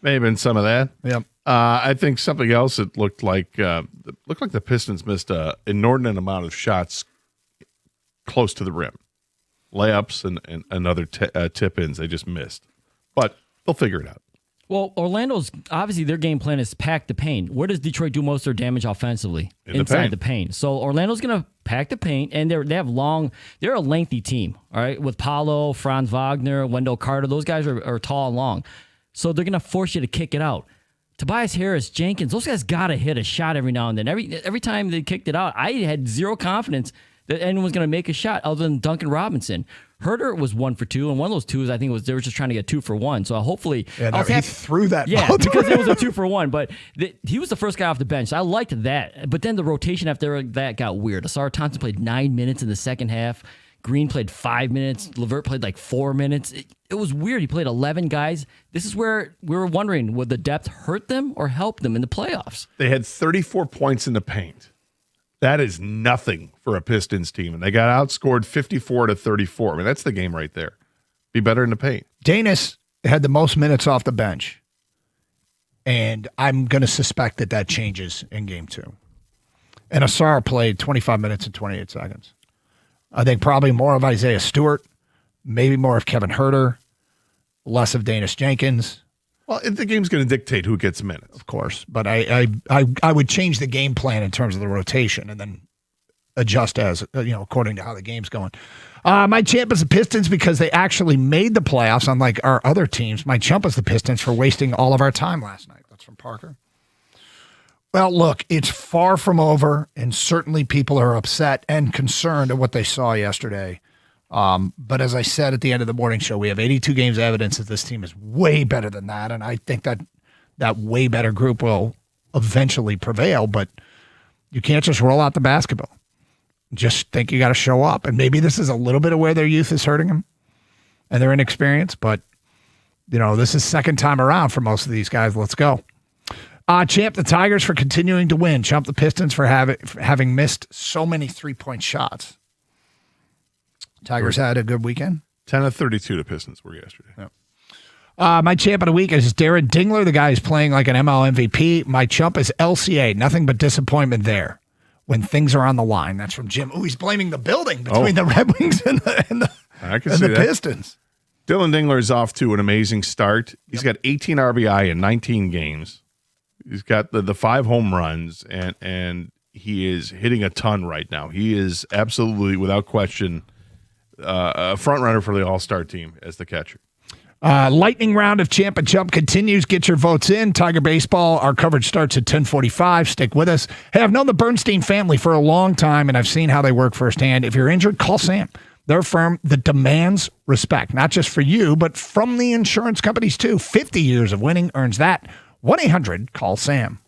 May have been some of that. Yep. I think something else that looked like the Pistons missed an inordinate amount of shots close to the rim, layups and other tip ins. They just missed, but they'll figure it out. Well, Orlando's obviously their game plan is pack the paint. Where does Detroit do most of their damage offensively? Inside the paint. So Orlando's going to pack the paint, and they're a lengthy team. All right, with Paolo, Franz Wagner, Wendell Carter, those guys are tall and long. So they're going to force you to kick it out. Tobias Harris, Jenkins, those guys got to hit a shot every now and then. Every time they kicked it out, I had zero confidence that anyone was going to make a shot other than Duncan Robinson. Herter was 1 for 2, and one of those twos, I think, they were just trying to get 2 for 1. So hopefully, he threw that. Yeah, because it was a 2 for 1. But he was the first guy off the bench. So I liked that. But then the rotation after that got weird. Asar Thompson played 9 minutes in the second half. Green played 5 minutes. LeVert played like 4 minutes. It was weird. He played 11 guys. This is where we were wondering, would the depth hurt them or help them in the playoffs? They had 34 points in the paint. That is nothing for a Pistons team. And they got outscored 54-34. I mean, that's the game right there. Be better in the paint. Danis had the most minutes off the bench. And I'm going to suspect that changes in game 2. And Asar played 25 minutes and 28 seconds. I think probably more of Isaiah Stewart, maybe more of Kevin Herter, less of Danis Jenkins. Well, the game's going to dictate who gets minutes, of course. But I would change the game plan in terms of the rotation and then adjust as according to how the game's going. My champ is the Pistons because they actually made the playoffs, unlike our other teams. My chump is the Pistons for wasting all of our time last night. That's from Parker. Well, look, it's far from over, and certainly people are upset and concerned at what they saw yesterday. But as I said at the end of the morning show, we have 82 games of evidence that this team is way better than that, and I think that way better group will eventually prevail, but you can't just roll out the basketball. Just think you got to show up, and maybe this is a little bit of where their youth is hurting them and their inexperience, but this is second time around for most of these guys. Let's go. Champ the Tigers for continuing to win. Chump the Pistons for having missed so many three-point shots. Tigers had a good weekend. 10 of 32 the Pistons were yesterday. Yep. My champ of the week is Darren Dingler. The guy is playing like an ML MVP. My chump is LCA. Nothing but disappointment there when things are on the line. That's from Jim. Ooh, he's blaming the building between the Red Wings and the Pistons. Dylan Dingler is off to an amazing start. He's got 18 RBI in 19 games. He's got the 5 home runs, and he is hitting a ton right now. He is absolutely, without question, a front runner for the All-Star team as the catcher. Lightning round of Champ and Chump continues. Get your votes in. Tiger Baseball, our coverage starts at 10:45. Stick with us. Hey, I've known the Bernstein family for a long time, and I've seen how they work firsthand. If you're injured, call Sam. They're a firm that demands respect, not just for you, but from the insurance companies too. 50 years of winning earns that. 1-800-CALL-SAM.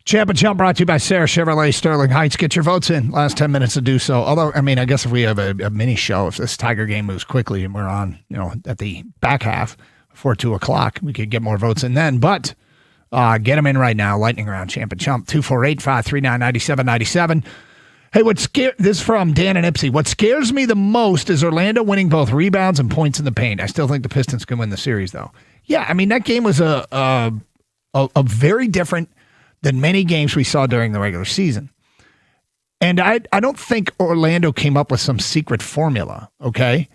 Champ and Chump brought to you by Sarah Chevrolet, Sterling Heights. Get your votes in. Last 10 minutes to do so. Although, I mean, I guess if we have a mini show, if this Tiger game moves quickly and we're on, at the back half before 2 o'clock, we could get more votes in then. But get them in right now. Lightning round, Champ and Chump, 248-539-9797. Hey, this is from Dan and Ipsy. What scares me the most is Orlando winning both rebounds and points in the paint. I still think the Pistons can win the series, though. Yeah, I mean, that game was a very different than many games we saw during the regular season. And I don't think Orlando came up with some secret formula, okay?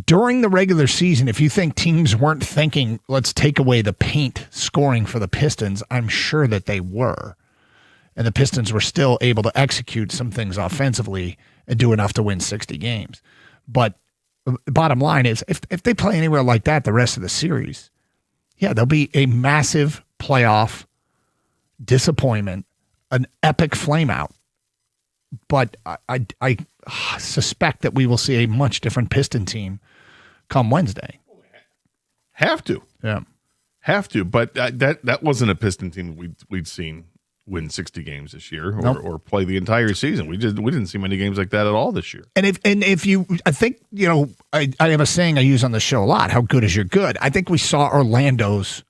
During the regular season, if you think teams weren't thinking, let's take away the paint scoring for the Pistons, I'm sure that they were. and the Pistons were still able to execute some things offensively and do enough to win 60 games. But bottom line is, if they play anywhere like that the rest of the series, yeah, there'll be a massive playoff disappointment, an epic flameout. But I suspect that we will see a much different Piston team come Wednesday. Have to. Yeah. Have to. But that wasn't a Piston team we'd seen win 60 games this year or play the entire season. We didn't see many games like that at all this year. And if you, I think, I have a saying I use on the show a lot, how good is your good? I think we saw Orlando's,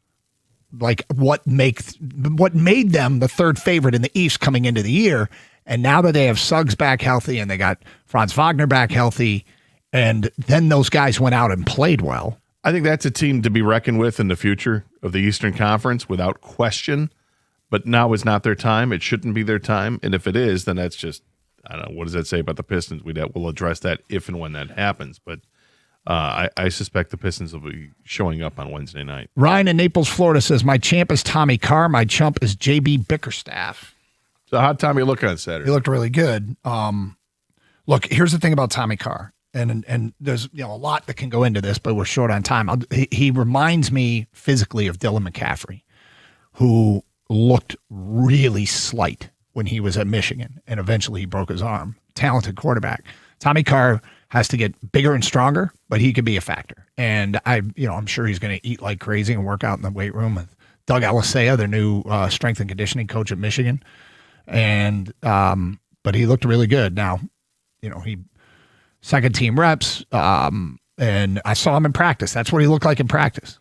like, what made them the third favorite in the East coming into the year. And now that they have Suggs back healthy and they got Franz Wagner back healthy, and then those guys went out and played well. I think that's a team to be reckoned with in the future of the Eastern Conference without question. But now is not their time. It shouldn't be their time. And if it is, then that's just, I don't know, what does that say about the Pistons? We'll address that if and when that happens. But I suspect the Pistons will be showing up on Wednesday night. Ryan in Naples, Florida says, my champ is Tommy Carr. My chump is JB Bickerstaff. So how'd Tommy look on Saturday? He looked really good. Look, here's the thing about Tommy Carr. And there's a lot that can go into this, but we're short on time. He reminds me physically of Dylan McCaffrey, who looked really slight when he was at Michigan, and eventually he broke his arm. Talented quarterback. Tommy Carr has to get bigger and stronger, but he could be a factor. And I'm sure he's going to eat like crazy and work out in the weight room with Doug Alisea, their new strength and conditioning coach at Michigan. And but he looked really good. Now, he second team reps, and I saw him in practice. That's what he looked like in practice.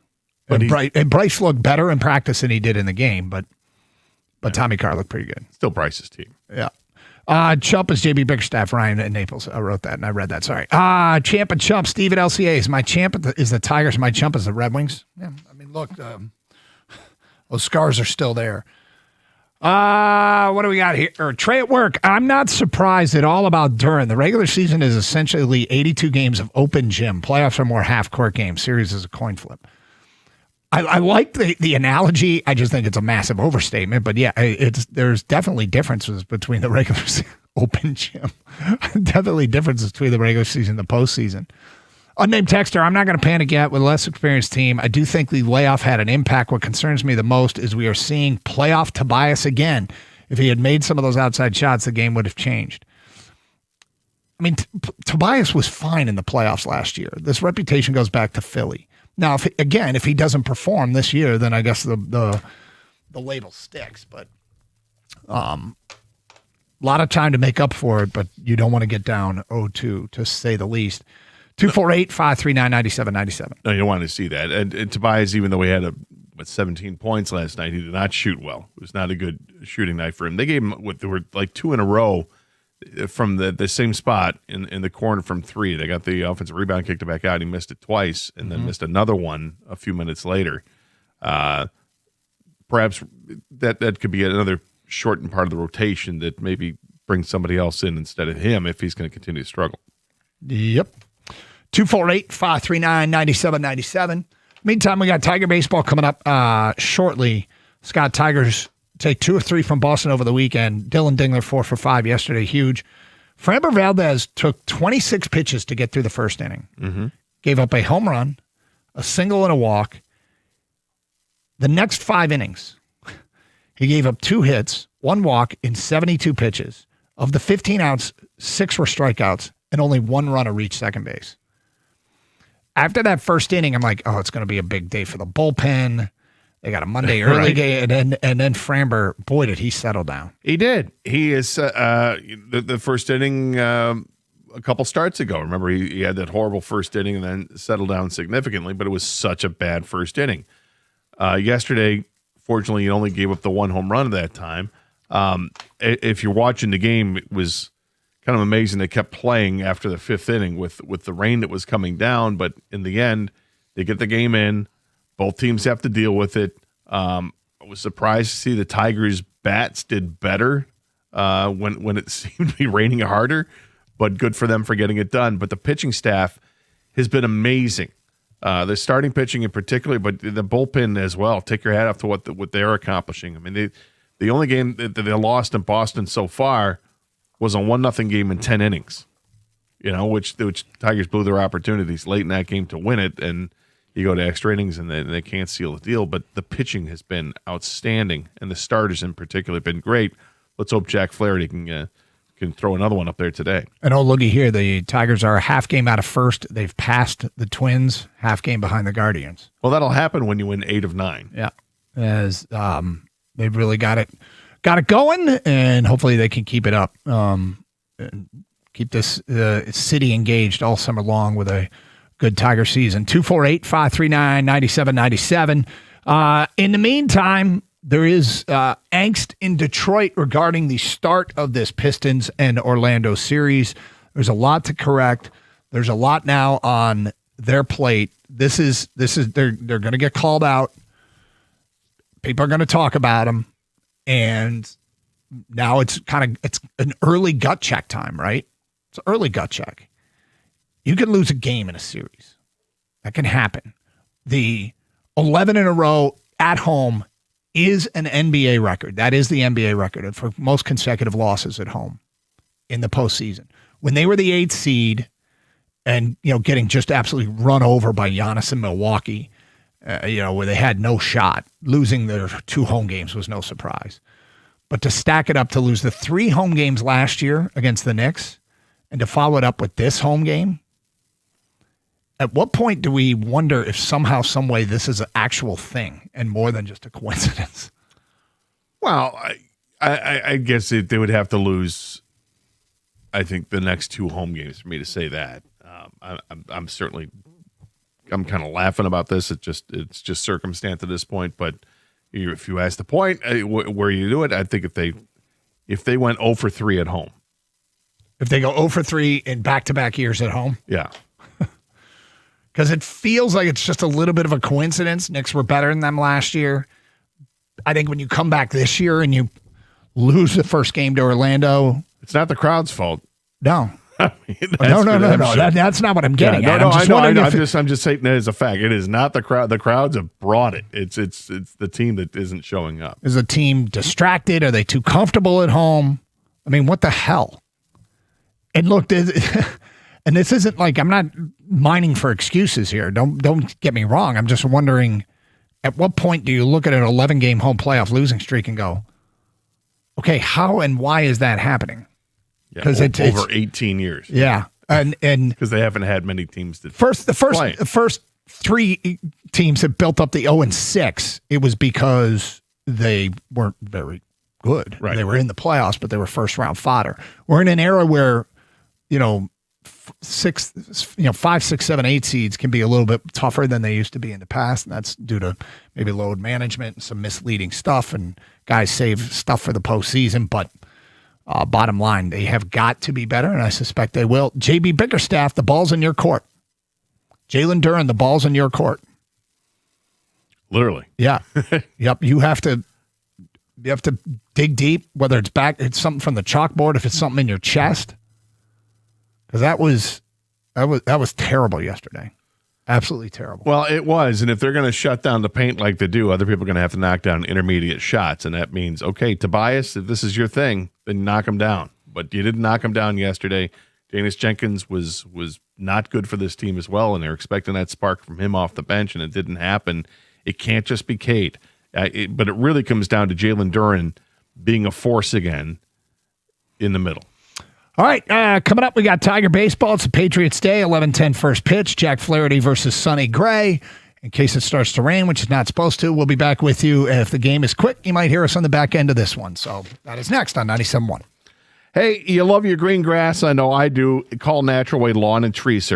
And Bryce looked better in practice than he did in the game, but Tommy Carr looked pretty good. Still Bryce's team. Yeah. Chump is JB Bickerstaff. Ryan in Naples. I wrote that and I read that. Sorry. Champ and Chump. Steve at LCA's. My champ is the Tigers. My chump is the Red Wings. Yeah. I mean, look, those scars are still there. What do we got here? Trey at work. I'm not surprised at all about Duran. The regular season is essentially 82 games of open gym. Playoffs are more half-court games. Series is a coin flip. I like the analogy. I just think it's a massive overstatement. But yeah, there's definitely differences between the regular season open gym. Definitely differences between the regular season and the postseason. Unnamed texter, I'm not going to panic yet with a less experienced team. I do think the layoff had an impact. What concerns me the most is we are seeing playoff Tobias again. If he had made some of those outside shots, the game would have changed. I mean, Tobias was fine in the playoffs last year. This reputation goes back to Philly. Now, if he doesn't perform this year, then I guess the label sticks. But a lot of time to make up for it, but you don't want to get down 0-2, to say the least. 248-539-9797. No, you don't want to see that. And Tobias, even though he had 17 points last night, he did not shoot well. It was not a good shooting night for him. They gave him there were like two in a row from the same spot in the corner from three. They got the offensive rebound, kicked it back out. He missed it twice, and then missed another one a few minutes later. Perhaps that could be another shortened part of the rotation that maybe brings somebody else in instead of him if he's going to continue to struggle. Yep. 248-539-9797. Meantime, we got Tiger baseball coming up shortly. Scott, Tigers take 2 of 3 from Boston over the weekend. Dylan Dingler 4 for 5 yesterday. Huge. Framber Valdez took 26 pitches to get through the first inning. Mm-hmm. Gave up a home run, a single, and a walk. The next 5 innings, he gave up 2 hits, 1 walk in 72 pitches. Of the 15 outs, 6 were strikeouts, and only 1 runner reached second base. After that first inning, I'm like, oh, it's going to be a big day for the bullpen. They got a Monday early game, and then Framber, boy, did he settle down. He did. He is the first inning a couple starts ago. Remember, he had that horrible first inning and then settled down significantly, but it was such a bad first inning. Yesterday, fortunately, he only gave up the 1 home run at that time. If you're watching the game, it was kind of amazing. They kept playing after the 5th inning with the rain that was coming down, but in the end, they get the game in. Both teams have to deal with it. I was surprised to see the Tigers' bats did better when it seemed to be raining harder, but good for them for getting it done. But the pitching staff has been amazing. The starting pitching in particular, but the bullpen as well. Take your hat off to what they're accomplishing. I mean, The only game that they lost in Boston so far was a 1-0 game in 10 innings. Which Tigers blew their opportunities late in that game to win it, and you go to extra innings and they can't seal the deal. But the pitching has been outstanding, and the starters in particular have been great. Let's hope Jack Flaherty can throw another one up there today. And looky here, the Tigers are a half game out of first. They've passed the Twins, half game behind the Guardians. Well, that'll happen when you win 8 of 9. Yeah, as they've really got it going, and hopefully they can keep it up. And keep this city engaged all summer long with a good Tiger season. 248-539-9797. In the meantime, there is angst in Detroit regarding the start of this Pistons and Orlando series. There's a lot to correct. There's a lot now on their plate. This is they're going to get called out. People are going to talk about them, and now it's an early gut check time, right? It's an early gut check. You can lose a game in a series. That can happen. The 11 in a row at home is an NBA record. That is the NBA record for most consecutive losses at home in the postseason. When they were the 8th seed and, getting just absolutely run over by Giannis in Milwaukee, where they had no shot, losing their 2 home games was no surprise. But to stack it up to lose the 3 home games last year against the Knicks and to follow it up with this home game, at what point do we wonder if somehow, some way, this is an actual thing and more than just a coincidence? Well, I guess they would have to lose, I think, the next 2 home games for me to say that. I'm certainly kind of laughing about this. It's just circumstance at this point. But if you ask the point where you do it, I think if they went 0 for 3 at home. If they go 0 for 3 in back-to-back years at home? Yeah. Because it feels like it's just a little bit of a coincidence. Knicks were better than them last year. I think when you come back this year and you lose the first game to Orlando, it's not the crowd's fault. No. I mean, no. That's not what I'm getting at. I'm just saying that as a fact. It is not the crowd. The crowds have brought it. It's the team that isn't showing up. Is the team distracted? Are they too comfortable at home? I mean, what the hell? And look, and this isn't like, I'm not mining for excuses here. Don't get me wrong. I'm just wondering, at what point do you look at an 11-game home playoff losing streak and go, okay, how and why is that happening? Because it's over 18 years. Yeah, and because they haven't had many teams that the first 3 teams that built up the 0-6. It was because they weren't very good. Right. They were in the playoffs, but they were first round fodder. We're in an era where 5, 6, 7, 8 seeds can be a little bit tougher than they used to be in the past, and that's due to maybe load management and some misleading stuff, and guys save stuff for the postseason, but. Bottom line, they have got to be better, and I suspect they will. JB Bickerstaff, the ball's in your court. Jalen Duren, the ball's in your court. Literally. Yeah. Yep. You have to dig deep, whether it's something from the chalkboard, if it's something in your chest. Because that was terrible yesterday. Absolutely terrible. Well, it was, and if they're going to shut down the paint like they do, other people are going to have to knock down intermediate shots, and that means, okay, Tobias, if this is your thing, then knock him down. But you didn't knock him down yesterday. Danis Jenkins was not good for this team as well, and they're expecting that spark from him off the bench, and it didn't happen. It can't just be Cade. But it really comes down to Jalen Duren being a force again in the middle. All right, coming up, we got Tiger Baseball. It's a Patriots Day, 11:10 first pitch. Jack Flaherty versus Sonny Gray. In case it starts to rain, which is not supposed to, we'll be back with you. If the game is quick, you might hear us on the back end of this one. So that is next on 97.1. Hey, you love your green grass? I know I do. Call Natural Way Lawn and Tree Service.